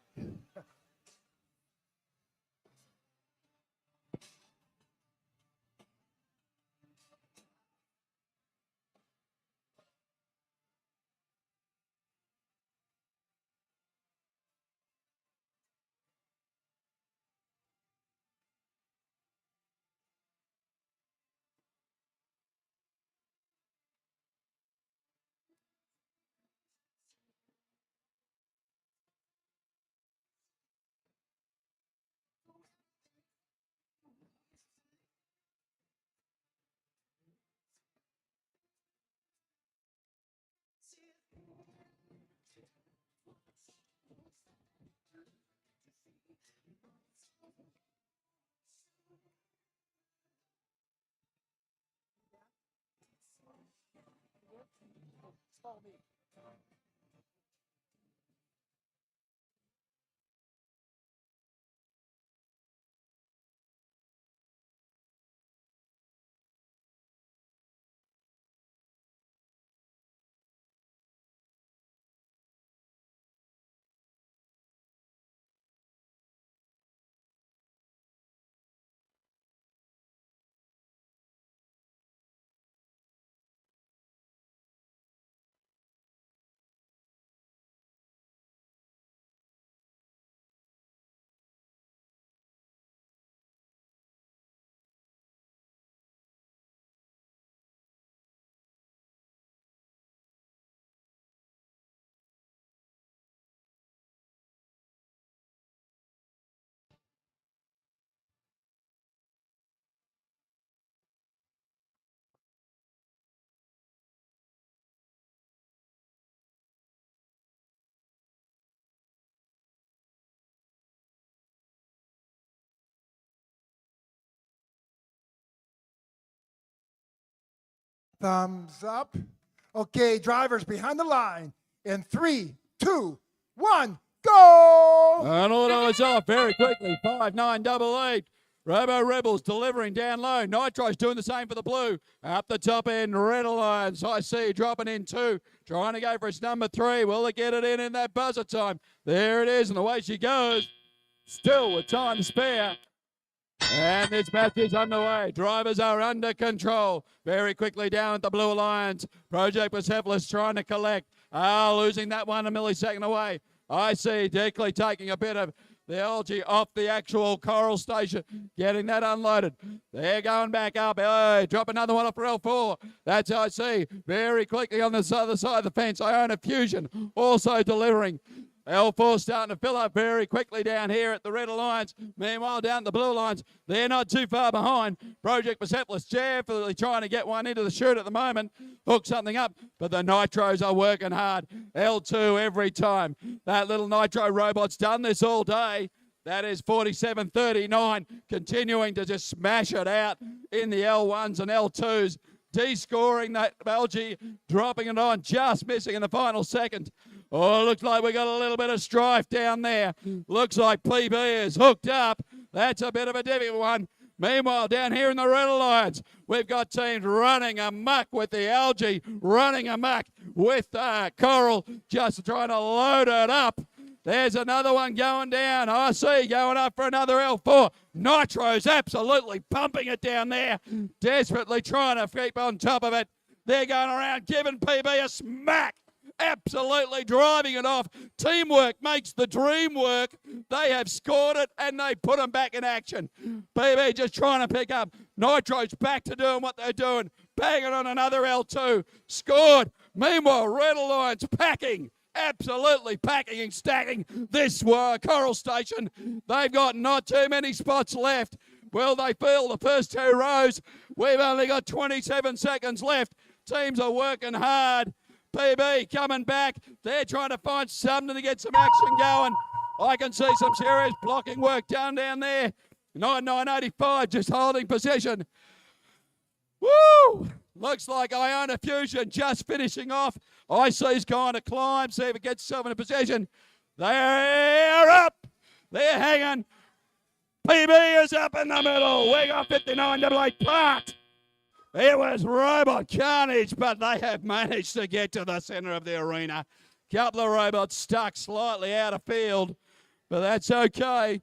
Thumbs up. Okay, drivers behind the line. In 3, 2, 1, go! And auto is off very quickly. 5988. Robo Rebels delivering down low. Nitro's doing the same for the blue. Up the top end, Red Alliance. I see dropping in 2. Trying to go for its number 3. Will it get it in that buzzer time? There it is, and away she goes. Still with time to spare. And this match is underway. Drivers are under control. Very quickly down at the Blue Alliance. Project Bucephalus trying to collect. Losing that one a millisecond away. I see Deckley taking a bit of the algae off the actual coral station. Getting that unloaded. They're going back up. Oh, drop another one off for L4. That's I see. Very quickly on this other side of the fence. Iona Fusion also delivering. L4 starting to fill up very quickly down here at the Red Alliance. Meanwhile, down at the Blue Alliance, they're not too far behind. Project Bucephalus carefully trying to get one into the chute at the moment. Hook something up, but the Nitros are working hard. L2 every time. That little Nitro robot's done this all day. That is 47-39, continuing to just smash it out in the L1s and L2s. De-scoring that algae, dropping it on, just missing in the final second. Oh, looks like we got a little bit of strife down there. Looks like PB is hooked up. That's a bit of a difficult one. Meanwhile, down here in the Red Alliance, we've got teams running amok with the algae, running amok with coral, just trying to load it up. There's another one going down. RC going up for another L4. Nitro's absolutely pumping it down there, desperately trying to keep on top of it. They're going around giving PB a smack. Absolutely driving it off. Teamwork makes the dream work. They have scored it and they put them back in action. PB just trying to pick up. Nitro's back to doing what they're doing. Banging on another L2. Scored. Meanwhile, Red Alliance packing. Absolutely packing and stacking this coral station. They've got not too many spots left. Will they fill the first 2 rows? We've only got 27 seconds left. Teams are working hard. PB coming back. They're trying to find something to get some action going. I can see some serious blocking work down there. 9985 just holding possession. Woo! Looks like Iona Fusion just finishing off. IC's going to climb, see if it gets itself in a possession. They're up. They're hanging. PB is up in the middle. We got 5988 Park. It was robot carnage, but they have managed to get to the center of the arena. Couple of robots stuck slightly out of field, but that's okay.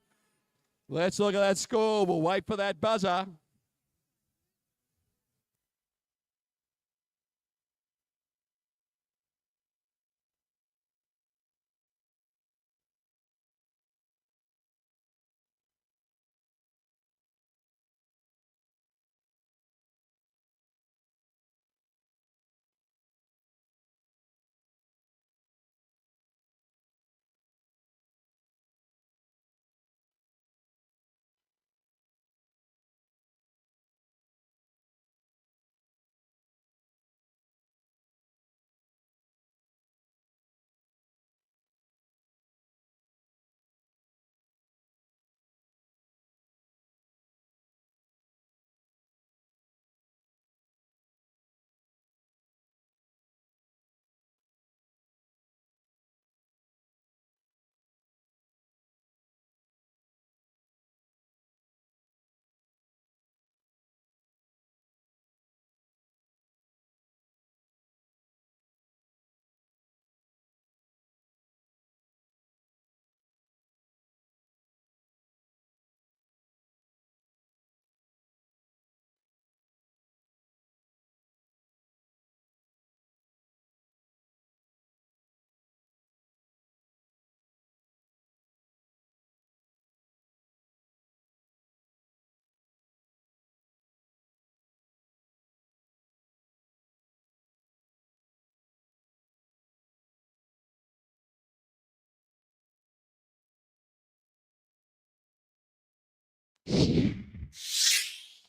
Let's look at that score. We'll wait for that buzzer.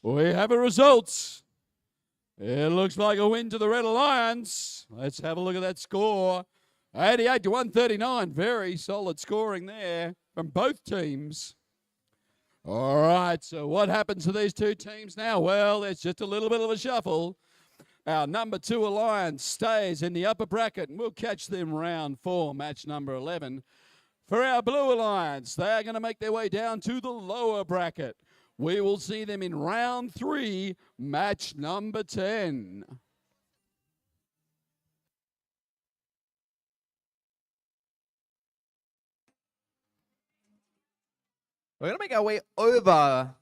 We have a result. It looks like a win to the Red Alliance. Let's have a look at that score. 88 to 139. Very solid scoring there from both teams. All right, so what happens to these two teams now? Well, it's just a little bit of a shuffle. Our number 2 Alliance stays in the upper bracket, and we'll catch them round 4, match number 11. For our Blue Alliance, they are going to make their way down to the lower bracket. We will see them in round 3, match number 10. We're going to make our way over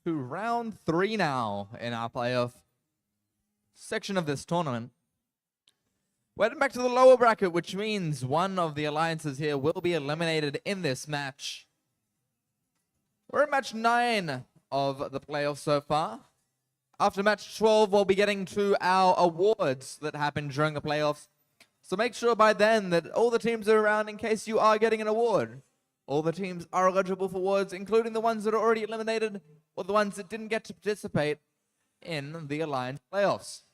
to round 3 now in our playoff section of this tournament. We're heading back to the lower bracket, which means one of the alliances here will be eliminated in this match. We're in match 9 of the playoffs so far. After match 12, we'll be getting to our awards that happen during the playoffs. So make sure by then that all the teams are around in case you are getting an award. All the teams are eligible for awards, including the ones that are already eliminated or the ones that didn't get to participate in the Alliance playoffs.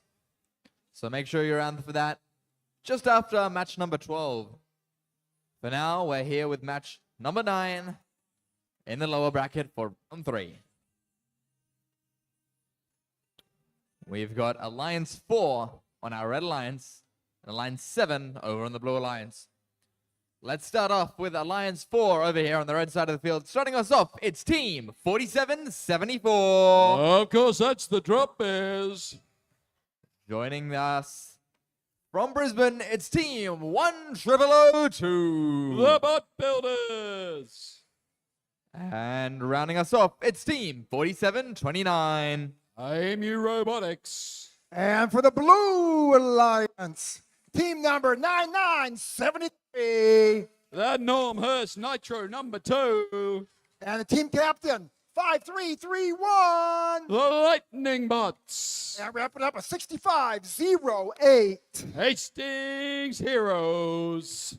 So make sure you're around for that just after match number 12. For now, we're here with match number 9 in the lower bracket for round 3. We've got Alliance 4 on our Red Alliance and Alliance 7 over on the Blue Alliance. Let's start off with Alliance 4 over here on the red side of the field. Starting us off, it's Team 4774. Of course, that's the Drop Bears. Joining us from Brisbane, it's Team 1002. The Bot Builders. And rounding us off, it's Team 4729. AMU Robotics. And for the Blue Alliance, team number 9973. The Norm Hurst Nitro number 2. And the team captain, 5331. The Lightning Bots. And wrapping up a 6508. Hastings Heroes.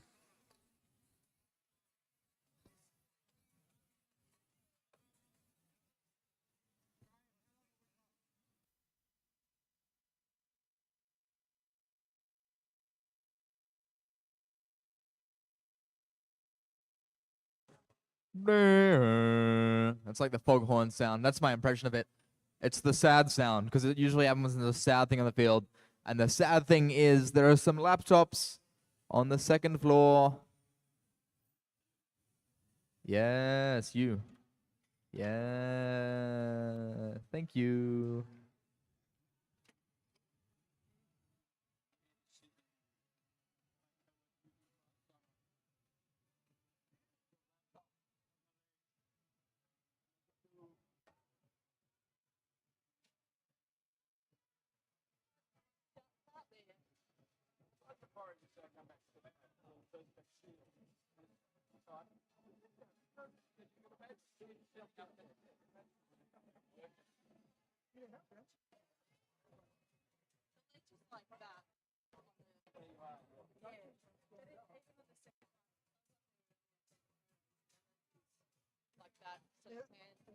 That's like the foghorn sound. That's my impression of it. It's the sad sound because it usually happens in the sad thing on the field. And the sad thing is there are some laptops on the second floor. Yes, you. Yeah. Thank you.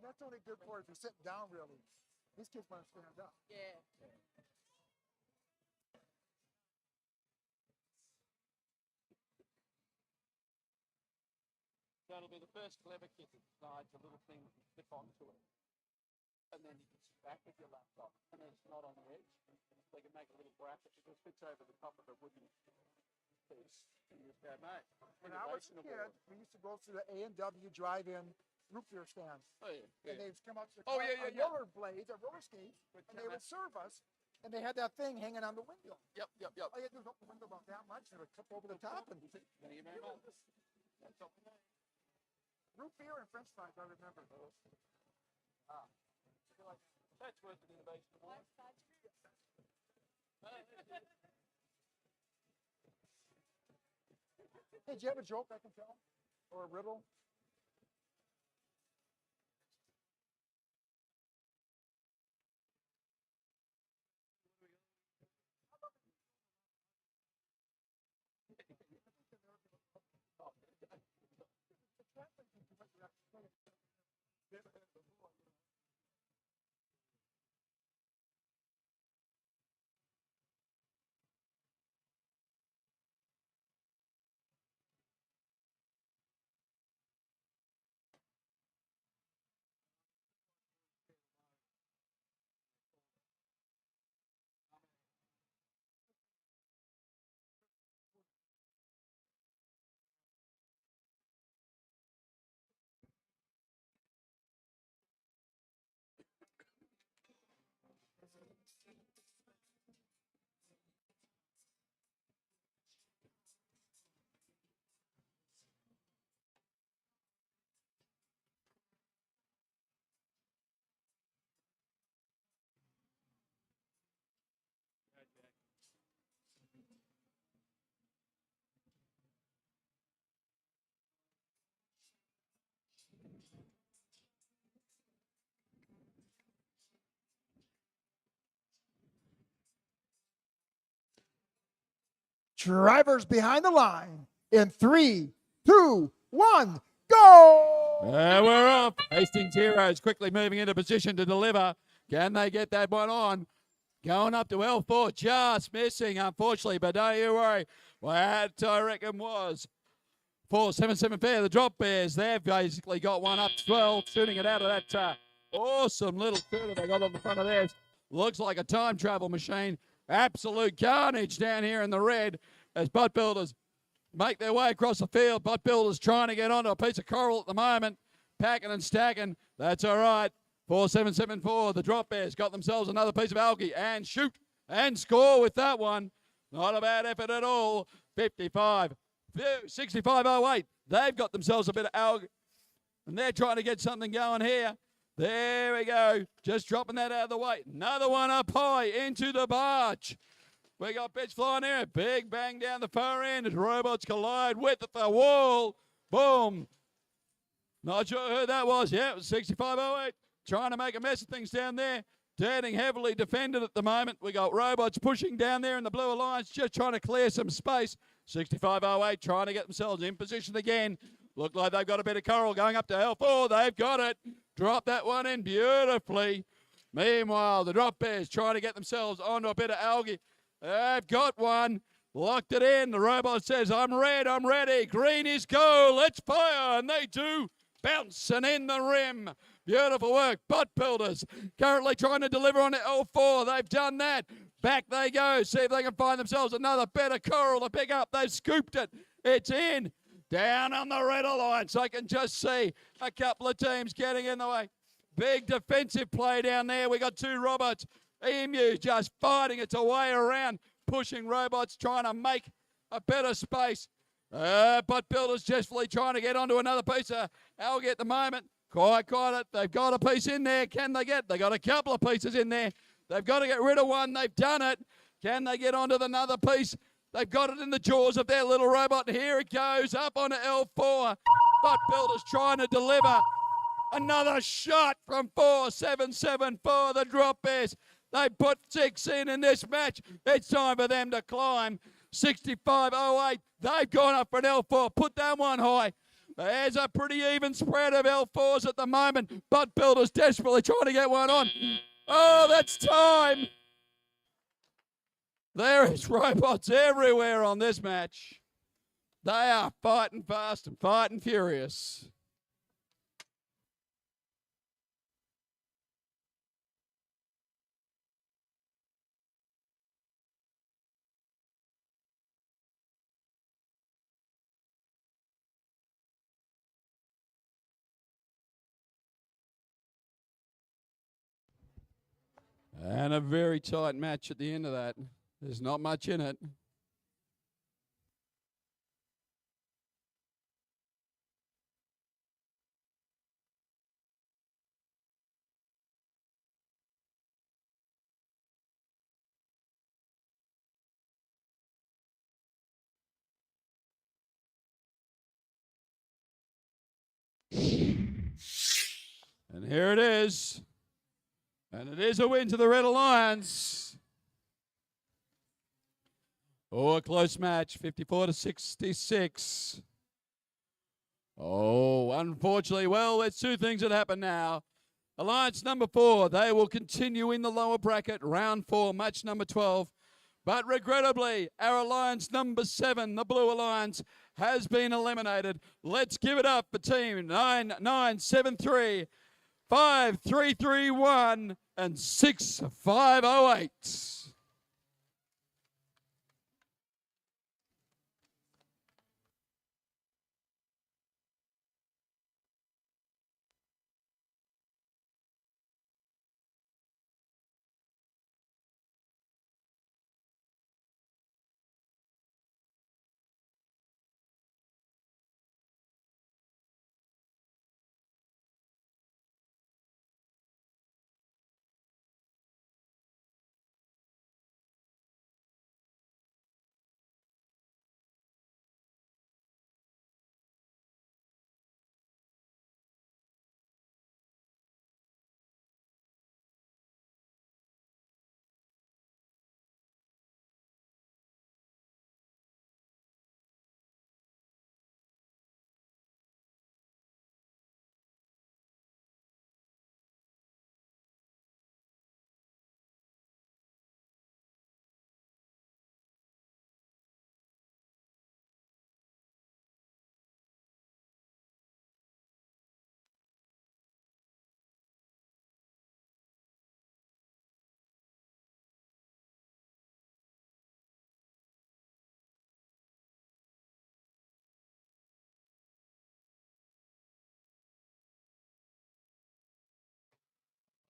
And that's only good for if you're sitting down, really. These kids want to stand up. Yeah. That'll be the first clever kit that slides a little thing that you clip onto it. And then you can sit back with your laptop. And then it's not on the edge. So you can make a little bracket that just fits over the top of the wooden piece. And you just go, mate. When I was a kid, we used to go to the A&W drive-in root beer stands. Oh, yeah. And they'd come up to the Oh, car yeah, on yeah. roller blades or roller skates, and they would serve us. And they had that thing hanging on the window. Yep. All you had to do was open the window about that much, and it would clip over the top. And Thank you very much. That's all. Root beer and French fries, I remember those. That's worth an innovation award. Hey, do you have a joke I can tell? Or a riddle? Drivers behind the line in 3, 2, 1, go! And we're off. Hastings Heroes quickly moving into position to deliver. Can they get that one on? Going up to L4, just missing, unfortunately, but don't you worry. What I reckon was 477 fair. The Drop Bears, they've basically got one up 12, shooting it out of that awesome little shooter they got on the front of theirs. Looks like a time travel machine. Absolute carnage down here in the red as Butt Builders make their way across the field. Butt Builders trying to get onto a piece of coral at the moment. Packing and stacking. That's all right. 4-7-7-4. The Drop Bears got themselves another piece of algae and shoot and score with that one. Not a bad effort at all. 55. 65-08. They've got themselves a bit of algae. And they're trying to get something going here. There we go. Just dropping that out of the way. Another one up high into the barge. We got pitch flying there. Big bang down the far end as robots collide with the wall. Boom. Not sure who that was. Yeah, it was 65-08. Trying to make a mess of things down there. Turning heavily defended at the moment. We got robots pushing down there in the blue alliance, just trying to clear some space. 65-08 trying to get themselves in position again. Look like they've got a bit of coral going up to L4. They've got it. Drop that one in beautifully. Meanwhile, the Drop Bears trying to get themselves onto a bit of algae. They've got one. Locked it in. The robot says, I'm red, I'm ready. Green is go. Let's fire. And they do. bouncing in the rim. Beautiful work. Bot Builders currently trying to deliver on L4. They've done that. Back they go. See if they can find themselves another better coral to pick up. They've scooped it. It's in. Down on the red alliance. I can just see a couple of teams getting in the way. Big defensive play down there. We got two robots. Emu just fighting its way around, pushing robots, trying to make a better space. But Builders justly trying to get onto another piece of algae at the moment. Quite got it. They've got a piece in there. Can they get? They got a couple of pieces in there. They've got to get rid of one. They've done it. Can they get onto another piece? They've got it in the jaws of their little robot. Here it goes up onto L4. But Builders trying to deliver. Another shot from 4-7-7-4, the drop bears. They put 6 in this match. It's time for them to climb. 65-08. They've gone up for an L4. Put that one high. There's a pretty even spread of L4s at the moment. But Builders desperately trying to get one on. Oh, that's time. There is robots everywhere on this match. They are fighting fast and fighting furious. And a very tight match at the end of that. There's not much in it. And here it is. And it is a win to the Red Alliance. Oh, a close match, 54-66. Oh, unfortunately, well, there's two things that happen now. Alliance number 4, they will continue in the lower bracket, round 4, match number 12. But regrettably, our Alliance number 7, the Blue Alliance, has been eliminated. Let's give it up for team 9973, 5331, and 6508.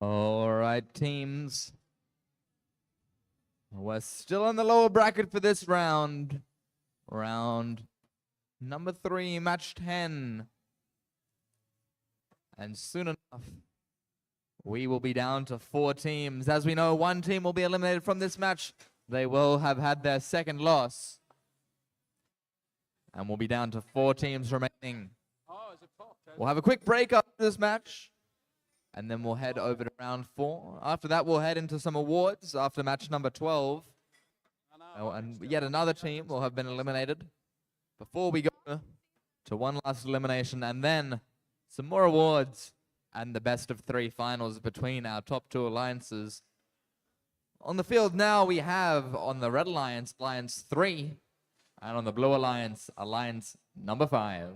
All right, teams. We're still in the lower bracket for this round. Round number 3, match 10. And soon enough, we will be down to 4 teams. As we know, 1 team will be eliminated from this match. They will have had their second loss. And we'll be down to 4 teams remaining. We'll have a quick break after this match. And then we'll head over to round 4. After that, we'll head into some awards after match number 12. Oh, and yet another team will have been eliminated before we go to one last elimination. And then some more awards and the best of 3 finals between our top 2 alliances. On the field now, we have on the Red Alliance, Alliance 3. And on the Blue Alliance, Alliance number 5.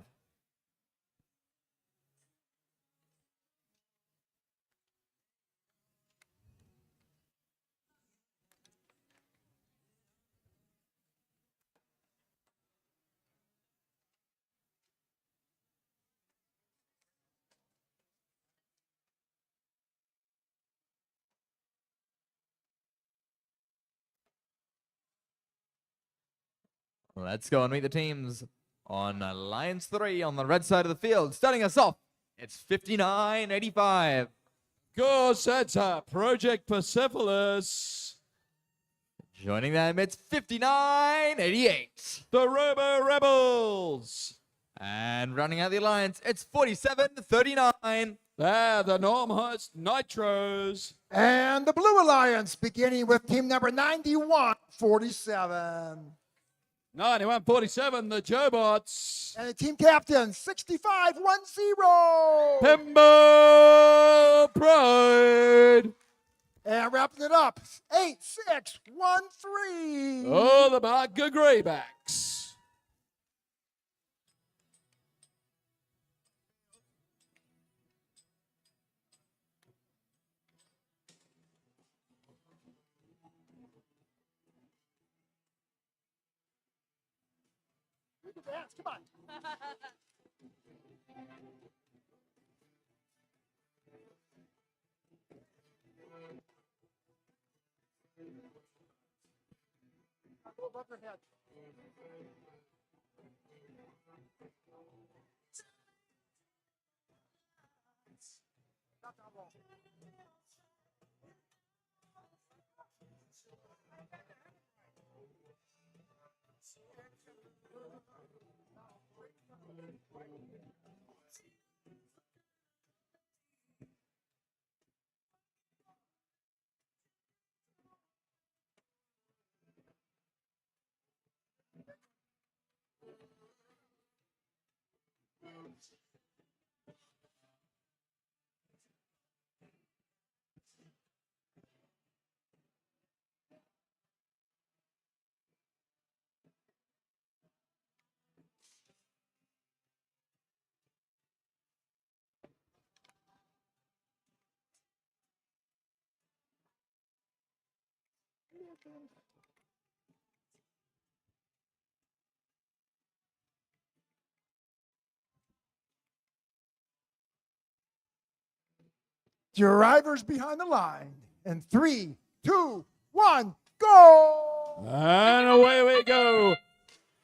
Let's go and meet the teams on Alliance 3 on the red side of the field. Starting us off, it's 59-85. Course, that's Project Persepolis. Joining them, it's 59-88. The Robo Rebels. And running out the Alliance, it's 47-39. There, the Normhurst Nitros. And the Blue Alliance, beginning with team number 9147. 91-47, the Jobots. And the team captain, 65-10. Pimble Pride. And wrapping it up, 8613. Oh, the Barker Greybacks. Dance, come on. Above your head. Not that wall. Drivers behind the line. And 3, 2, 1, go! And away we go.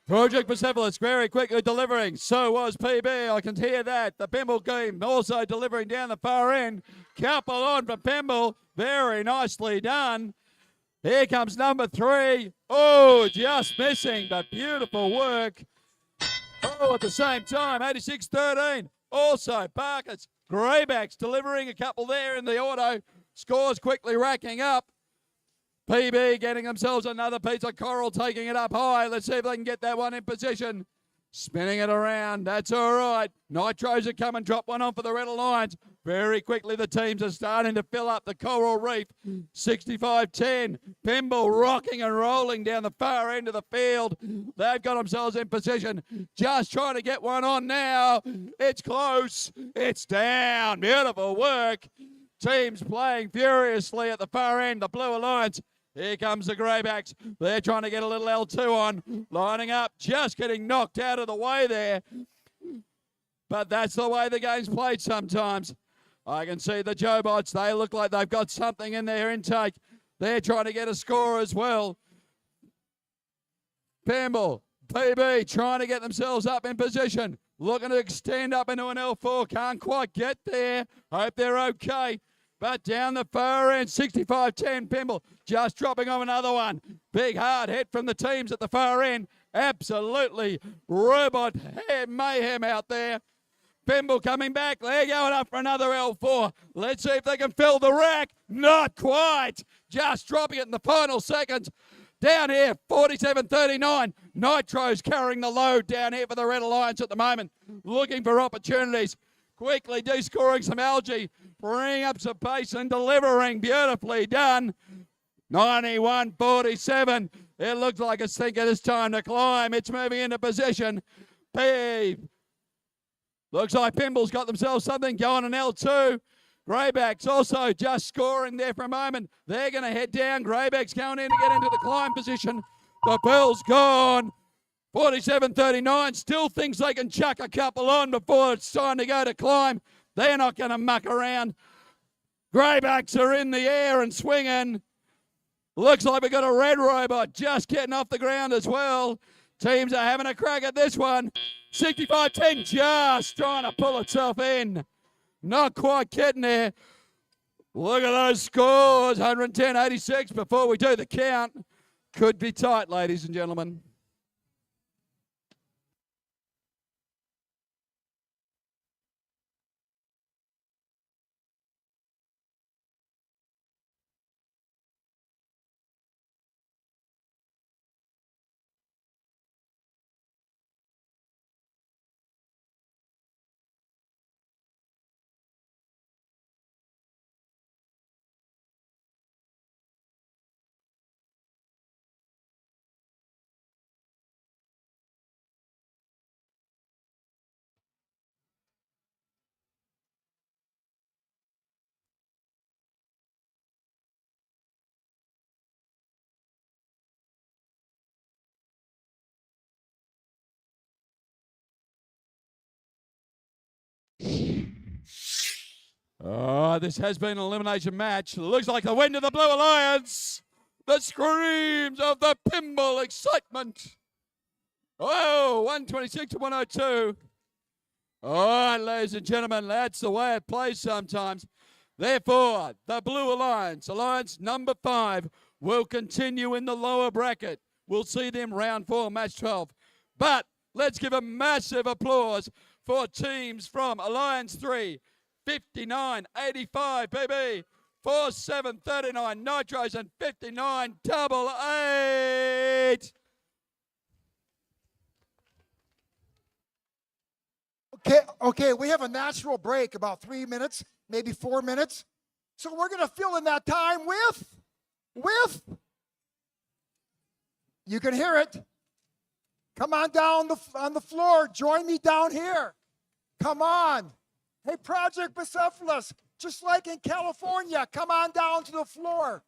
Project Persepolis very quickly delivering. So was PB. I can hear that. The Pimble game also delivering down the far end. Couple on from Pimble. Very nicely done. Here comes number 3. Oh, just missing, but beautiful work. Oh, at the same time, 86-13. Also, Parker's Greybacks delivering a couple there in the auto. Scores quickly racking up. PB getting themselves another piece of coral, taking it up high. Let's see if they can get that one in position. Spinning it around. That's all right. Nitros are coming, drop one on for the Red Alliance. Very quickly, the teams are starting to fill up the coral reef. 65-10. Pimble rocking and rolling down the far end of the field. They've got themselves in position. Just trying to get one on now. It's close. It's down. Beautiful work. Teams playing furiously at the far end. The Blue Alliance. Here comes the Greybacks. They're trying to get a little L2 on. Lining up. Just getting knocked out of the way there. But that's the way the game's played sometimes. I can see the Jobots. They look like they've got something in their intake. They're trying to get a score as well. Pimble, PB trying to get themselves up in position. Looking to extend up into an L4. Can't quite get there. Hope they're okay. But down the far end, 65-10, Pimble just dropping on another one. Big hard hit from the teams at the far end. Absolutely robot mayhem out there. Pimble coming back. They're going up for another L4. Let's see if they can fill the rack. Not quite. Just dropping it in the final seconds. Down here, 47-39. Nitro's carrying the load down here for the Red Alliance at the moment. Looking for opportunities. Quickly descoring some algae. Bringing up some pace and delivering. Beautifully done. 91-47. It looks like it's thinking it's time to climb. It's moving into position. Looks like Pimble's got themselves something going on L2. Greybacks also just scoring there for a moment. They're going to head down. Greybacks going in to get into the climb position. The bell's gone. 47-39. Still thinks they can chuck a couple on before it's time to go to climb. They're not going to muck around. Greybacks are in the air and swinging. Looks like we've got a red robot just getting off the ground as well. Teams are having a crack at this one. 65-10, just trying to pull itself in. Not quite getting there. Look at those scores, 110-86 before we do the count. Could be tight, ladies and gentlemen. Oh, this has been an elimination match. Looks like the win to the Blue Alliance. The screams of the pinball excitement. Oh, 126 to 102. All right, ladies and gentlemen, that's the way it plays sometimes. Therefore, the Blue Alliance, Alliance number 5, will continue in the lower bracket. We'll see them round 4, match 12. But let's give a massive applause for teams from Alliance 3, 59-85, baby. 47-39 Nitros and 59-88. Okay, we have a natural break, about 3 minutes, maybe 4 minutes. So we're going to fill in that time with, you can hear it. Come on down on the floor. Join me down here. Come on. Hey, Project Bucephalus, just like in California, come on down to the floor.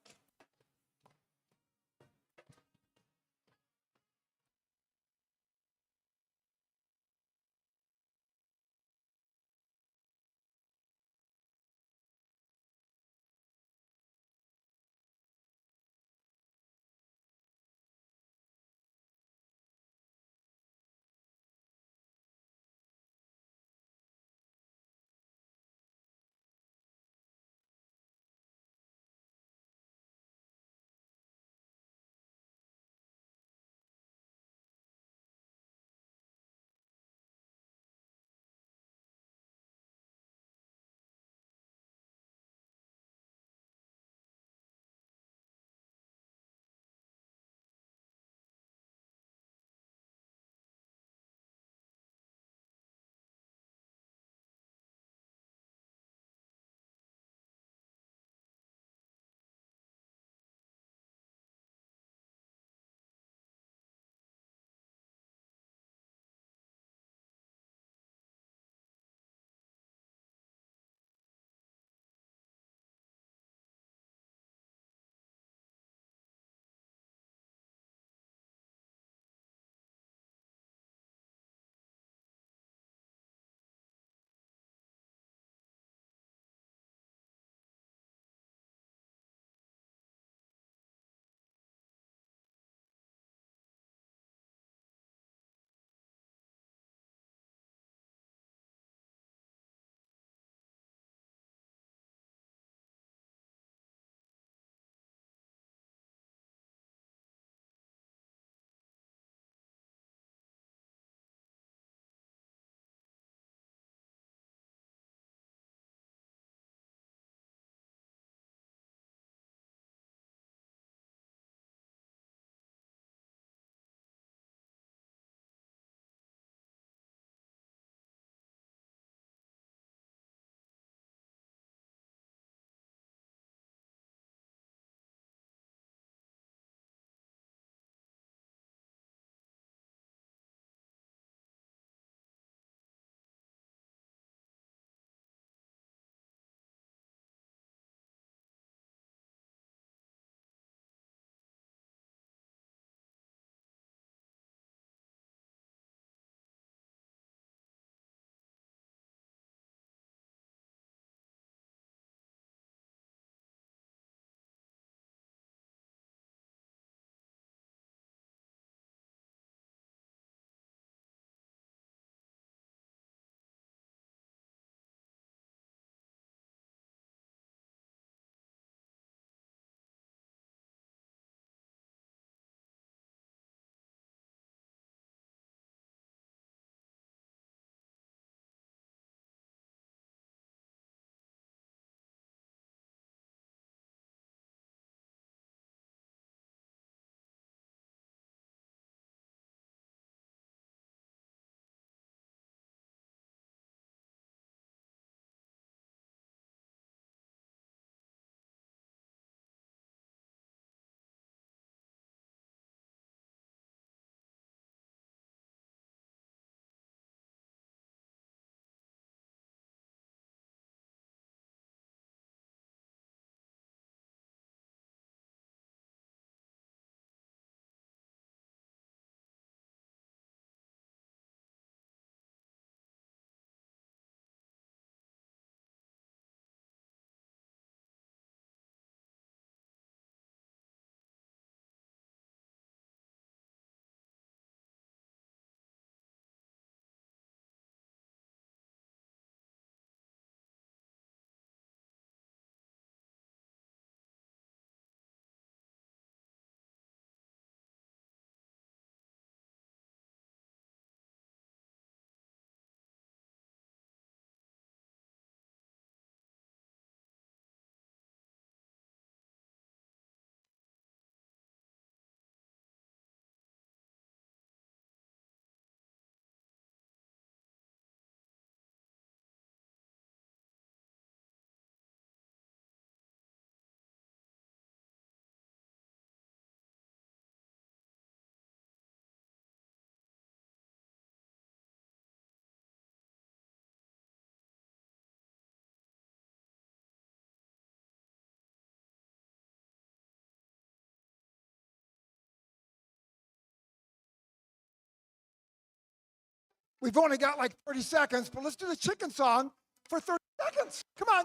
We've only got like 30 seconds, but let's do the chicken song for 30 seconds. Come on.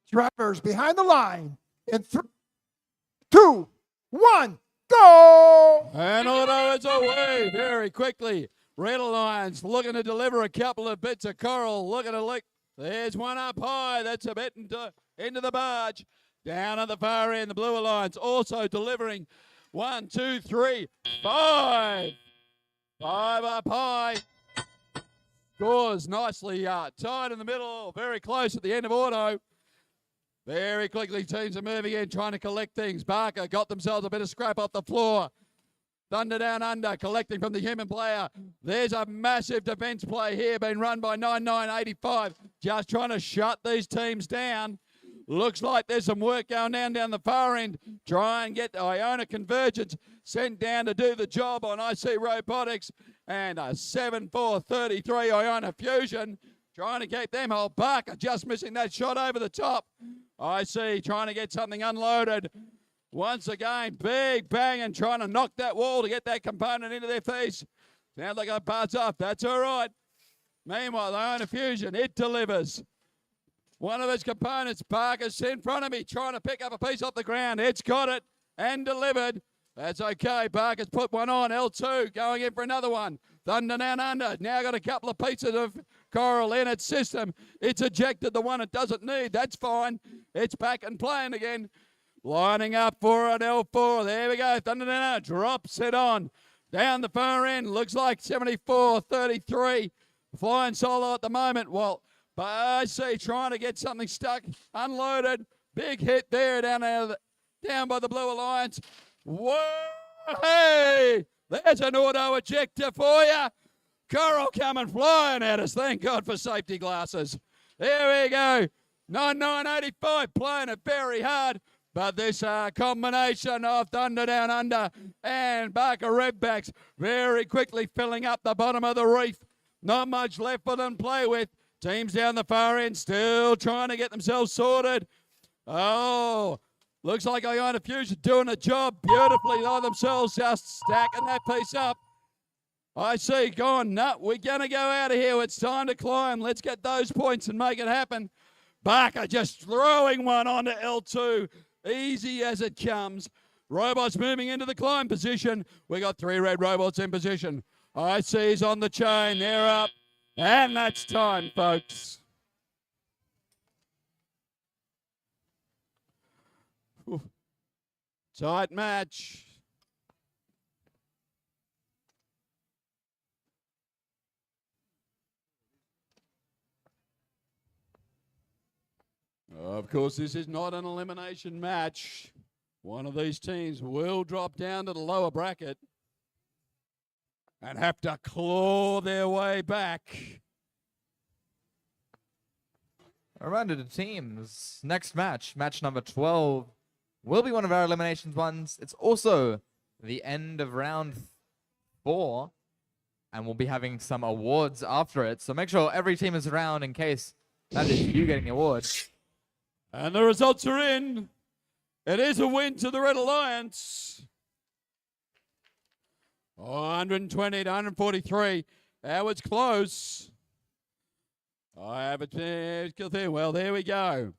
Drivers behind the line in 3, 2, 1, go! And auto is away very quickly. Red Alliance looking to deliver a couple of bits of coral. Looking to lick. There's one up high. That's a bit into the barge. Down at the far end, the Blue Alliance also delivering 1, 2, 3, 5. 5 up high. Scores nicely tied in the middle. Very close at the end of auto. Very quickly, teams are moving in, trying to collect things. Barker got themselves a bit of scrap off the floor. Thunder Down Under, collecting from the human player. There's a massive defence play here, being run by 9985. Just trying to shut these teams down. Looks like there's some work going down the far end. Try and get the Iona Convergence sent down to do the job on IC Robotics. And a 7-4-33 Iona Fusion. Trying to keep them whole. Barker just missing that shot over the top. IC trying to get something unloaded. Once again, big bang and trying to knock that wall to get that component into their face. Sounds like a buzz off. That's all right. Meanwhile, Iona Fusion, it delivers. One of its components, Barker's in front of me, trying to pick up a piece off the ground. It's got it and delivered. That's okay. Barker's put one on. L2 going in for another one. Thunder Down Under. Now got a couple of pieces of coral in its system. It's ejected the one it doesn't need. That's fine. It's back and playing again. Lining up for an L4. There we go. Thunder Down Under drops it on. Down the far end. Looks like 74-33. Flying solo at the moment. Well, I see trying to get something stuck. Unloaded. Big hit there down by the Blue Alliance. Whoa! Hey! There's an auto ejector for you. Coral coming flying at us. Thank God for safety glasses. There we go. 9985 playing it very hard. But this combination of Thunder Down Under and Barker Redbacks very quickly filling up the bottom of the reef. Not much left for them to play with. Teams down the far end still trying to get themselves sorted. Oh, looks like Iona Fusion doing a job beautifully by themselves, just stacking that piece up. I see, gone. No, we're going to go out of here. It's time to climb. Let's get those points and make it happen. Barker just throwing one onto L2. Easy as it comes. Robots moving into the climb position. We got 3 red robots in position. IC's on the chain. They're up. And that's time, folks. Ooh. Tight match. Of course, this is not an elimination match. One of these teams will drop down to the lower bracket and have to claw their way back. A reminder to teams. Next match, match number 12, will be one of our eliminations ones. It's also the end of round 4, and we'll be having some awards after it. So make sure every team is around in case that is you getting the award. And the results are in. It is a win to the Red Alliance. 120 to 143. That was close. I have a skill thing. Well, there we go.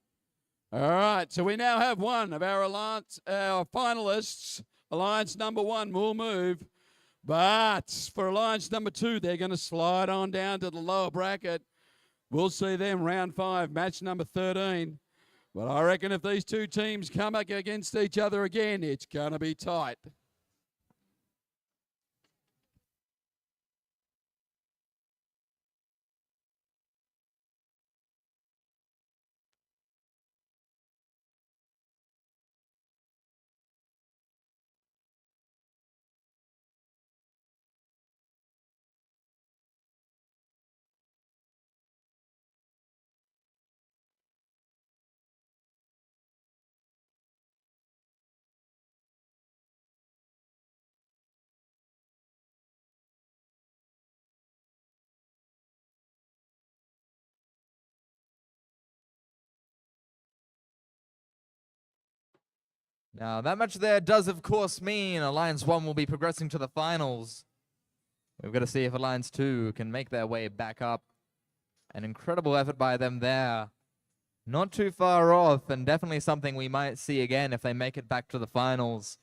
All right, so we now have one of our finalists Alliance number 1 will move. But for Alliance number 2, they're going to slide on down to the lower bracket. We'll see them round 5, match number 13. But I reckon if these two teams come up against each other again, it's going to be tight. Now, that match there does, of course, mean Alliance 1 will be progressing to the finals. We've got to see if Alliance 2 can make their way back up. An incredible effort by them there. Not too far off, and definitely something we might see again if they make it back to the finals.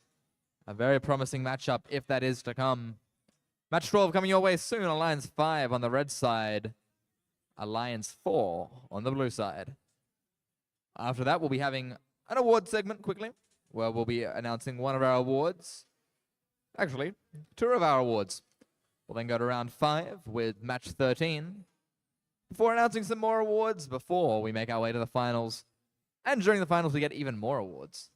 A very promising matchup, if that is to come. Match 12 coming your way soon. Alliance 5 on the red side. Alliance 4 on the blue side. After that, we'll be having an award segment quickly, where we'll be announcing one of our awards. Actually, 2 of our awards. We'll then go to round 5 with match 13. Before announcing some more awards, before we make our way to the finals. And during the finals, we get even more awards.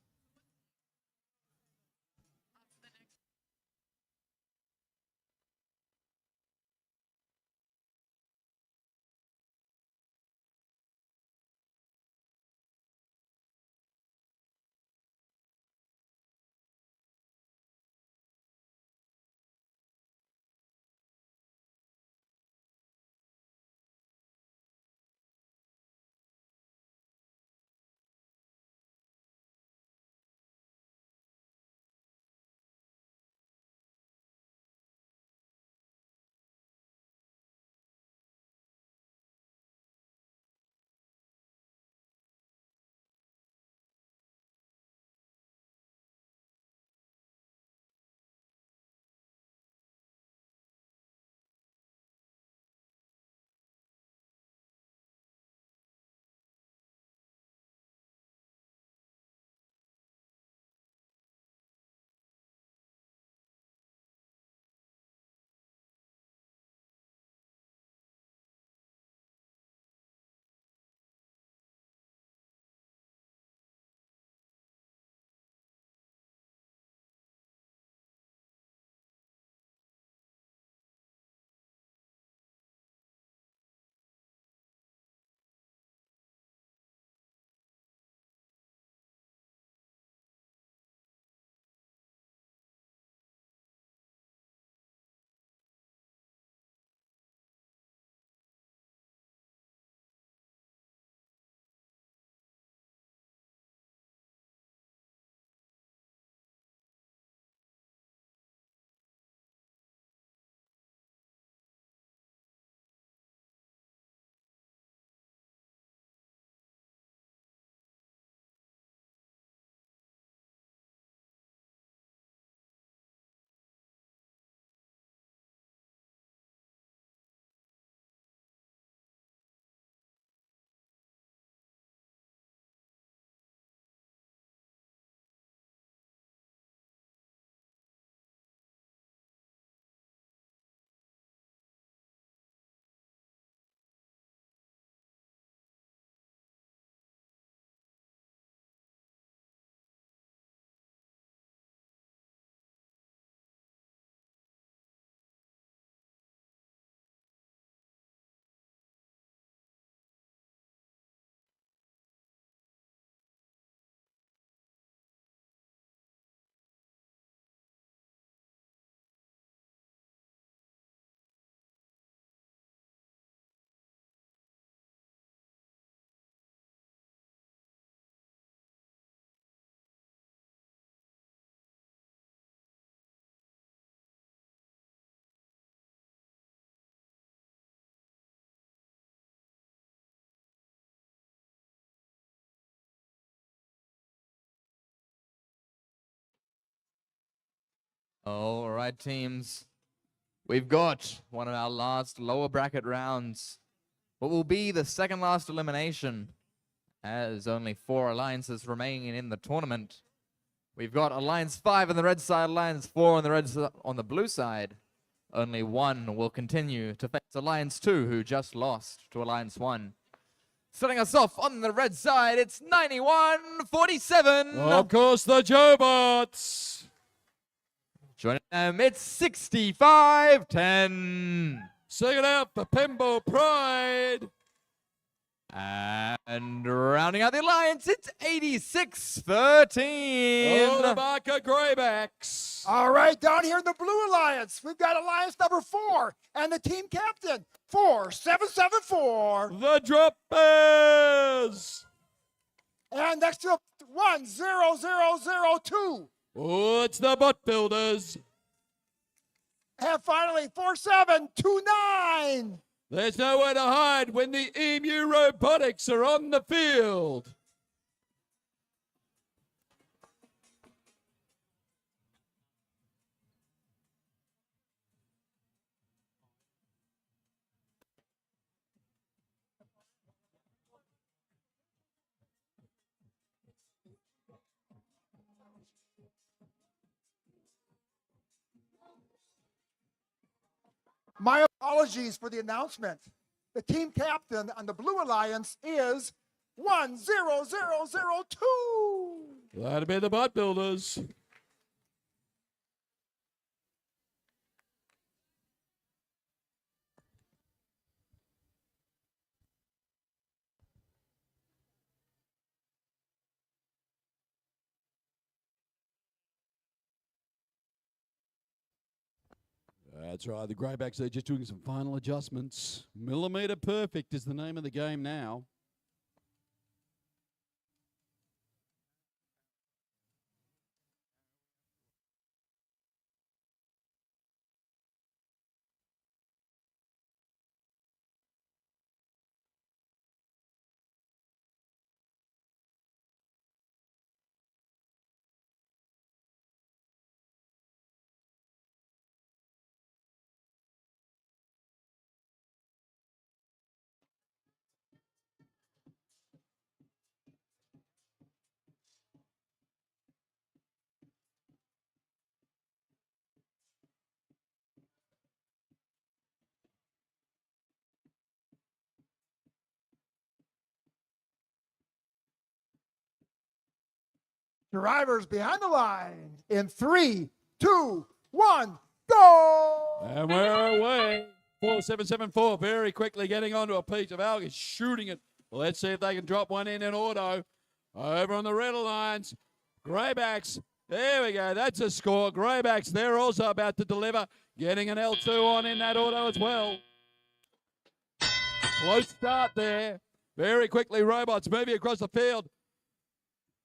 All right, teams. We've got one of our last lower bracket rounds. What will be the second last elimination, as only 4 alliances remaining in the tournament. We've got Alliance 5 on the red side, Alliance 4 on the blue side. Only one will continue to face Alliance 2, who just lost to Alliance 1. Starting us off on the red side, it's 91-47. Of course, the Jobots. Joining them, it's 65-10. Sing it out for Pimble Pride. And rounding out the alliance, it's 86-13. Oh, the Barker Greybacks. All right, down here in the Blue Alliance, we've got Alliance number 4 and the team captain, 4774. The Drop Bears. And next to 10002. Oh, it's the Bot Builders. And finally, 4729. There's nowhere to hide when the Emu Robotics are on the field. My apologies for the announcement. The team captain on the Blue Alliance is 10002. That'd be the Bot Builders. That's right, the Greybacks, they're just doing some final adjustments. Millimeter Perfect is the name of the game now. Drivers behind the line in 3, 2, 1, go! And we're away. 4774 very quickly getting onto a piece of algae, shooting it. Let's see if they can drop one in auto. Over on the red alliance, Greybacks. There we go. That's a score. Greybacks, they're also about to deliver. Getting an L2 on in that auto as well. Close start there. Very quickly, Robots moving across the field.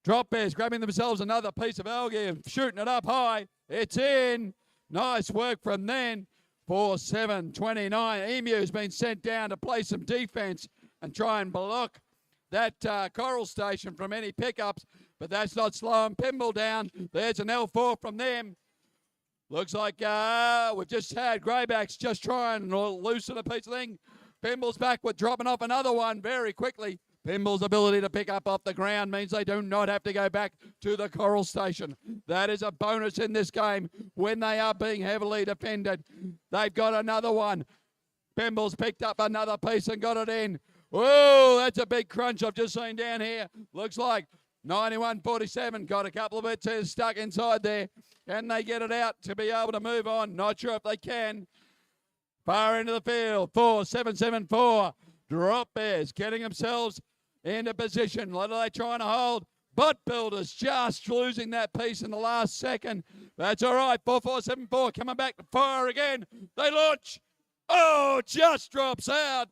Drop Bears grabbing themselves another piece of algae and shooting it up high. It's in. Nice work from then. 4-7-29. Emu's been sent down to play some defense and try and block that coral station from any pickups, but that's not slowing Pimble down. There's an L4 from them. Looks like we've just had Greybacks just try and loosen a piece of thing. Pimble's back with dropping off another one very quickly. Pimble's ability to pick up off the ground means they do not have to go back to the coral station. That is a bonus in this game when they are being heavily defended. They've got another one. Pimble's picked up another piece and got it in. Whoa, that's a big crunch I've just seen down here. Looks like 91-47 got a couple of bits stuck inside there. Can they get it out to be able to move on? Not sure if they can. Far into the field, 4-7-7-4. Drop Bears getting themselves into position. What are they trying to hold? Bot Builders just losing that piece in the last second. That's all right. 4-4-7-4 coming back to fire again. They launch. Oh, just drops out.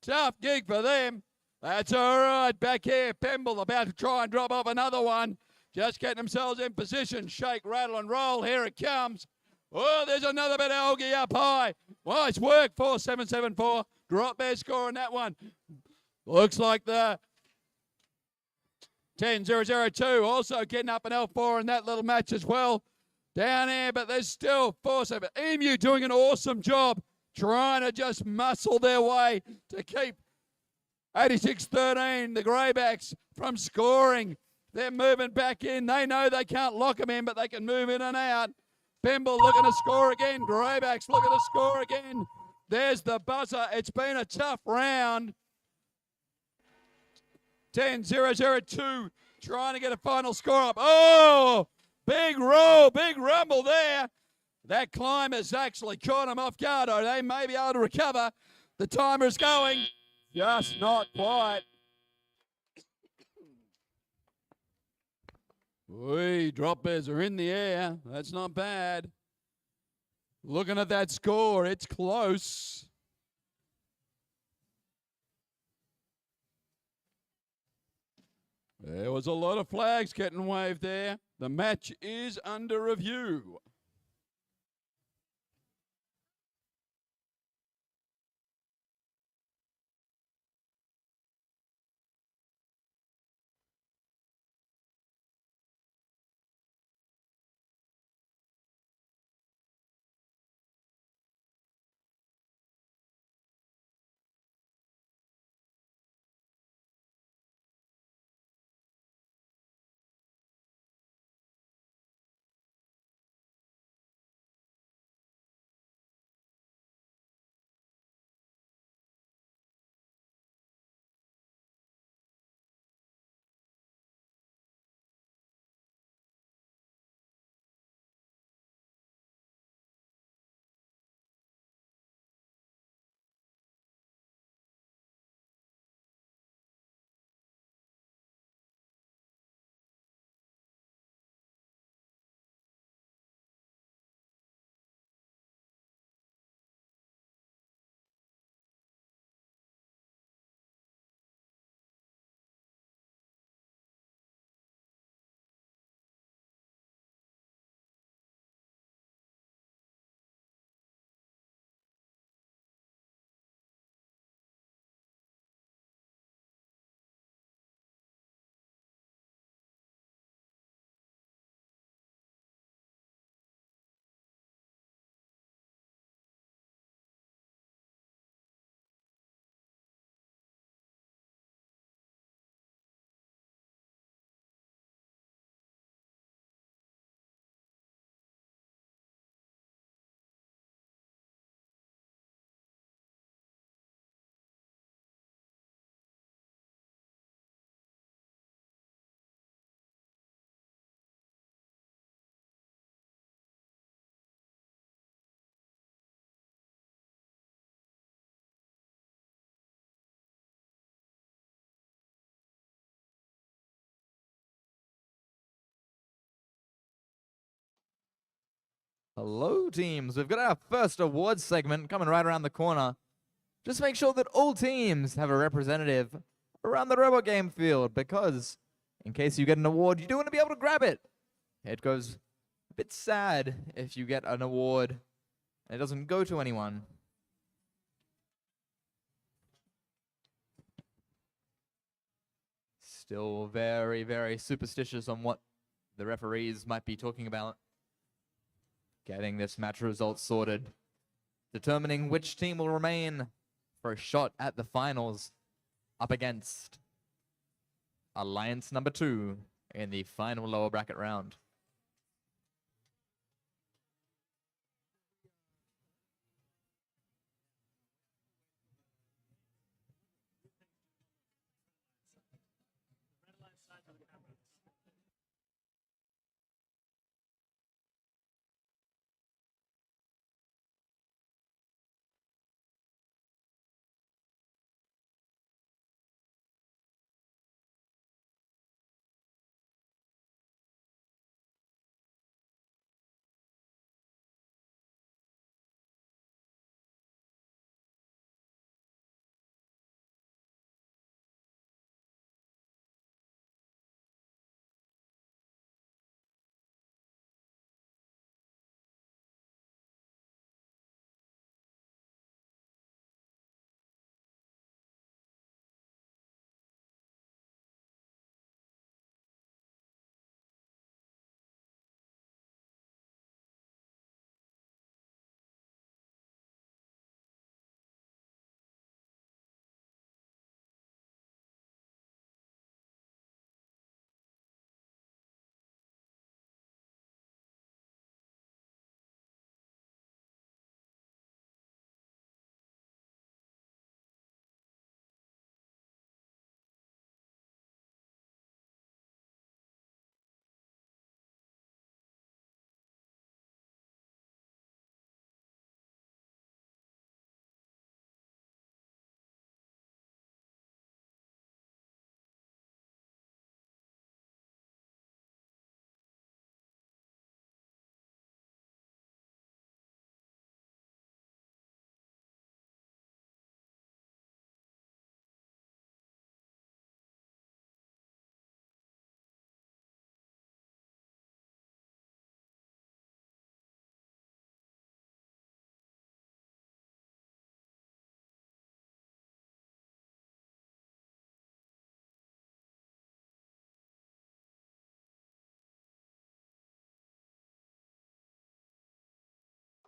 Tough gig for them. That's all right. Back here, Pimble about to try and drop off another one. Just getting themselves in position. Shake, rattle, and roll. Here it comes. Oh, there's another bit of algae up high. Nice work, 4-7-7-4. Drop Bear score on that one. Looks like the 10-0-0-2 also getting up an L4 in that little match as well. down here, but there's still 4-7. Emu doing an awesome job trying to just muscle their way to keep 86-13, the Greybacks, from scoring. They're moving back in. They know they can't lock them in, but they can move in and out. Bimble looking to score again. Greybacks looking to score again. There's the buzzer. It's been a tough round. 10-0-0-2, trying to get a final score up. Oh, big roll, big rumble there. That climb has actually caught them off guard. Or they may be able to recover. The timer's going. Just not quite. Wee, drop bears are in the air. That's not bad. Looking at that score, it's close. There was a lot of flags getting waved there. The match is under review. Hello, teams. We've got our first awards segment coming right around the corner. Just make sure that all teams have a representative around the robot game field, because in case you get an award, you do want to be able to grab it. It goes a bit sad if you get an award and it doesn't go to anyone. Still very, very superstitious on what the referees might be talking about. Getting this match result sorted. Determining which team will remain for a shot at the finals up against Alliance number 2 in the final lower bracket round.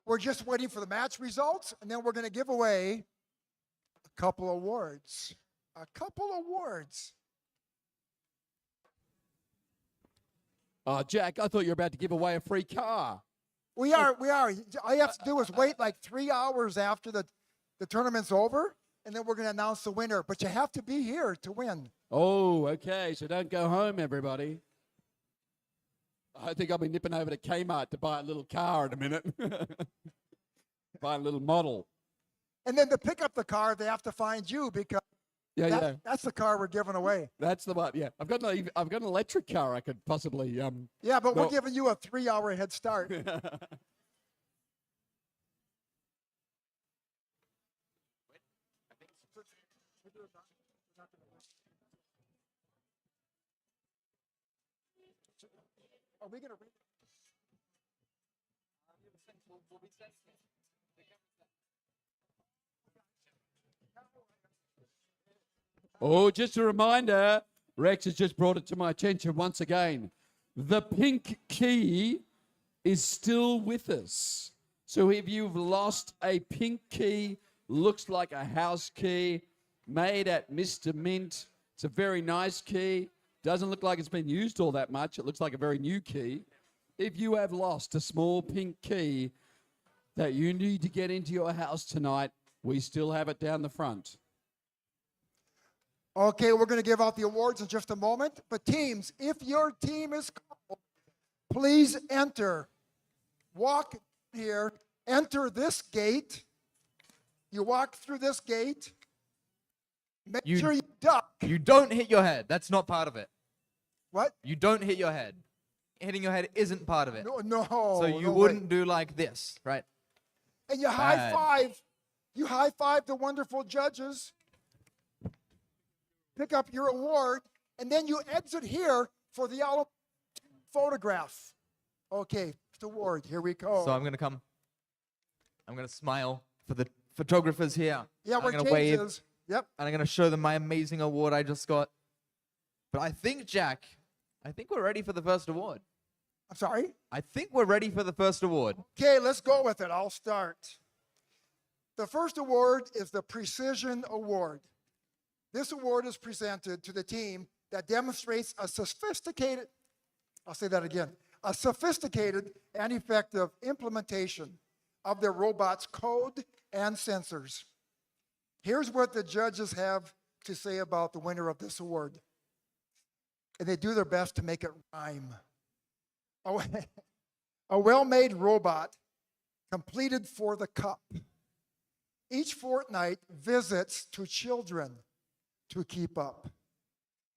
We're just waiting for the match results, and then we're going to give away a couple awards. A couple awards. Oh, Jack, I thought you were about to give away a free car. We are. All you have to do is wait like 3 hours after the tournament's over, and then we're going to announce the winner. But you have to be here to win. Oh, okay. So don't go home, everybody. I think I'll be nipping over to Kmart to buy a little car in a minute. Buy a little model. And then to pick up the car, they have to find you because that's the car we're giving away. That's the one. Yeah, I've got an electric car I could possibly. Yeah, but we're giving you a 3-hour head start. Are we going to read? Oh, just a reminder, Rex has just brought it to my attention once again. The pink key is still with us. So if you've lost a pink key, looks like a house key, made at Mr. Mint. It's a very nice key. Doesn't look like it's been used all that much. It looks like a very new key. If you have lost a small pink key that you need to get into your house tonight, we still have it down the front. Okay, we're going to give out the awards in just a moment. But teams, if your team is called, please enter. Walk here, enter this gate. You walk through this gate. Make sure you duck. You don't hit your head. That's not part of it. What? You don't hit your head. Hitting your head isn't part of it. No. So you wouldn't do like this, right? And you high five. You high five the wonderful judges. Pick up your award, and then you exit here for the photograph. Okay, first award. Here we go. So I'm gonna come. I'm gonna smile for the photographers here. Yeah, I'm gonna wave. Yep. And I'm gonna show them my amazing award I just got. But I think, Jack, we're ready for the first award. I'm sorry? I think we're ready for the first award. Okay, let's go with it. I'll start. The first award is the Precision Award. This award is presented to the team that demonstrates a sophisticated, I'll say that again, a sophisticated and effective implementation of their robot's code and sensors. Here's what the judges have to say about the winner of this award. And they do their best to make it rhyme. A well-made robot completed for the cup. Each fortnight visits to children to keep up.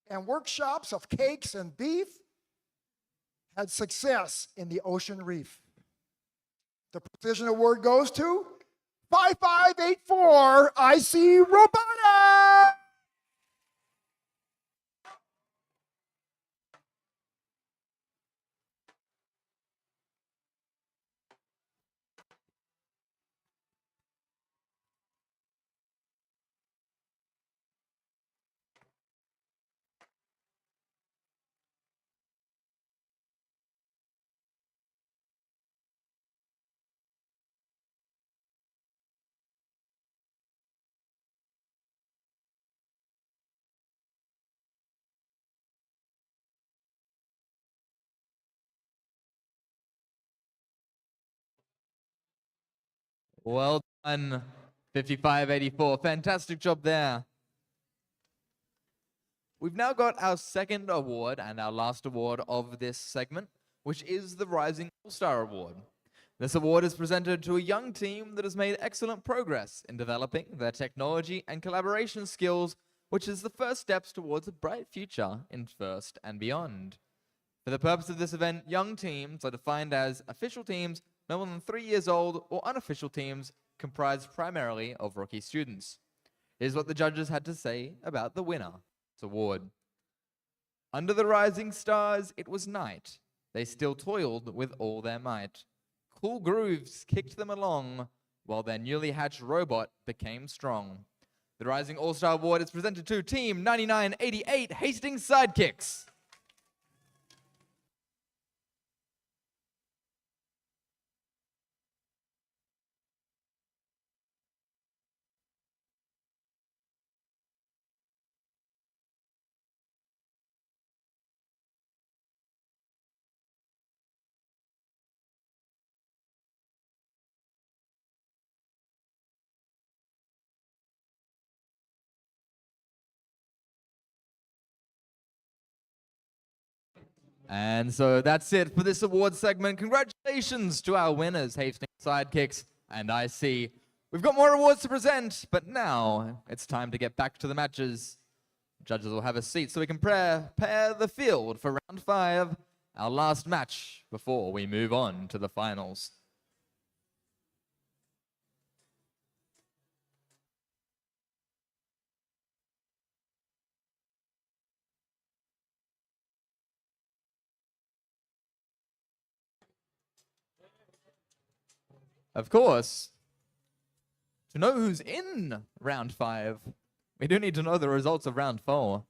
And workshops of cakes and beef had success in the ocean reef. The Precision Award goes to 5584 IC Robotics! Well done, 5584. Fantastic job there. We've now got our second award and our last award of this segment, which is the Rising All-Star Award. This award is presented to a young team that has made excellent progress in developing their technology and collaboration skills, which is the first steps towards a bright future in FIRST and beyond. For the purpose of this event, young teams are defined as official teams no more than 3 years old or unofficial teams comprised primarily of rookie students. Here's what the judges had to say about the winner award. Under the rising stars, it was night. They still toiled with all their might. Cool grooves kicked them along, while their newly hatched robot became strong. The Rising All-Star Award is presented to Team 9988 Hastings Sidekicks. And so that's it for this award segment. Congratulations to our winners, Hastings Sidekicks and IC. We've got more awards to present, but now it's time to get back to the matches. Judges will have a seat so we can prepare the field for round 5, our last match before we move on to the finals. Of course, to know who's in round 5, we do need to know the results of round 4.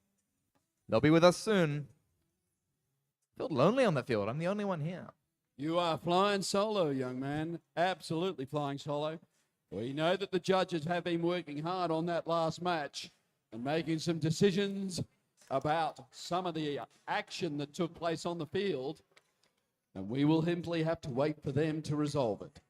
They'll be with us soon. I feel lonely on the field. I'm the only one here. You are flying solo, young man. Absolutely flying solo. We know that the judges have been working hard on that last match and making some decisions about some of the action that took place on the field. And we will simply have to wait for them to resolve it.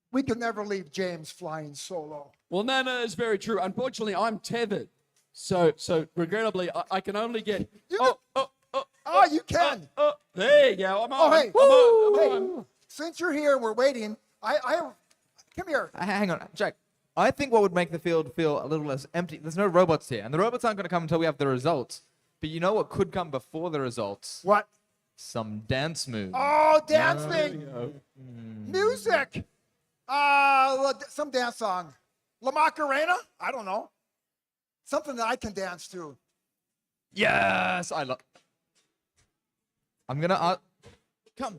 We can never leave James flying solo. Well, no, it's very true. Unfortunately, I'm tethered. So regrettably, I can only get... You can. There you go. I'm on. Hey, I'm on. Since you're here, we're waiting. Come here. Hang on, Jack. I think what would make the field feel a little less empty, there's no robots here, and the robots aren't going to come until we have the results. But you know what could come before the results? What? Some dance moves. Oh, dancing. Music. Some dance song. La Macarena? I don't know. Something that I can dance to. Yes, I'm gonna come.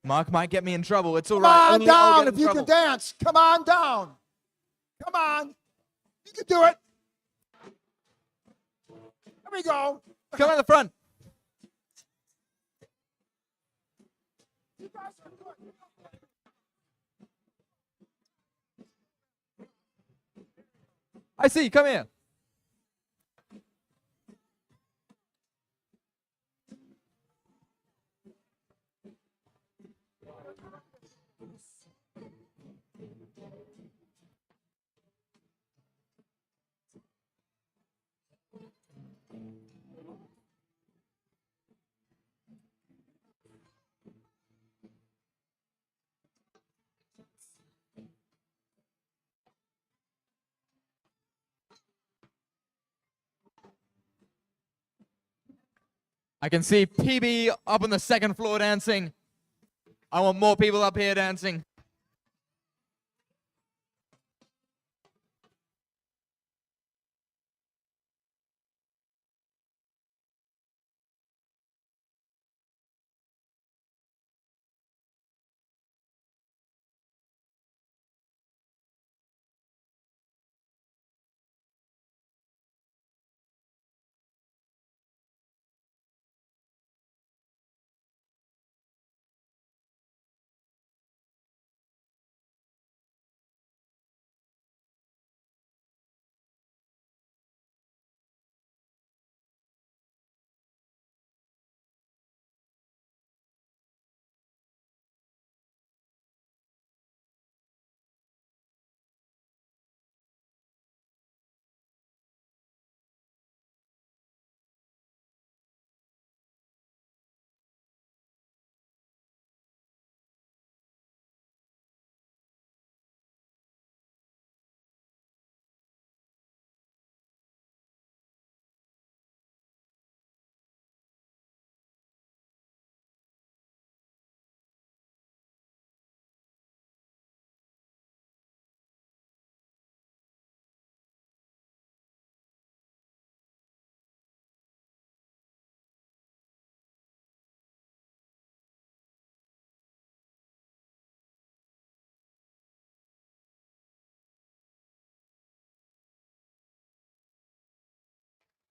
Mark might get me in trouble. It's all right. Come on Only I'll down get if in you trouble. can dance. Come on down. Come on. You can do it. Here we go. Come on the front. You guys are good. I see. Come here. I can see PB up on the second floor dancing. I want more people up here dancing.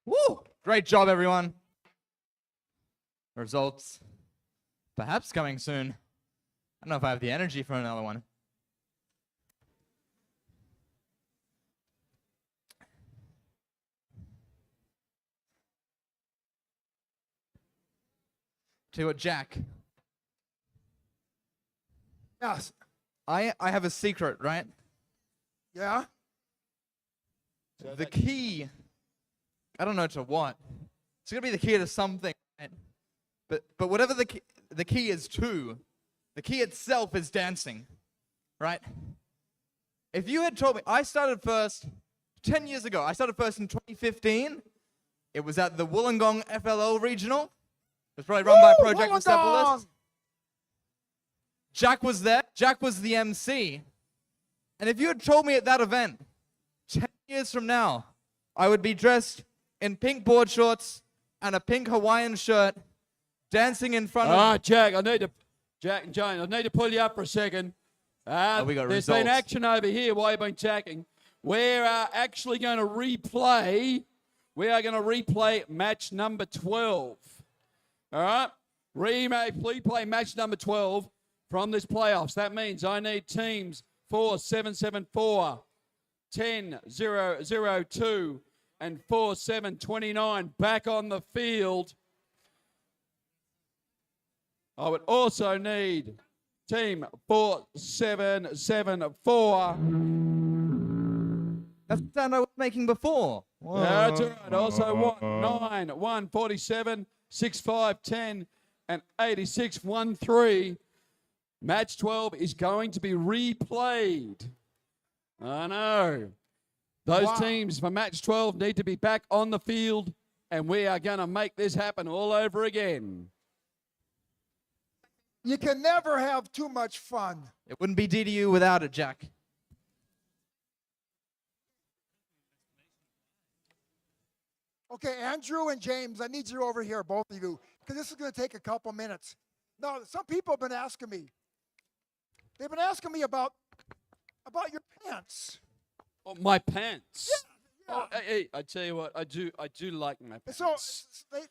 Woo! Great job, everyone. Results perhaps coming soon. I don't know if I have the energy for another one. Tell you what, Jack. Yes. I have a secret, right? Yeah? The key, I don't know to what, It's gonna be the key to something, right? But whatever the key is to, the key itself is dancing, right? If you had told me, I started first 10 years ago. I started first in 2015. It was at the Wollongong FLL Regional. It was probably run by Project Recephalist. Jack was there. Jack was the MC. And if you had told me at that event, 10 years from now, I would be dressed in pink board shorts and a pink Hawaiian shirt, dancing in front of... Jack and Jane, I need to pull you up for a second. we got there's results. been action over here while you've been chatting. We're actually going to replay. We are going to replay match number 12. All right? Replay match number 12 from this playoffs. That means I need teams 4774, 10-0-0-2, and 4729 back on the field. I would also need team 4774. That's the sound I was making before. That's all right. Also 9, 147, 65, 10, and 86, 13. Match 12 is going to be replayed. I know. Those teams for match 12 need to be back on the field, and we are going to make this happen all over again. You can never have too much fun. It wouldn't be DDU without it, Jack. Okay, Andrew and James, I need you over here, both of you, because this is going to take a couple minutes. Now, some people have been asking me. They've been asking me about your pants. Oh, my pants. Yeah. Oh, hey, I tell you what, I do like my pants. So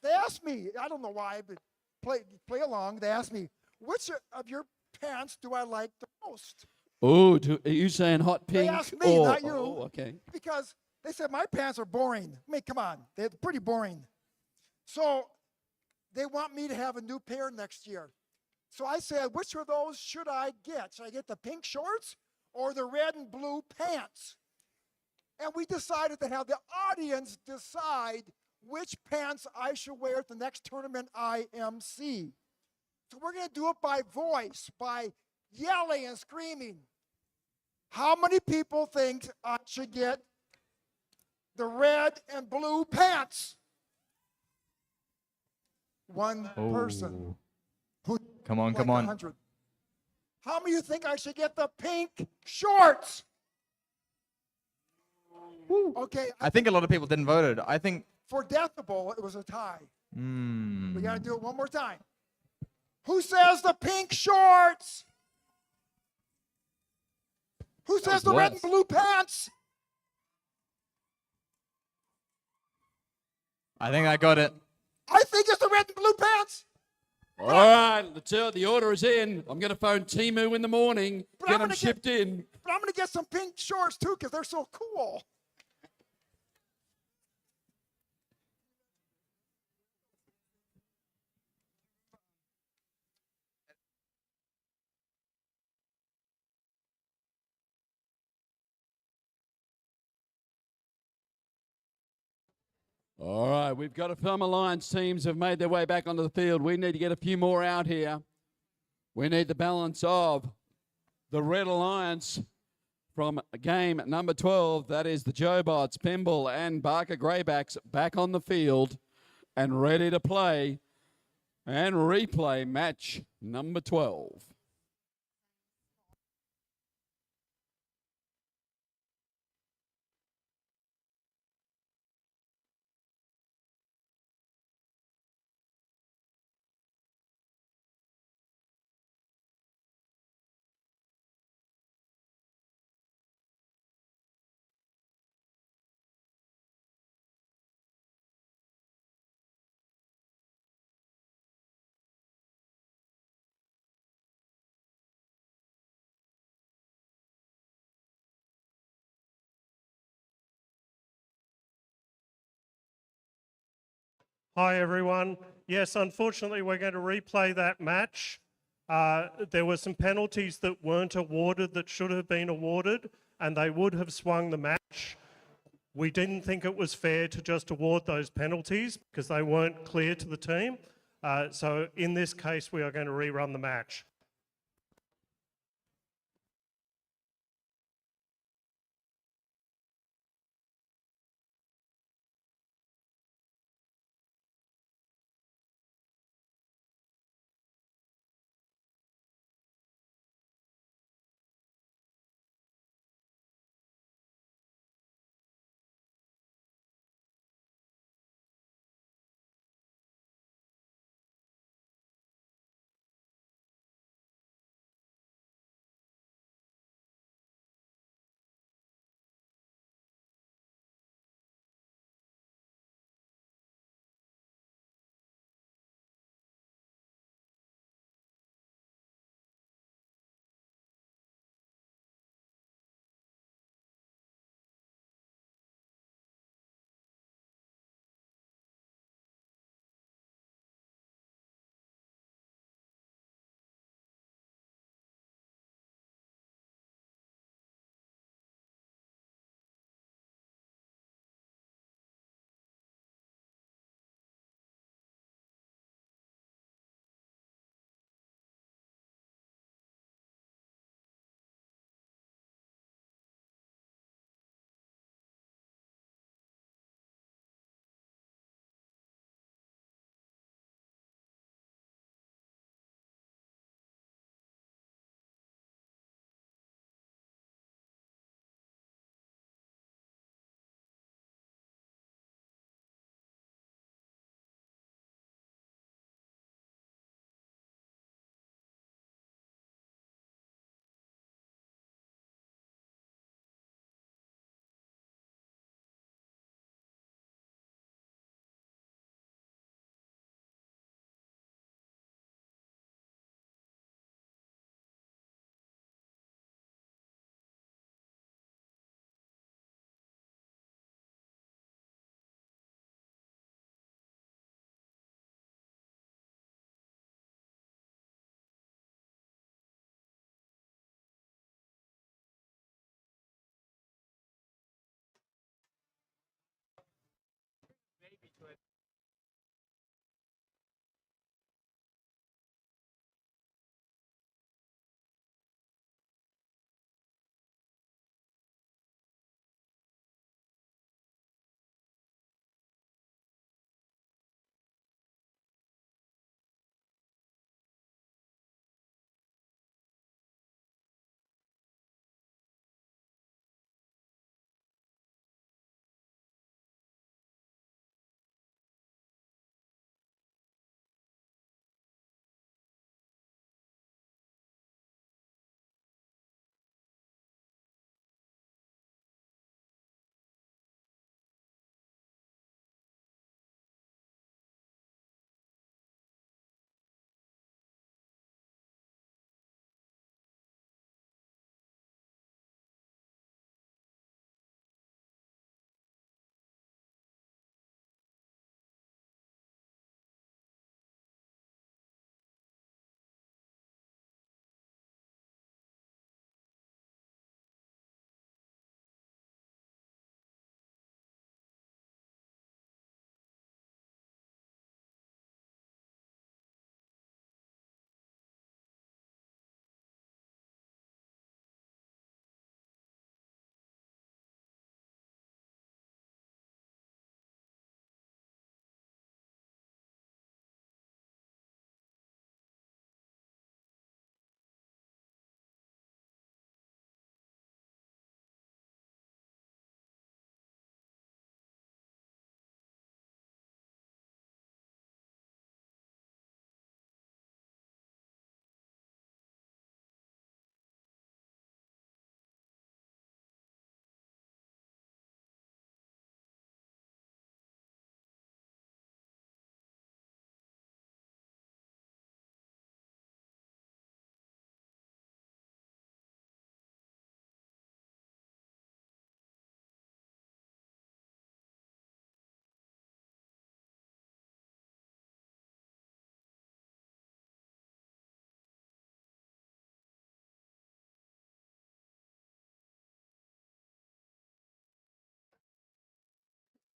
they asked me, I don't know why, but play along. They asked me, which of your pants do I like the most? Oh, are you saying hot pink? They asked me, not you. Oh, okay. Because they said my pants are boring. I mean, come on, they're pretty boring. So they want me to have a new pair next year. So I said, which of those should I get? Should I get the pink shorts or the red and blue pants? And we decided to have the audience decide which pants I should wear at the next tournament IMC. So we're going to do it by voice, by yelling and screaming. How many people think I should get the red and blue pants? One person. Who Come on, like come on. 100. How many of you think I should get the pink shorts? Okay. I think a lot of people didn't vote it. I think... For Decibel, it was a tie. Mm. We got to do it one more time. Who says the pink shorts? Who says the red and blue pants? I think I got it. I think it's the red and blue pants. All right, the order is in. I'm going to phone Timu in the morning, get them shipped in. But I'm going to get some pink shorts too because they're so cool. All right, we've got a Film Alliance teams have made their way back onto the field. We need to get a few more out here. We need the balance of the Red Alliance from game number 12. That is the Jobots, Pimble, and Barker Greybacks back on the field and ready to play and replay match number 12. Hi, everyone. Yes, unfortunately, we're going to replay that match. There were some penalties that weren't awarded that should have been awarded, and they would have swung the match. We didn't think it was fair to just award those penalties because they weren't clear to the team. So in this case, we are going to rerun the match.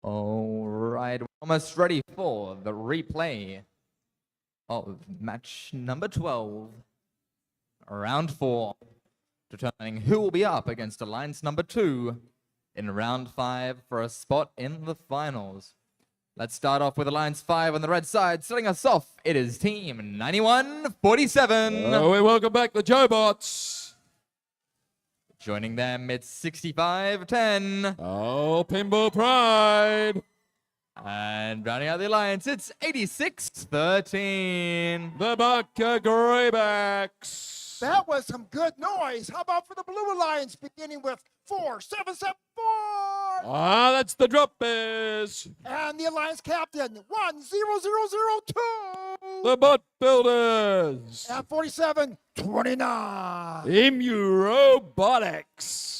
All right, we're almost ready for the replay of match number 12, round 4, determining who will be up against alliance number 2 in round 5 for a spot in the finals. Let's start off with alliance 5 on the red side. Starting us off, it is team 9147. Oh, we welcome back the Jobots. Joining them, it's 6510. Oh, Pinball Pride. And rounding out the alliance, it's 8613. The Bucka Greybacks. That was some good noise. How about for the Blue Alliance beginning with 4774? Ah, that's the Drop Bears. And the Alliance captain, 10002. The Bot Builders. And 4729. Emu Robotics.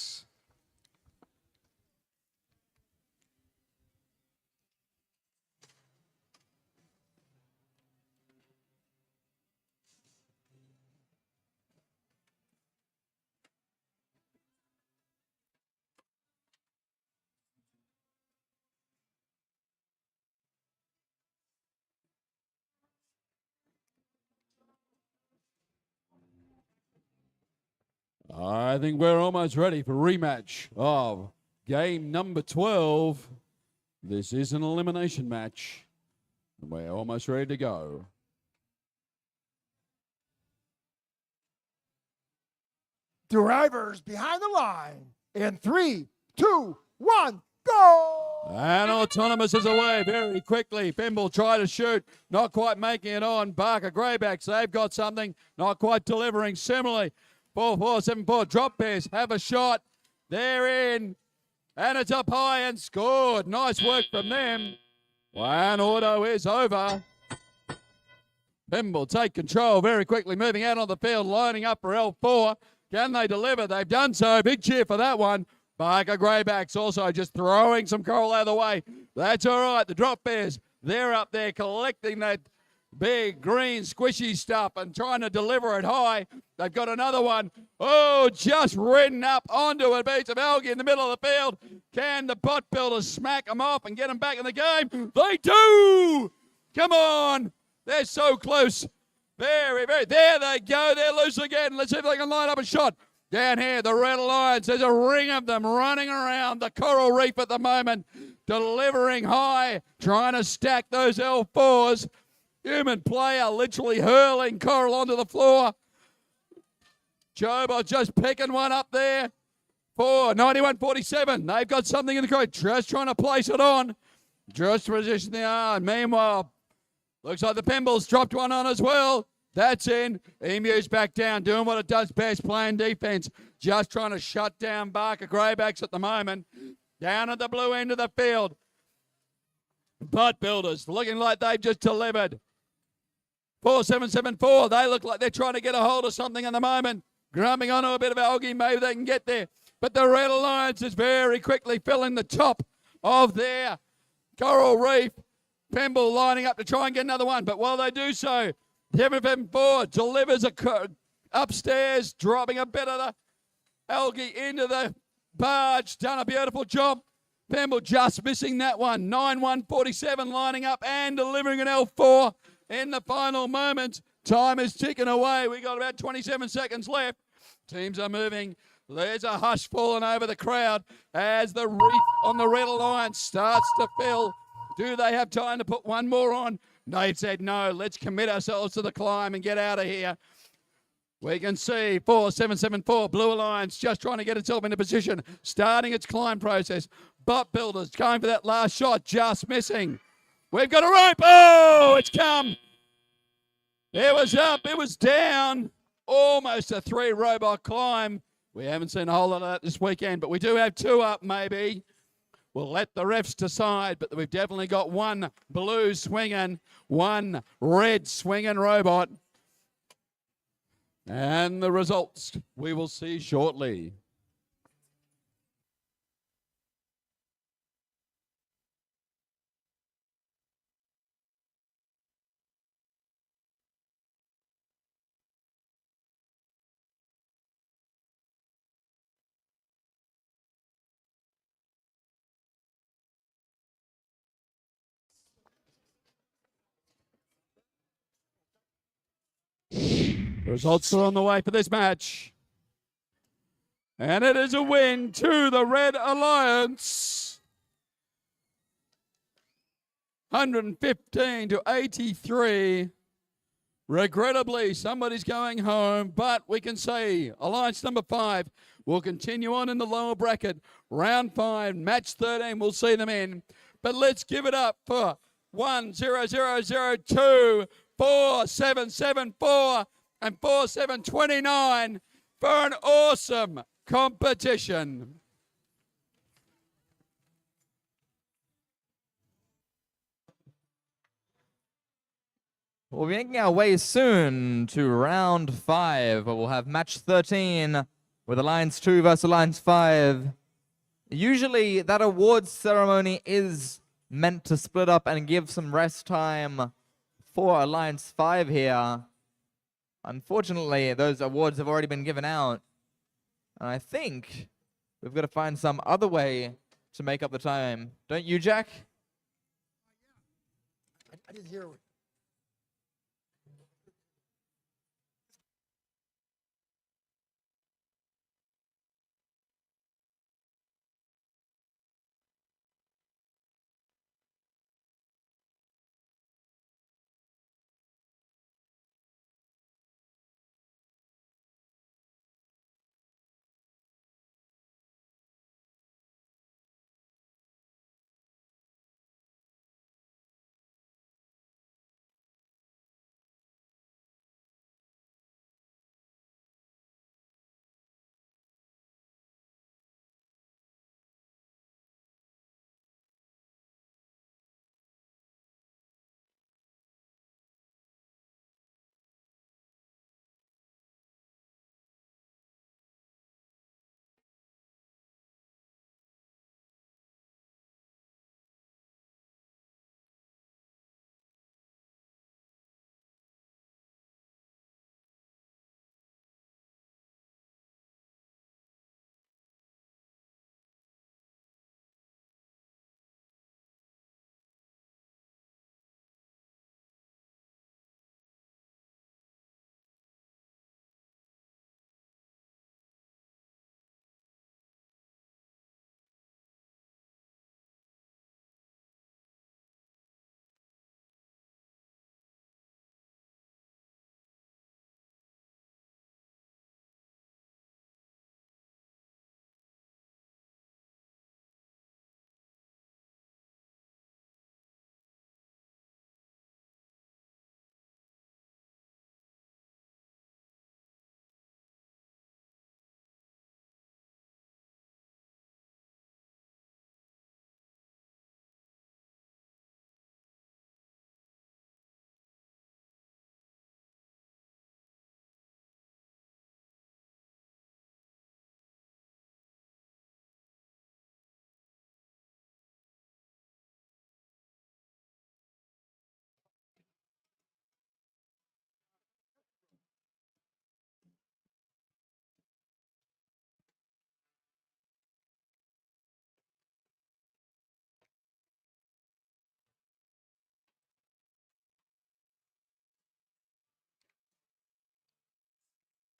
I think we're almost ready for rematch of game number 12. This is an elimination match. And we're almost ready to go. Drivers behind the line. In 3, 2, 1, go! And Autonomous is away very quickly. Pimble try to shoot, not quite making it on. Barker Greybacks, they've got something, not quite delivering. Similarly, 4474 Drop Bears have a shot. They're in. And it's up high and scored. Nice work from them. One auto is over. Pimble take control very quickly, moving out on the field, lining up for L4. Can they deliver? They've done so. Big cheer for that one. Barker Greybacks also just throwing some coral out of the way. That's all right. The Drop Bears, they're up there collecting that big green squishy stuff and trying to deliver it high. They've got another one. Oh, just ridden up onto a piece of algae in the middle of the field. Can the Bot Builders smack them off and get them back in the game? They do! Come on. They're so close. Very, very. There they go. They're loose again. Let's see if they can line up a shot. Down here, the Red Alliance. There's a ring of them running around the coral reef at the moment, delivering high, trying to stack those L4s. Human player literally hurling coral onto the floor. Jobot just picking one up there for 9147. They've got something in the crowd. Just trying to place it on. Just position the arm. Meanwhile, looks like the Pimbles dropped one on as well. That's in. Emu's back down, doing what it does best, playing defense. Just trying to shut down Barker Greybacks at the moment. Down at the blue end of the field. Bot Builders looking like they've just delivered. 4774, they look like they're trying to get a hold of something at the moment. Grubbing onto a bit of algae, maybe they can get there. But the Red Alliance is very quickly filling the top of their coral reef. Pimble lining up to try and get another one. But while they do so, 774 delivers upstairs, dropping a bit of the algae into the barge. Done a beautiful job. Pimble just missing that one. 9147 lining up and delivering an L4 in the final moments. Time is ticking away. We got about 27 seconds left. Teams are moving. There's a hush falling over the crowd as the reef on the Red Alliance starts to fill. Do they have time to put one more on? Nate said no. Let's commit ourselves to the climb and get out of here. We can see 4774 Blue Alliance just trying to get itself into position, starting its climb process. Bot Builders going for that last shot, just missing. We've got a rope. Oh, it's come. It was up. It was down. Almost a 3-robot climb. We haven't seen a whole lot of that this weekend, but we do have 2 up maybe. We'll let the refs decide, but we've definitely got 1 blue swinging, 1 red swinging robot. And the results we will see shortly. The results are on the way for this match. And it is a win to the Red Alliance. 115 to 83. Regrettably, somebody's going home, but we can say Alliance number 5 will continue on in the lower bracket. Round 5, match 13, we'll see them in. But let's give it up for 1-0-0-0-2, 4-7-7-4, and 4-7-29 for an awesome competition. We'll be making our way soon to round 5, where we'll have match 13 with Alliance 2 versus Alliance 5. Usually that awards ceremony is meant to split up and give some rest time for Alliance 5 here. Unfortunately, those awards have already been given out. And I think we've got to find some other way to make up the time. Don't you, Jack? I didn't hear.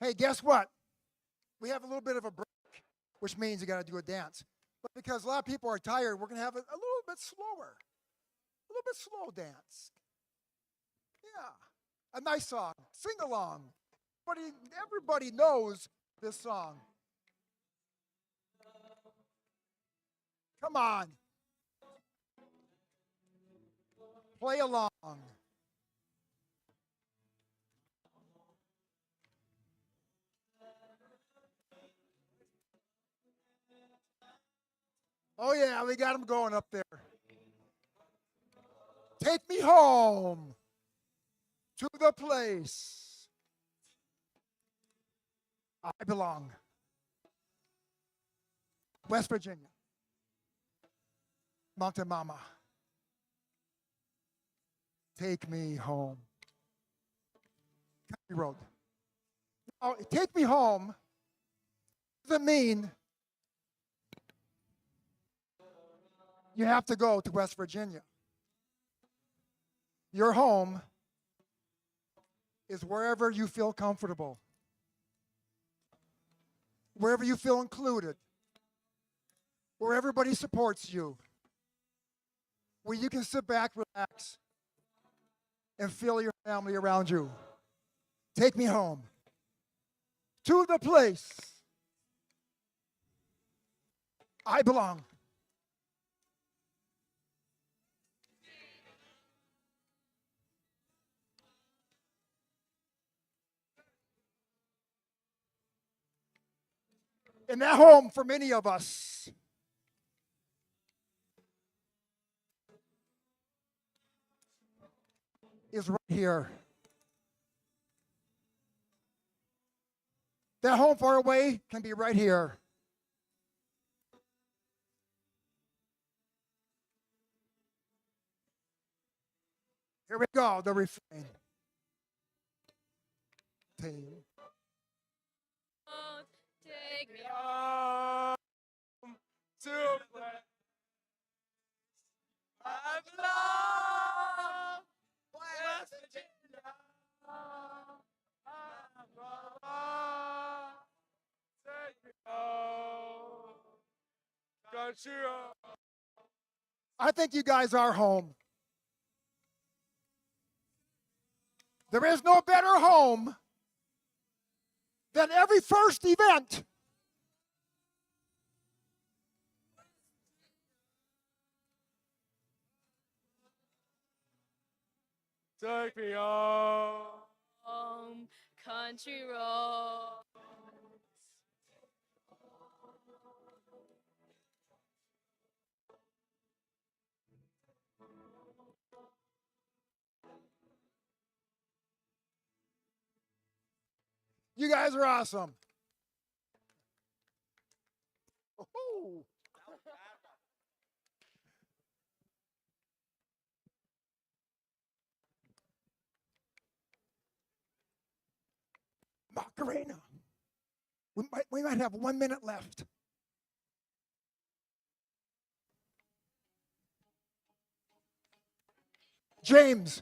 Hey, guess what? We have a little bit of a break, which means you got to do a dance. But because a lot of people are tired, we're going to have a little bit slower, a little bit slow dance. Yeah, a nice song. Sing along. Everybody knows this song. Come on. Play along. Oh, yeah, we got them going up there. Take me home to the place I belong. West Virginia. Mountain Mama. Take me home. Country road. Oh, take me home doesn't mean you have to go to West Virginia. Your home is wherever you feel comfortable, wherever you feel included, where everybody supports you, where you can sit back, relax, and feel your family around you. Take me home to the place I belong. And that home for many of us is right here. That home far away can be right here. Here we go, the refrain. Team. Take me home to a place I belong, West Virginia. Take me home, country home. I think you guys are home. There is no better home than every first event. Take me home, country road. You guys are awesome. Oh. Macarena. We might have 1 minute left. James.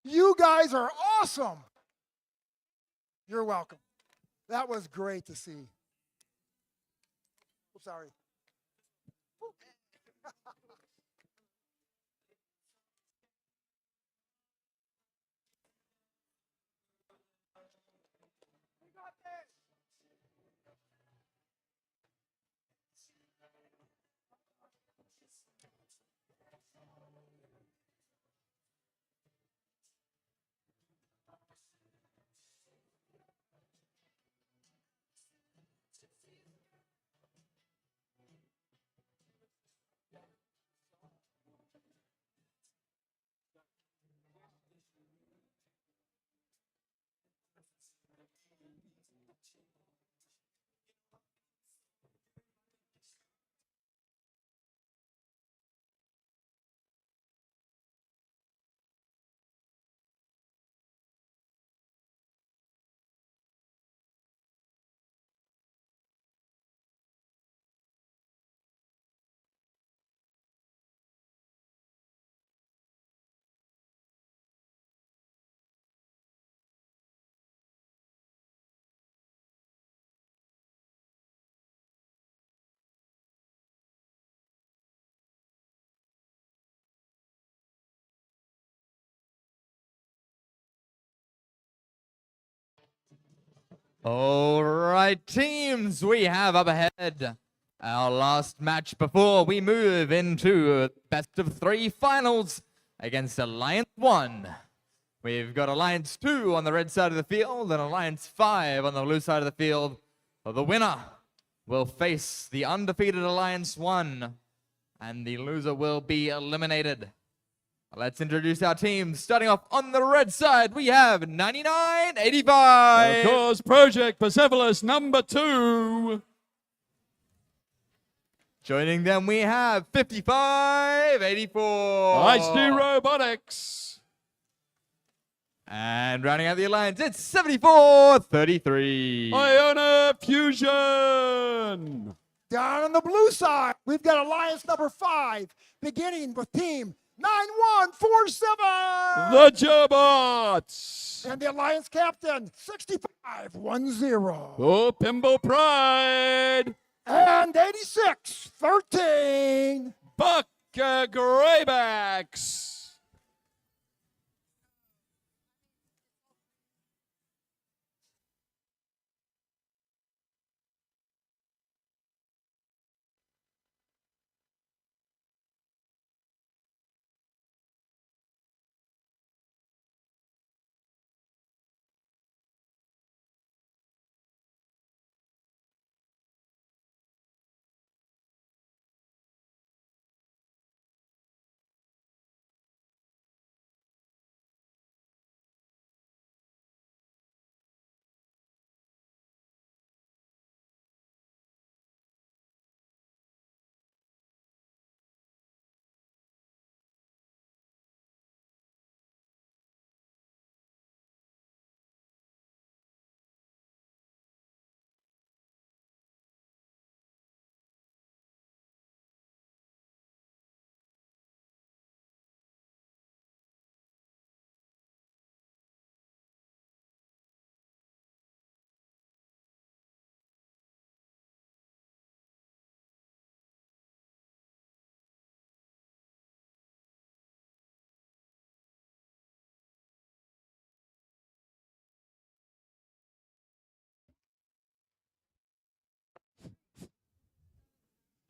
You guys are awesome. You're welcome. That was great to see. Oh, sorry. All right, teams, we have up ahead our last match before we move into best of 3 finals against Alliance 1. We've got Alliance 2 on the red side of the field and Alliance 5 on the blue side of the field. The winner will face the undefeated Alliance 1 and the loser will be eliminated. Let's introduce our teams. Starting off on the red side, we have 9985. Of course, Project Persepolis number 2. Joining them, we have 5584. Let's do Robotics. And rounding out the alliance, it's 7433. Iona Fusion. Down on the blue side, we've got Alliance number 5, beginning with team 9147. The Jobots. And the Alliance captain, 6510. Oh, Pinball Pride. And 8613. Buck Graybacks.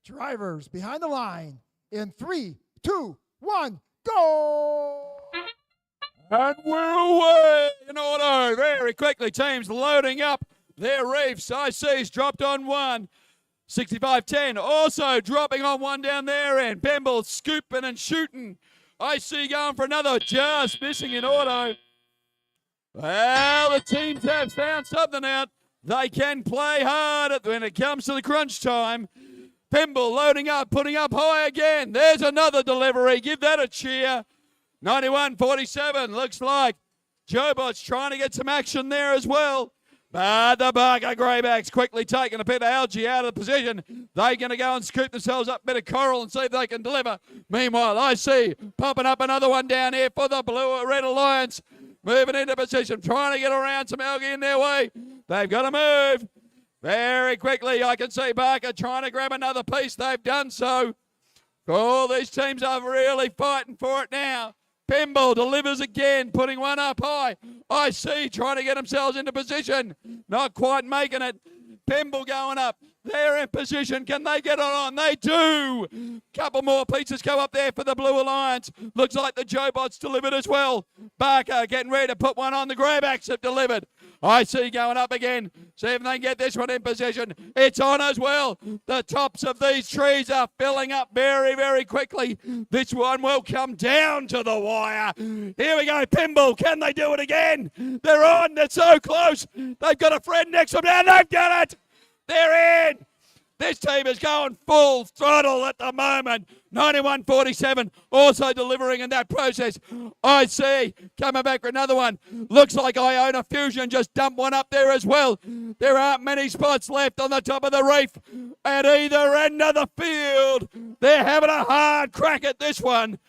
Drivers behind the line in 3, 2, 1, go! And we're away in auto very quickly. Teams loading up their reefs. IC's dropped on 1. 65-10 also dropping on 1 down their end. Bemble scooping and shooting. IC going for another, just missing in auto. Well, the teams have found something out. They can play hard when it comes to the crunch time. Pimble loading up, putting up high again. There's another delivery. Give that a cheer. 91-47. Looks like Jobot's trying to get some action there as well. But the Barker Greybacks quickly taking a bit of algae out of the position. They're going to go and scoop themselves up a bit of coral and see if they can deliver. Meanwhile, I see pumping up another one down here for the Blue Red Alliance. Moving into position, trying to get around some algae in their way. They've got to move very quickly. I can see Barker trying to grab another piece. They've done so. All these teams are really fighting for it now. Pimble delivers again, putting one up high. I see trying to get themselves into position. Not quite making it. Pimble going up. They're in position. Can they get it on? They do. Couple more pieces go up there for the Blue Alliance. Looks like the Jobots delivered as well. Barker getting ready to put one on. The Greybacks have delivered. I see going up again. See if they can get this one in position. It's on as well. The tops of these trees are filling up very, very quickly. This one will come down to the wire. Here we go. Pimble. Can they do it again? They're on. They're so close. They've got a friend next to them now. They've done it. They're in. This team is going full throttle at the moment. 91-47, also delivering in that process. I see coming back for another one. Looks like Iona Fusion just dumped one up there as well. There aren't many spots left on the top of the reef at either end of the field. They're having a hard crack at this one.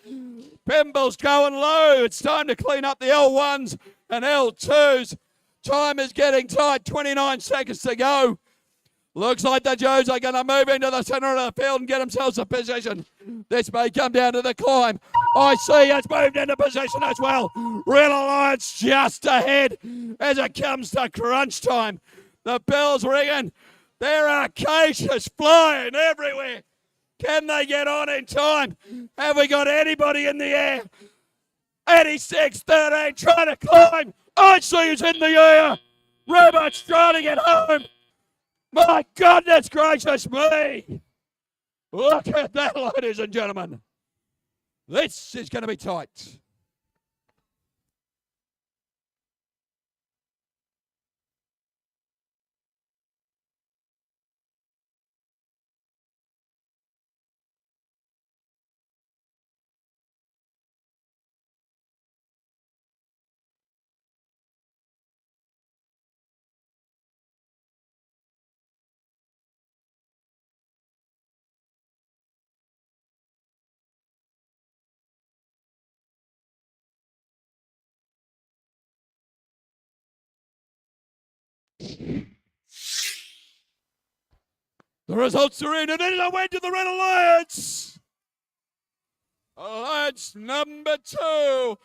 Pimble's going low. It's time to clean up the L1s and L2s. Time is getting tight. 29 seconds to go. Looks like the Joes are going to move into the centre of the field and get themselves a position. This may come down to the climb. I see it's moved into position as well. Red Alliance just ahead as it comes to crunch time. The bell's ringing. There are cases flying everywhere. Can they get on in time? Have we got anybody in the air? 86-13 trying to climb. I see it's in the air. Robots trying to get home. My goodness gracious me! Look at that, ladies and gentlemen. This is going to be tight. The results are in, and it is a win to the Red Alliance. Alliance number 2.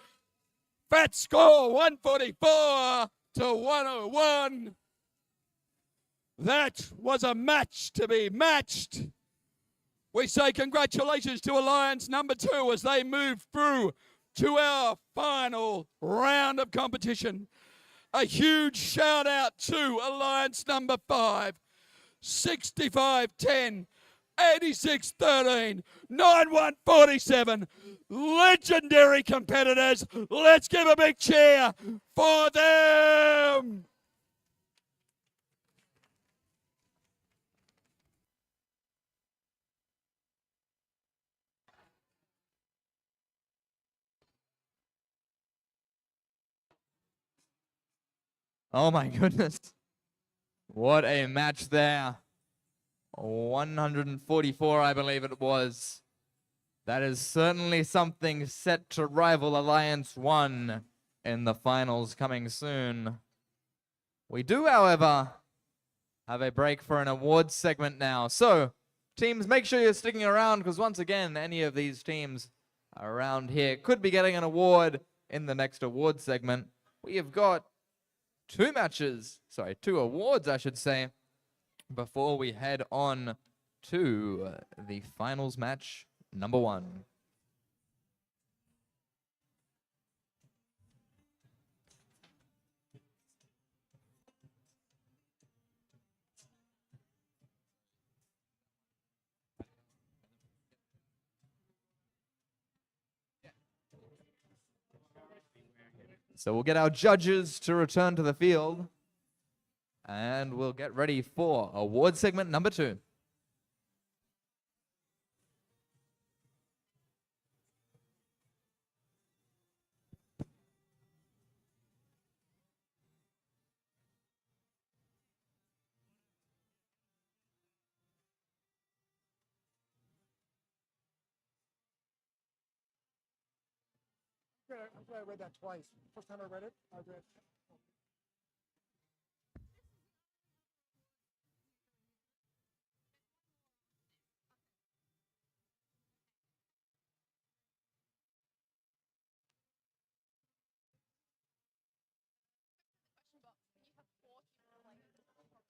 Fat score, 144 to 101. That was a match to be matched. We say congratulations to Alliance number 2 as they move through to our final round of competition. A huge shout out to Alliance number 5. 65-10, 86-13, 91-47. Legendary competitors. Let's give a big cheer for them. Oh my goodness. What a match there. 144, I believe it was. That is certainly something set to rival Alliance 1 in the finals coming soon. We do, however, have a break for an awards segment now. So, teams, make sure you're sticking around because once again, any of these teams around here could be getting an award in the next award segment. We have got 2 awards, I should say, before we head on to the finals match number 1. So we'll get our judges to return to the field. And we'll get ready for award segment number 2. I'm glad I read that twice. First time I read it, I read.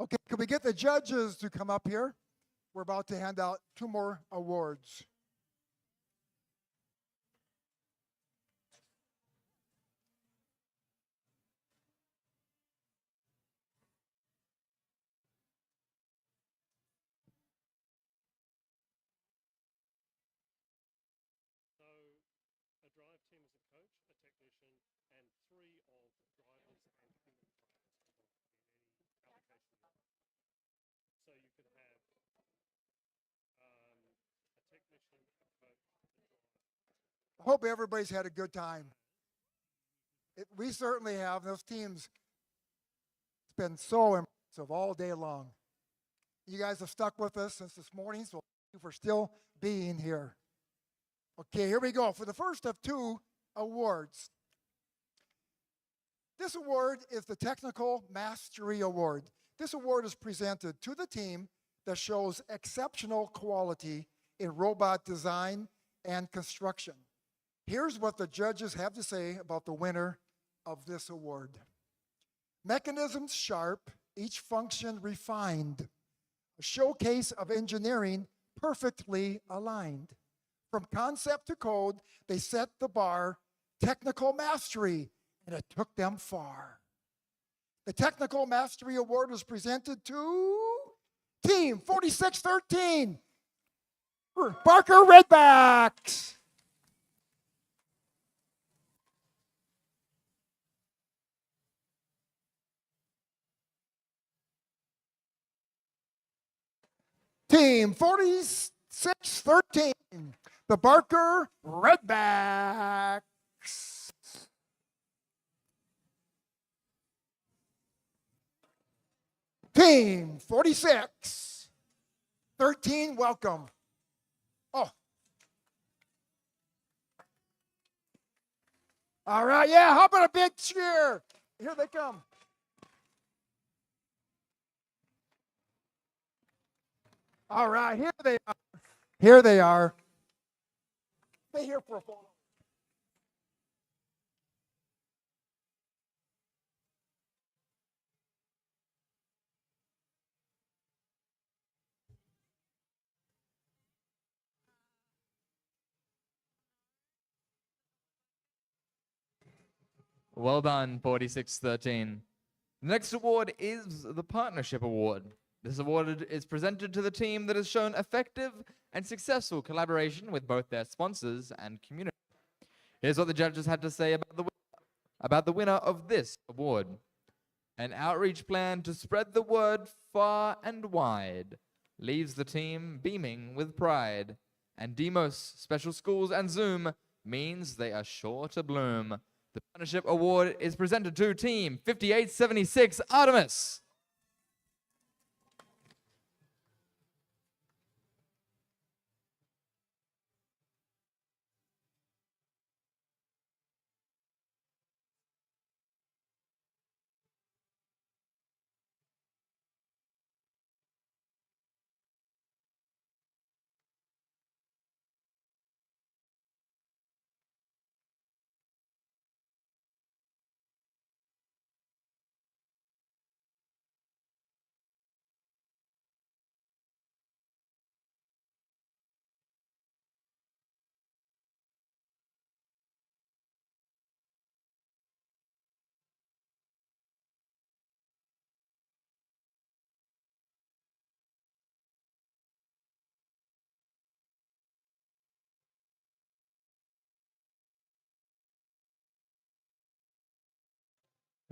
Okay, can we get the judges to come up here? We're about to hand out 2 more awards. So, a drive team is a coach, a technician, and 3 of drivers and human drivers in any application. So you could have a technician, a coach, a driver. I hope everybody's had a good time. We certainly have. Those teams, it's been so impressive all day long. You guys have stuck with us since this morning, so thank you for still being here. Okay, here we go for the first of 2 awards. This award is the Technical Mastery Award. This award is presented to the team that shows exceptional quality in robot design and construction. Here's what the judges have to say about the winner of this award. Mechanisms sharp, each function refined. A showcase of engineering perfectly aligned. From concept to code, they set the bar, technical mastery, and it took them far. The Technical Mastery Award is presented to Team 4613, Barker Redbacks. Team 4613, the Barker Redbacks. Team 4613, welcome. Oh. All right, yeah, how about a big cheer? Here they come. All right, here they are. Here they are. Stay here for a photo. Well done, 4613. The next award is the Partnership Award. This award is presented to the team that has shown effective and successful collaboration with both their sponsors and community. Here's what the judges had to say about the winner of this award. An outreach plan to spread the word far and wide leaves the team beaming with pride. And Demos, Special Schools, and Zoom means they are sure to bloom. The Partnership Award is presented to Team 5876 Artemis.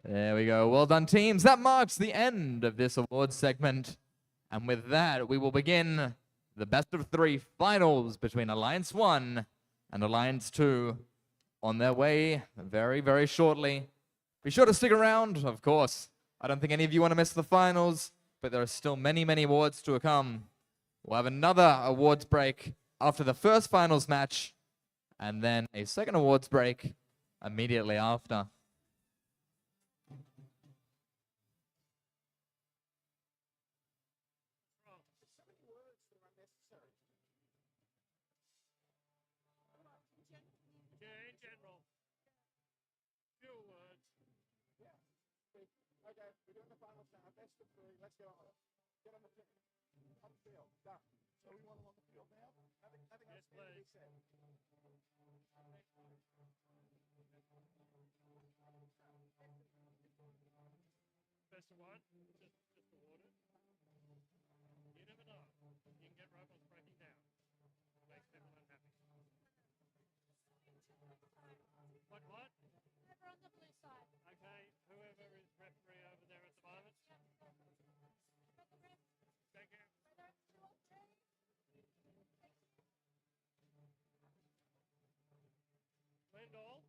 There we go. Well done, teams. That marks the end of this awards segment. And with that, we will begin the best of 3 finals between Alliance 1 and Alliance 2 on their way very, very shortly. Be sure to stick around, of course. I don't think any of you want to miss the finals, but there are still many, many awards to come. We'll have another awards break after the first finals match, and then a second awards break immediately after. Yeah, in general. Few words. Yeah. Okay, we're doing the final sound. Best of three. Let's get on it. Get on the field. Upfield. Done. So we want them on the field now? Nothing else needs to be said. Best of one. Just awarded. You never know. You can get robots breaking down. Makes people unhappy. What? Over on the blue side. Okay, whoever is referee over there at the moment. Thank you. Lindahl.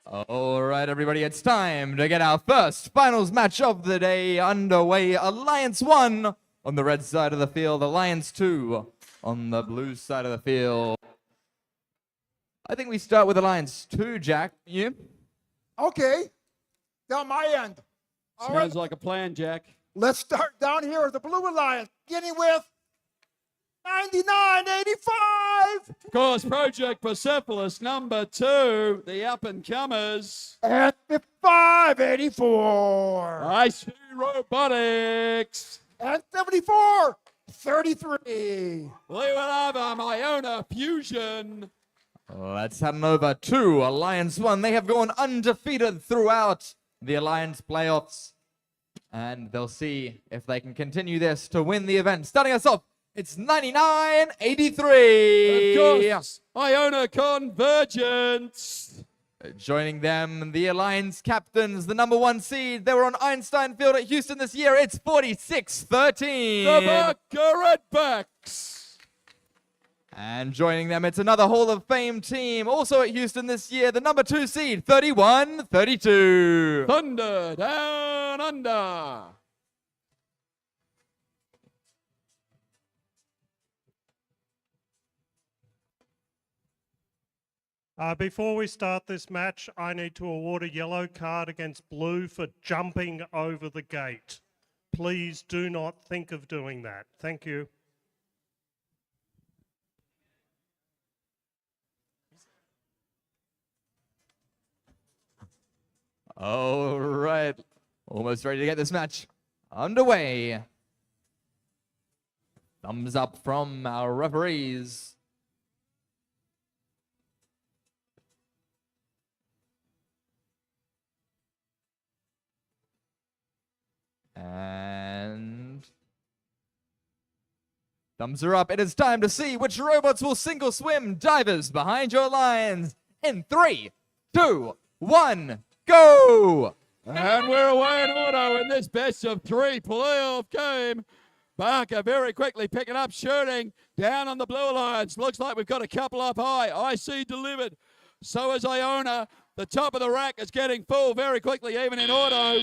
All right, everybody, it's time to get our first finals match of the day underway. Alliance 1 on the red side of the field, Alliance 2 on the blue side of the field. I think we start with Alliance 2, Jack. You? Okay. Down my end. All right. Sounds like a plan, Jack. Let's start down here with the Blue Alliance, beginning with 99.85. Of course, Project Persepolis, number 2, the up-and-comers. And 55.84. IC Robotics. And 74.33. We will have our Iona Fusion. Let's head on over to Alliance 1. They have gone undefeated throughout the Alliance playoffs. And they'll see if they can continue this to win the event. Starting us off, it's 99-83. Of course, Iona Convergence. Joining them, the Alliance captains, the #1 seed. They were on Einstein Field at Houston this year. It's 46-13. The Redbacks. And joining them, it's another Hall of Fame team, also at Houston this year, the #2 seed, 31-32. Thunder Down Under. Before we start this match, I need to award a yellow card against Blue for jumping over the gate. Please do not think of doing that. Thank you. All right, almost ready to get this match underway. Thumbs up from our referees. And thumbs are up. It is time to see which robots will single swim. Divers behind your lines in 3, 2, 1, go! And we're away in auto in this best of 3 playoff game. Barker very quickly picking up, shooting down on the Blue Alliance. Looks like we've got a couple up high. IC delivered. So is Iona. The top of the rack is getting full very quickly, even in auto.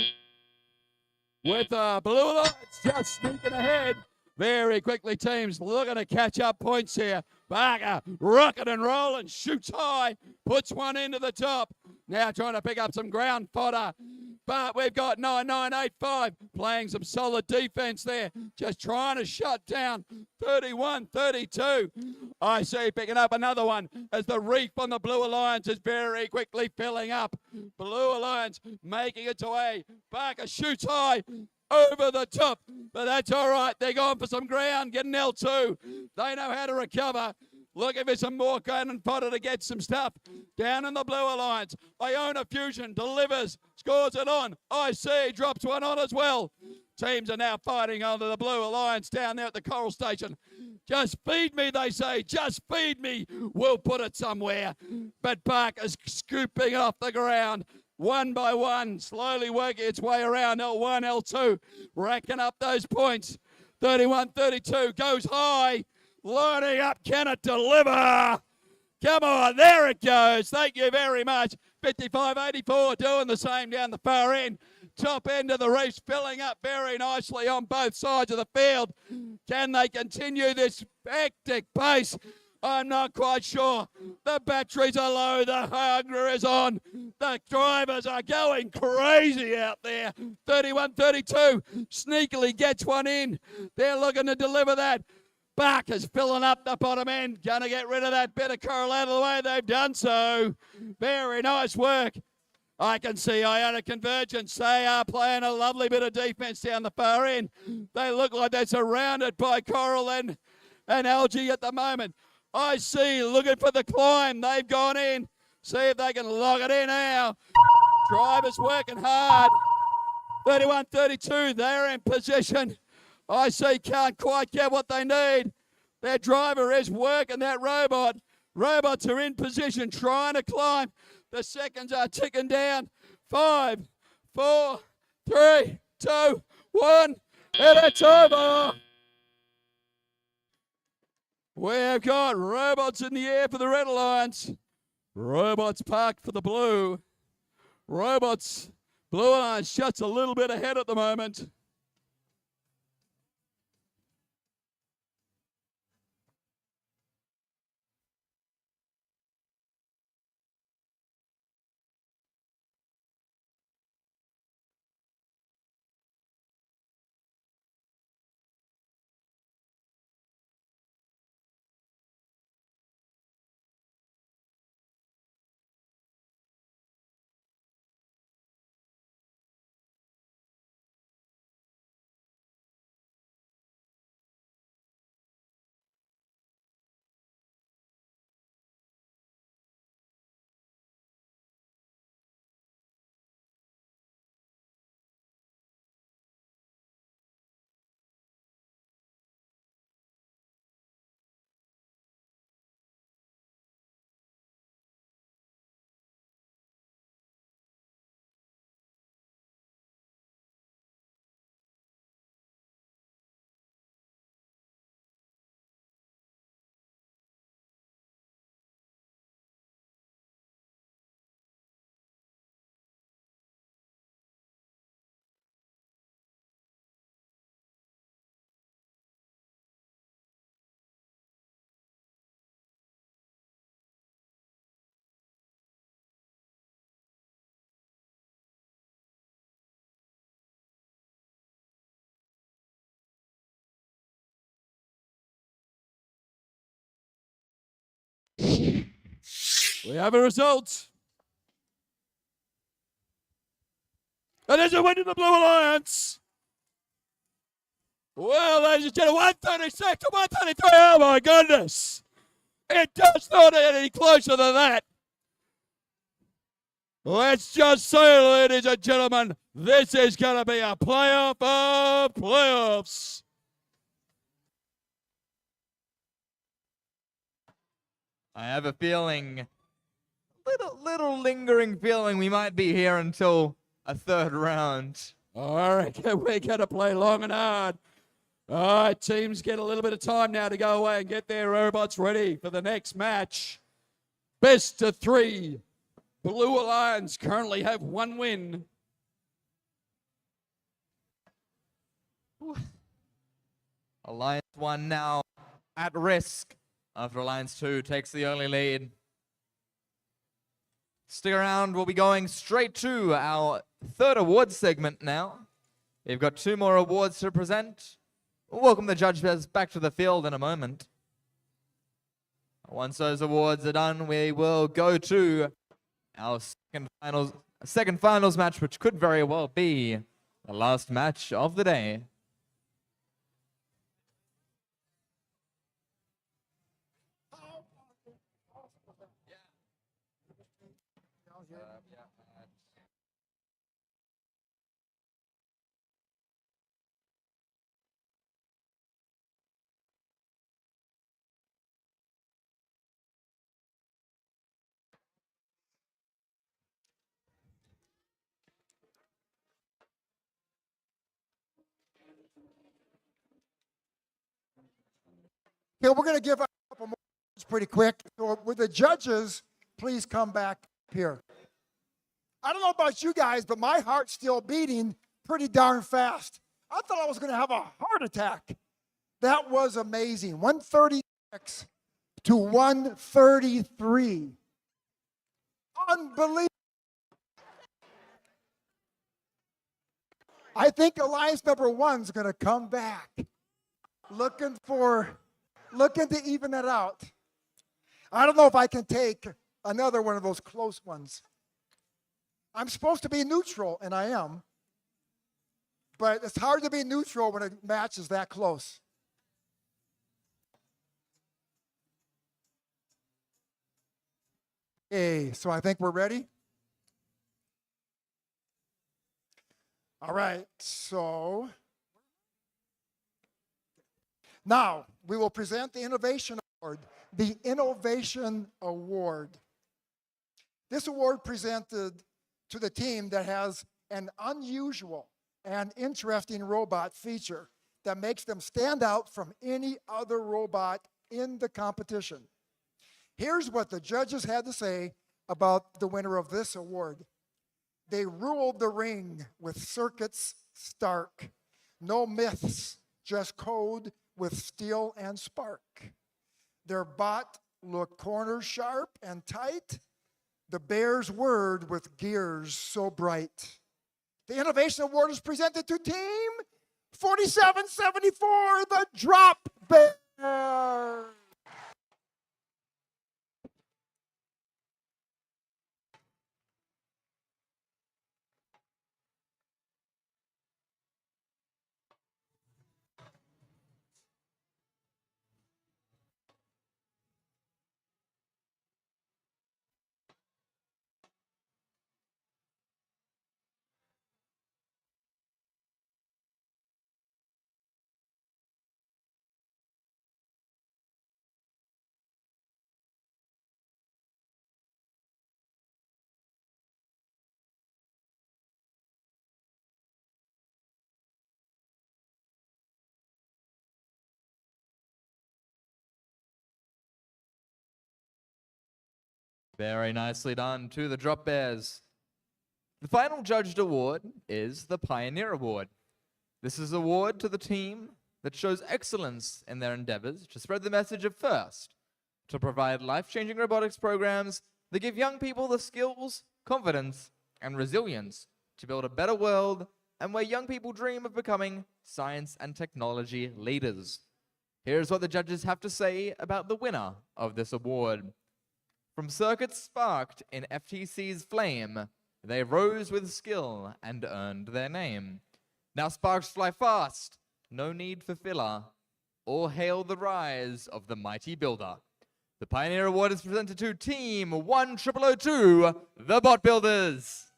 With Blue Alliance just sneaking ahead. Very quickly, teams looking to catch up points here. Barker rocking and rolling, shoots high, puts one into the top. Now trying to pick up some ground fodder. But we've got 9985 playing some solid defense there. Just trying to shut down 31-32. I see picking up another one as the reef on the Blue Alliance is very quickly filling up. Blue Alliance making its way. Barker shoots high. Over the top, but that's all right. They're going for some ground, getting L2. They know how to recover. Looking for some more cannon fodder to get some stuff. Down in the Blue Alliance, Iona Fusion delivers, scores it on. IC drops one on as well. Teams are now fighting under the Blue Alliance down there at the Coral Station. Just feed me, they say. Just feed me. We'll put it somewhere. But Barker's scooping off the ground. One by one, slowly working its way around L1, L2, racking up those points. 31-32, goes high, lining up, can it deliver? Come on, there it goes. Thank you very much. 55-84, doing the same down the far end. Top end of the race, filling up very nicely on both sides of the field. Can they continue this hectic pace? I'm not quite sure. The batteries are low. The hunger is on. The drivers are going crazy out there. 31-32. Sneakily gets one in. They're looking to deliver that. Barker's filling up the bottom end. Going to get rid of that bit of coral out of the way. They've done so. Very nice work. I can see Iona Convergence. They are playing a lovely bit of defense down the far end. They look like they're surrounded by coral and algae at the moment. I see, looking for the climb. They've gone in. See if they can lock it in now. Drivers working hard. 31-32, they're in position. I see can't quite get what they need. Their driver is working that robot. Robots are in position, trying to climb. The seconds are ticking down. 5, 4, 3, 2, 1, and it's over. We've got robots in the air for the Red Alliance. Robots parked for the Blue. Robots, Blue Alliance just a little bit ahead at the moment. We have a result. And there's a win in the Blue Alliance. Well, ladies and gentlemen, 136 to 133. Oh, my goodness. It does not get any closer than that. Let's just say, ladies and gentlemen, this is going to be a playoff of playoffs. I have a feeling, little lingering feeling we might be here until a third round. All right, we're going to play long and hard. All right, teams get a little bit of time now to go away and get their robots ready for the next match. Best of 3. Blue Alliance currently have 1 win. Alliance 1 now at risk after Alliance 2 takes the early lead. Stick around, we'll be going straight to our third award segment now. We've got 2 more awards to present. We'll welcome the judges back to the field in a moment. Once those awards are done, we will go to our second finals match, which could very well be the last match of the day. Okay, we're going to give a couple more pretty quick. So with the judges, please come back here. I don't know about you guys, but my heart's still beating pretty darn fast. I thought I was going to have a heart attack. That was amazing. 136 to 133. Unbelievable. I think Alliance number 1's going to come back. Looking to even that out. I don't know if I can take another one of those close ones. I'm supposed to be neutral, and I am. But it's hard to be neutral when a match is that close. Okay, so I think we're ready. All right, so now we will present the Innovation Award. The Innovation Award. This award presented to the team that has an unusual and interesting robot feature that makes them stand out from any other robot in the competition. Here's what the judges had to say about the winner of this award. They ruled the ring with circuits stark. No myths, just code with steel and spark. Their bot looked corner sharp and tight. The bear's word with gears so bright. The Innovation Award is presented to Team 4774, the Drop Bear. Very nicely done to the Drop Bears. The final judged award is the Pioneer Award. This is an award to the team that shows excellence in their endeavors to spread the message of FIRST, to provide life-changing robotics programs that give young people the skills, confidence, and resilience to build a better world and where young people dream of becoming science and technology leaders. Here's what the judges have to say about the winner of this award. From circuits sparked in FTC's flame, they rose with skill and earned their name. Now sparks fly fast, no need for filler. All hail the rise of the mighty builder. The Pioneer Award is presented to Team 1002, the Bot Builders.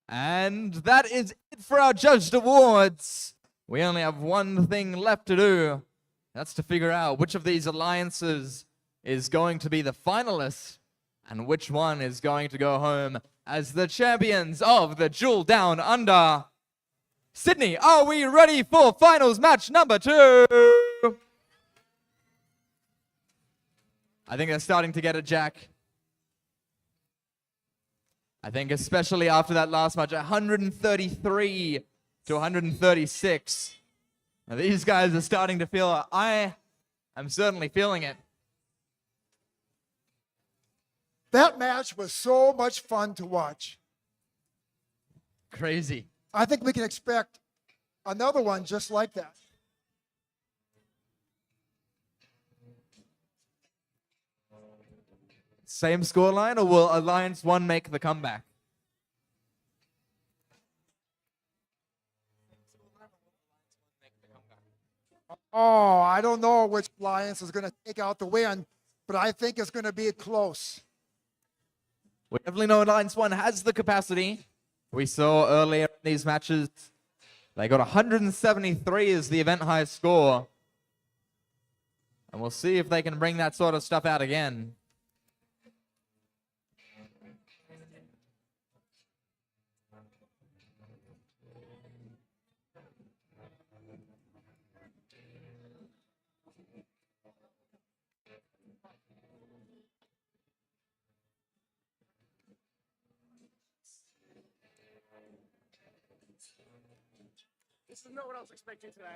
And that is it for our Judged Awards. We only have one thing left to do. That's to figure out which of these alliances is going to be the finalist and which one is going to go home as the champions of the Duel Down Under. Sydney, are we ready for finals match number 2? I think they're starting to get it, Jack. I think especially after that last match, 133 to 136. Now these guys are starting to feel, I am certainly feeling it. That match was so much fun to watch. Crazy. I think we can expect another one just like that. Same scoreline, or will Alliance 1 make the comeback? Oh, I don't know which alliance is going to take out the win, but I think it's going to be close. We definitely know Alliance 1 has the capacity. We saw earlier in these matches, they got 173 as the event high score. And we'll see if they can bring that sort of stuff out again. This is not what I was expecting today.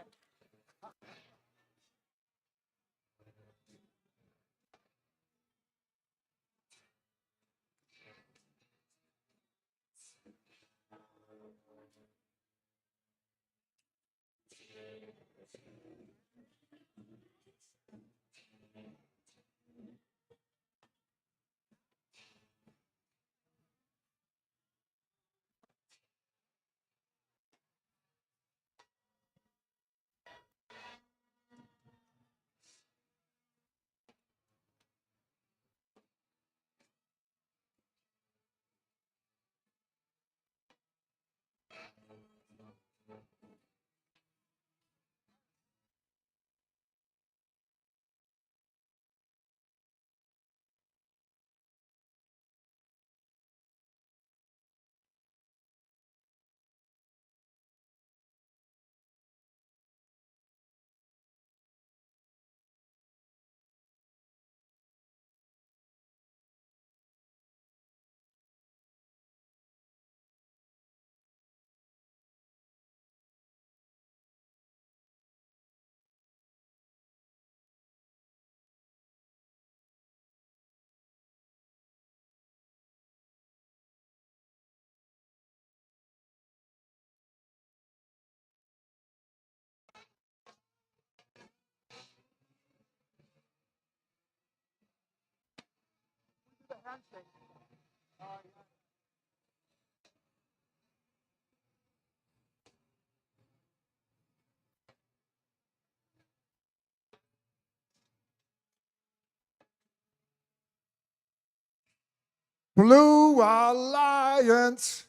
Blue Alliance.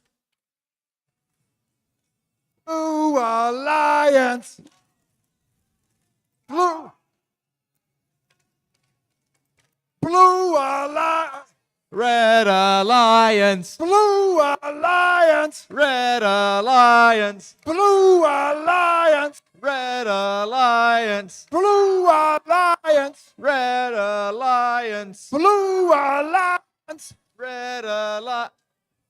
Blue Alliance. Blue. Blue Alliance. Red Alliance. Blue Alliance. Red Alliance. Blue Alliance. Red Alliance. Blue Alliance. Alliance. Red Alliance. Blue Alliance. Red Alliance.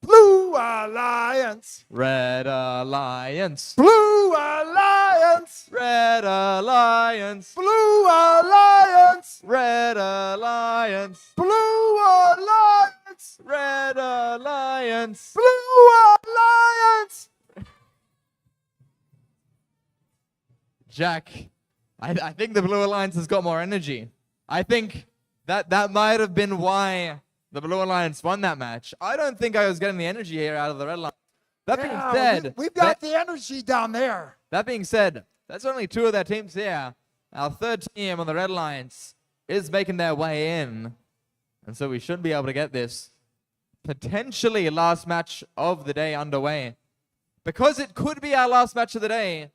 Blue Alliance. Red Alliance. Blue Alliance. Red Alliance. Blue Alliance. Red Alliance. Blue Alliance. Red Alliance. Blue Alliance. Jack, I think the Blue Alliance has got more energy. I think that might have been why the Blue Alliance won that match. I don't think I was getting the energy here out of the Red Alliance. That being said, we've got the energy down there. That being said, that's only two of their teams here. Our third team on the Red Alliance is making their way in. And so we should be able to get this potentially last match of the day underway. Because it could be our last match of the day,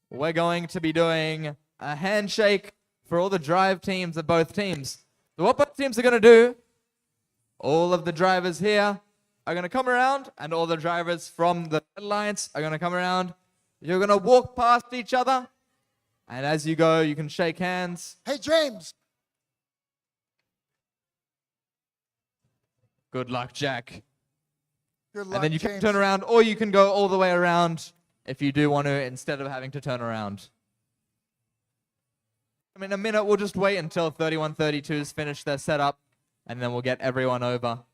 we're going to be doing a handshake for all the drive teams of both teams. So what both teams are going to do, all of the drivers here are going to come around, and all the drivers from the Red Alliance are going to come around. You're going to walk past each other, and as you go, you can shake hands. Hey, James. Good luck, Jack. Good luck, And then you can James. turn around, or you can go all the way around if you do want to, instead of having to turn around. I mean, a minute, we'll just wait until 3132's finished their setup, and then we'll get everyone over.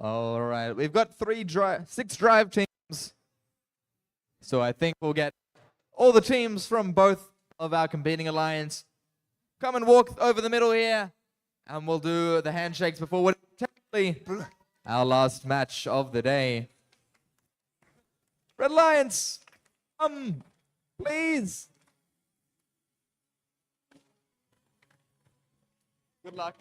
All right, we've got six drive teams. So I think we'll get all the teams from both of our competing alliance. Come and walk over the middle here, and we'll do the handshakes before what technically our last match of the day. Red Alliance, please. Good luck.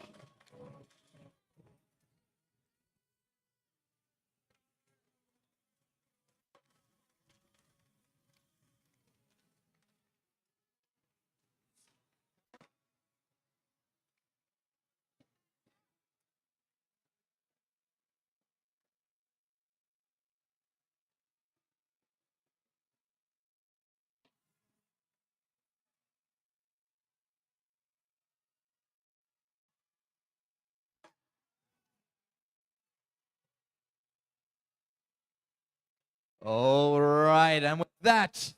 All right, and with that,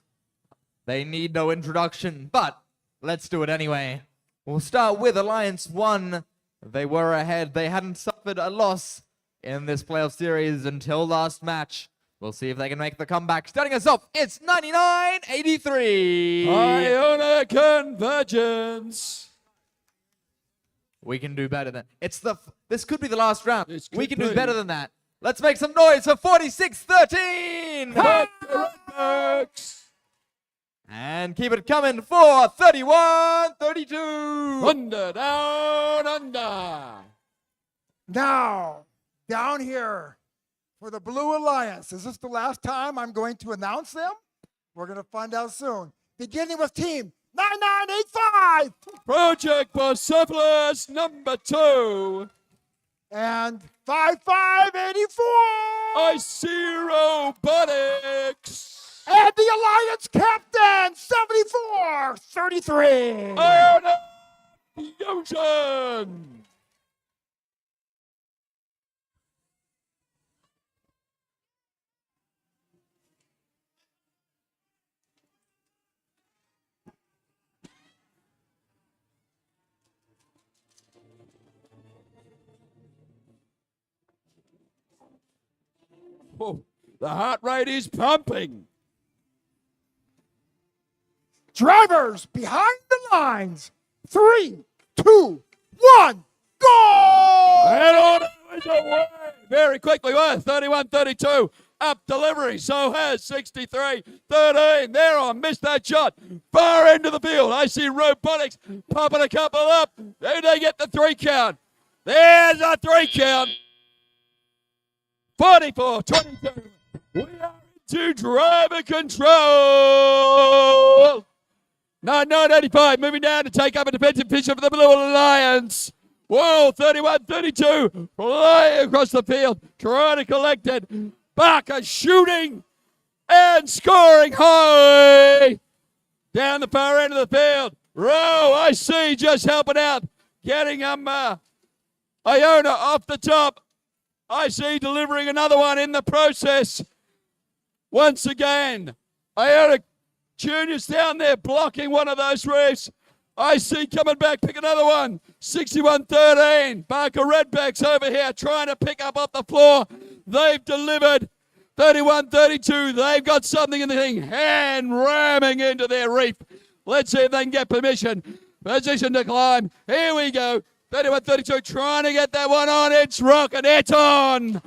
they need no introduction, but let's do it anyway. We'll start with Alliance 1. They were ahead. They hadn't suffered a loss in this playoff series until last match. We'll see if they can make the comeback. Starting us off, it's 99-83. Iona Convergence. We can do better than this could be the last round. We can do be. better than that. Let's make some noise for 46-13. And keep it coming for 31-32. Under, down, under. Now, down here for the Blue Alliance. Is this the last time I'm going to announce them? We're going to find out soon. Beginning with team 9985. Project Persepolis number 2. And 5584. I see Robotics. And the Alliance captain, 74-33. Iona Fusion. Whoa, the heart rate is pumping. Drivers behind the lines. 3, 2, 1, go! And on is away very quickly. 31-32. Up delivery. So has 63-13. There on. Missed that shot. Far end of the field. I see Robotics popping a couple up. Do they get the 3 count? There's a 3 count. 44-22. We are into driver control. 9-9-85. Moving down to take up a defensive position for the Blue Alliance. Whoa, 31-32. Flying across the field. Trying to collect it. Barker shooting and scoring high. Down the far end of the field. Rowe, I see, just helping out. Getting Iona off the top. I see delivering another one in the process. Once again, Iona Junior's down there blocking one of those reefs. I see coming back, pick another one. 61-13. Barker Redbacks over here trying to pick up off the floor. They've delivered. 31-32. They've got something in the thing. Hand ramming into their reef. Let's see if they can get permission. Position to climb. Here we go. 31-32 trying to get that one on. It's rocking. It's on.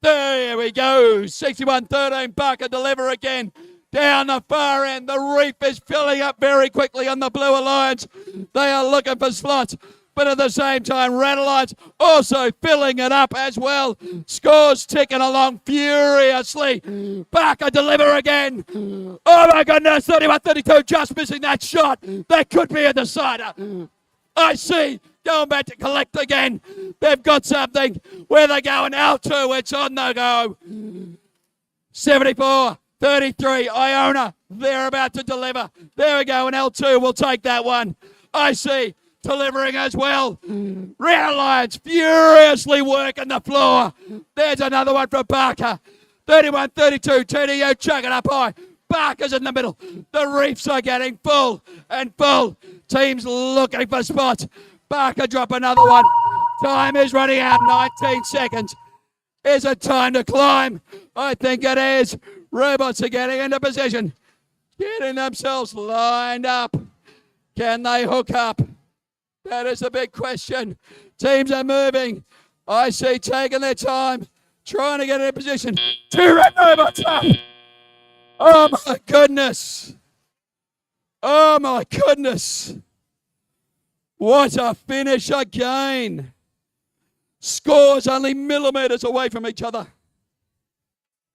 There we go. 61-13. Barker deliver again. Down the far end. The reef is filling up very quickly on the Blue Alliance. They are looking for slots. But at the same time, Red Alliance also filling it up as well. Scores ticking along furiously. Barker deliver again. Oh my goodness, 31-32, just missing that shot. That could be a decider. I see, going back to collect again. They've got something. Where they going? L2, it's on the go. 74-33, Iona, they're about to deliver. There we go, and L2 will take that one. I see. Delivering as well. Red Alliance furiously working the floor. There's another one from Barker. 31-32. TDU chucking up high. Barker's in the middle. The reefs are getting full and full. Teams looking for spots. Barker drop another one. Time is running out. 19 seconds. Is it time to climb? I think it is. Robots are getting into position. Getting themselves lined up. Can they hook up? That is the big question. Teams are moving. I see taking their time, trying to get in position. 2 red robots up. Oh my goodness. Oh my goodness. What a finish again. Scores only millimeters away from each other.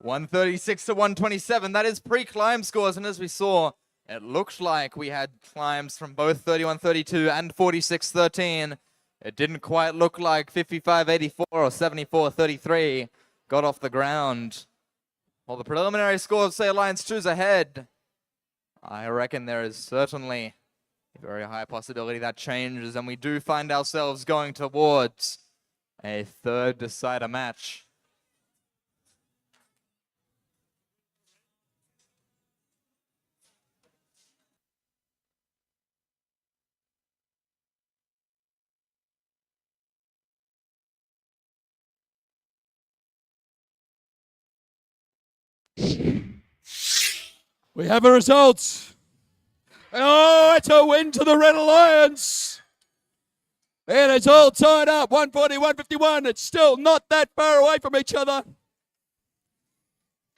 136-127. That is pre-climb scores, and as we saw, it looked like we had climbs from both 31-32 and 46-13. It didn't quite look like 55-84 or 74-33 got off the ground. Well, the preliminary scores say Alliance 2's ahead. I reckon there is certainly a very high possibility that changes, and we do find ourselves going towards a third decider match. We have a result. Oh, it's a win to the Red Alliance. And it's all tied up, 140-151. It's still not that far away from each other.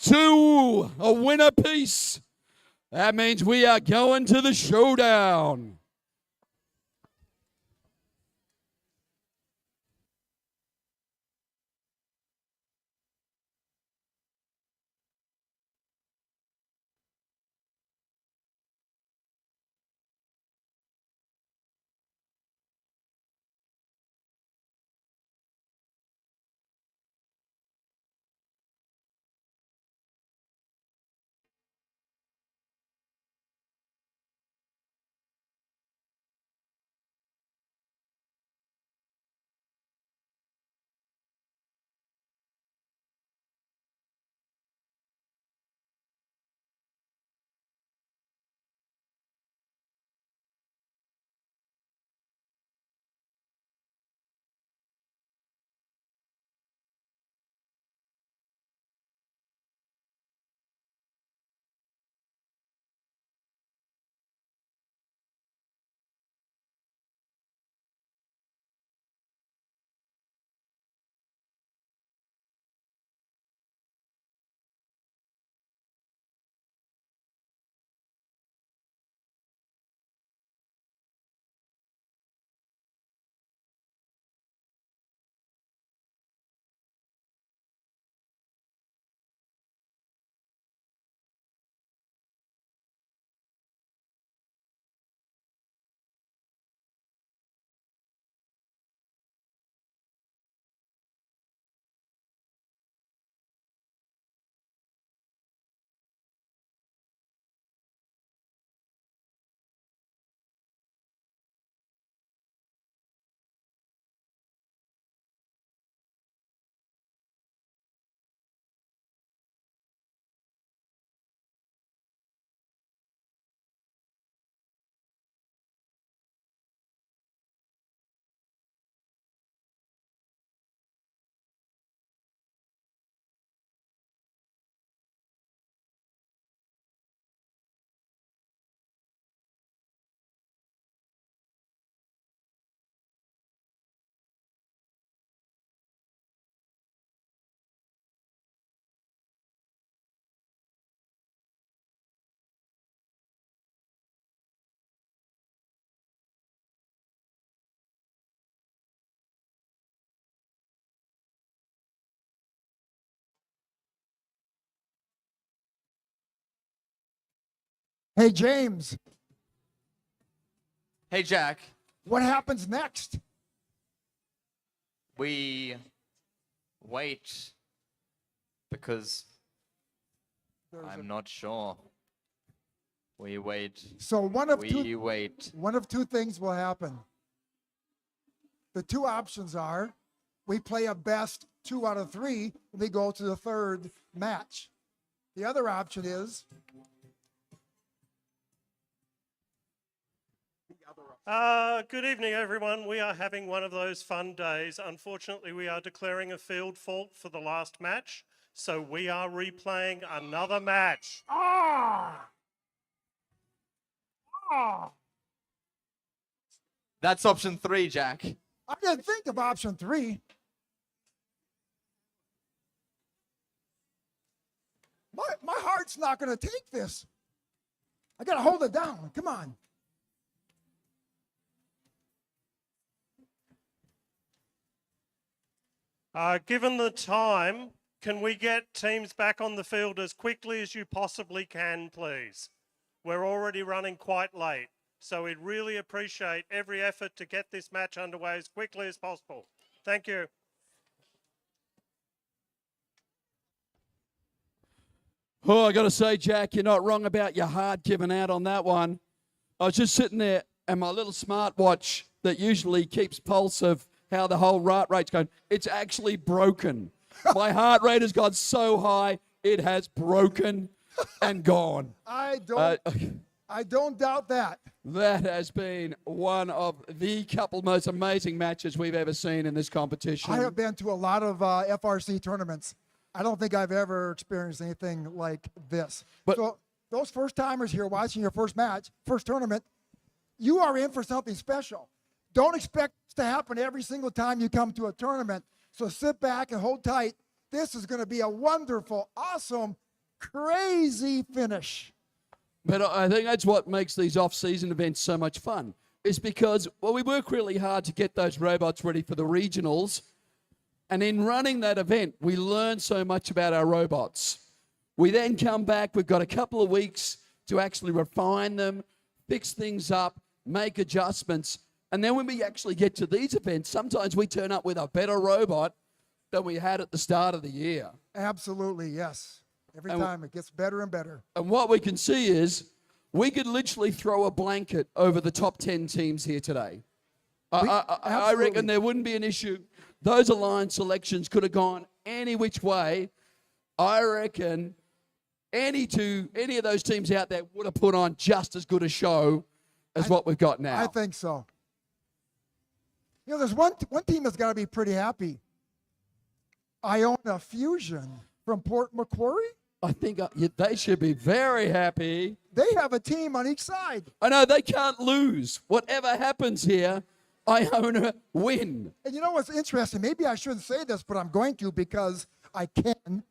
2, a win apiece. That means we are going to the showdown. Hey, James. Hey, Jack. What happens next? We wait because I'm not sure. We wait. So we wait. one of two things will happen. The two options are we play a best 2 out of 3 and we go to the third match. The other option is Good evening, everyone. We are having one of those fun days. Unfortunately, we are declaring a field fault for the last match, so we are replaying another match. That's option 3, Jack. I didn't think of option 3. My heart's not going to take this. I got to hold it down. Come on. Given the time, can we get teams back on the field as quickly as you possibly can, please? We're already running quite late, so we'd really appreciate every effort to get this match underway as quickly as possible. Thank you. Oh, I got to say, Jack, you're not wrong about your heart giving out on that one. I was just sitting there, and my little smartwatch that usually keeps pulse of how the whole heart rate's going, it's actually broken. My heart rate has got so high, it has broken and gone. I don't doubt that. That has been one of the couple most amazing matches we've ever seen in this competition. I have been to a lot of FRC tournaments. I don't think I've ever experienced anything like this. But so those first timers here watching your first match, first tournament, you are in for something special. Don't expect this to happen every single time you come to a tournament. So sit back and hold tight. This is going to be a wonderful, awesome, crazy finish. But I think that's what makes these off-season events so much fun, is because, well, we work really hard to get those robots ready for the regionals. And in running that event, we learn so much about our robots. We then come back, we've got a couple of weeks to actually refine them, fix things up, make adjustments. And then when we actually get to these events, sometimes we turn up with a better robot than we had at the start of the year. Absolutely, yes. Every time it gets better and better. And what we can see is we could literally throw a blanket over the top 10 teams here today. I reckon there wouldn't be an issue. Those alliance selections could have gone any which way. I reckon any of those teams out there would have put on just as good a show as what we've got now. I think so. You know, there's one team that's got to be pretty happy. Iona Fusion from Port Macquarie. I think they should be very happy. They have a team on each side. I know, they can't lose. Whatever happens here, Iona win. And you know what's interesting? Maybe I shouldn't say this, but I'm going to because I can.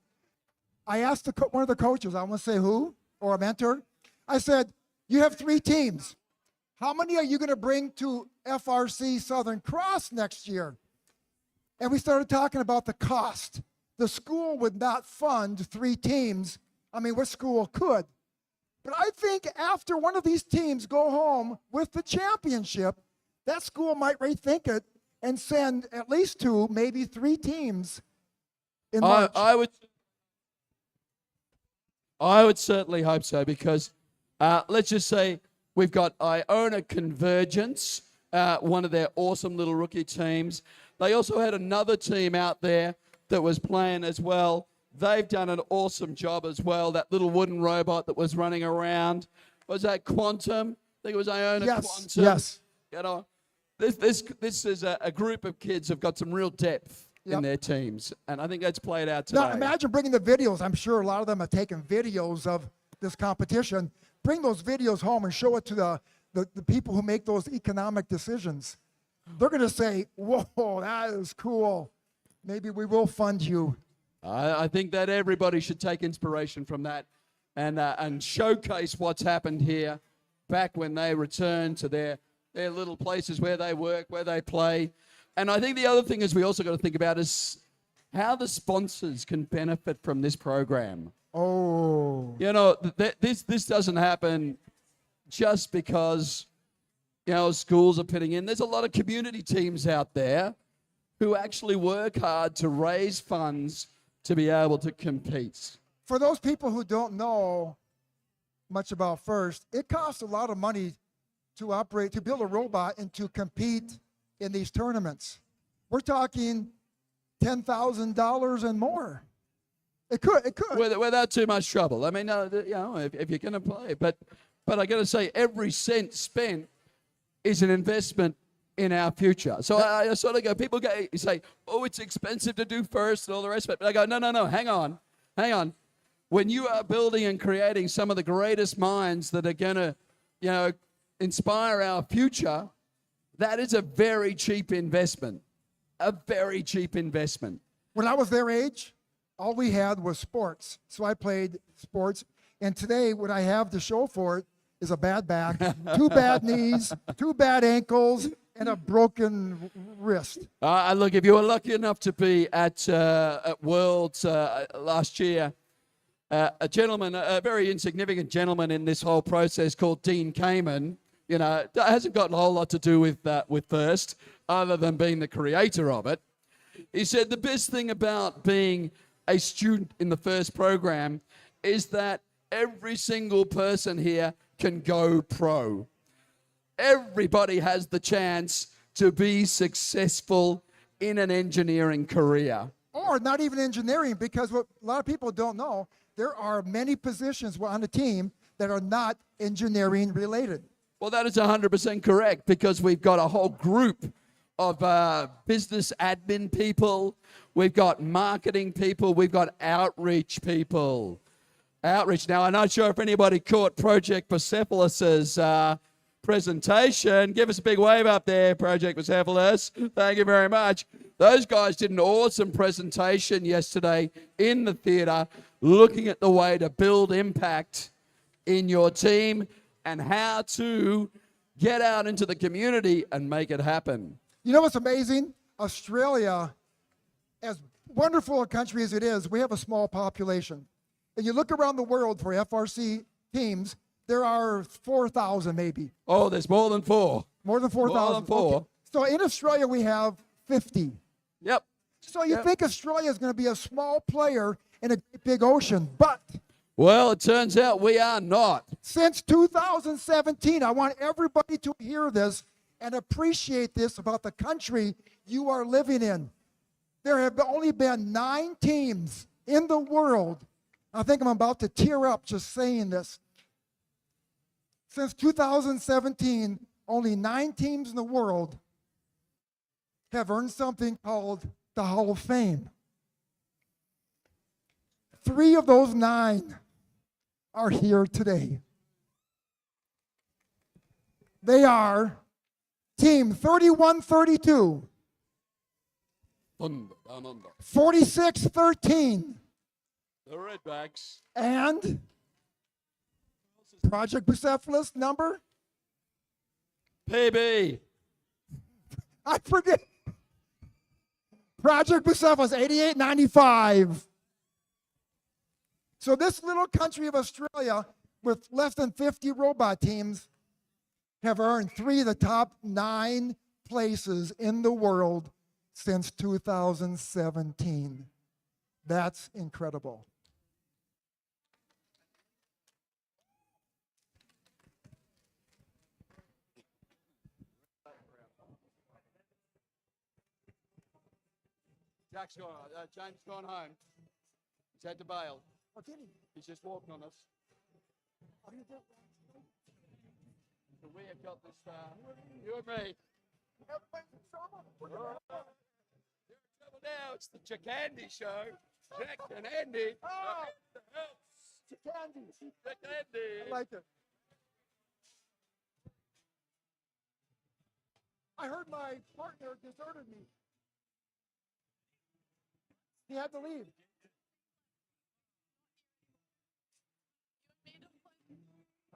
I asked one of the coaches, I won't say who, or a mentor. I said, you have 3 teams. How many are you going to bring to FRC Southern Cross next year? And we started talking about the cost. The school would not fund 3 teams. I mean, what school could? But I think after one of these teams go home with the championship, that school might rethink it and send at least 2, maybe 3 teams in March. I would certainly hope so because let's just say we've got Iona Convergence, one of their awesome little rookie teams. They also had another team out there that was playing as well. They've done an awesome job as well. That little wooden robot that was running around. Was that Quantum? I think it was Iona Quantum. Yes. You know, this is a group of kids who've got some real depth in their teams. And I think that's played out today. Now, imagine bringing the videos. I'm sure a lot of them have taken videos of this competition. Bring those videos home and show it to the people who make those economic decisions. They're going to say, whoa, that is cool. Maybe we will fund you. I think that everybody should take inspiration from that and showcase what's happened here back when they return to their little places where they work, where they play. And I think the other thing is we also got to think about is how the sponsors can benefit from this program. Oh. You know, this doesn't happen just because, schools are pitting in. There's a lot of community teams out there who actually work hard to raise funds to be able to compete. For those people who don't know much about FIRST, it costs a lot of money to build a robot and to compete in these tournaments. We're talking $10,000 and more. It could. Without too much trouble. I mean, if you're going to play. But I got to say, every cent spent is an investment in our future. So I sort of go, people say, oh, it's expensive to do FIRST and all the rest of it. But I go, no, hang on. When you are building and creating some of the greatest minds that are going to, inspire our future, that is a very cheap investment. A very cheap investment. When I was their age, all we had was sports. So I played sports. And today, what I have to show for it is a bad back, 2 bad knees, 2 bad ankles, and a broken wrist. Look, if you were lucky enough to be at Worlds last year, a gentleman, a very insignificant gentleman in this whole process called Dean Kamen, hasn't got a whole lot to do with FIRST, other than being the creator of it. He said the best thing about being a student in the FIRST program is that every single person here can go pro. Everybody has the chance to be successful in an engineering career. Or not even engineering, because what a lot of people don't know, there are many positions on the team that are not engineering related. Well, that is 100% correct, because we've got a whole group of business admin people. We've got marketing people. We've got outreach people. Outreach. Now, I'm not sure if anybody caught Project Persepolis's presentation. Give us a big wave up there, Project Persepolis. Thank you very much. Those guys did an awesome presentation yesterday in the theater, looking at the way to build impact in your team and how to get out into the community and make it happen. You know what's amazing? Australia, as wonderful a country as it is, we have a small population. And you look around the world for FRC teams, there are 4,000 maybe. Oh, there's more than 4. More than 4,000. More than 4. Okay. So in Australia, we have 50. Yep. So you think Australia is going to be a small player in a big ocean, but... Well, it turns out we are not. Since 2017, I want everybody to hear this and appreciate this about the country you are living in. There have only been 9 teams in the world. I think I'm about to tear up just saying this. Since 2017, only 9 teams in the world have earned something called the Hall of Fame. 3 of those 9 are here today. They are Team 3132, 4613, the Redbacks, and Project Persepolis number? PB. I forget. Project Persepolis 8895. So this little country of Australia with less than 50 robot teams have earned 3 of the top 9 places in the world since 2017. That's incredible. James gone home. He's had to bail. Oh, did he? He's just walking on us. So we have got this, you and me. Everybody's in trouble. You're in trouble now. It's the Chickandi show. Jack and Andy. Oh, Chickandi. Chickandi. I like it. I heard my partner deserted me. He had to leave.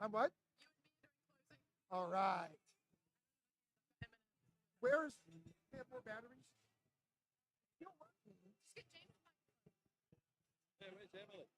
I'm what? All right. Where's, we have more batteries? Yeah, where's Emily?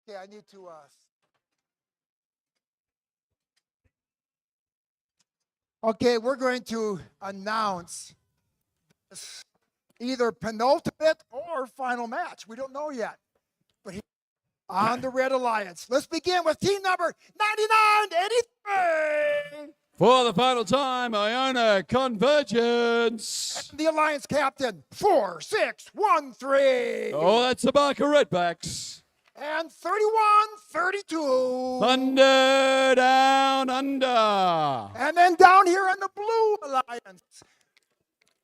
Okay, I need to. Okay, we're going to announce this either penultimate or final match. We don't know yet. But here on the Red Alliance, let's begin with team number 9983. For the final time, Iona Convergence. And the Alliance captain, 4613. Oh, that's the Barker Redbacks. And 3132. Thunder Down Under. And then down here in the Blue Alliance,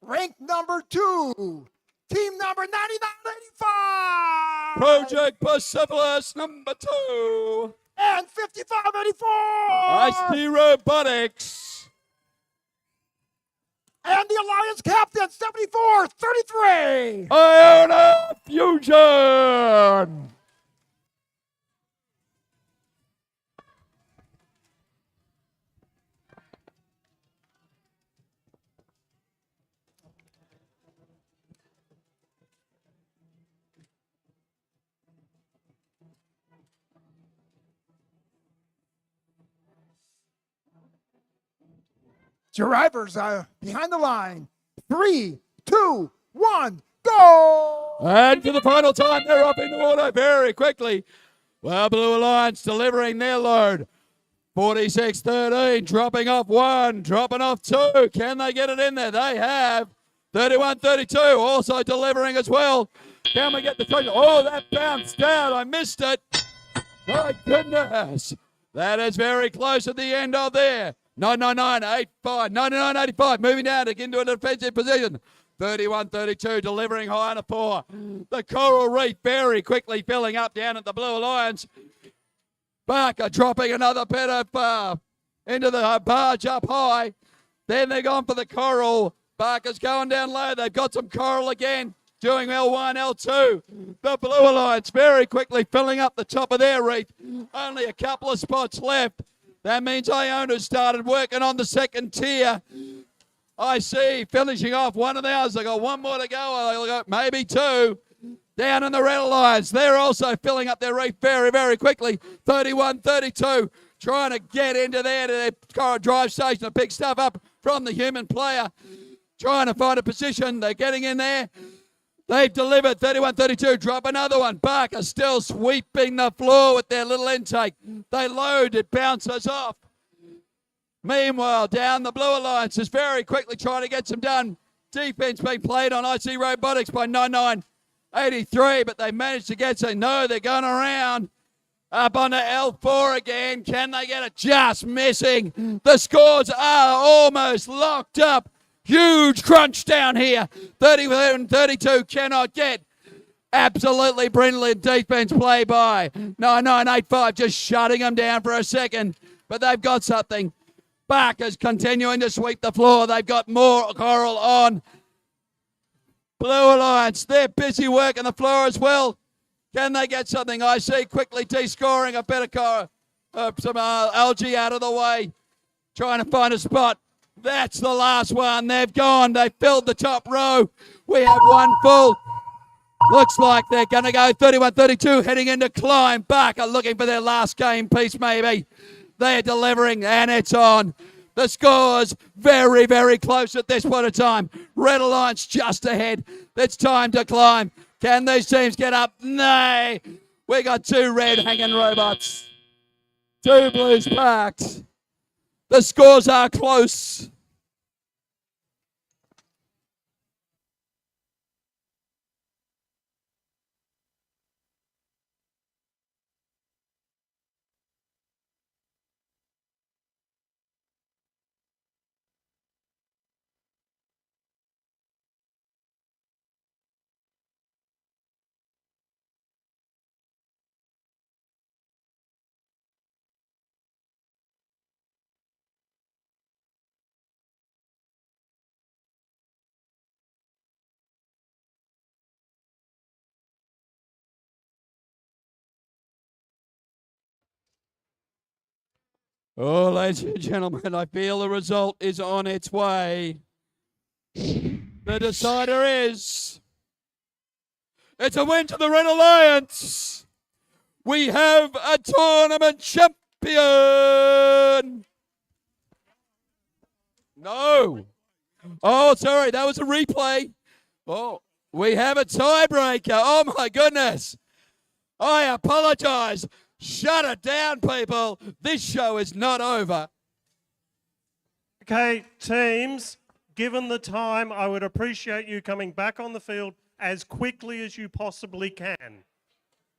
ranked number 2, team number 9985. Project Persepolis number 2. And 5584. IC Robotics. And the Alliance captain, 7433. Iona Fusion. Drivers are behind the line. 3, 2, 1, go! And for the final time, they're up into order very quickly. Well, Blue Alliance delivering their load. 46-13, dropping off 1, dropping off 2. Can they get it in there? They have. 31-32, also delivering as well. Can we get the touch? Oh, that bounced out. I missed it. My goodness. That is very close at the end of there. 999-85, 99-85, moving down to get into a defensive position. 31-32, delivering high on a 4. The Coral Reef very quickly filling up down at the Blue Alliance. Barker dropping another bit of into the barge up high. Then they're gone for the Coral. Barker's going down low. They've got some Coral again. Doing L1, L2. The Blue Alliance very quickly filling up the top of their reef. Only a couple of spots left. That means Iona started working on the second tier. I see finishing off one of theirs. They got one more to go. They got maybe 2. Down in the Red Alliance, they're also filling up their reef very, very quickly. 31-32, trying to get into there to their drive station to pick stuff up from the human player. Trying to find a position. They're getting in there. They've delivered 31-32. Drop another one. Barker still sweeping the floor with their little intake. They load. It bounces off. Meanwhile, down the Blue Alliance is very quickly trying to get some done. Defense being played on IC Robotics by 99-83, but they managed to get some. No, they're going around. Up onto L4 again. Can they get it? Just missing. The scores are almost locked up. Huge crunch down here. 31-32 cannot get. Absolutely brilliant defense play by 9985, just shutting them down for a second. But they've got something. Barker's continuing to sweep the floor. They've got more Coral on. Blue Alliance, they're busy working the floor as well. Can they get something? I see quickly descoring a bit of some algae out of the way. Trying to find a spot. That's the last one. They've gone. They filled the top row. We have one full. Looks like they're going to go 31-32 heading into climb. Barker looking for their last game piece maybe. They're delivering and it's on. The score's very, very close at this point of time. Red Alliance just ahead. It's time to climb. Can these teams get up? Nay. We got 2 red hanging robots. 2 blues parked. The scores are close. Oh, ladies and gentlemen, I feel the result is on its way. The decider is... It's a win to the Red Alliance. we have a tournament champion. No. Oh, sorry, that was a replay. Oh, we have a tiebreaker. Oh, my goodness. I apologize. Shut it down, people. This show is not over. Okay, teams, given the time, I would appreciate you coming back on the field as quickly as you possibly can.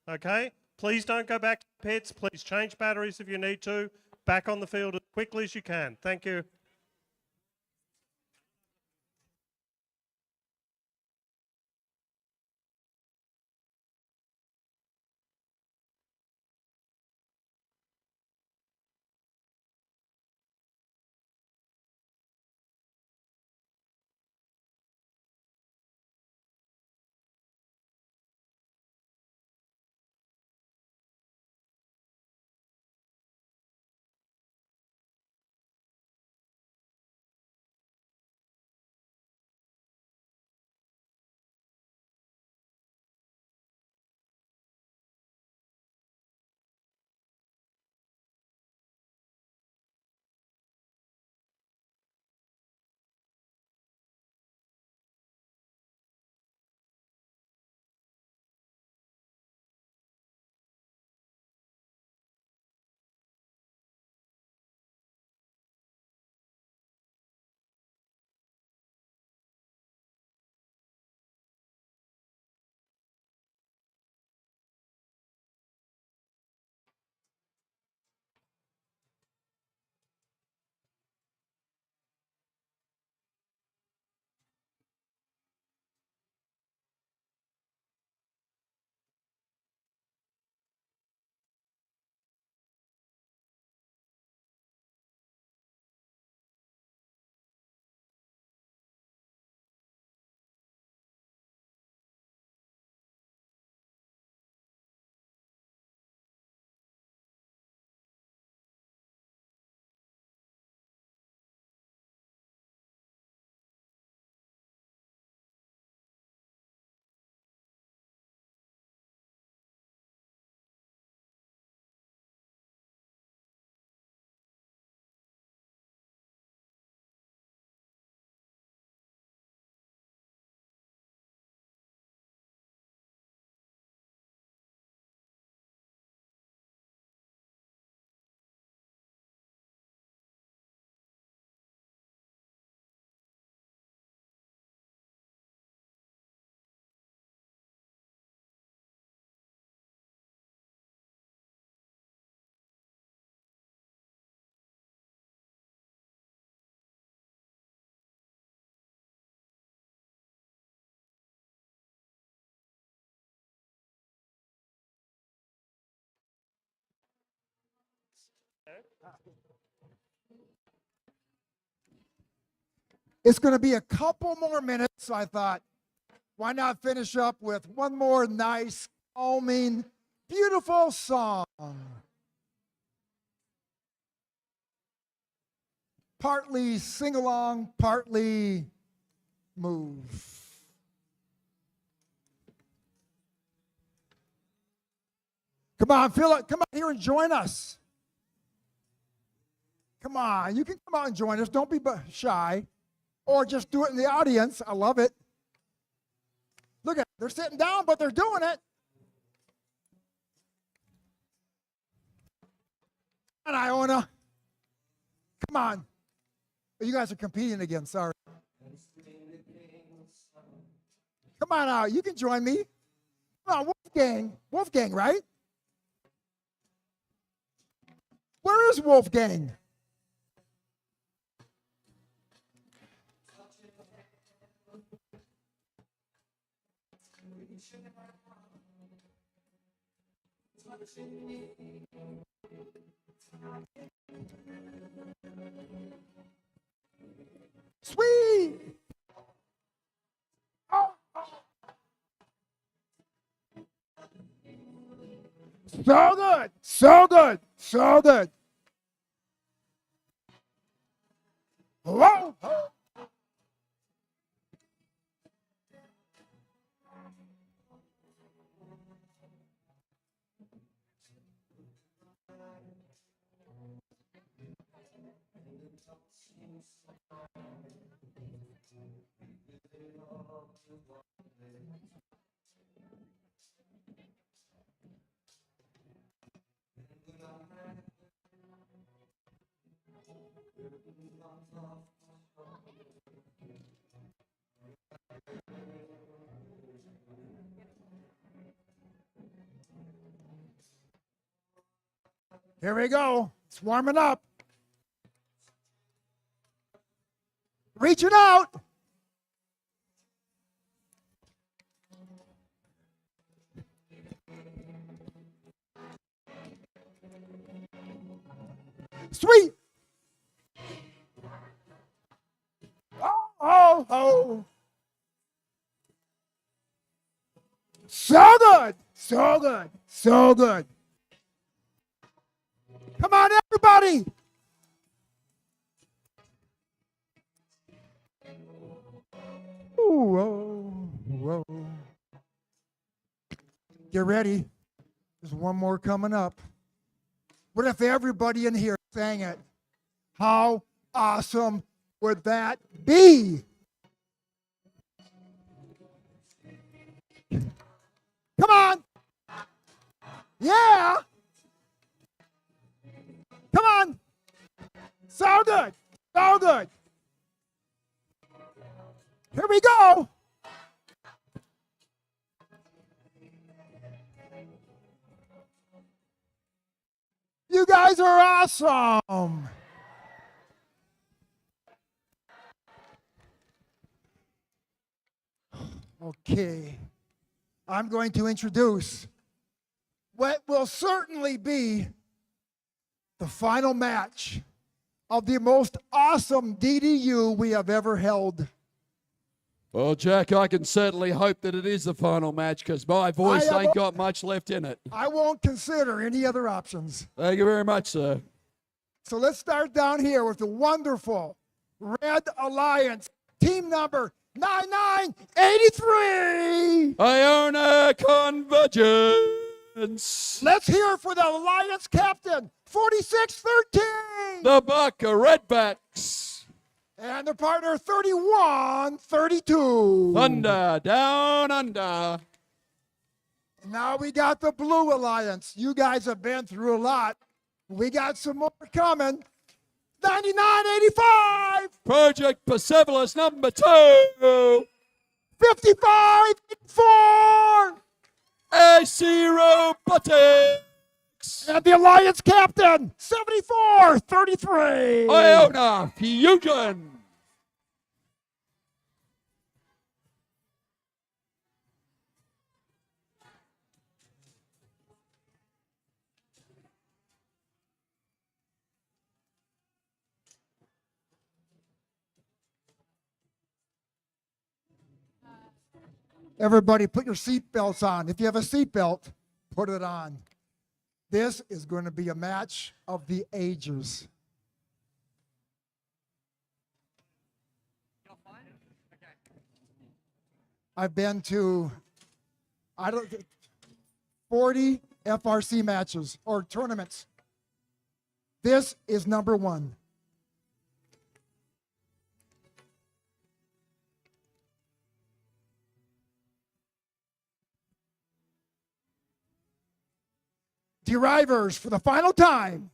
Okay? Please don't go back to pits. Please change batteries if you need to. Back on the field as quickly as you can. Thank you. It's going to be a couple more minutes, so I thought, why not finish up with one more nice, calming, beautiful song? Partly sing along, partly move. Come on, feel it. Come out here and join us. Come on, you can come out and join us. Don't be shy. Or just do it in the audience. I love it. Look at, they're sitting down, but they're doing it. Come on, Iona. Come on. You guys are competing again, sorry. Come on out, you can join me. Come on, Wolfgang. Wolfgang, right? Where is Wolfgang? Sweet. Oh. So good, so good, so good. Whoa. Here we go. It's warming up. Reaching out. Sweet. Oh. So good. So good. So good. Come on, everybody. Ooh, whoa. Get ready. There's one more coming up. What if everybody in here sang it? How awesome would that be? Come on. Yeah. Come on. So good. So good. Here we go. You guys are awesome. Okay. I'm going to introduce what will certainly be the final match of the most awesome DDU we have ever held. Well, Jack, I can certainly hope that it is the final match because my voice ain't got much left in it. I won't consider any other options. Thank you very much, sir. So let's start down here with the wonderful Red Alliance, team number 9983. Iona Convergence. Let's hear for the Alliance captain, 4613. The Bucka Redbacks. And their partner, 3132. Thunder down under. Now we got the Blue Alliance. You guys have been through a lot. We got some more coming. 9985. Project Persepolis number 2. 5584. AC Robotics. And the Alliance captain, 7433. Iona Fusion. Everybody put your seatbelts on. If you have a seatbelt, put it on. This is going to be a match of the ages. I've been to 40 FRC matches or tournaments. This is number one. Derivers for the final time.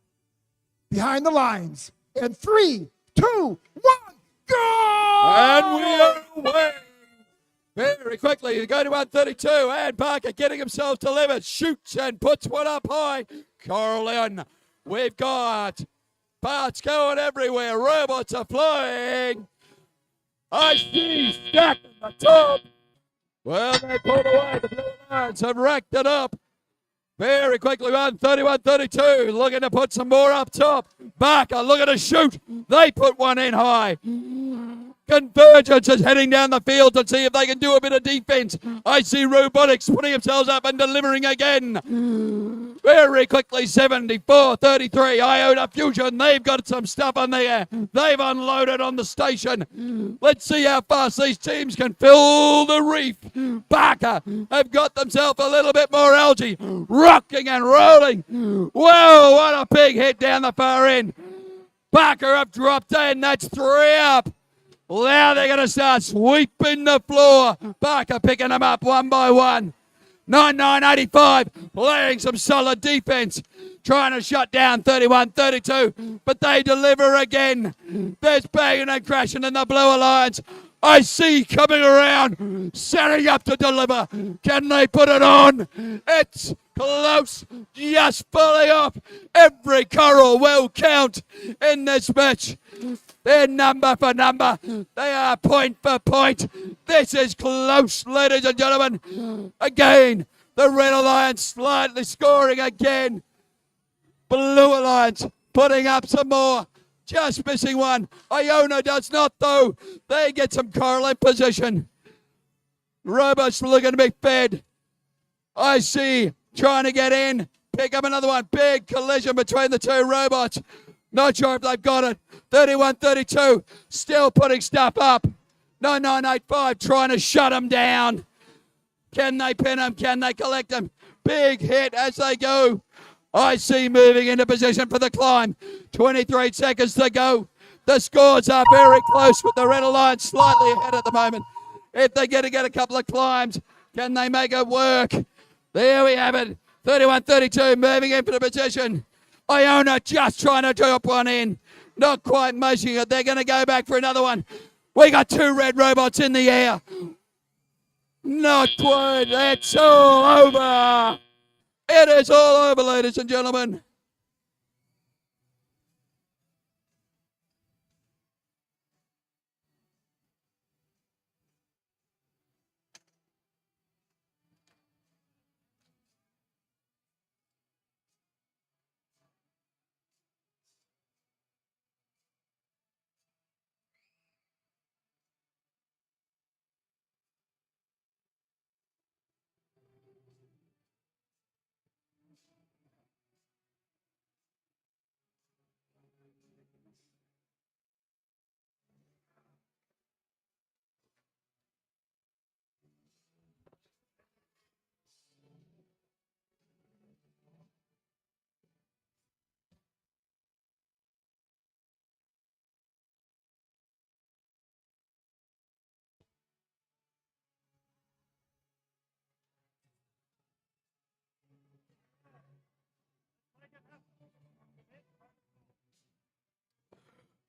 Behind the lines. In 3, 2, 1, go! And we are away. Very quickly, you go to 132, and Parker getting himself delivered, shoots and puts one up high. Corlin, we've got parts going everywhere, robots are flying. I see stacked at the top. Well, they pulled away, the Blue Alliance have racked it up. Very quickly, 131-32, looking to put some more up top. Barker looking to shoot. They put one in high. Convergence is heading down the field to see if they can do a bit of defense. I see Robotics putting themselves up and delivering again. Very quickly, 74-33, Iona Fusion. They've got some stuff on there. They've unloaded on the station. Let's see how fast these teams can fill the reef. Barker have got themselves a little bit more algae. Rocking and rolling. Whoa, what a big hit down the far end. Barker have dropped in. That's 3 up. Now they're going to start sweeping the floor. Barker picking them up one by one. 9-9-85, playing some solid defense, trying to shut down 31-32, but they deliver again. There's banging and crashing in the Blue Alliance. I see coming around, setting up to deliver. Can they put it on? It's close, just falling off. Every coral will count in this match. They're number for number. They are point for point. This is close, ladies and gentlemen. Again, the Red Alliance slightly scoring again. Blue Alliance putting up some more. Just missing one. Iona does not, though. They get some coral in position. Robots looking to be fed. I see trying to get in. Pick up another one. Big collision between the two robots. Not sure if they've got it. 31-32, still putting stuff up. 9-9-8-5, trying to shut them down. Can they pin them? Can they collect them? Big hit as they go. I see moving into position for the climb. 23 seconds to go. The scores are very close with the Red Alliance slightly ahead at the moment. If they get a couple of climbs, can they make it work? There we have it. 31-32, moving into the position. Iona just trying to drop one in. Not quite making it. They're going to go back for another one. We got 2 red robots in the air. Not quite. It's all over. It is all over, ladies and gentlemen.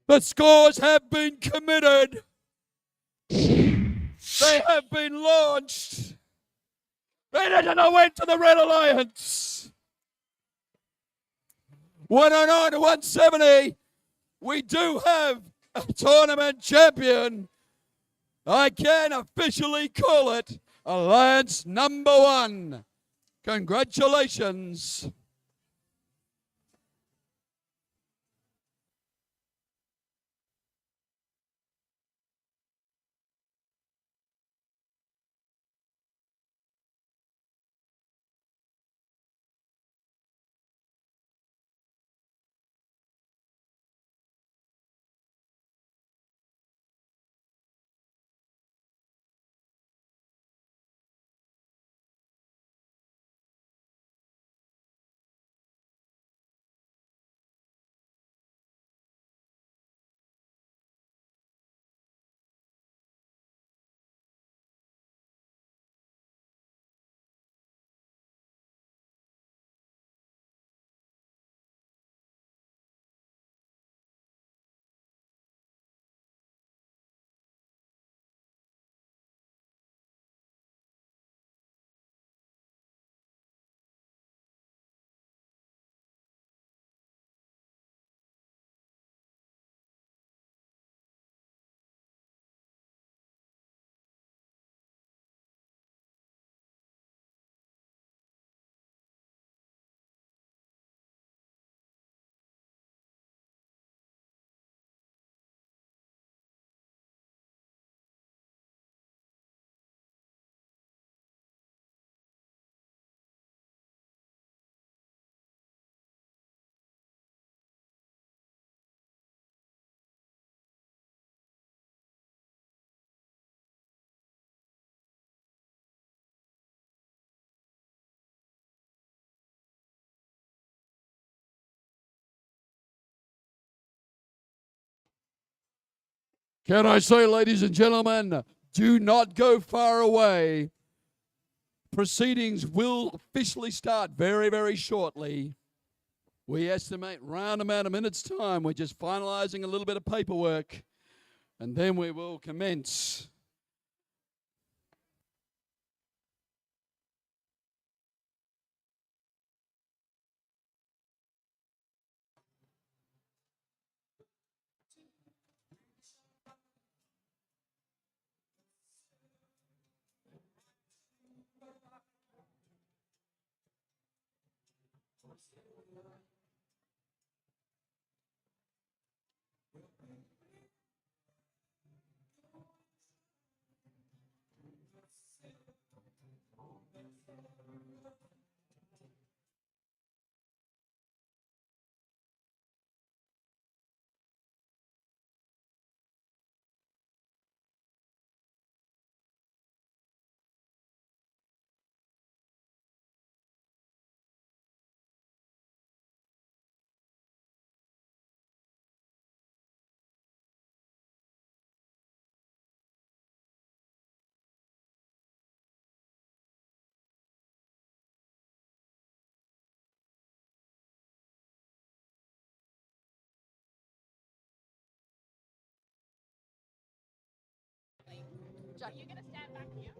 The scores have been committed. They have been launched. It went to the Red Alliance. 109 to 170. We do have a tournament champion. I can officially call it Alliance number 1. Congratulations. Can I say, ladies and gentlemen, do not go far away. Proceedings will officially start very, very shortly. We estimate round about a minute's time. We're just finalizing a little bit of paperwork, and then we will commence. Jack, you're gonna stand back here.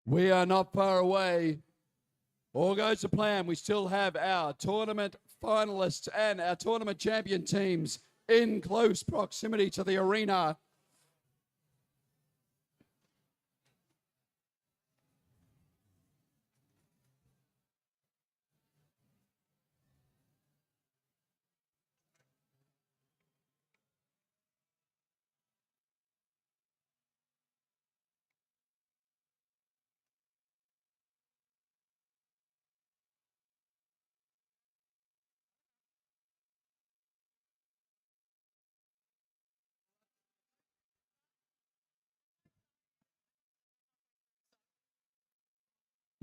We are not far away. All goes to plan. We still have our tournament finalists and our tournament champion teams in close proximity to the arena.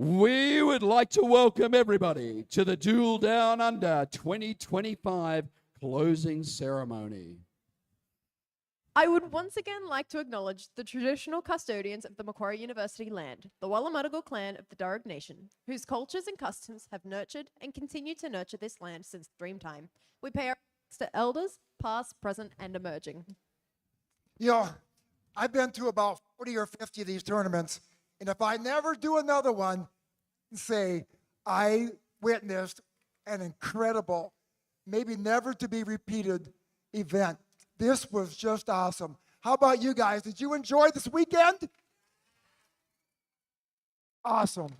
We would like to welcome everybody to the Duel Down Under 2025 closing ceremony. I would once again like to acknowledge the traditional custodians of the Macquarie University land, the Wallumattagal clan of the Darug Nation, whose cultures and customs have nurtured and continue to nurture this land since Dreamtime. We pay our respects to elders, past, present, and emerging. You know, I've been to about 40 or 50 of these tournaments, and if I never do another one, say I witnessed an incredible, maybe never to be repeated event. This was just awesome. How about you guys? Did you enjoy this weekend? Awesome.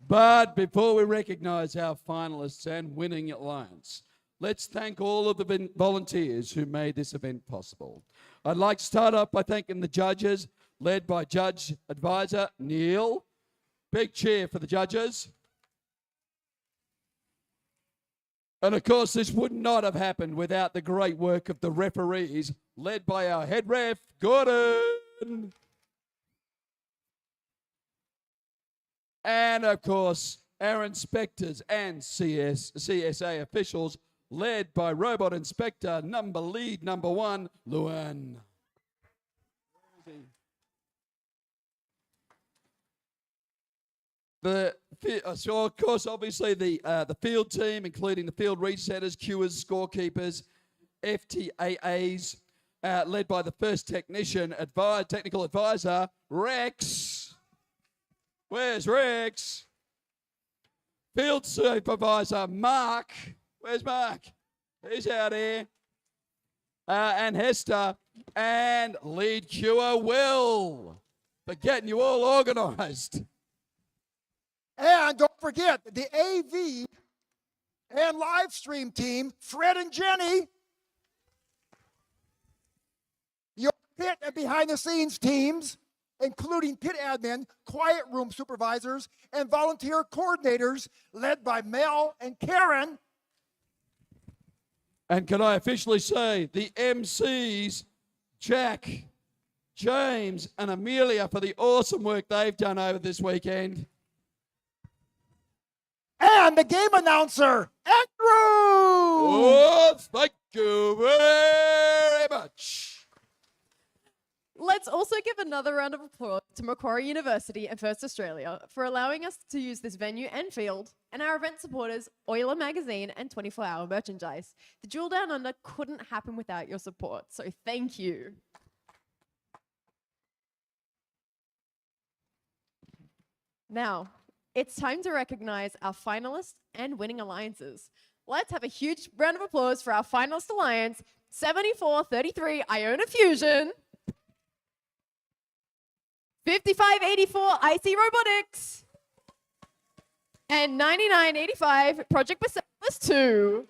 But before we recognize our finalists and winning alliance, let's thank all of the volunteers who made this event possible. I'd like to start off by thanking the judges, led by Judge Advisor Neil. Big cheer for the judges. And of course, this would not have happened without the great work of the referees, led by our head ref, Gordon. And of course, our inspectors and CSA officials, led by Robot Inspector lead number 1, Luan. So of course, obviously the field team, including the field resetters, queuers, scorekeepers, FTAAs, led by the first technical advisor, Rex. Where's Rex? Field supervisor, Mark. Where's Mark? He's out here. And Hester. And lead queuer, Will. For getting you all organised. And don't forget, the AV and live stream team, Fred and Jenny. Your pit and behind the scenes teams, including pit admin, quiet room supervisors, and volunteer coordinators led by Mel and Karen. And can I officially say the MCs, Jack, James, and Amelia, for the awesome work they've done over this weekend. And the game announcer, Andrew! Oh, thank you very much. Let's also give another round of applause to Macquarie University and First Australia for allowing us to use this venue and field, and our event supporters, Oiler Magazine and 24 Hour Merchandise. The Duel Down Under couldn't happen without your support, so thank you. Now, it's time to recognize our finalists and winning alliances. Let's have a huge round of applause for our finalist alliance, 7433 Iona Fusion, 5584 IC Robotics, and 9985 Project Persepolis 2.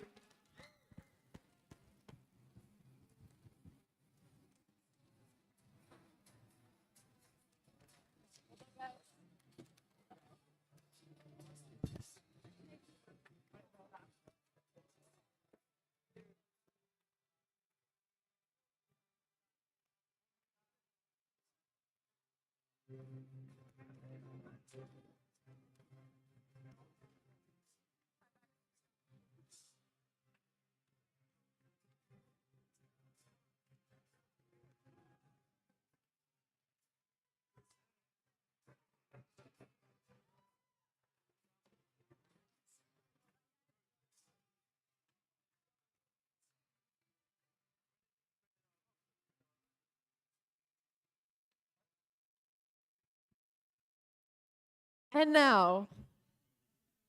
And now,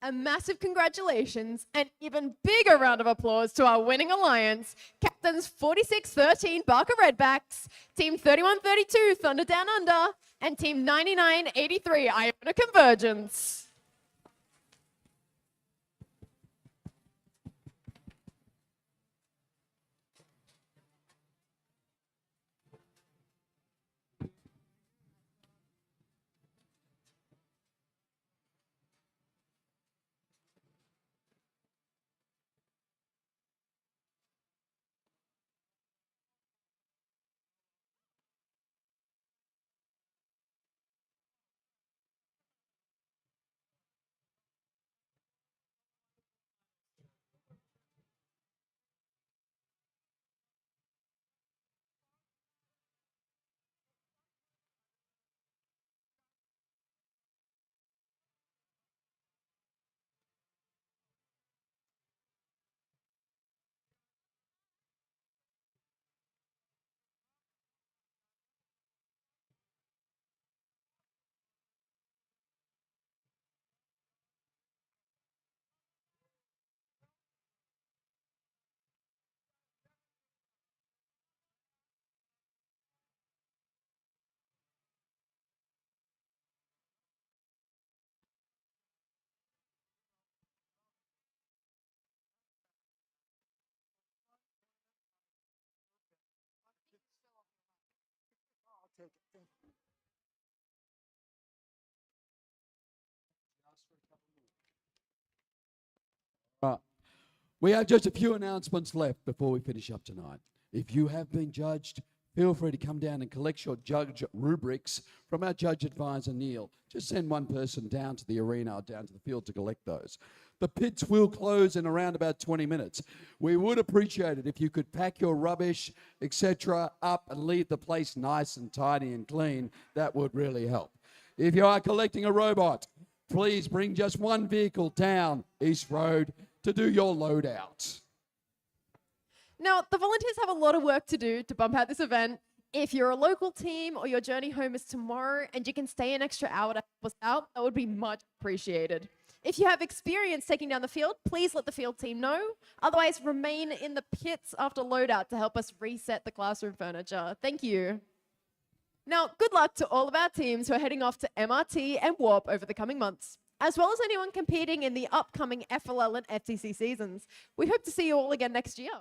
a massive congratulations and even bigger round of applause to our winning alliance, Captains 4613 Barker Redbacks, Team 3132 Thunder Down Under, and Team 9983 Iona Convergence. We have just a few announcements left before we finish up tonight. If you have been judged, feel free to come down and collect your judge rubrics from our judge advisor, Neil. Just send one person down to the arena or down to the field to collect those. The pits will close in around about 20 minutes. We would appreciate it if you could pack your rubbish, etc., up and leave the place nice and tidy and clean. That would really help. If you are collecting a robot, please bring just one vehicle down East Road to do your loadout. Now, the volunteers have a lot of work to do to bump out this event. If you're a local team or your journey home is tomorrow and you can stay an extra hour to help us out, that would be much appreciated. If you have experience taking down the field, please let the field team know. Otherwise, remain in the pits after loadout to help us reset the classroom furniture. Thank you. Now, good luck to all of our teams who are heading off to MRT and Warp over the coming months, as well as anyone competing in the upcoming FLL and FTC seasons. We hope to see you all again next year.